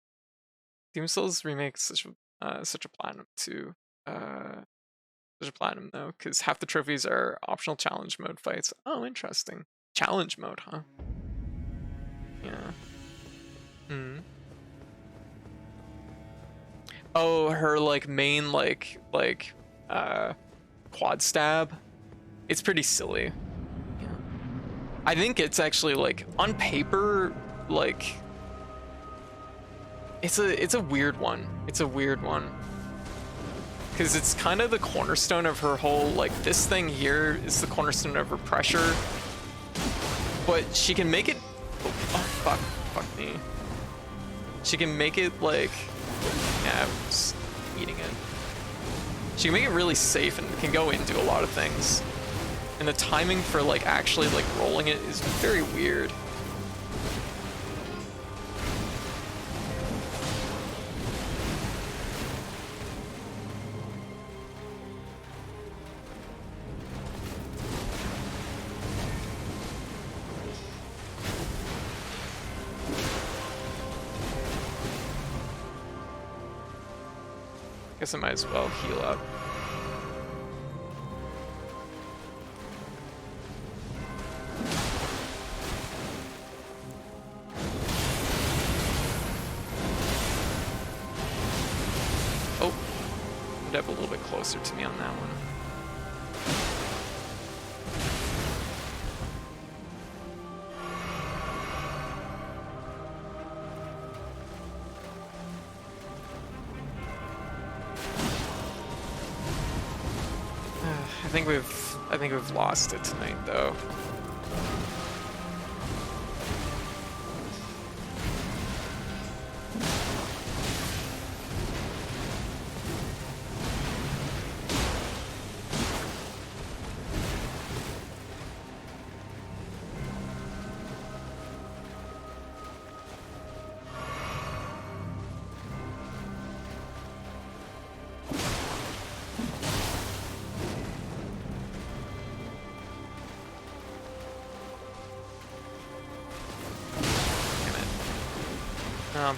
Demon Souls remakes such a platinum too. Such a platinum though, because half the trophies are optional challenge mode fights. Oh, interesting. Challenge mode, huh? Yeah. Hmm. Oh, her like main quad stab. It's pretty silly. Yeah. I think it's actually like on paper, like it's a weird one. It's a weird one. Cause it's kind of the cornerstone of her whole, like, this thing here is the cornerstone of her pressure. But she can make it fuck me. She can make it like, yeah, I'm just eating it. She can make it really safe and can go into a lot of things. And the timing for like actually like rolling it is very weird. Guess I might as well heal up. Oh, end up a little bit closer to me on that one. I think we've lost it tonight, though.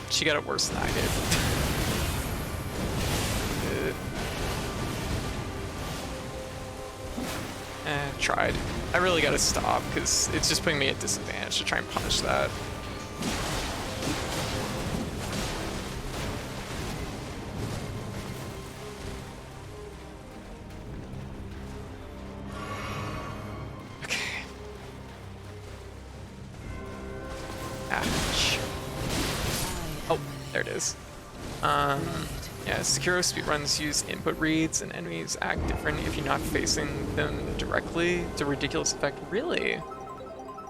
She got it worse than I did. Tried. I really gotta stop, because it's just putting me at disadvantage to try and punish that. Yeah, Sekiro speedruns use input reads and enemies act different if you're not facing them directly to ridiculous effect. Really?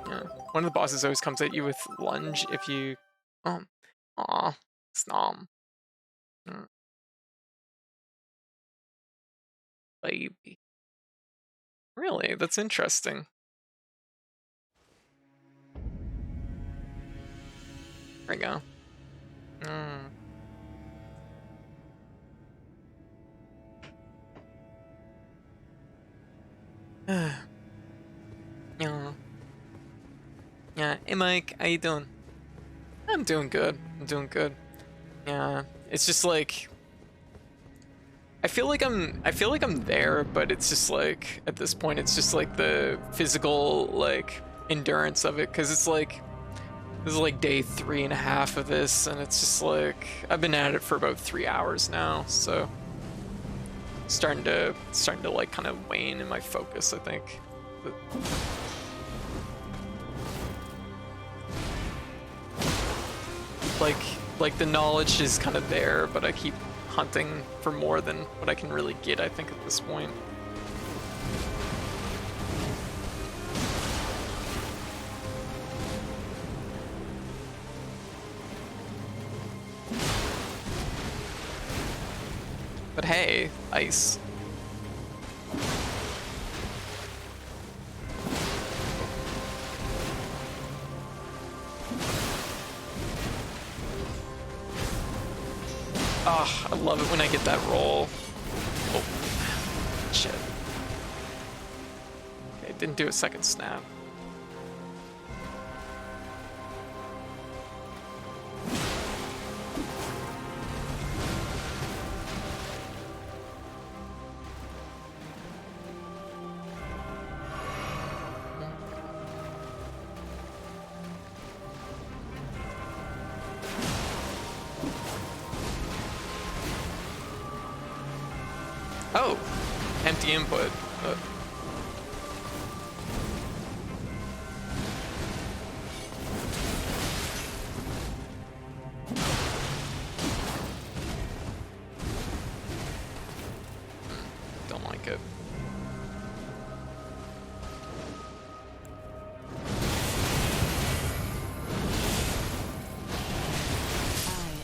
Yeah. One of the bosses always comes at you with lunge if you... Aw. Snom. Baby. Really? That's interesting. There we go. Yeah. Yeah, hey Mike, how you doing? I'm doing good. I'm doing good. Yeah, it's just like I feel like I'm there, but it's just like at this point it's just like the physical like endurance of it, because it's like this is like day 3.5 of this, and it's just like I've been at it for about 3 hours now, so starting to like kind of wane in my focus, I think. But, like the knowledge is kind of there, but I keep hunting for more than what I can really get, I think, at this point. But hey, ice. Oh, I love it when I get that roll. Oh, shit. Okay, didn't do a second snap. Oh, empty input. Don't like it.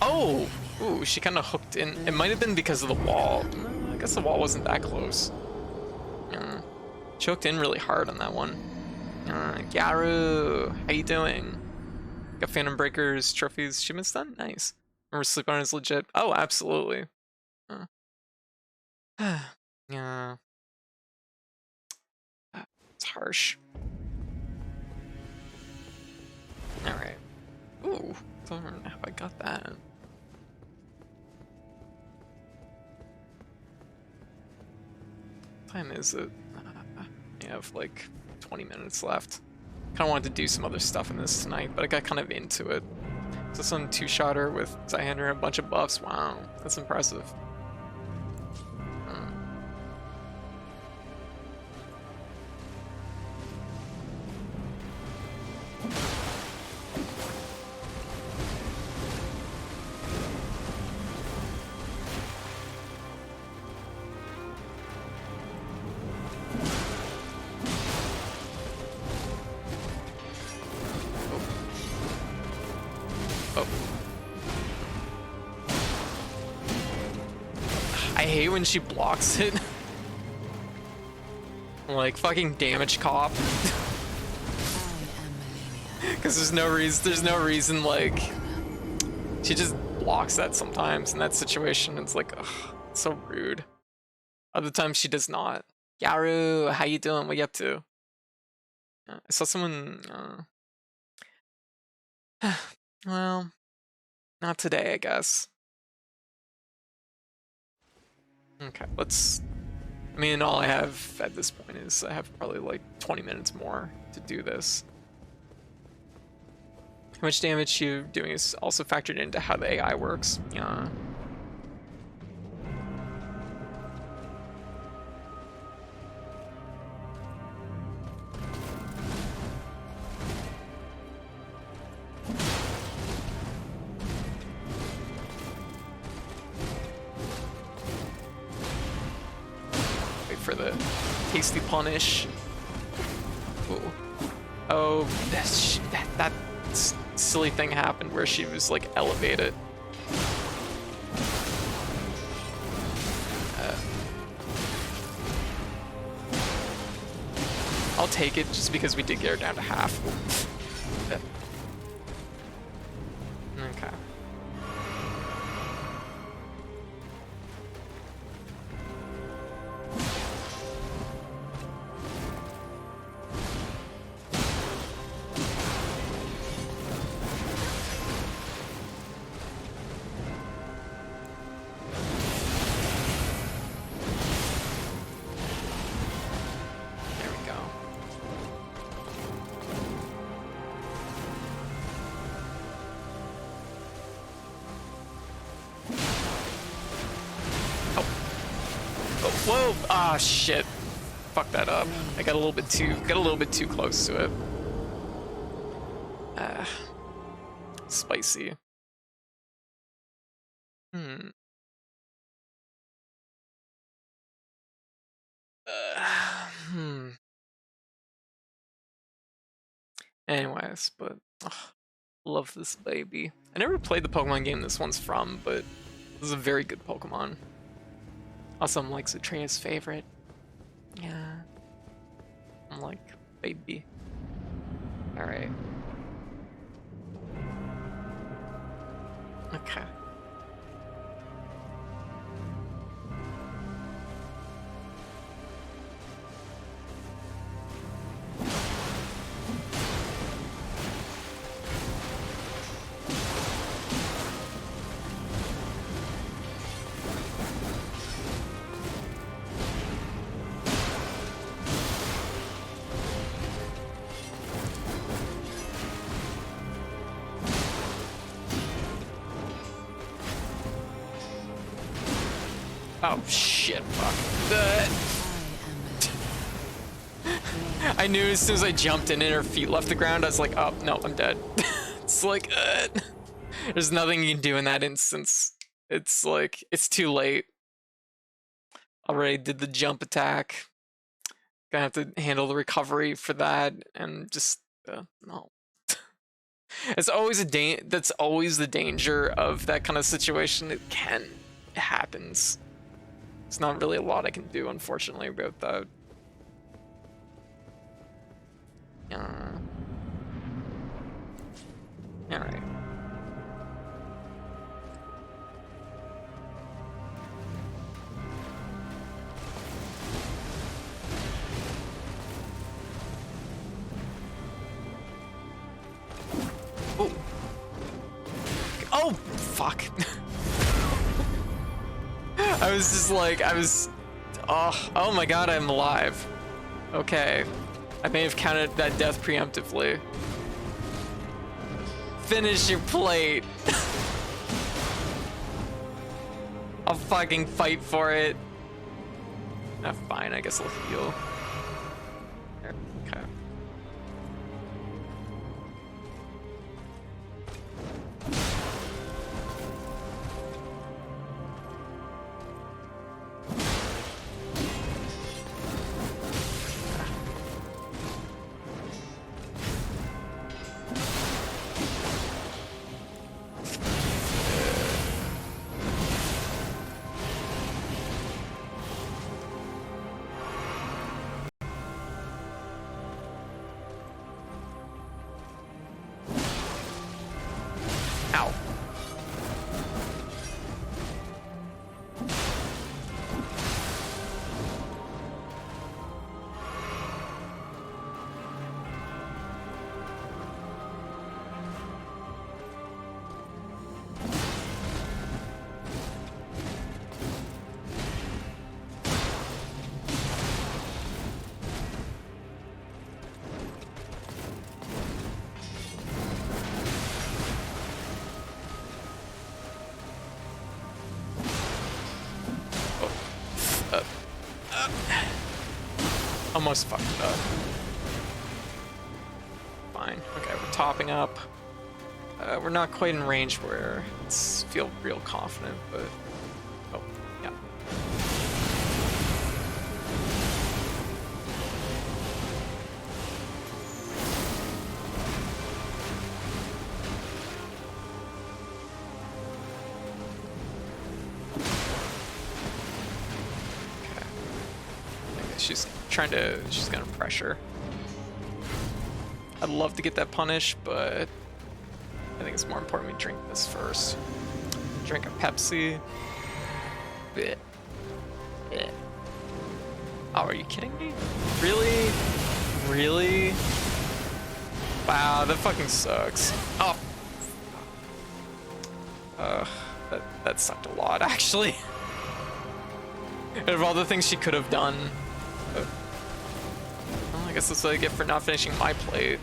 Oh! Ooh, she kind of hooked in. It might have been because of the wall. I guess the wall wasn't that close. She hooked in really hard on that one. Gyaru, how you doing? Got Phantom Breakers trophies achievements done? Nice. Remember Sleep On is legit? Oh, absolutely. Yeah. It's harsh. Alright. Ooh, don't remember how I got that. What time is it? I have like 20 minutes left. Kind of wanted to do some other stuff in this tonight, but I got kind of into it. So some 2-shotter with Ziander and a bunch of buffs. Wow, that's impressive. I hate when she blocks it. Like fucking damage cop. Because there's no reason like she just blocks that sometimes in that situation. It's like, ugh, it's so rude. Other times she does not. Yaru, how you doing? What you up to? I saw someone. Well, not today, I guess. Okay, let's. I mean, all I have at this point is I have probably like 20 minutes more to do this. How much damage you're doing is also factored into how the AI works. Yeah. For the tasty punish. Ooh. Oh, that silly thing happened where she was like elevated. I'll take it just because we did get her down to half. Okay. Whoa! Ah, shit. Fuck that up. I got a little bit too close to it. Spicy. Hmm. Hmm. Anyways, but ugh, love this baby. I never played the Pokemon game this one's from, but this is a very good Pokemon. Also, I'm like Zatreya's favorite. Yeah. I'm like, baby. Alright. Okay. Oh shit, fuck. I knew as soon as I jumped in and her feet left the ground, I was like, oh, no, I'm dead. It's like, there's nothing you can do in that instance. It's like, it's too late. Already did the jump attack. Gonna have to handle the recovery for that, and just, no. It's always that's always the danger of that kind of situation. It happens. There's not really a lot I can do, unfortunately, about that. Alright. Oh! Oh! Fuck! I was just like, oh my god, I'm alive. Okay. I may have counted that death preemptively. Finish your plate. I'll fucking fight for it. Fine, I guess I'll heal. Okay. Ow. Almost fucked it up. Fine. Okay, we're topping up. We're not quite in range where it's feel real confident, but oh yeah. She's gonna pressure. I'd love to get that punish, but I think it's more important we drink this first. Drink a Pepsi. Blech. Blech. Oh, are you kidding me? Really? Really? Wow, that fucking sucks. Oh. That sucked a lot, actually. Out of all the things she could have done. Well, I guess that's what I get for not finishing my plate.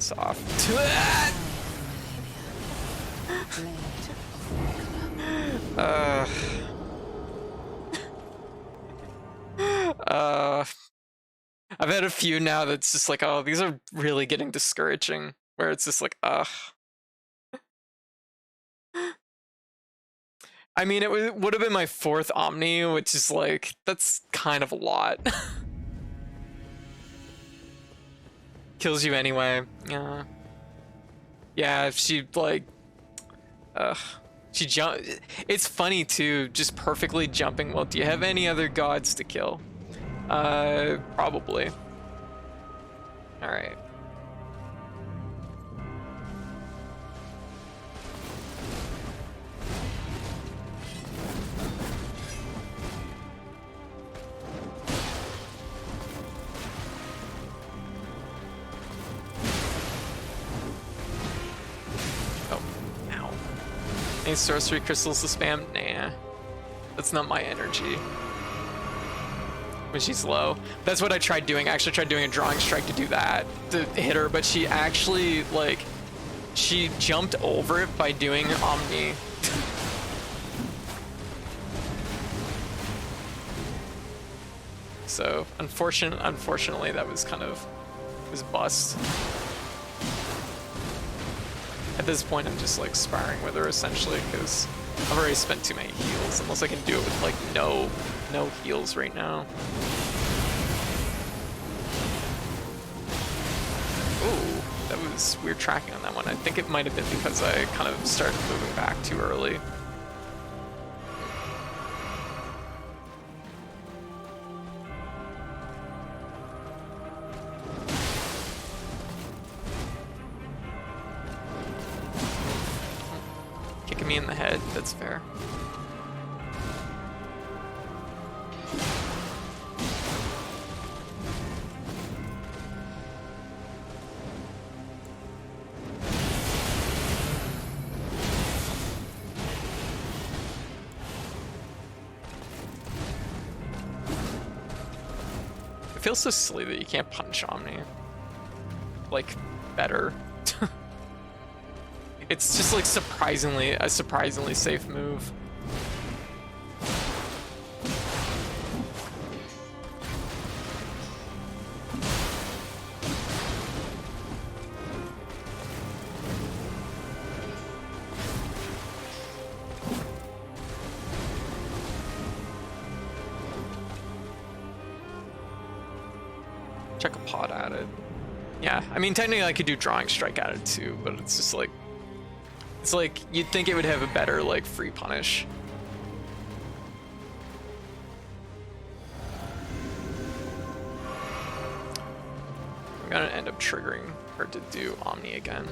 this off. I've had a few now that's just like, oh, these are really getting discouraging. Where it's just like, ugh. I mean, it would have been my 4th Omni, which is like, that's kind of a lot. Kills you anyway. Yeah. Yeah, if she like, she jump. It's funny too, just perfectly jumping. Well, do you have any other gods to kill? Probably. All right. Any sorcery crystals to spam? Nah. That's not my energy. When she's low. That's what I tried doing. I actually tried doing a drawing strike to do that. To hit her, but she actually, like, she jumped over it by doing Omni. So, unfortunately, that was kind of, was bust. At this point, I'm just like sparring with her essentially because I've already spent too many heals. Unless I can do it with like no heals right now. Ooh, that was weird tracking on that one. I think it might have been because I kind of started moving back too early. Me in the head, that's fair. It feels so silly that you can't punch Omni. Like, better. It's just like a surprisingly safe move. Check a pot at it. Yeah, I mean technically I could do drawing strike at it too, but it's just like, it's like, you'd think it would have a better, like, free punish. I'm gonna end up triggering her to do Omni again.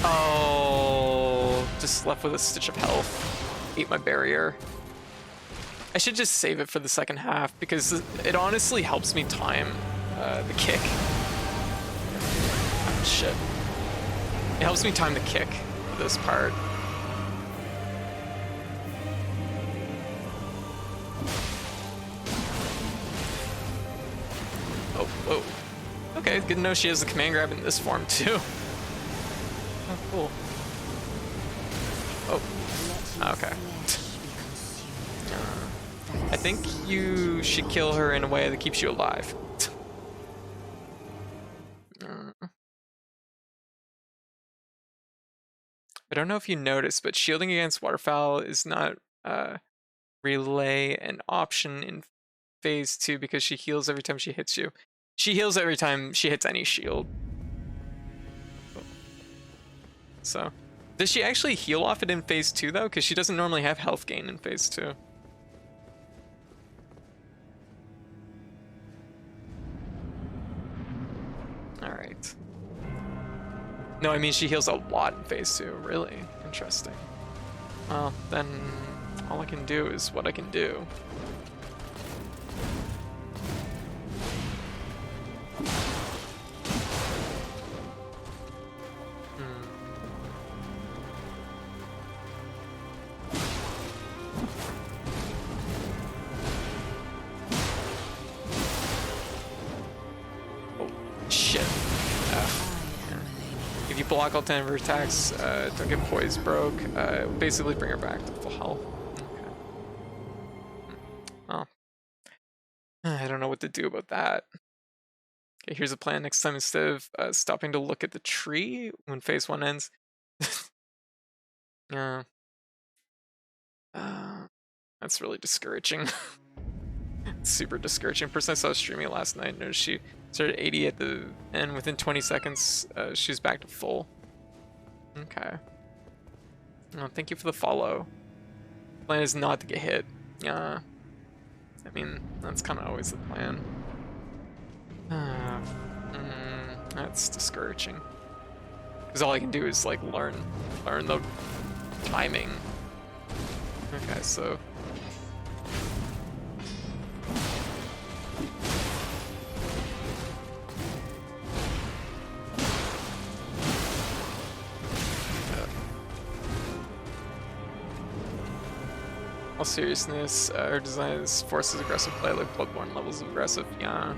Oh, just left with a stitch of health. Ate my barrier. I should just save it for the second half because it honestly helps me time the kick. Oh, shit. It helps me time the kick for this part. Oh, whoa. Okay, good to know she has the command grab in this form too. Oh, cool. Oh, okay. I think you should kill her in a way that keeps you alive. I don't know if you noticed, but shielding against waterfowl is not relay an option in phase 2 because she heals every time she hits you. She heals every time she hits any shield. So, does she actually heal off it in phase 2 though? Because she doesn't normally have health gain in phase 2. Alright. No, I mean she heals a lot in phase 2. Really? Interesting. Well, then all I can do is what I can do. if you block all 10 of her attacks, don't get poise broke, basically bring her back to full health. Okay. Well, I don't know what to do about that. Okay, here's a plan. Next time, instead of stopping to look at the tree when phase 1 ends. Yeah. That's really discouraging. Super discouraging. Person I saw streaming last night noticed she started 80 at the end. Within 20 seconds, she's back to full. Okay. Oh, thank you for the follow. Plan is not to get hit. I mean, that's kind of always the plan. That's discouraging. Because all I can do is like learn the timing. Okay, so. All seriousness, her design forces aggressive play like Bloodborne levels of aggressive. Yeah.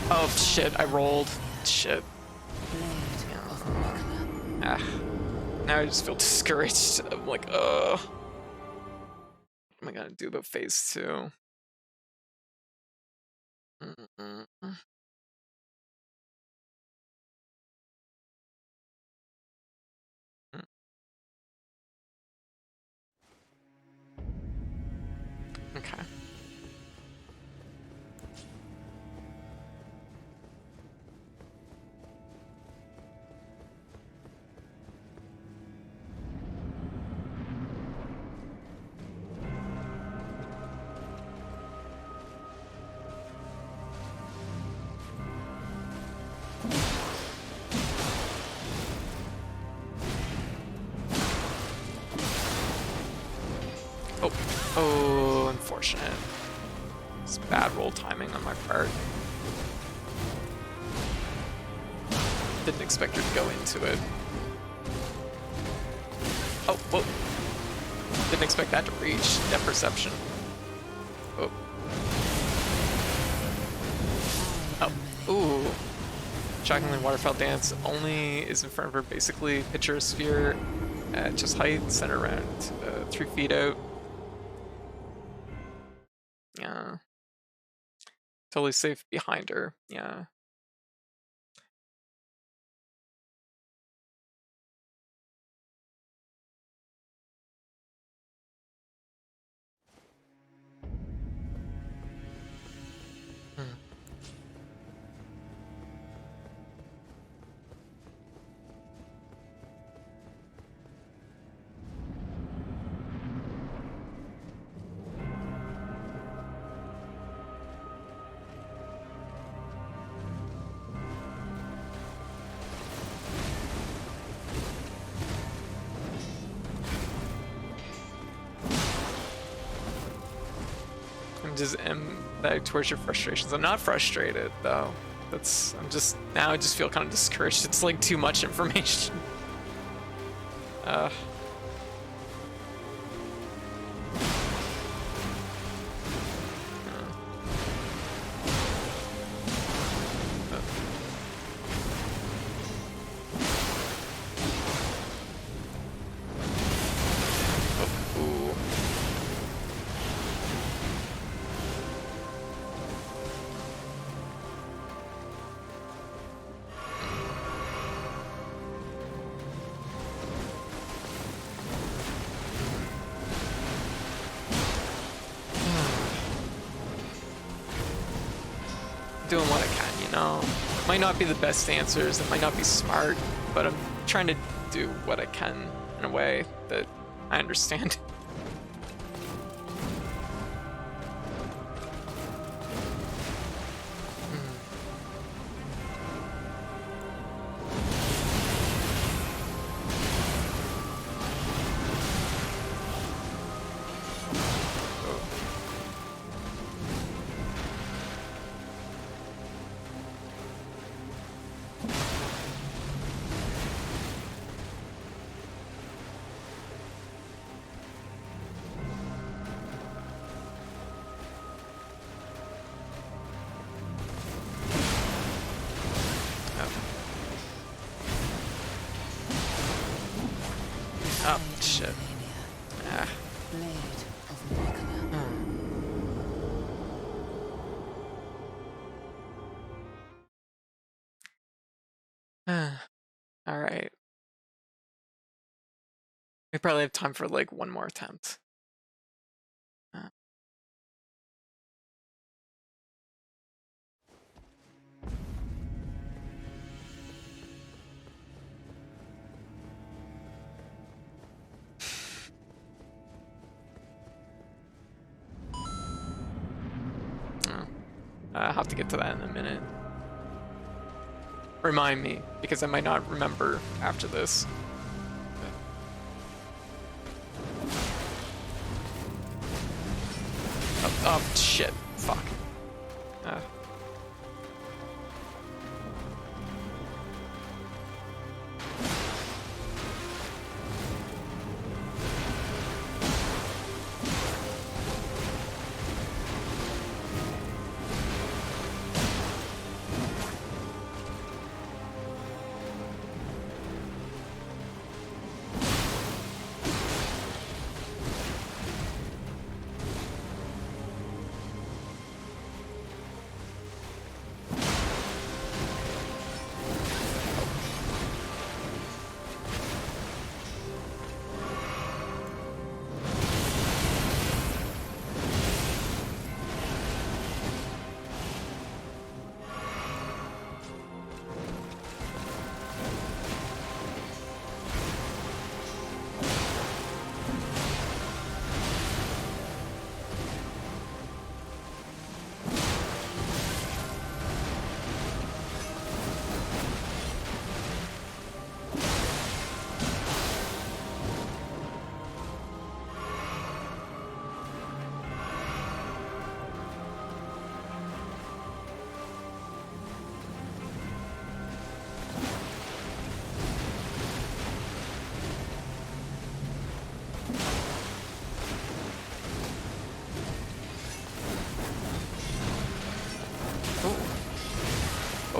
Oh shit, I rolled. Shit. Ah. Now I just feel discouraged. I'm like, ugh. What am I gonna do about phase 2? Okay. Oh, unfortunate. It's bad roll timing on my part. Didn't expect her to go into it. Oh, whoa. Didn't expect that to reach. Depth perception. Oh. Oh. Ooh. Shockingly, Waterfall Dance only is in front of her. Basically, picture a sphere at just height, center around 3 feet out. Yeah. Totally safe behind her. Yeah. I'm just empathetic towards your frustrations. I'm not frustrated though. I just feel kind of discouraged. It's like too much information. doing what I can, you know? Might not be the best answers, it might not be smart, but I'm trying to do what I can in a way that I understand. Oh, shit. Ah. All right. We probably have time for like one more attempt. I'll have to get to that in a minute. Remind me, because I might not remember after this. Oh shit. Fuck.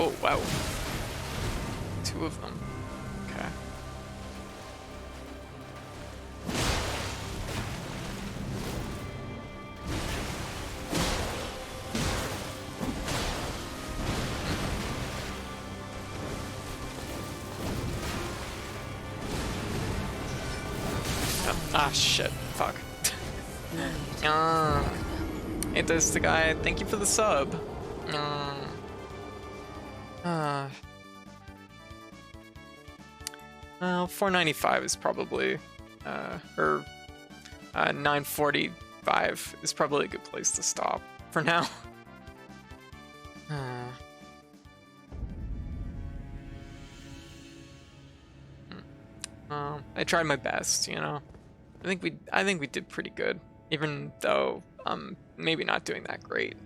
Oh, wow. 2 of them. Okay. Ah, shit. Fuck. Hey, there's the guy. Thank you for the sub. Well, 495 is probably, or 945 is probably a good place to stop for now. I tried my best, you know. I think we did pretty good, even though maybe not doing that great.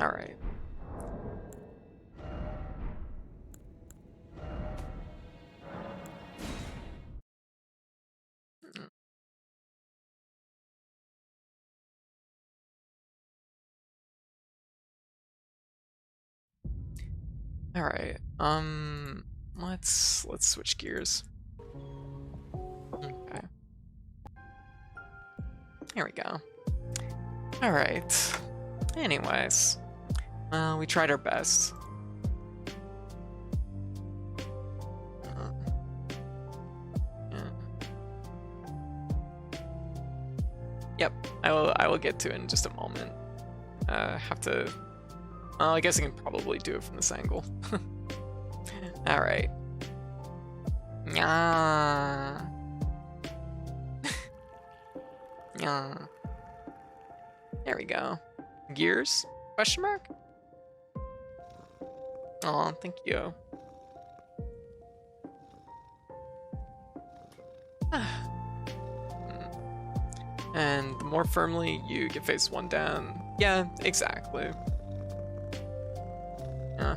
All right. All right. Let's switch gears. Okay. Here we go. All right. Anyways, We tried our best. Yeah. Yep, I will get to it in just a moment. Have to. Well, I guess I can probably do it from this angle. All right. Yeah. Yeah. There we go. Gears? Question mark? Oh, thank you. And the more firmly you get face one down. Yeah, exactly. Yeah.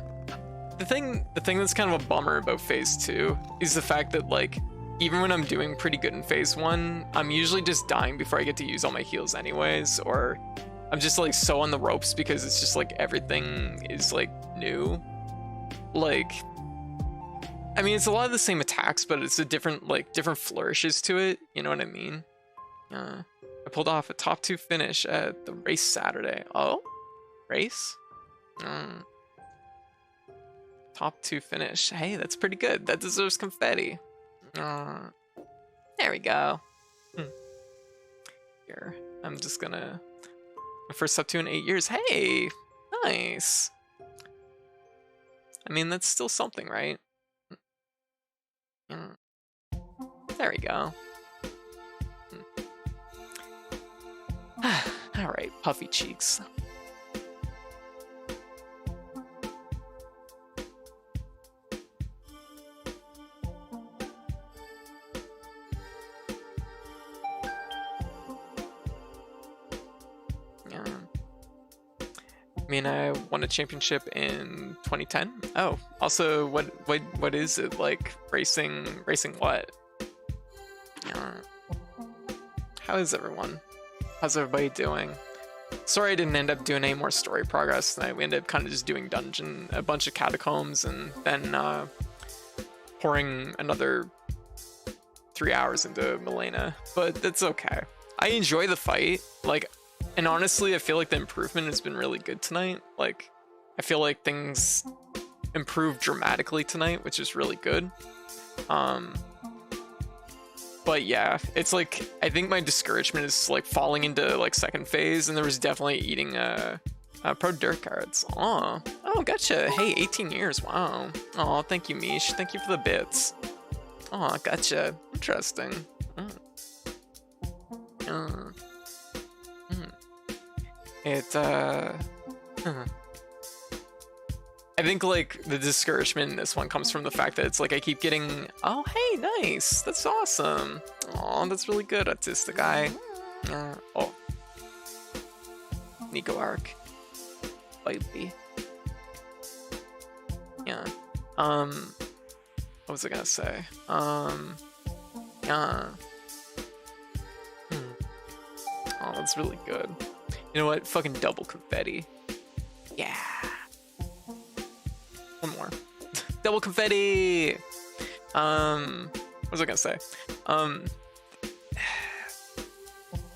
The thing that's kind of a bummer about phase 2 is the fact that, like, even when I'm doing pretty good in phase 1, I'm usually just dying before I get to use all my heals anyways, or I'm just like so on the ropes because it's just like everything is like new. Like, I mean, it's a lot of the same attacks, but it's a different flourishes to it, you know what I mean? I pulled off a top 2 finish at the race Saturday. Oh? Race? Top 2 finish. Hey, that's pretty good. That deserves confetti. There we go. Here, I'm just gonna... My first top 2 in 8 years. Hey! Nice! I mean, that's still something, right? There we go. Alright, puffy cheeks. Yeah. I mean, I won a championship in 2010. Oh, also, what is it like? Racing what? How is everyone? How's everybody doing? Sorry I didn't end up doing any more story progress tonight. We ended up kind of just doing a bunch of catacombs, and then pouring another 3 hours into Elena. But that's okay. I enjoy the fight. Like, and honestly, I feel like the improvement has been really good tonight. Like, I feel like things improved dramatically tonight, which is really good. But yeah, it's like, I think my discouragement is like falling into like second phase, and there was definitely eating pro dirt cards. Oh, gotcha. Hey, 18 years. Wow. Oh, thank you, Mish. Thank you for the bits. Oh, gotcha. Interesting. I think like the discouragement in this one comes from the fact that it's like I keep getting, oh hey, nice, that's awesome. Oh, that's really good, autistic guy. Oh, Nico arc, baby. Yeah. What was I gonna say? Yeah. Oh, that's really good. You know what? Fucking double confetti. Yeah. One more. Double confetti! What was I gonna say?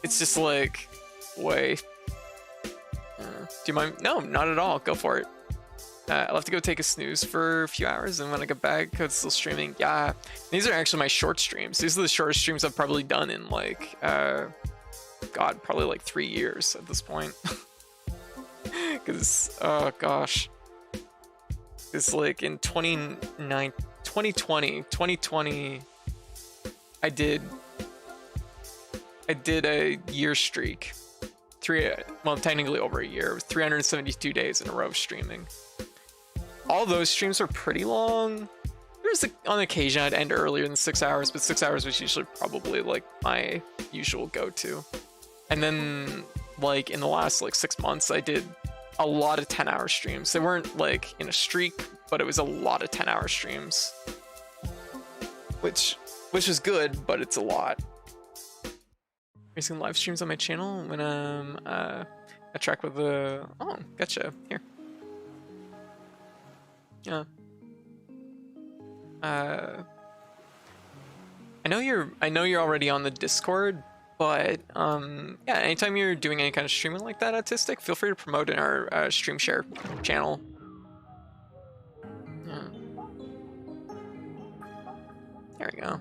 It's just like, wait. Do you mind? No, not at all. Go for it. I'll have to go take a snooze for a few hours, and when I get back, it's still streaming. Yeah. These are actually my short streams. These are the shortest streams I've probably done in like, God, probably like 3 years at this point. Because, oh gosh. It's like in 2020, I did a year streak. Well, technically over a year. It was 372 days in a row of streaming. All those streams are pretty long. There's on occasion I'd end earlier than 6 hours, but 6 hours was usually probably like my usual go-to. And then like in the last like 6 months, I did a lot of 10-hour streams. They weren't like in a streak, but it was a lot of 10-hour streams, which is good, but it's a lot. Racing live streams on my channel when I track with the... Oh, gotcha. Here. Yeah. I know you're already on the Discord, But yeah, anytime you're doing any kind of streaming like that, Autistic, feel free to promote in our stream share channel. Yeah. There we go.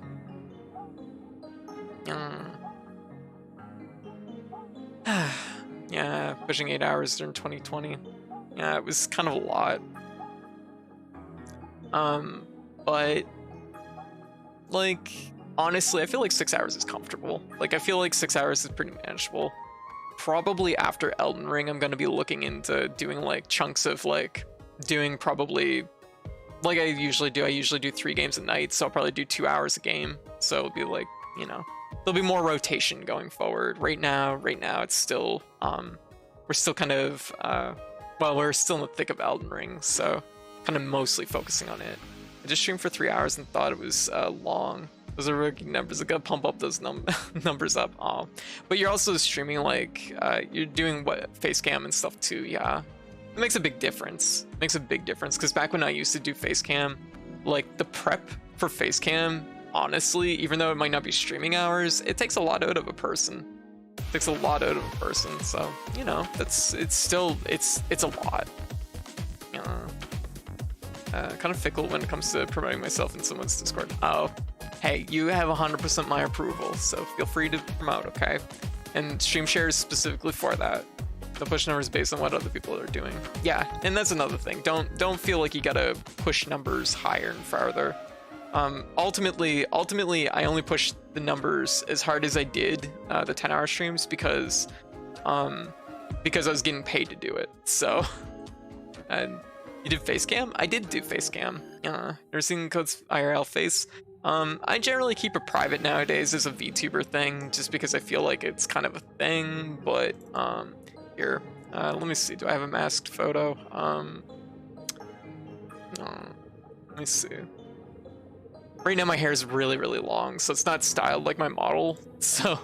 Yeah, pushing 8 hours during 2020. Yeah, it was kind of a lot. But like honestly, I feel like 6 hours is comfortable. Like I feel like 6 hours is pretty manageable. Probably after Elden Ring, I'm gonna be looking into doing like chunks of like doing probably like I usually do. I usually do 3 games a night, so I'll probably do 2 hours a game. So it'll be like, you know, there'll be more rotation going forward. Right now it's still we're still kind of well, we're still in the thick of Elden Ring, so kind of mostly focusing on it. I just streamed for 3 hours and thought it was long. Those are rookie numbers. I gotta pump up those numbers up. Oh, but you're also streaming like you're doing what face cam and stuff too. Yeah, it makes a big difference. It makes a big difference because back when I used to do face cam, like the prep for face cam, honestly, even though it might not be streaming hours, it takes a lot out of a person. It takes a lot out of a person. So you know, it's a lot. Yeah. Kind of fickle when it comes to promoting myself in someone's Discord. Oh, hey, you have 100% my approval, so feel free to promote, okay? And stream shares specifically for that. The push numbers based on what other people are doing. Yeah, and that's another thing. Don't feel like you gotta push numbers higher and farther. Ultimately, I only pushed the numbers as hard as I did the 10-hour streams because I was getting paid to do it. So, and you did face cam? I did do face cam. Never seen Code's IRL face. I generally keep it private nowadays as a VTuber thing, just because I feel like it's kind of a thing. But here, let me see. Do I have a masked photo? Let me see. Right now my hair is really, really long, so it's not styled like my model. So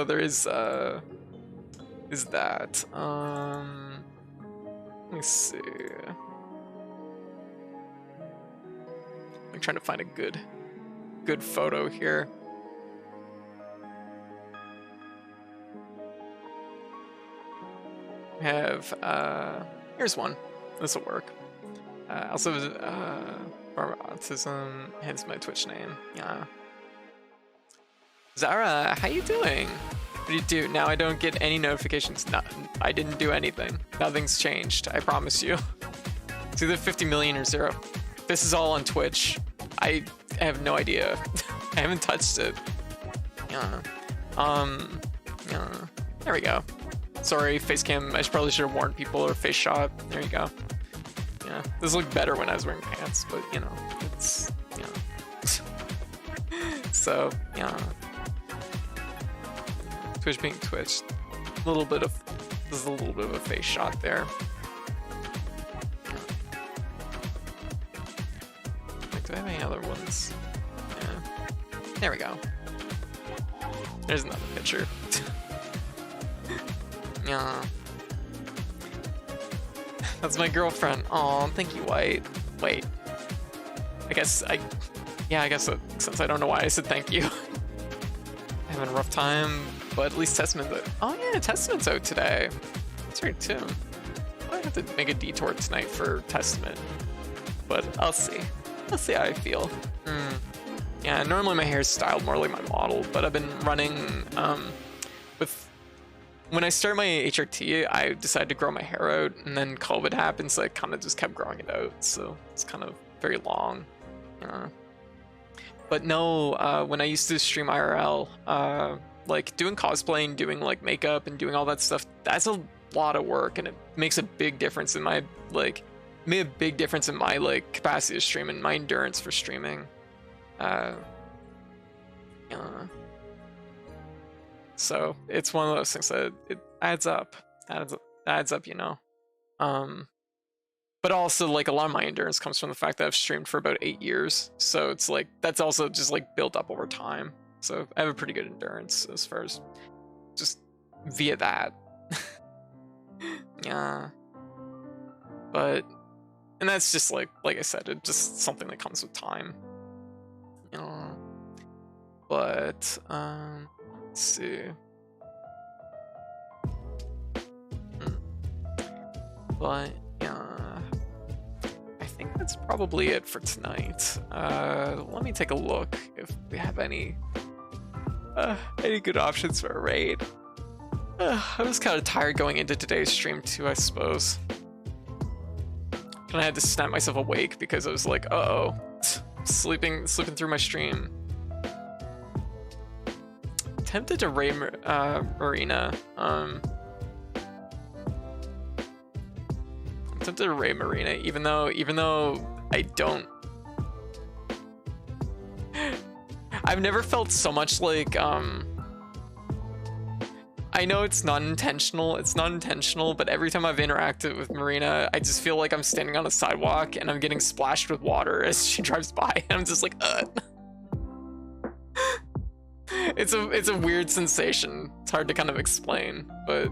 there is that. Let me see. I'm trying to find a good photo here. We have here's one. This will work. Also for autism, hence my Twitch name. Yeah. Zara, how you doing? What do you do? Now I don't get any notifications. No, I didn't do anything. Nothing's changed. I promise you. It's either 50 million or 0. This is all on Twitch. I have no idea. I haven't touched it. Yeah. Yeah. There we go. Sorry, face cam. I probably should have warned people, or face shot. There you go. Yeah. This looked better when I was wearing pants, but you know, it's so yeah. Twitch being Twitch. There's a little bit of a face shot there. Like, do I have any other ones? Yeah. There we go. There's another picture. Yeah. That's my girlfriend. Aw, thank you, White. Wait. I guess since I don't know why I said thank you. Having a rough time, but at least Testament's out. Oh yeah, Testament's out today. That's right too. I have to make a detour tonight for Testament, but I'll see. I'll see how I feel. Yeah, normally my hair is styled more like my model, but I've been running with. When I started my HRT, I decided to grow my hair out, and then COVID happened, so I kind of just kept growing it out. So it's kind of very long. But no, when I used to stream IRL, like doing cosplay and doing like makeup and doing all that stuff, that's a lot of work, and it makes a big difference in my capacity to stream and my endurance for streaming. So it's one of those things that it adds up, you know. But also, like, a lot of my endurance comes from the fact that I've streamed for about 8 years. So it's like, that's also just like built up over time. So I have a pretty good endurance as far as just via that. Yeah. But, and that's just like I said, it's just something that comes with time. You know. But, Let's see. But yeah, I think that's probably it for tonight. Let me take a look if we have any good options for a raid. I was kind of tired going into today's stream too, I suppose. And I had to snap myself awake because I was like, uh-oh, sleeping through my stream. Tempted to raid Marina. Tempted to raid Marina, even though I don't. I've never felt so much like I know it's not intentional, but every time I've interacted with Marina, I just feel like I'm standing on a sidewalk and I'm getting splashed with water as she drives by, and I'm just like, It's a weird sensation. It's hard to kind of explain, but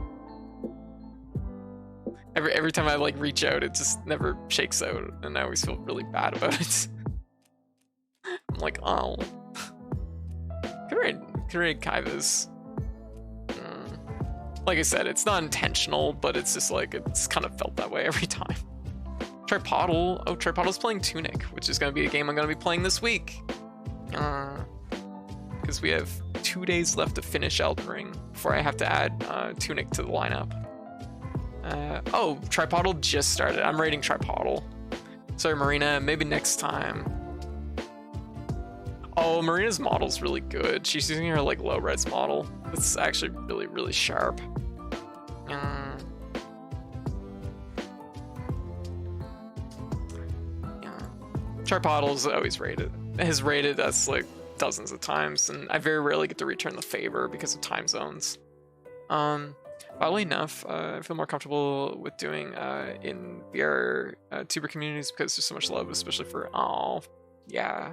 every time I like reach out, it just never shakes out, and I always feel really bad about it. I'm like, oh, could raid Kaiva's. Like I said, it's not intentional, but it's just like, it's kind of felt that way every time. Tripodal. Oh, Tripodal's playing Tunic, which is going to be a game I'm going to be playing this week. Because we have 2 days left to finish Elden Ring before I have to add Tunic to the lineup. Oh, Tripodal just started. I'm raiding Tripodal. Sorry, Marina, maybe next time. Oh, Marina's model's really good. She's using her like low res model. It's actually really, really sharp. Yeah. Tripodal's always rated. Has rated us like dozens of times, and I very rarely get to return the favor because of time zones. Oddly enough, I feel more comfortable with doing in VR tuber communities because there's so much love, especially for yeah.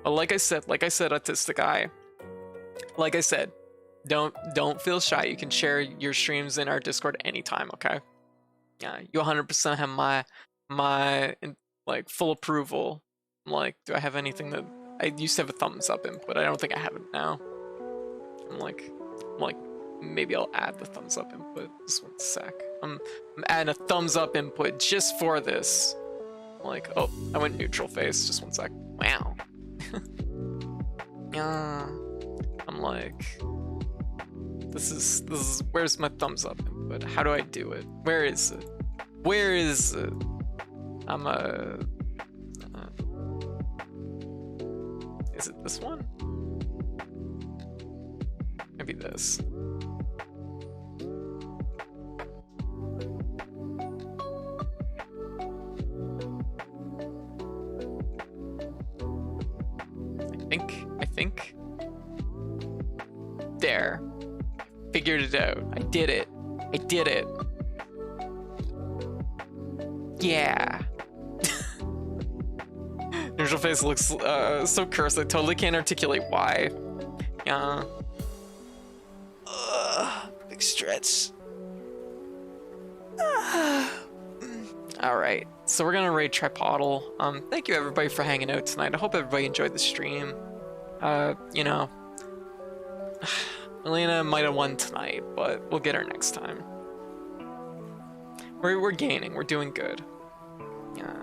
But like I said, Autistic Eye, like I said, don't feel shy. You can share your streams in our Discord anytime, okay? Yeah, you 100% have my like full approval. Like, do I have anything that I used to have a thumbs up input? I don't think I have it now. I'm like maybe I'll add the thumbs up input. Just one sec. I'm adding a thumbs up input just for this. Like, oh, I went neutral face. Just one sec. Wow. Yeah. I'm like, this is where's my thumbs up input? How do I do it? Where is it? Where is it? I'm is it this one? Maybe this. I think. There. Figured it out. I did it. Yeah. Neutral face looks so cursed. I totally can't articulate why. Yeah. Big stretch. Alright, so we're gonna raid Tripodal. Thank you everybody for hanging out tonight. I hope everybody enjoyed the stream. You know, Elena might have won tonight, but we'll get her next time. We're gaining, we're doing good. Yeah.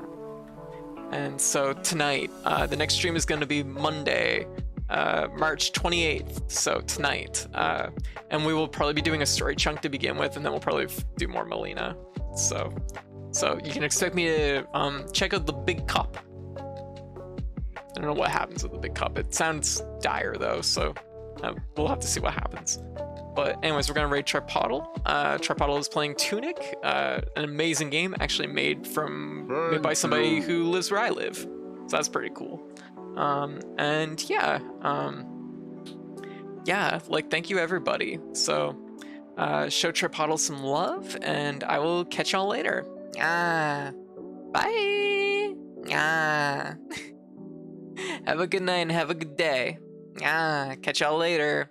And so tonight, the next stream is gonna be Monday, March 28th, so tonight. And we will probably be doing a story chunk to begin with, and then we'll probably do more Melina. So you can expect me to check out the Big Cup. I don't know what happens with the Big Cup. It sounds dire though, so we'll have to see what happens. But anyways, we're gonna raid Tripodal. Tripodal is playing Tunic, an amazing game actually made by somebody who lives where I live. So that's pretty cool. And yeah, like thank you everybody. So show Tripodal some love, and I will catch y'all later. Bye. Have a good night and have a good day. Catch y'all later.